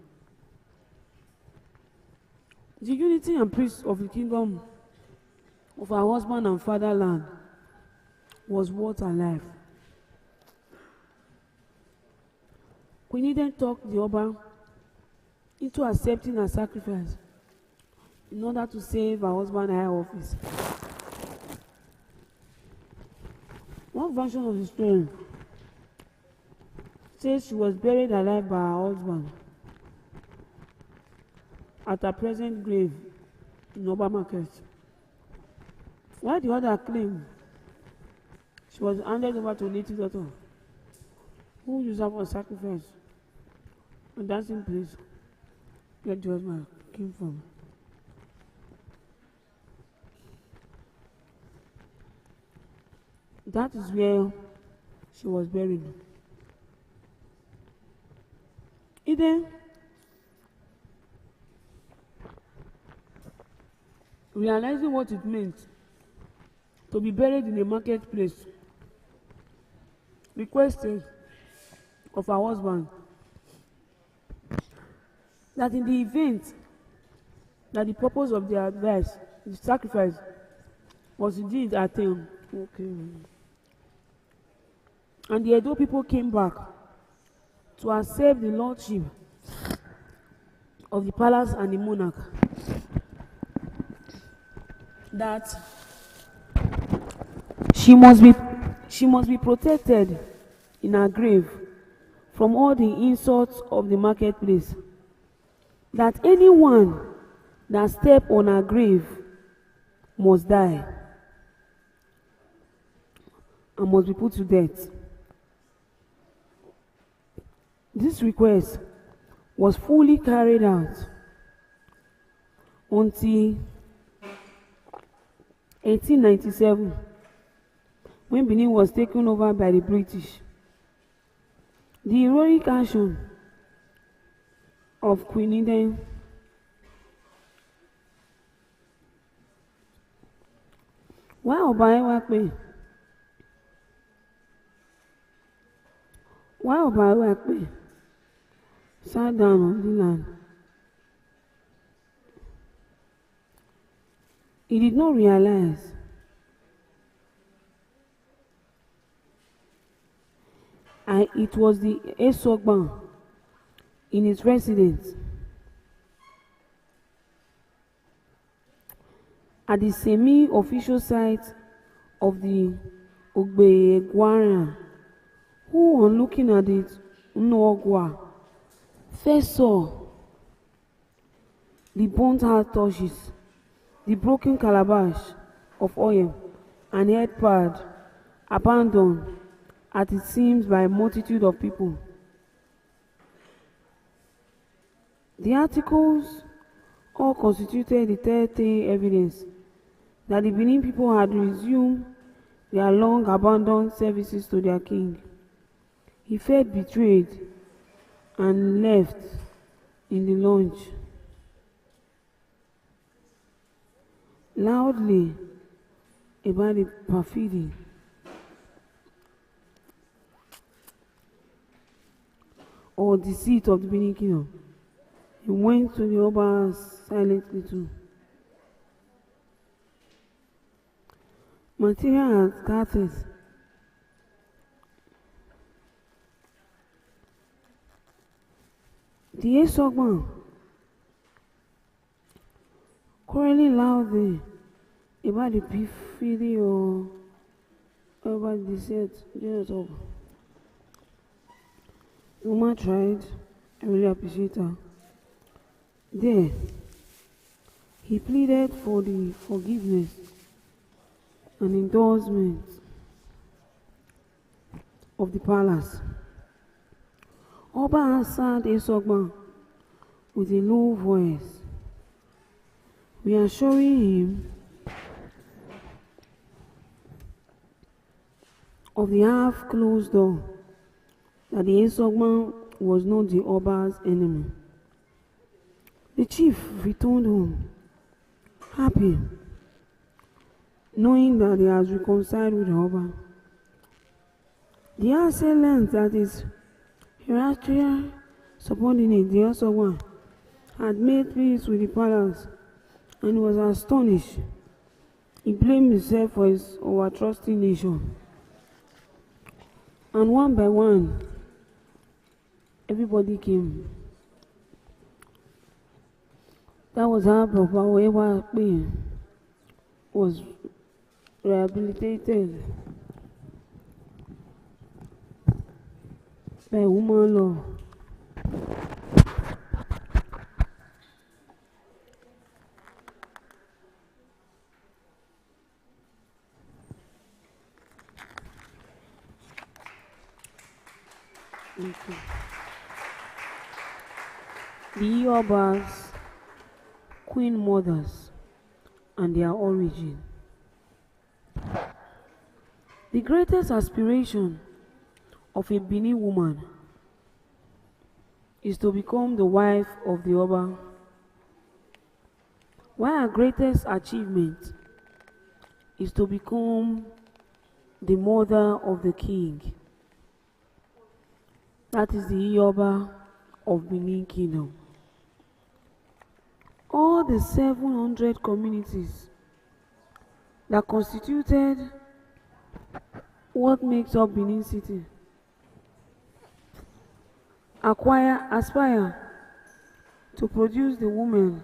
The unity and peace of the kingdom of her husband and fatherland was worth her life. Queen Eden talked the Oba into accepting her sacrifice in order to save her husband high office. One version of the story says she was buried alive by her husband at her present grave in Oba Market, while the other claimed she was handed over to a native daughter who used her for sacrifice. And that's in place where the husband came from. That is where she was buried. Eden realizing what it meant to be buried in a marketplace, requested of her husband that in the event that the purpose of the advice, the sacrifice, was indeed attained, and the Edo people came back to accept the lordship of the palace and the monarch, that she must be protected in her grave from all the insults of the marketplace, that anyone that step on her grave must die and must be put to death. This request was fully carried out until 1897, when Benin was taken over by the British. The heroic action of Queen Eden while Obaewa sat down on the land, he did not realize it was the Esogban in his residence at the semi-official site of the Ogbeguaran, who, on looking at it, Nogwa, first saw the burnt-out torches, the broken calabash of oil, and head pad abandoned as it seems by a multitude of people. The articles all constituted the telltale evidence that the Benin people had resumed their long abandoned services to their king. He felt betrayed and left in the launch, loudly about the perfidy or deceit of the Benin kingdom. He went to the Oba silently too. Material and status. The Osariemen quarreling loudly about the perfidy or about the set. The woman tried. I really appreciate her. There, he pleaded for the forgiveness and endorsement of the palace. Oba answered Osariemen with a low voice, reassuring him of the half-closed door that the Osariemen was not the Oba's enemy. The chief returned home, happy, knowing that he has reconciled with the Oba. The Asein learned that his hierarchical subordinate, the Osariemen, had made peace with the palace, and he was astonished. He blamed himself for his overtrusting nation. And one by one, everybody came. That was how Papa Oyewa was rehabilitated by woman law. Okay. The Yorubas, queen mothers, and their origin. The greatest aspiration of a Benin woman is to become the wife of the Oba, while her greatest achievement is to become the mother of the king. That is the Yoruba of Benin Kingdom. All the 700 communities that constituted what makes up Benin City aspire to produce the women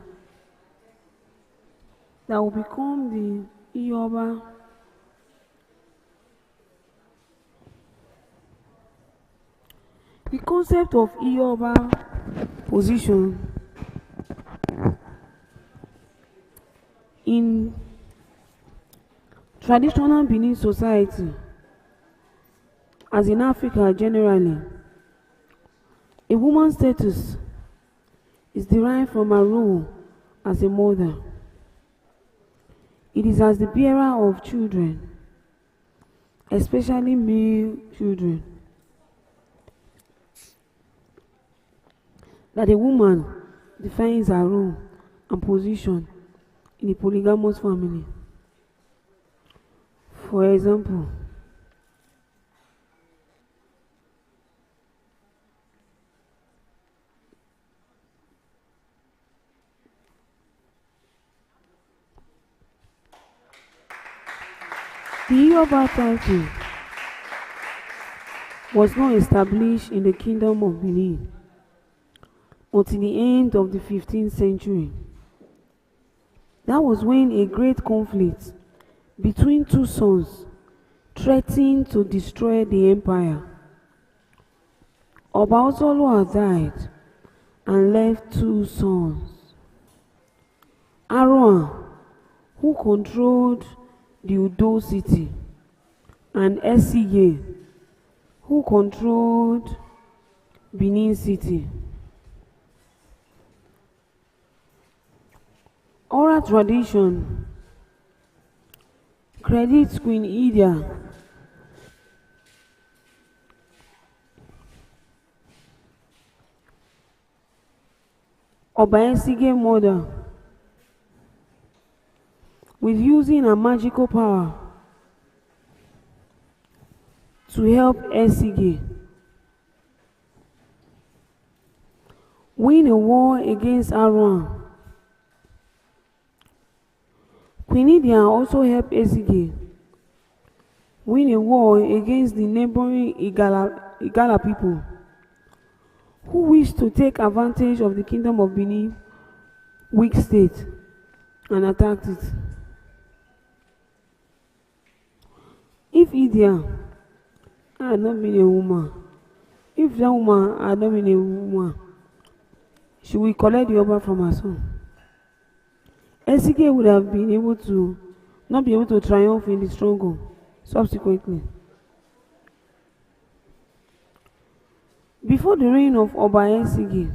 that will become the Yoruba The concept of Yoruba position in traditional Benin society, as in Africa generally, a woman's status is derived from her role as a mother. It is as the bearer of children, especially male children, that a woman defines her role and position in a polygamous family. For example, the Yoruba title was not established in the Kingdom of Benin until the end of the 15th century. That was when a great conflict between two sons threatened to destroy the empire. Oba Osariemen had died and left two sons. Aaron, who controlled the Udo city, and Asein, who controlled Benin City. Oral tradition credits Queen Ida Oba Asein mother with using a magical power to help Asein win a war against Aaron. Queen Ida also helped Asein win a war against the neighboring Igala people, who wished to take advantage of the kingdom of Benin weak state and attacked it. If Idia had not been a woman, if that woman had not been a woman, she will collect the Oba from her son. Esike would have been able to not be able to triumph in the struggle subsequently. Before the reign of Oba Esige,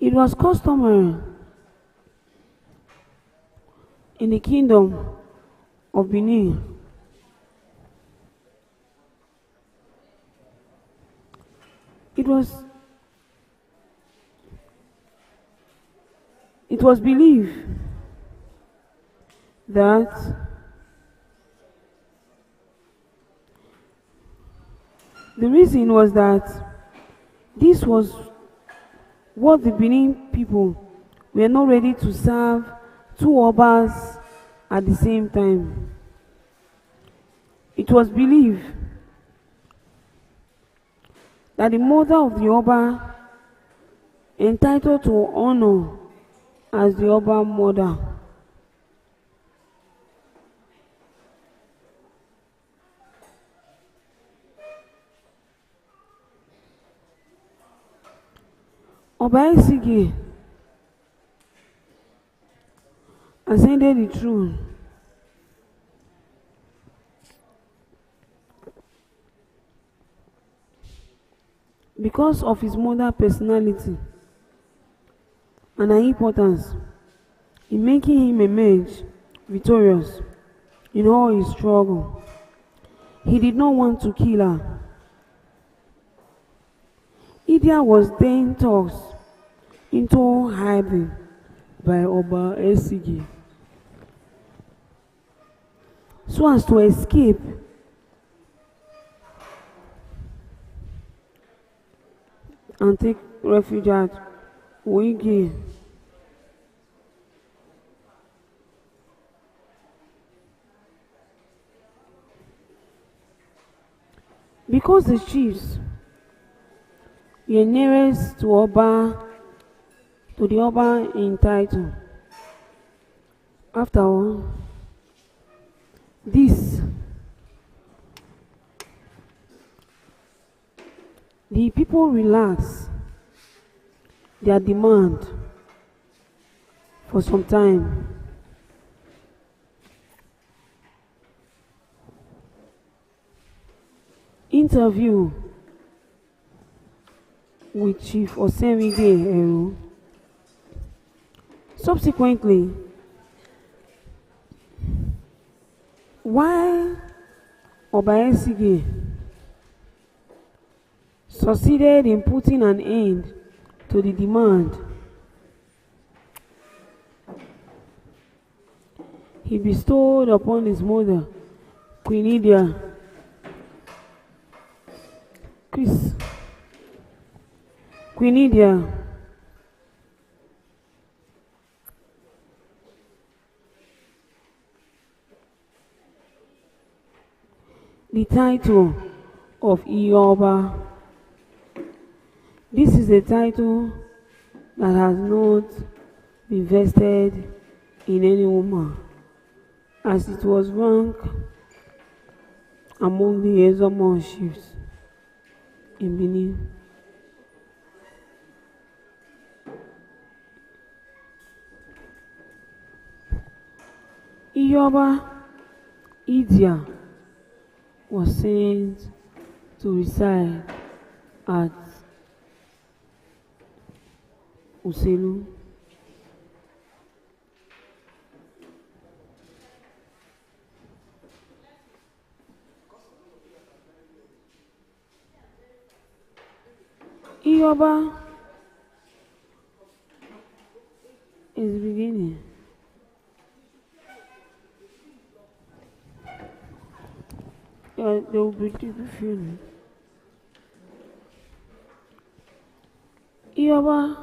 it was customary in the kingdom of Benin it was believed that the reason was that this was what the Benin people were not ready to serve two Obas at the same time. It was believed that the mother of the Oba entitled to honor as the Oba mother Oba Esige ascended the throne because of his mother's personality and her importance in making him emerge victorious in all his struggle. He did not want to kill her. Idia was then tossed into hiding by Oba Esige so as to escape and take refuge at Oige. Because the chiefs were nearest to the Oba in title. After all, the people relaxed their demand for some time. Interview with Chief Osariemen. Subsequently, while Oba Esige succeeded in putting an end to the demand, he bestowed upon his mother, Queen Idia, the title of Ioba. This is a title that has not been vested in any woman, as it was ranked among the Ezomon chiefs in Benin. Ioba Idia was sent to reside at Uselu. Ioba is beginning. There will be different feeling. Ioba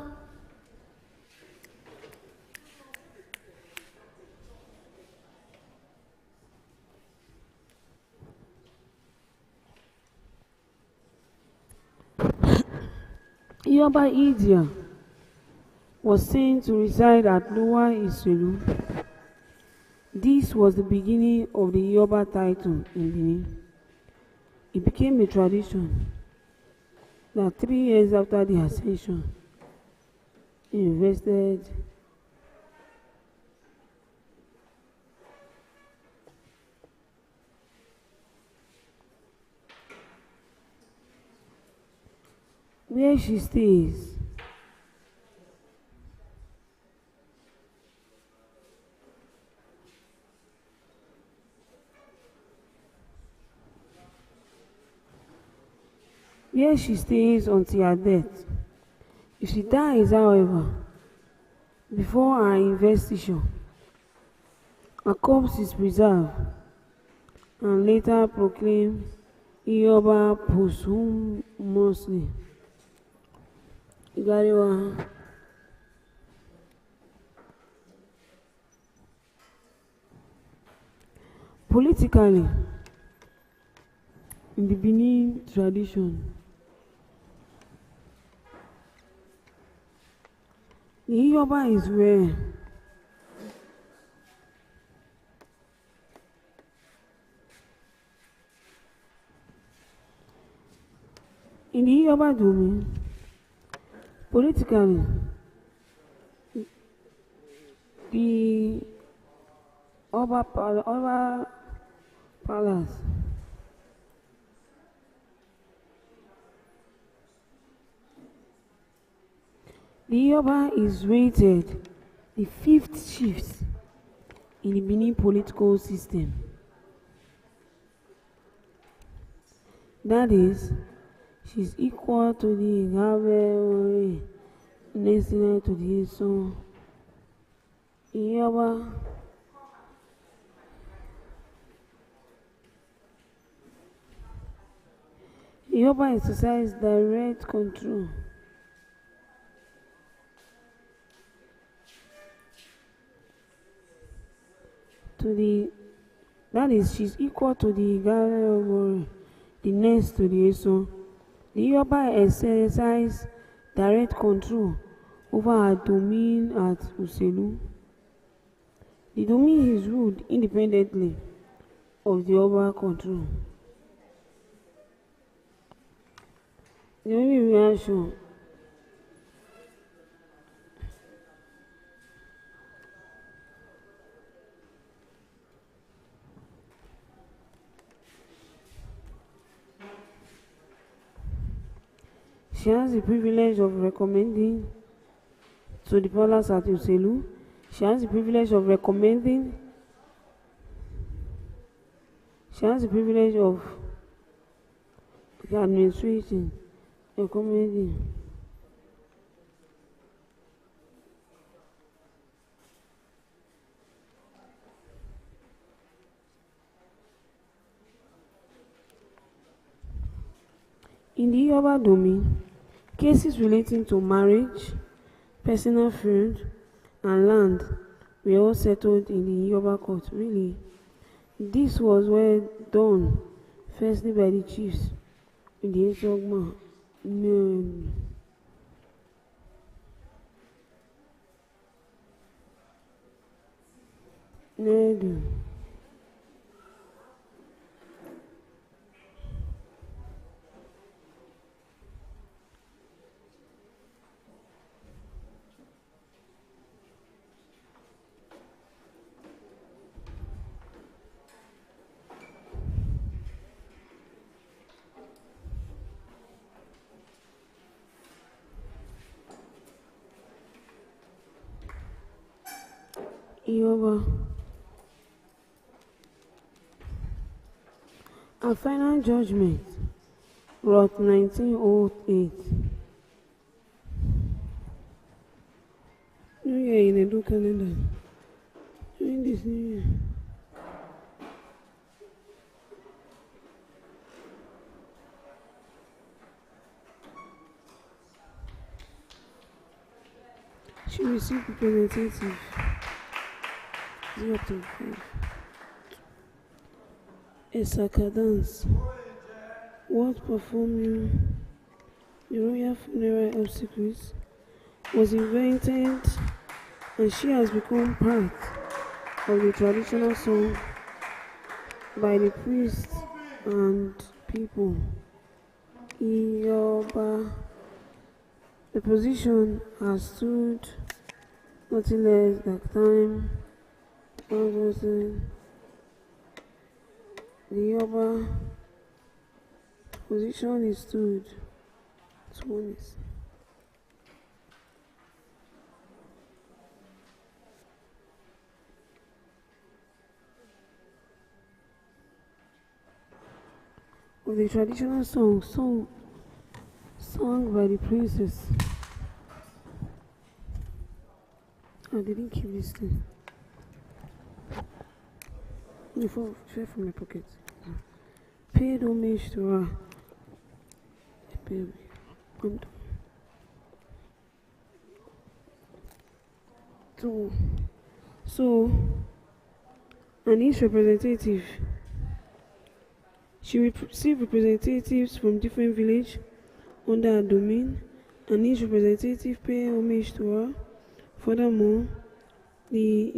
Iyoba Idia was seen to reside at Lower Iselu. This was the beginning of the Iyoba title in Benin. It became a tradition that 3 years after the ascension, he invested where she stays. Where she stays until her death. If she dies, however, before her investiture, her corpse is preserved and later proclaimed Iyoba posthumously. Igariwa. Politically, in the Benin tradition, the Iyoba is rare. In the Iyoba domain, politically, the Oba Palace the Iyoba is rated the 5th chief in the Benin political system. That is, she's equal to the Gabe, next to the son. Iyoba exercises direct control to the, that is, she's equal to the Gabe, the next to the son. The Iyoba exercises direct control over her domain at Uselu. The domain is ruled independently of the Oba control. The only reaction she has the privilege of recommending to the palace at Uselu. She has the privilege of recommending. She has the privilege of the administration, recommending. In the Iyoba domain, cases relating to marriage, personal feud, and land were all settled in the Iyoba court. Really, this was well done, firstly by the chiefs in the Esogma. Nedu. Iyoba. A final judgment, wrote 1908. New Year in Edo calendar. During this New Year. She received representative 0 to 5. Esaka dance. What performing The royal funeral obsequies was invented and she has become part of the traditional song by the priests and people. Yoruba, the position has stood nothing less than time. The Yoruba position is stood 20. Of the traditional song sung by the princess. I didn't keep this thing. It fell from my pocket. Paid homage to her. Baby. So, and each representative, she received representatives from different villages under her domain, and each representative pay homage to her. Furthermore, the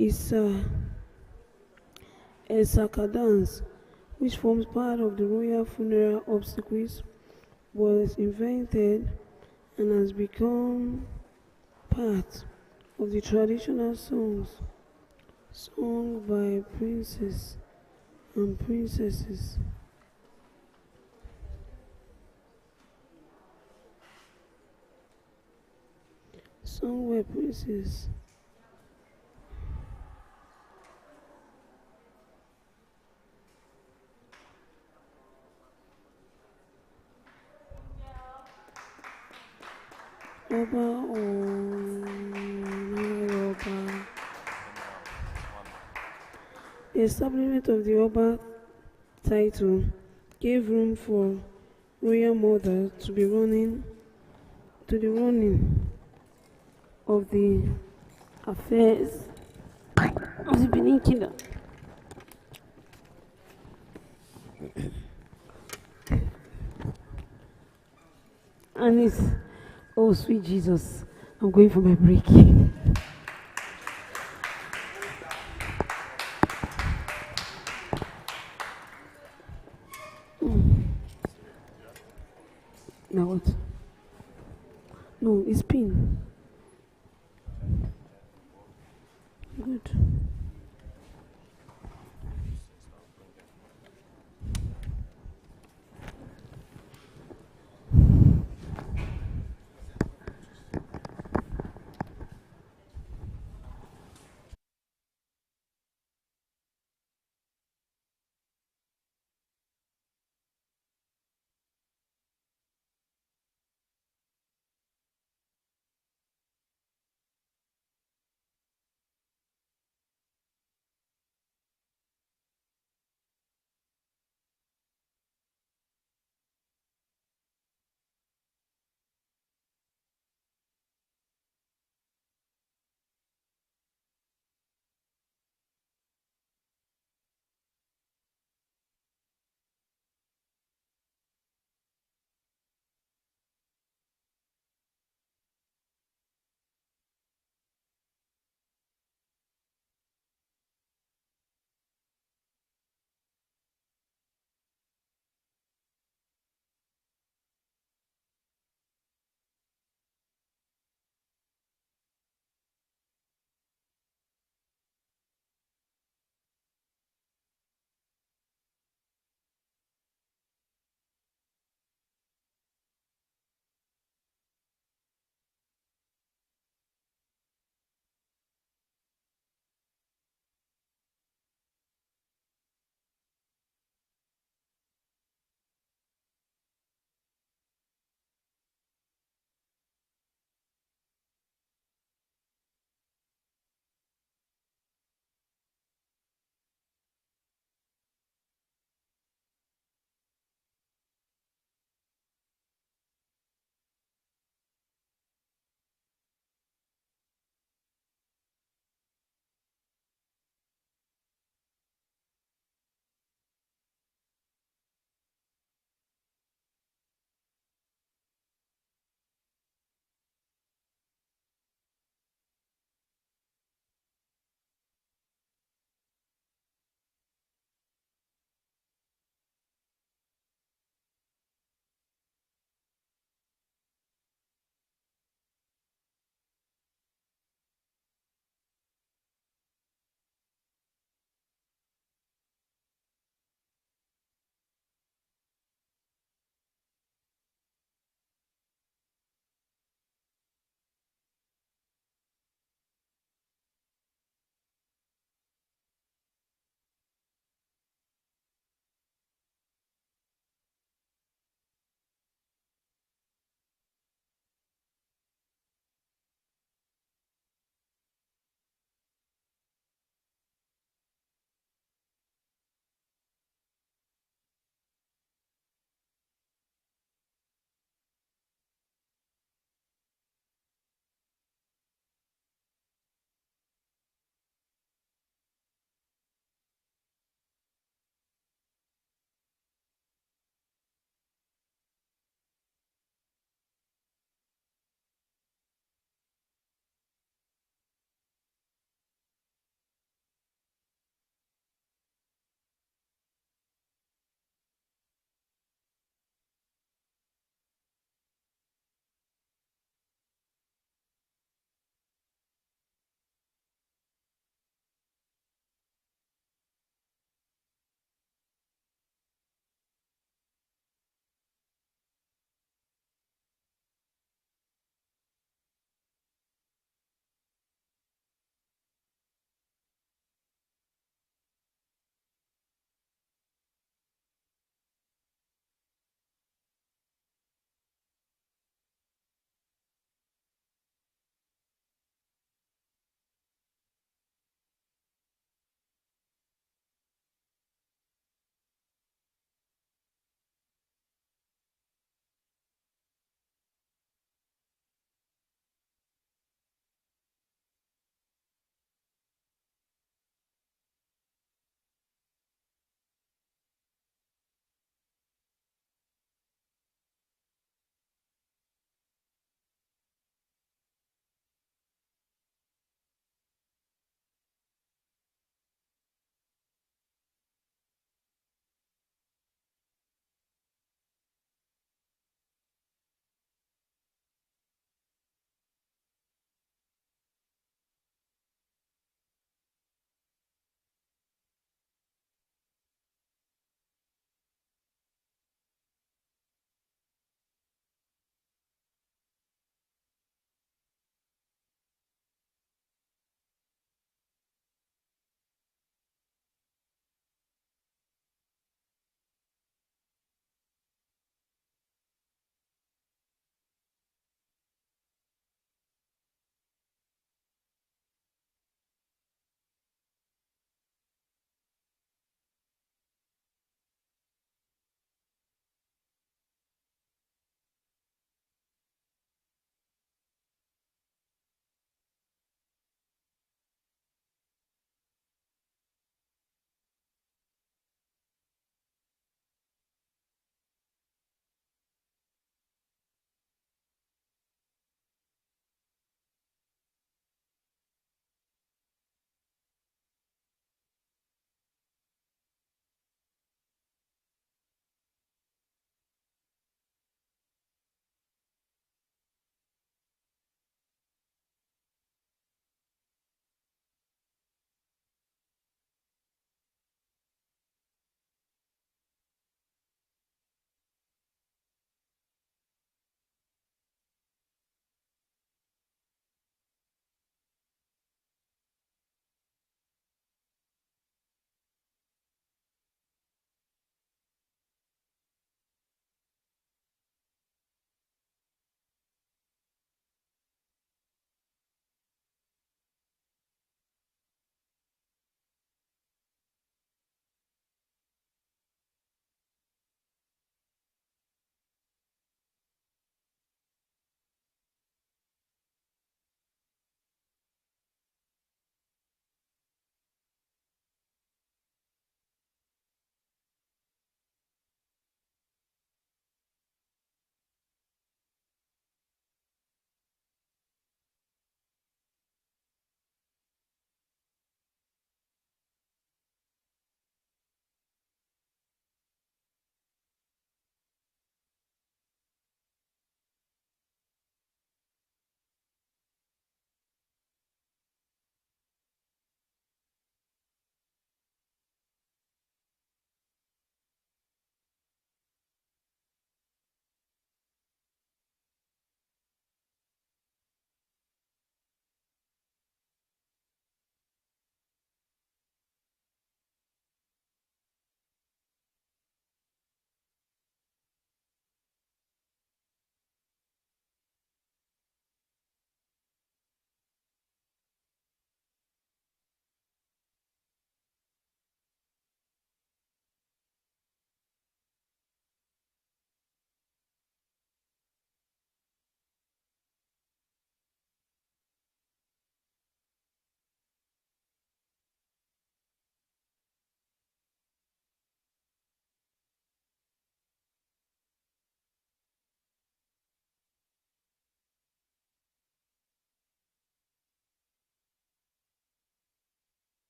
Esaka dance, which forms part of the royal funeral obsequies, was invented and has become part of the traditional songs sung by princes and princesses. Sung by princes. Oba Oba. The establishment of the Oba title gave room for royal mother to the running of the affairs of the Benin Kingdom. And it's, oh sweet Jesus, I'm going for my break. Now what? No, it's pin. Good.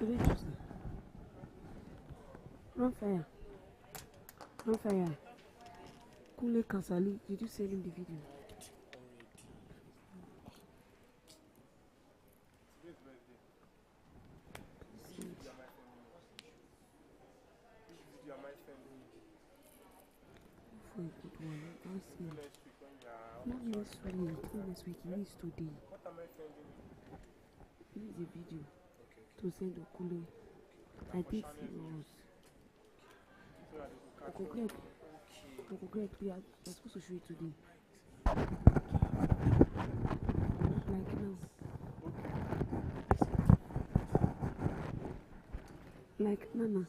Today Tuesday. Run fire. Run fire. Kule Kasali, did you send him the video? For a good one, I'll see. Not next week, not next week, it is today. This is a video to send Okule. I think serious. Uncle Greg, we are supposed to show it today. Like now. Like Nana.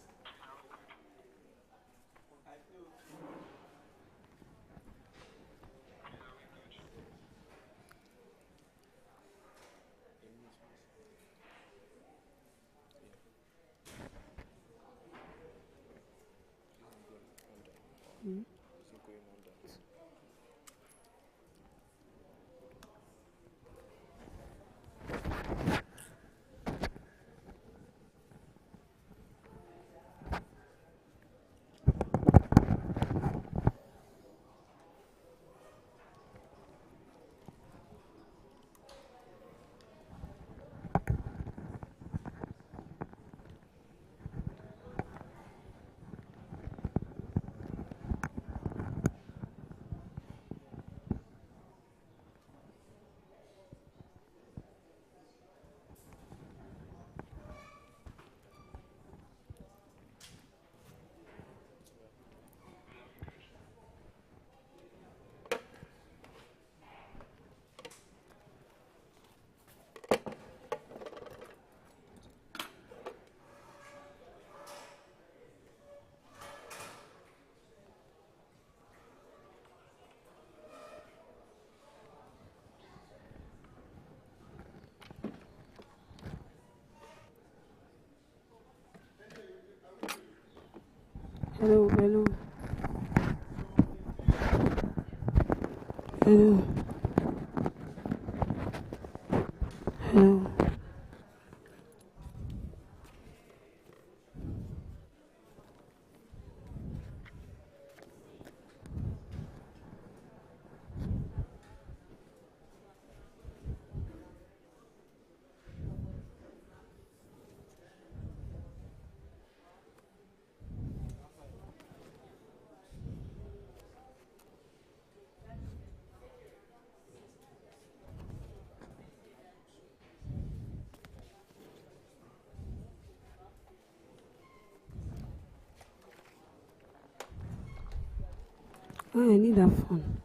Hello. Hello. I need that phone.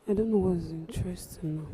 I don't know what's interesting now.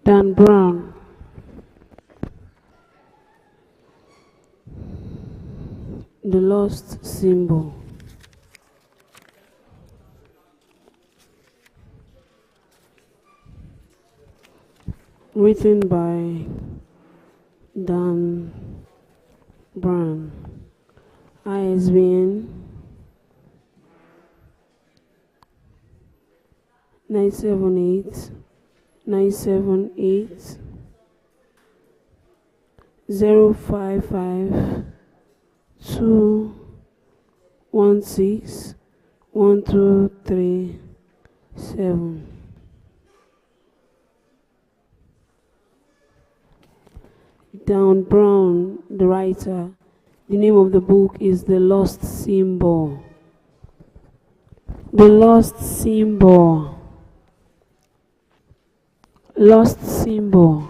Dan Brown. The Lost Symbol. Written by Dan Brown. ISBN 978 978 055 216 1237. Dan Brown, the writer. The name of the book is The Lost Symbol. The Lost Symbol. Lost Symbol.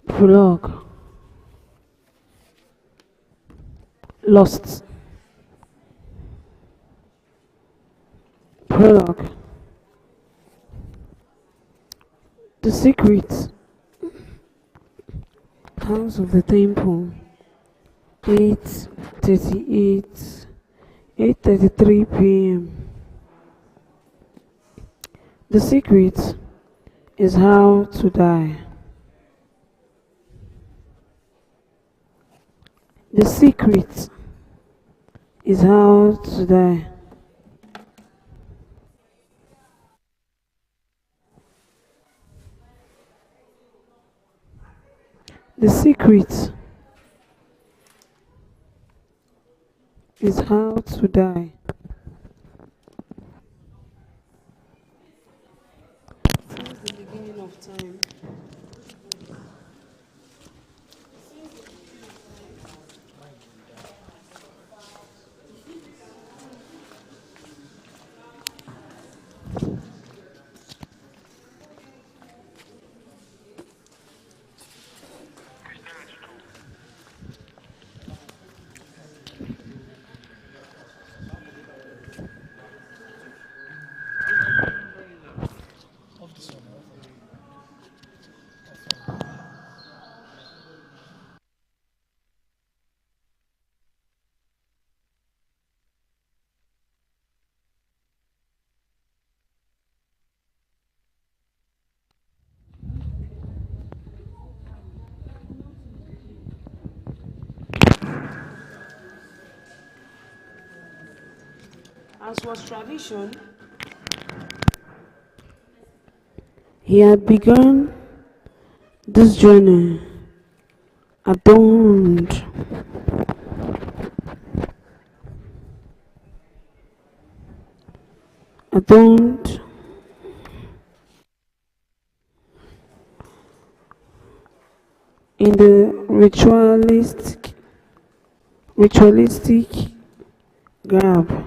Prologue. Lost. Prologue. The secret house of the temple. 8:33 p.m. The secret is how to die. The secret is how to die. The secret is how to die. Since the beginning of time, as was tradition, he had begun this journey adorned in the ritualistic garb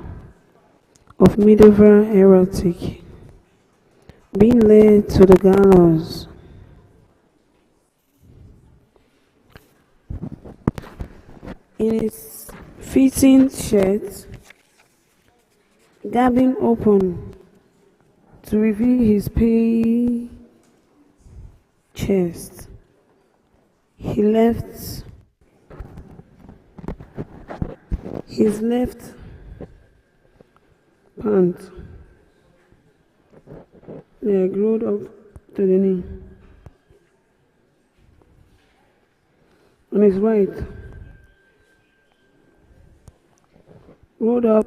of medieval heretic, being led to the gallows. In his fitting shirt, garbing open to reveal his pale chest, he left His left pant leg rolled up to the knee. On his right, rolled up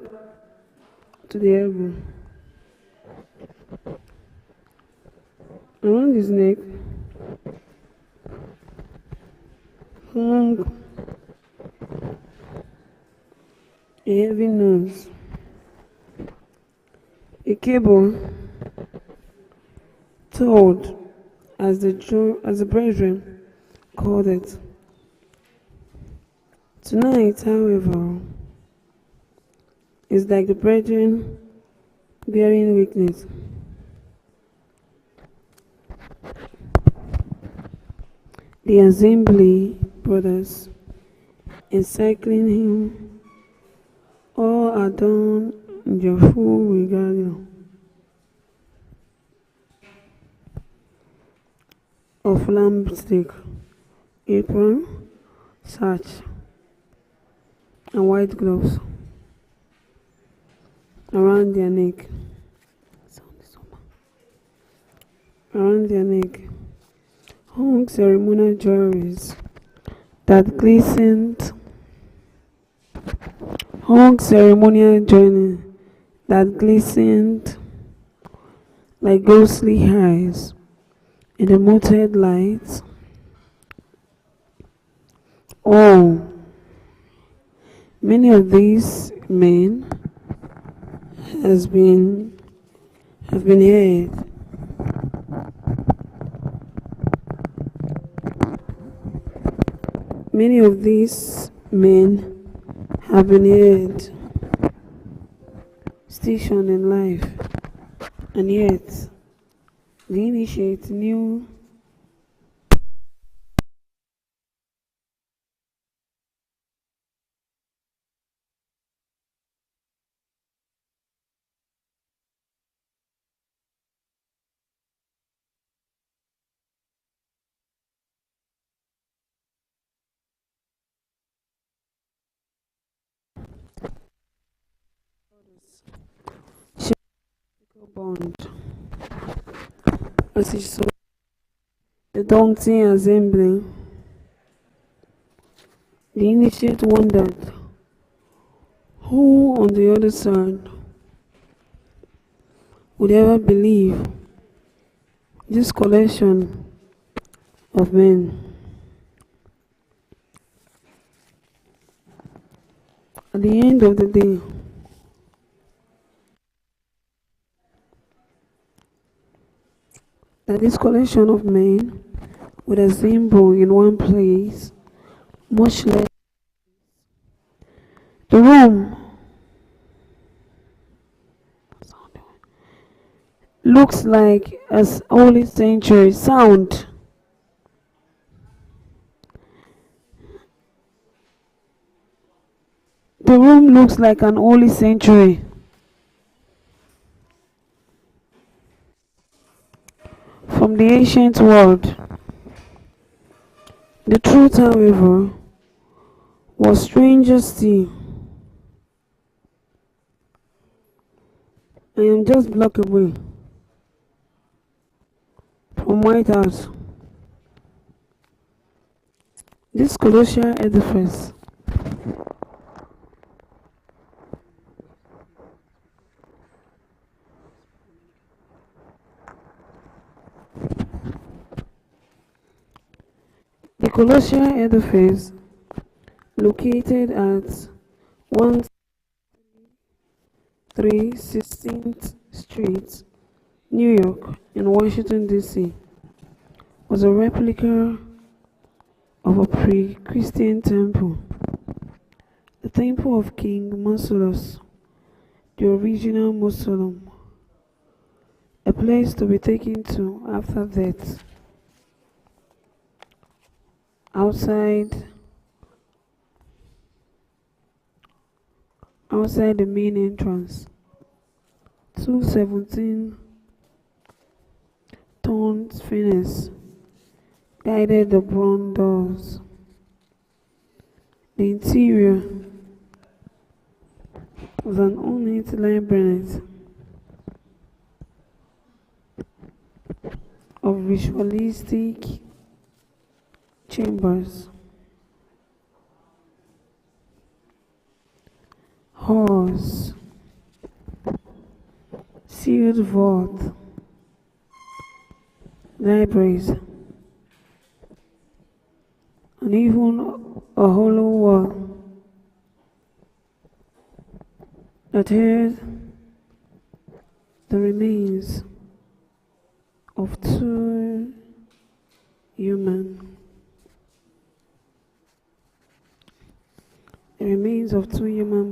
to the elbow. Around his neck hung a heavy nose, a cable told, as the brethren called it. Tonight, however, is like the brethren bearing witness. The assembly brothers encircling him all are done in their full regalia of lambstick, apron, sash, and white gloves around their neck. Around their neck hung ceremonial jewelries that glistened. Like ghostly eyes in the muted light. Oh, many of these men have been heard. Many of these men have been heard, stationed in life, and yet they initiate new bond. As he saw the daunting assembly, the initiate wondered who on the other side would ever believe this collection of men. At the end of the day, that this collection of men would assemble in one place, much less the room looks like as holy sanctuary. Sound. The room looks like an holy sanctuary. From the ancient world. The truth, however, was stranger still. I am just block away from White House. This colossal edifice located at 116th Street, New York, in Washington, D.C., was a replica of a pre-Christian temple, the temple of King Mausolus, the original mausoleum, a place to be taken to after death. Outside the main entrance, 2 17-ton furnace guided the bronze doors. The interior was an ornate labyrinth of ritualistic chambers, halls, sealed vaults, libraries, and even a hollow wall that held the remains of two human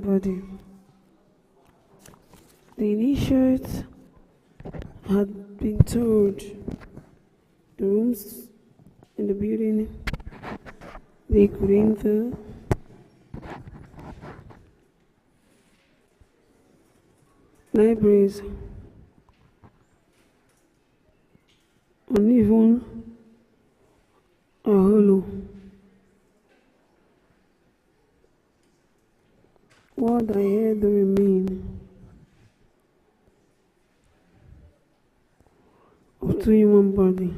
bodies. The initiates had been told the rooms in the building they could enter, libraries, and even a hollow what I had the remain of two human body.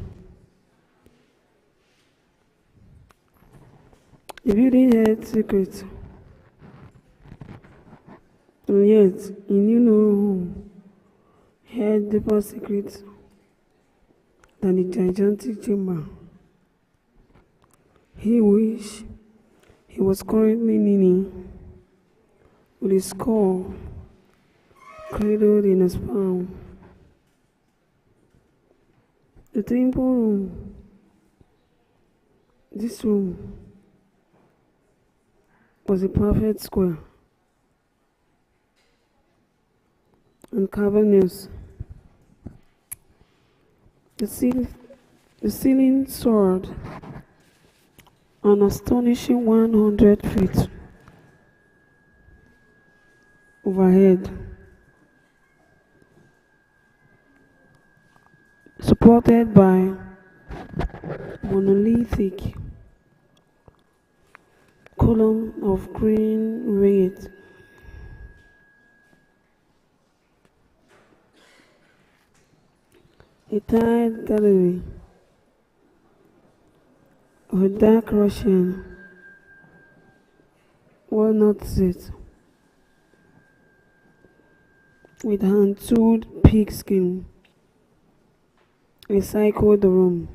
The building had secrets, and yet he knew no room had deeper secrets than the gigantic chamber. He wished he was currently kneeling with his skull cradled in his palm. The temple room, this room, was a perfect square and cavernous. The ceiling soared an astonishing 100 feet overhead, supported by monolithic column of green read. A tiled gallery of a dark Russian walnut set with hand-tooled pigskin encircled the room.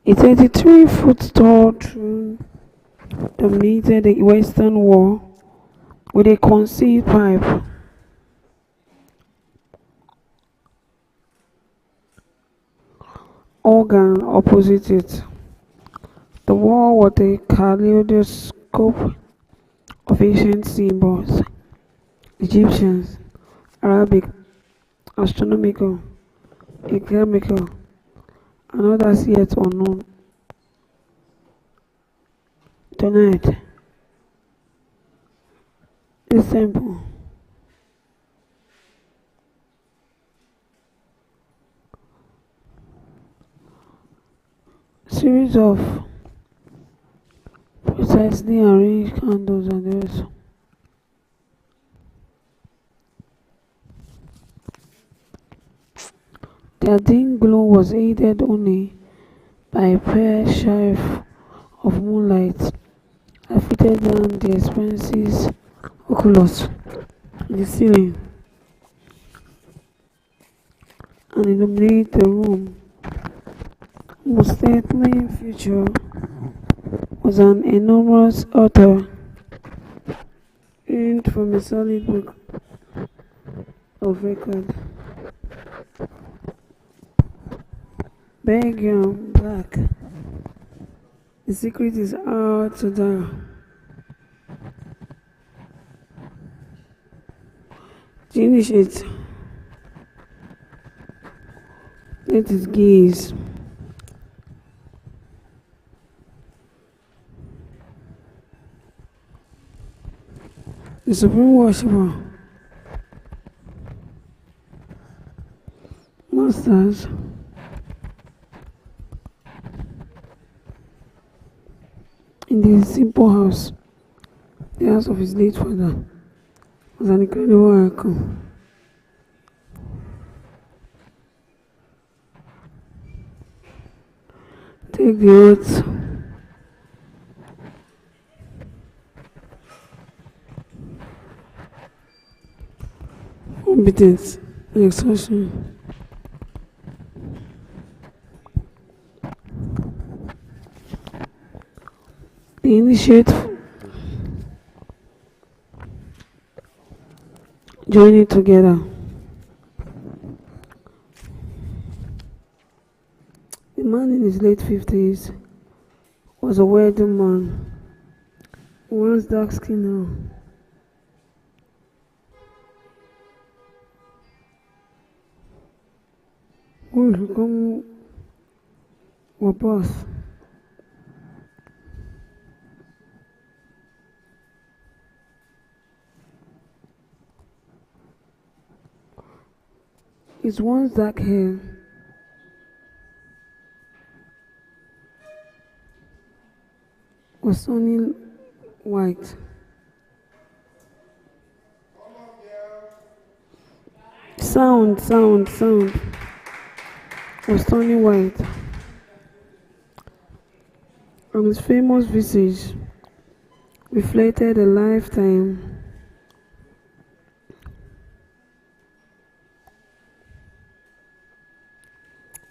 A 33-foot tall throne dominated the western wall with a concealed pipe. Organ opposite it. The wall was a kaleidoscope of ancient symbols, Egyptians, Arabic, astronomical, alchemical, and others yet unknown. Tonight, this temple series of precisely arranged candles and the rest. Their dim glow was aided only by a fair shaft of moonlight that fitted down the expensive oculus in the ceiling and illuminated the room. Most startling feature was an enormous altar aimed from a solid book of record. Background black. The secret is hard to die. The initiate let his gaze the supreme worshipper masters in the simple house, the house of his late father, was an incredible icon. Take the oath. Competence, exhaustion. The initiate journey together. The man in his late 50s was a wealthy man, once dark skinned now. Who will become our boss? His once dark hair was sunny white. Sound. Was turning white, and his famous visage reflected a lifetime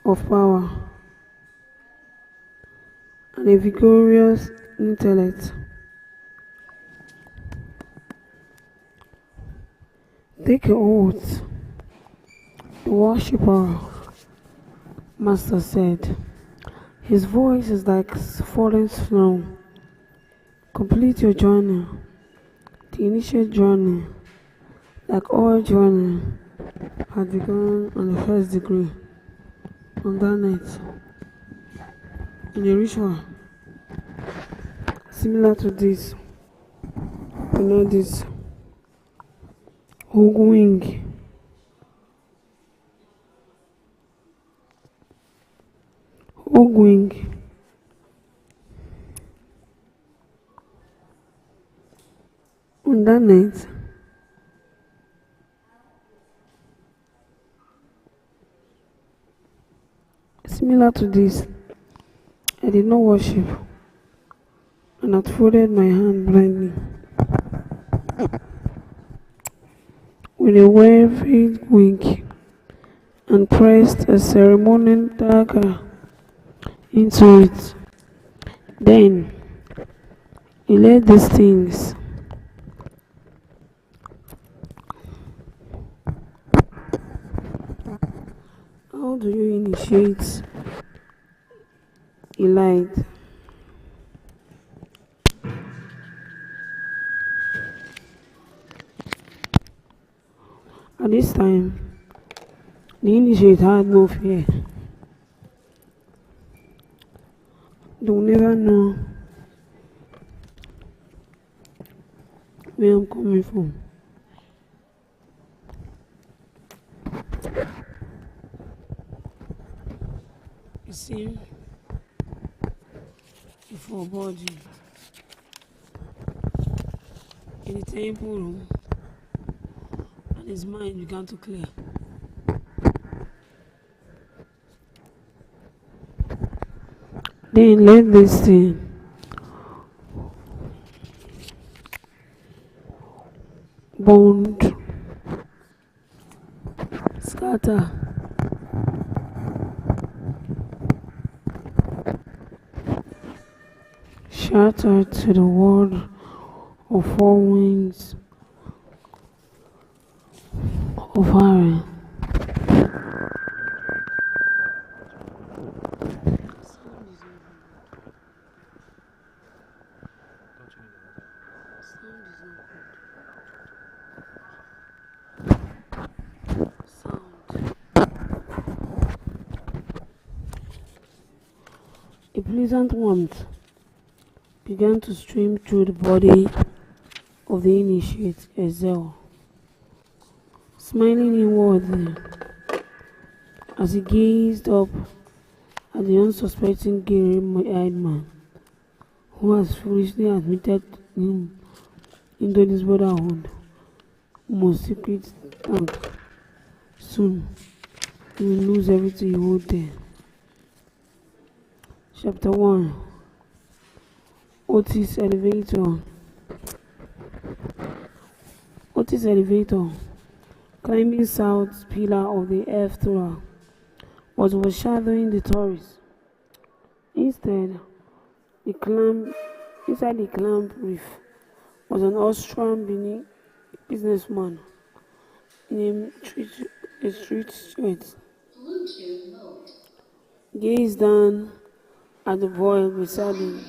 of power and a vigorous intellect. Take an oath, the worshipper master said. His voice is like falling snow. Complete your journey, the initial journey, like all journey, had begun on the first degree. On that night, in a ritual similar to this, you know this, Ogwing. On that night, similar to this, I did not worship and had folded my hand blindly. With a waving wink and pressed a ceremonial dagger into it. Then he laid these things. How do you initiate? He lied. At this time, the initiate had no fear. They will never know where I'm coming from. You see, before body in the temple room, and his mind began to clear. Then let this thing bond, scatter, shatter to the world of four winds of Asein. A pleasant warmth began to stream through the body of the initiate Ezel, smiling inwardly as he gazed up at the unsuspecting gray-eyed man who has foolishly admitted him into this brotherhood most secret tank. Soon, he will lose everything he owed there. Chapter 1. Otis Elevator. Otis Elevator, climbing south pillar of the F tower, was overshadowing the tourists. Instead, inside the clamp reef was an Austrian businessman in a street shirt. Gazed down at the boy beside him.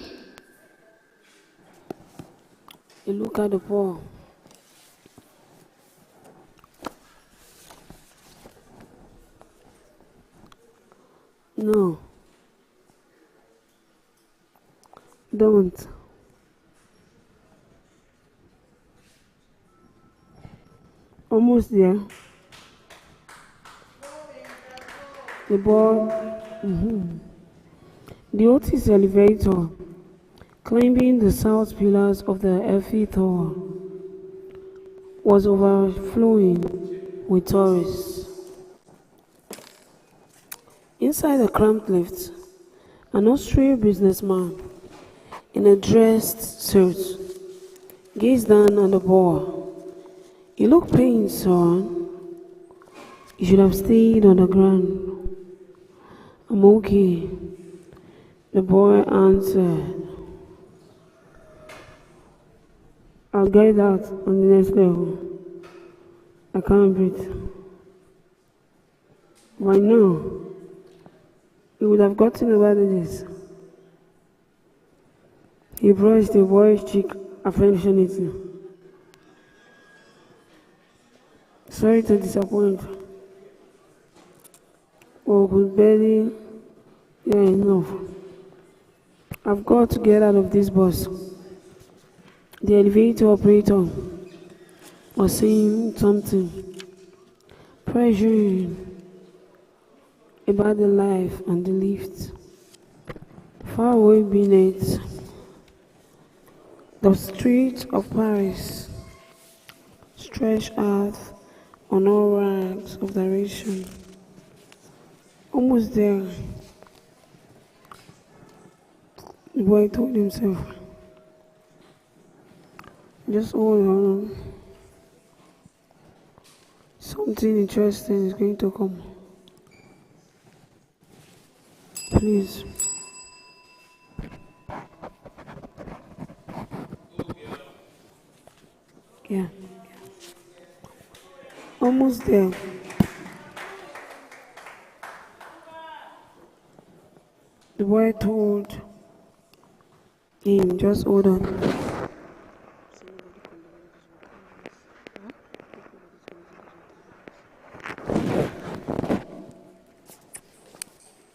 He looked at the poor. No. Don't. Almost there. The boy. The Otis elevator, climbing the south pillars of the Eiffel Tower, was overflowing with tourists. Inside the cramped lift, an Austrian businessman in a dressed suit gazed down at the boy. "You look pained, son. You should have stayed on the ground." "I'm okay," the boy answered. "I'll get out on the next level. I can't breathe." By now, he would have gotten over this. He brushed the boy's cheek affectionately. "Sorry to disappoint. We could barely hear enough. I've got to get out of this bus." The elevator operator was saying something, pressuring about the life and the lift. Far away beneath, the streets of Paris stretched out on all ranks of direction. Almost there, the boy told himself, "Just hold on. Something interesting is going to come. Please." Yeah. Almost there. The boy told him, "Just hold on."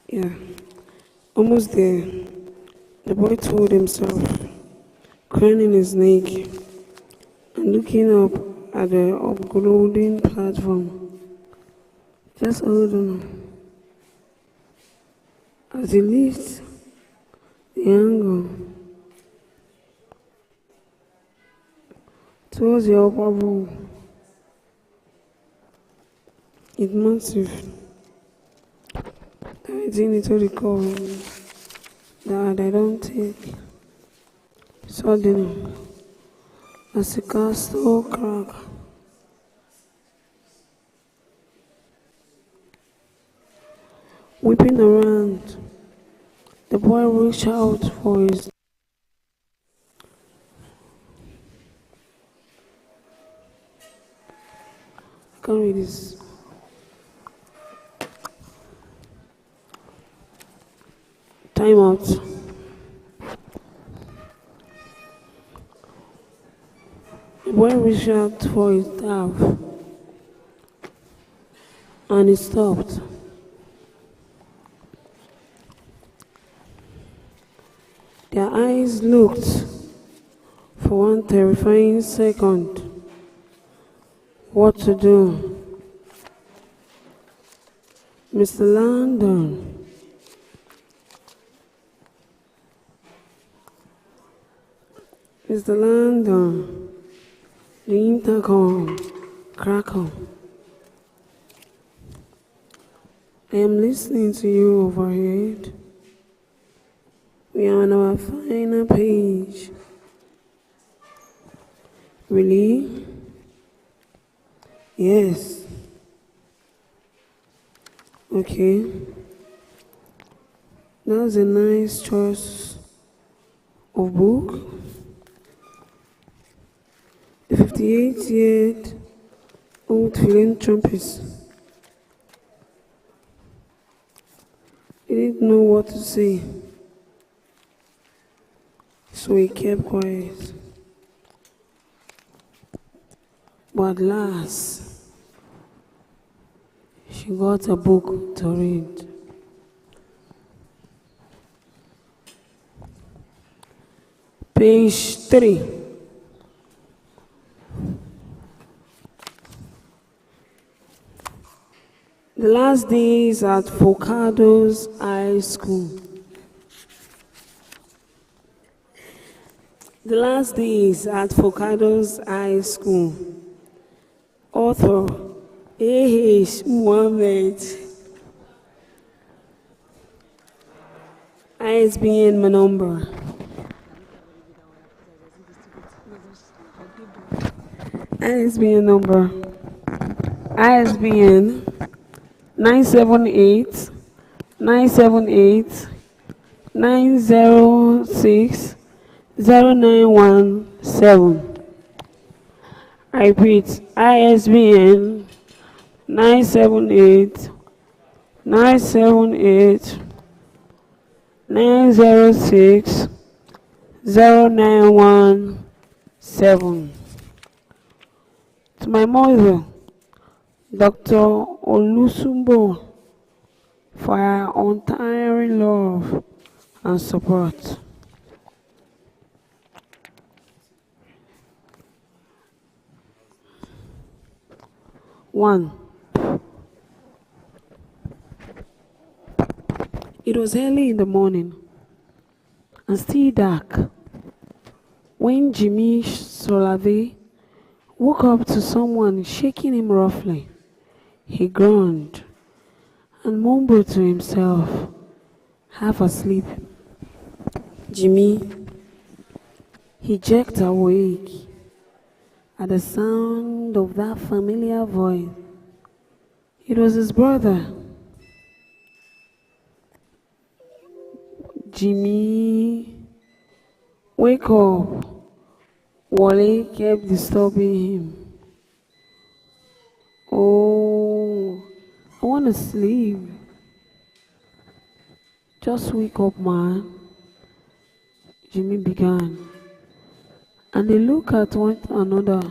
Yeah. Almost there. The boy told himself, craning his neck and looking up at the uploading platform. "Just hold on." As he lifts the angle towards the upper room, it's massive. Everything into the cover that I don't take. Suddenly, as the castle crack, whipping around, the boy reached out for his. I can't read this. Time out. The boy reached out for his staff and he stopped. Their eyes looked for one terrifying second. What to do? "Mr. Landon," Is the land on the intercom crackle? I am listening to you overhead. We are on our final page. Really? Yes. Okay. That was a nice choice of book. The 58-year-old philanthropist. He didn't know what to say, so he kept quiet. But at last, she got a book to read. Page 3. The last days at Focado's High School. The last days at Focado's High School. Author A.H. Muhammad. ISBN my number. ISBN number. ISBN 978 978 906 0917. I repeat, ISBN 978 978 906 0917. To my mother, Dr. Olusumbo, for her untiring love and support. One. It was early in the morning and still dark when Jimmy Solave woke up to someone shaking him roughly. He groaned and mumbled to himself, half asleep. Jimmy, he jerked awake at the sound of that familiar voice. It was his brother. Jimmy, wake up. Wale kept disturbing him. Oh, I want to sleep. Just wake up, man. Jimmy began. And they looked at one another.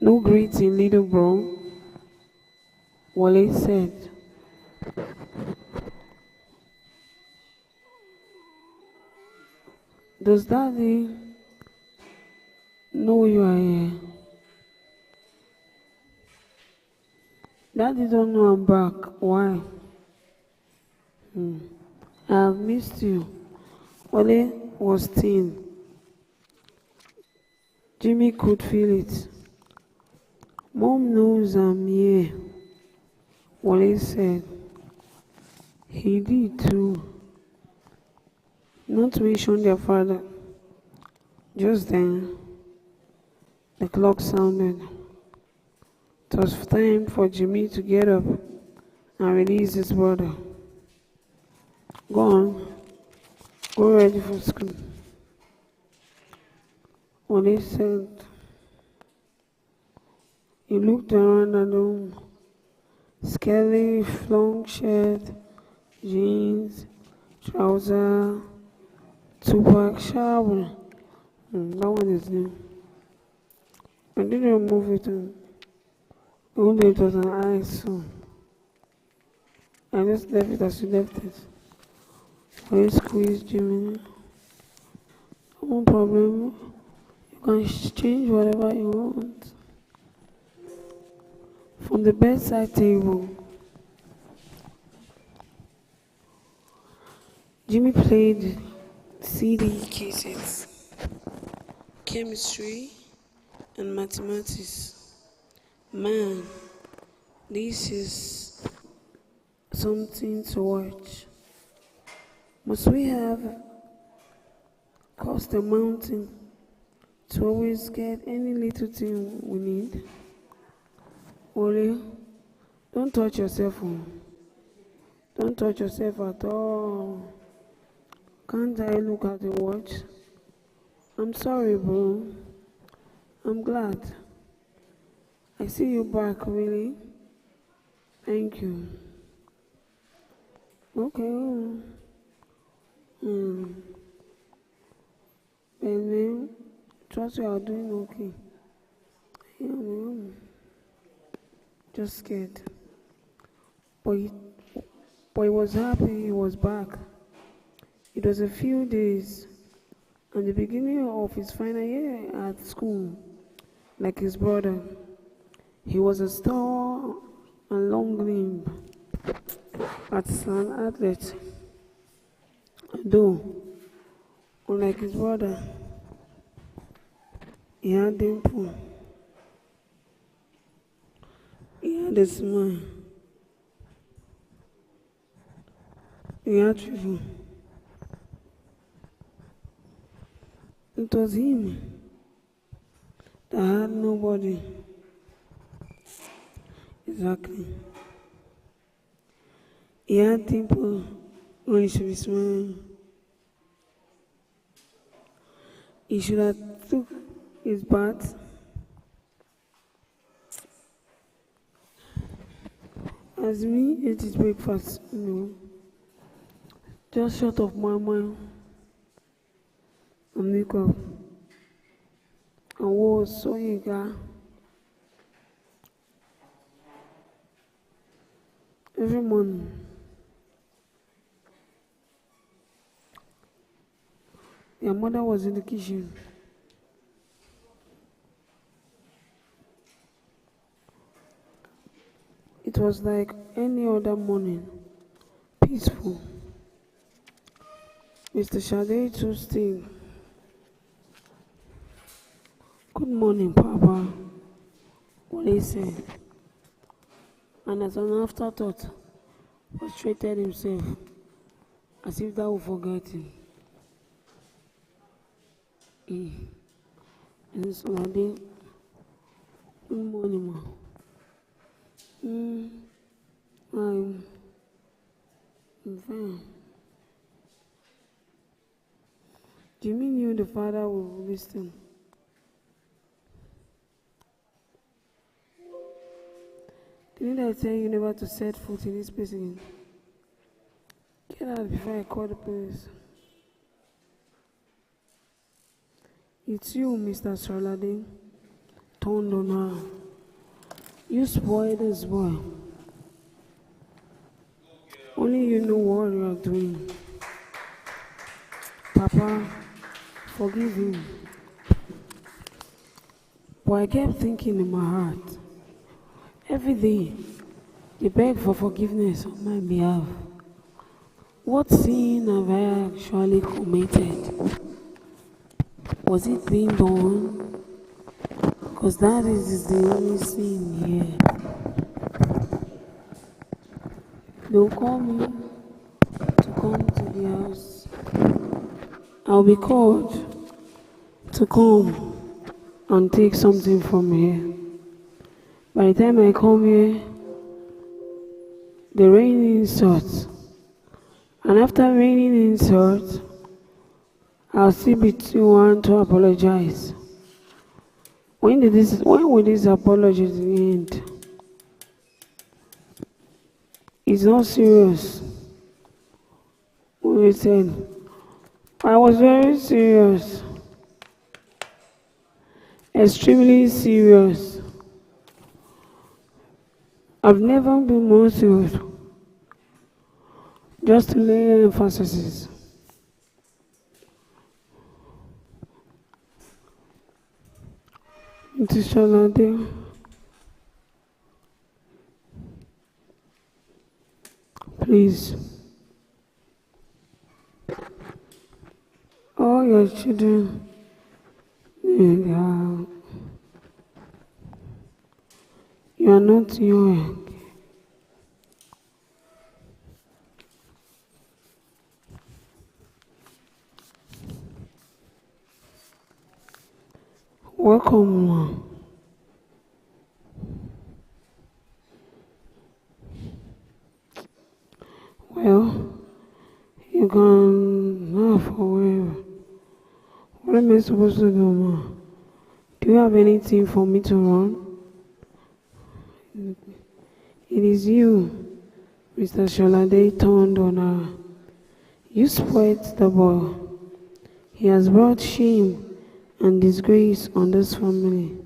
No greeting, little bro. Wale said. Does Daddy know you are here? Daddy don't know I'm back. Why? I have missed you. Wale was thin. Jimmy could feel it. Mom knows I'm here, Wale said. He did too. Not to mention their father. Just then, the clock sounded. It was time for Jimmy to get up and release his brother. Go on. Go ready for school. Wale said. He looked around the room. Skelly, flung shirt, jeans, trouser, Tupac, shower. That one is new. I didn't remove it. Only it was an eye, so I just left it as you left it. Why squeeze Jimmy? No problem. You can change whatever you want. From the bedside table, Jimmy played CD cases, chemistry, and mathematics. Man, this is something to watch. Must we have crossed the mountain to always get any little thing we need? Only, don't touch yourself. Don't touch yourself at all. Can't I look at the watch? I'm sorry, bro. I'm glad. I see you back, really. Thank you. Okay. Benin, trust you are doing okay. Just scared. But he was happy he was back. It was a few days and the beginning of his final year at school, like his brother. He was a star and long limb as an athlete. Though, unlike his brother, he had dimple. He had a smile. He had people. It was him that had nobody. Exactly. He had dimple when he should be smiling. He should have took his bath. As me ate his breakfast, just short of my mind and makeup. And was so eager. Every morning. Their mother was in the kitchen. It was like any other morning, peaceful. Mr. Shade too still. Good morning, Papa. What he said. And as an afterthought, frustrated himself, as if that would forget him. And so I did. Good morning, Ma. I'm fine. Do you mean you, the father, will listen? Didn't I tell you never to set foot in this place again? Get out before I call the police. It's you, Mr. Solade, turned on her. You spoiled this boy. Only you know what you are doing. Papa, forgive him. But I kept thinking in my heart, every day, they beg for forgiveness on my behalf. What sin have I actually committed? Was it being done? Because that is the only sin here. They'll call me to come to the house. I'll be called to come and take something from here. By the time I come here, the rain insults. And after raining insults, I'll still be too one to apologize. When will this apology end? It's not serious. When we said, I was very serious. Extremely serious. I've never been more serious. Just to lay emphasis. Mr. Shalade, please. All your children, you are not young. Welcome. Well, you can laugh forever. What am I supposed to do, ma? Do you have anything for me to run? It is you, Mr. Sholade turned on her. You spoiled the boy. He has brought shame and disgrace on this family.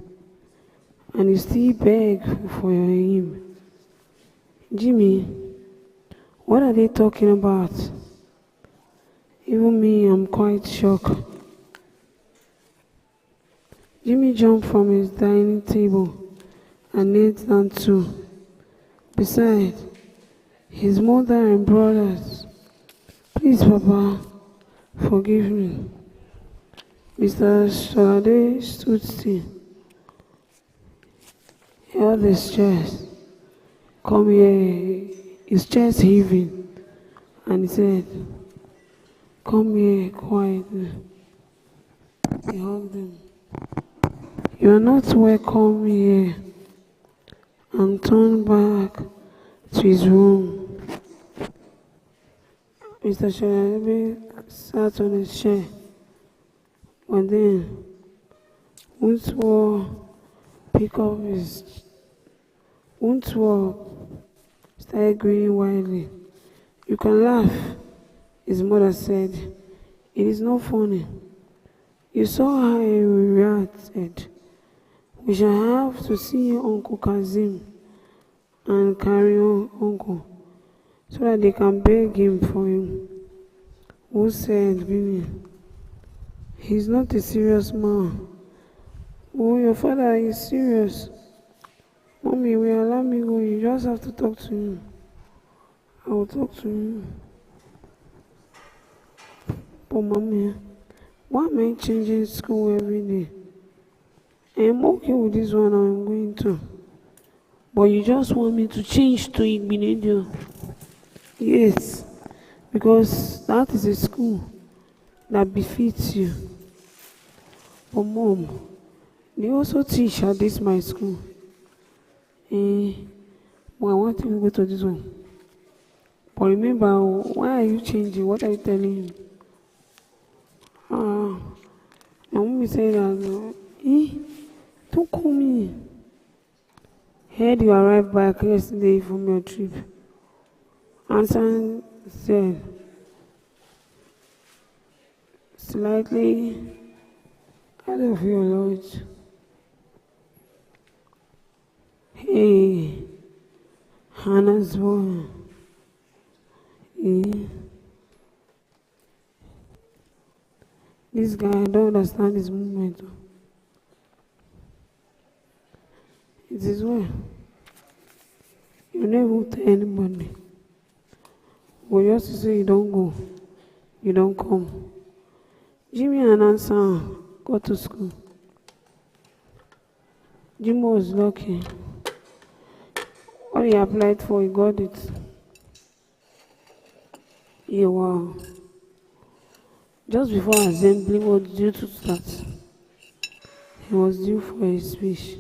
And you still beg for him. Jimmy, what are they talking about? Even me, I'm quite shocked. Jimmy jumped from his dining table and knelt down too. Beside his mother and brothers. Please, Papa, forgive me. Mr. Sholade stood still. He held his chest. Come here, his chest heaving, and he said, come here quietly. He hugged him. You are not welcome here, and turned back to his room. Mr. Sholade sat on his chair, and then Untwo picked up his Untwo started grinning widely. You can laugh, his mother said. It is not funny. You saw how he reacted. We shall have to see Uncle Kazim and carry on Uncle so that they can beg him for him. Who said, Billy? He's not a serious man. Oh, your father is serious. Mommy, will allow me go. You just have to talk to him. I will talk to him. But mommy, why am I changing school every day? I'm okay with this one I'm going to. But you just want me to change to Igbinedio. Yes, because that is a school that befits you. But mom, they also teach at this my school. But I want you to go to this one. But remember, why are you changing? What are you telling him? My mommy said that, don't call me. Heard you arrived back yesterday from your trip. Asein said, slightly out of your lodge. Hey, Hannah's boy. This guy, I don't understand his movement. It is well. You never tell anybody. But you also say you don't go, you don't come. Jimmy and Asein go to school. Jimmy was lucky. What he applied for, he got it. Yeah, wow. Just before assembly was due to start, he was due for a speech.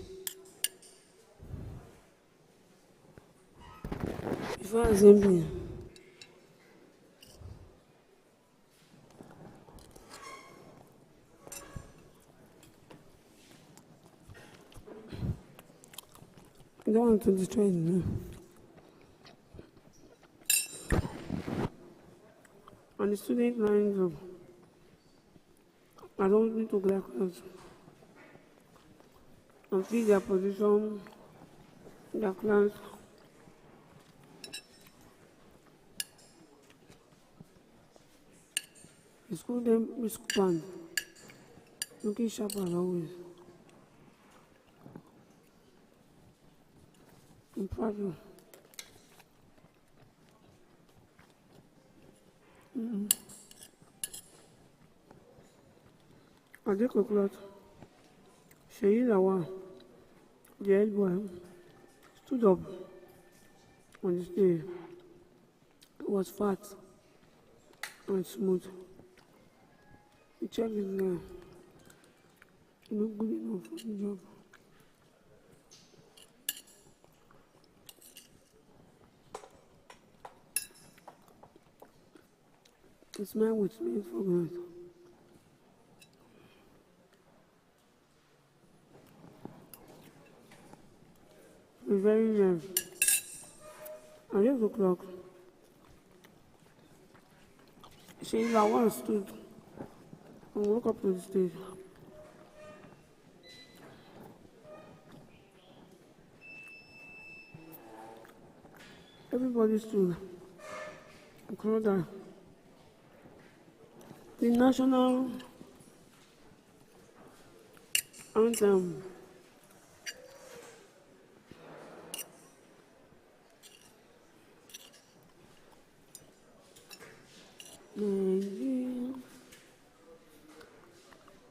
Before assembly, I don't want to destroy it now. On the student lines up, I don't need to clear class. And see their position, their class. The school them with school band, looking sharp as always. I'm proud of you. At 8 o'clock, Sheyi Lawa, the head boy, stood up on the stage. He was fat and smooth. He checked his hair. He looked good enough for the job. He smiled with me for God. He was very nervous. At 8 o'clock, Sheila once stood and walked up to the stage. Everybody stood and called her. The national anthem.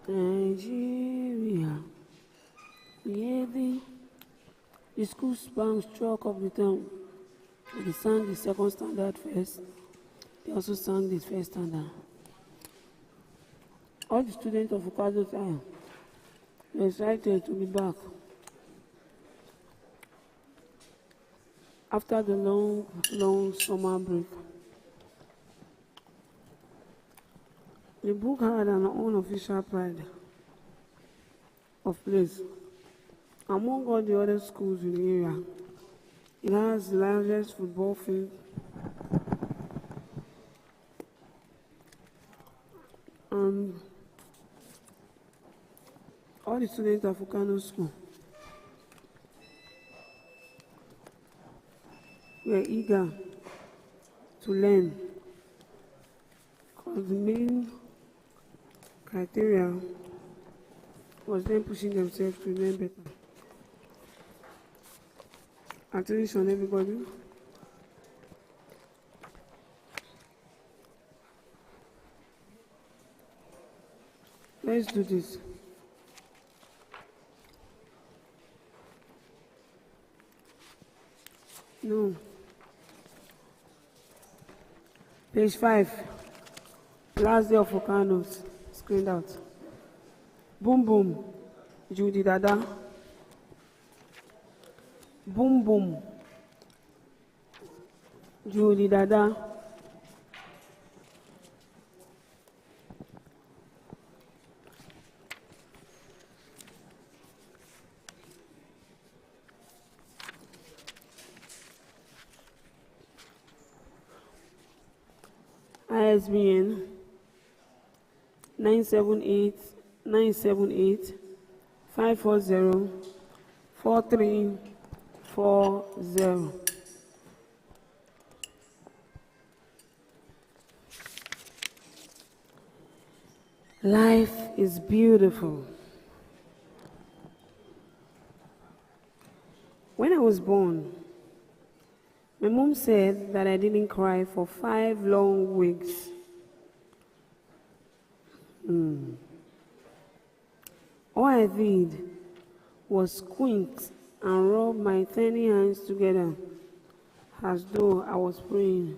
Nigeria, Nigeria, the school band struck up the town. They sang the second standard first. They also sang the first standard. All the students of Okado time were excited to be back after the long summer break. The book had an unofficial pride of place. Among all the other schools in the area, it has the largest football field and all the students of Okano school were eager to learn because the main criteria was them pushing themselves to learn better. Attention, everybody. Let's do this. No. Page 5. Last day of Okanos. Screened out. Boom boom. Judy Dada. Boom boom. Judy Dada. ISBN 978-978-540-4340. Life is beautiful. When I was born, my mom said that I didn't cry for 5 long weeks. All I did was squint and rub my tiny hands together as though I was praying.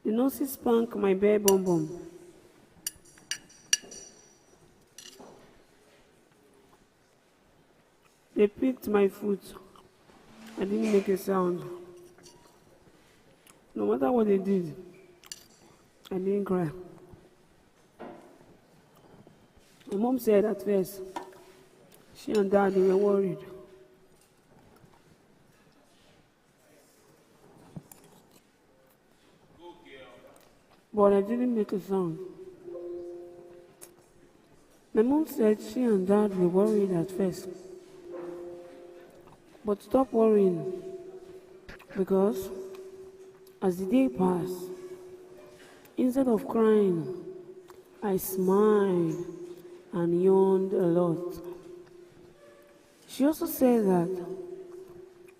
The nurses spanked my bare bum bum. They picked my foot. I didn't make a sound. No matter what they did, I didn't cry. My mom said at first, she and Daddy were worried. But I didn't make a sound. My mom said she and Dad were worried at first. But stop worrying, because as the day passed, instead of crying, I smiled and yawned a lot. She also said that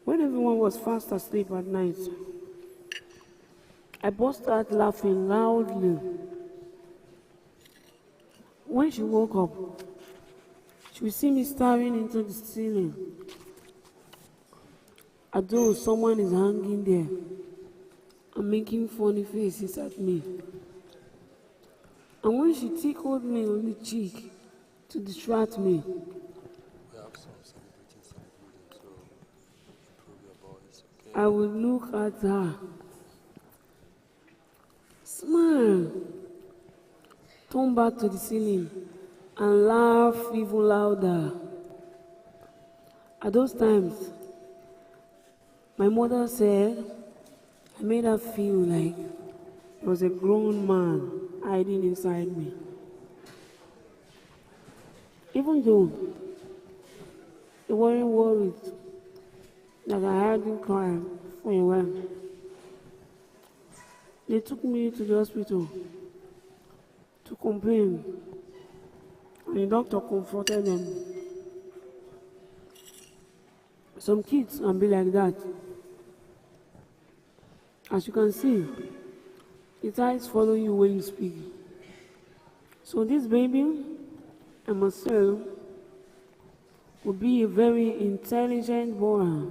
when everyone was fast asleep at night, I burst out laughing loudly. When she woke up, she would see me staring into the ceiling as though someone is hanging there and making funny faces at me. And when she tickled me on the cheek to distract me, I would look at her, smile, turn back to the ceiling, and laugh even louder. At those times, my mother said I made her feel like there was a grown man hiding inside me. Even though they weren't worried that I hadn't cried for a while, they took me to the hospital to complain, and the doctor comforted them. Some kids can be like that. As you can see, its eyes follow you when you speak. So this baby, I must say, will be a very intelligent boy.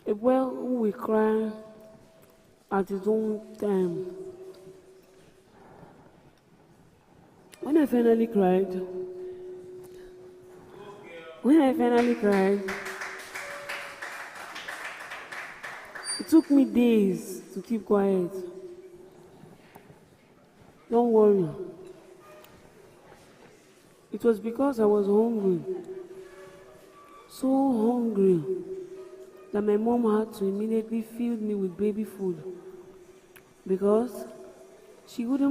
A boy who will cry at his own time. When I finally cried, it took me days to keep quiet. Don't worry. It was because I was hungry. So hungry that my mom had to immediately feed me with baby food because she wouldn't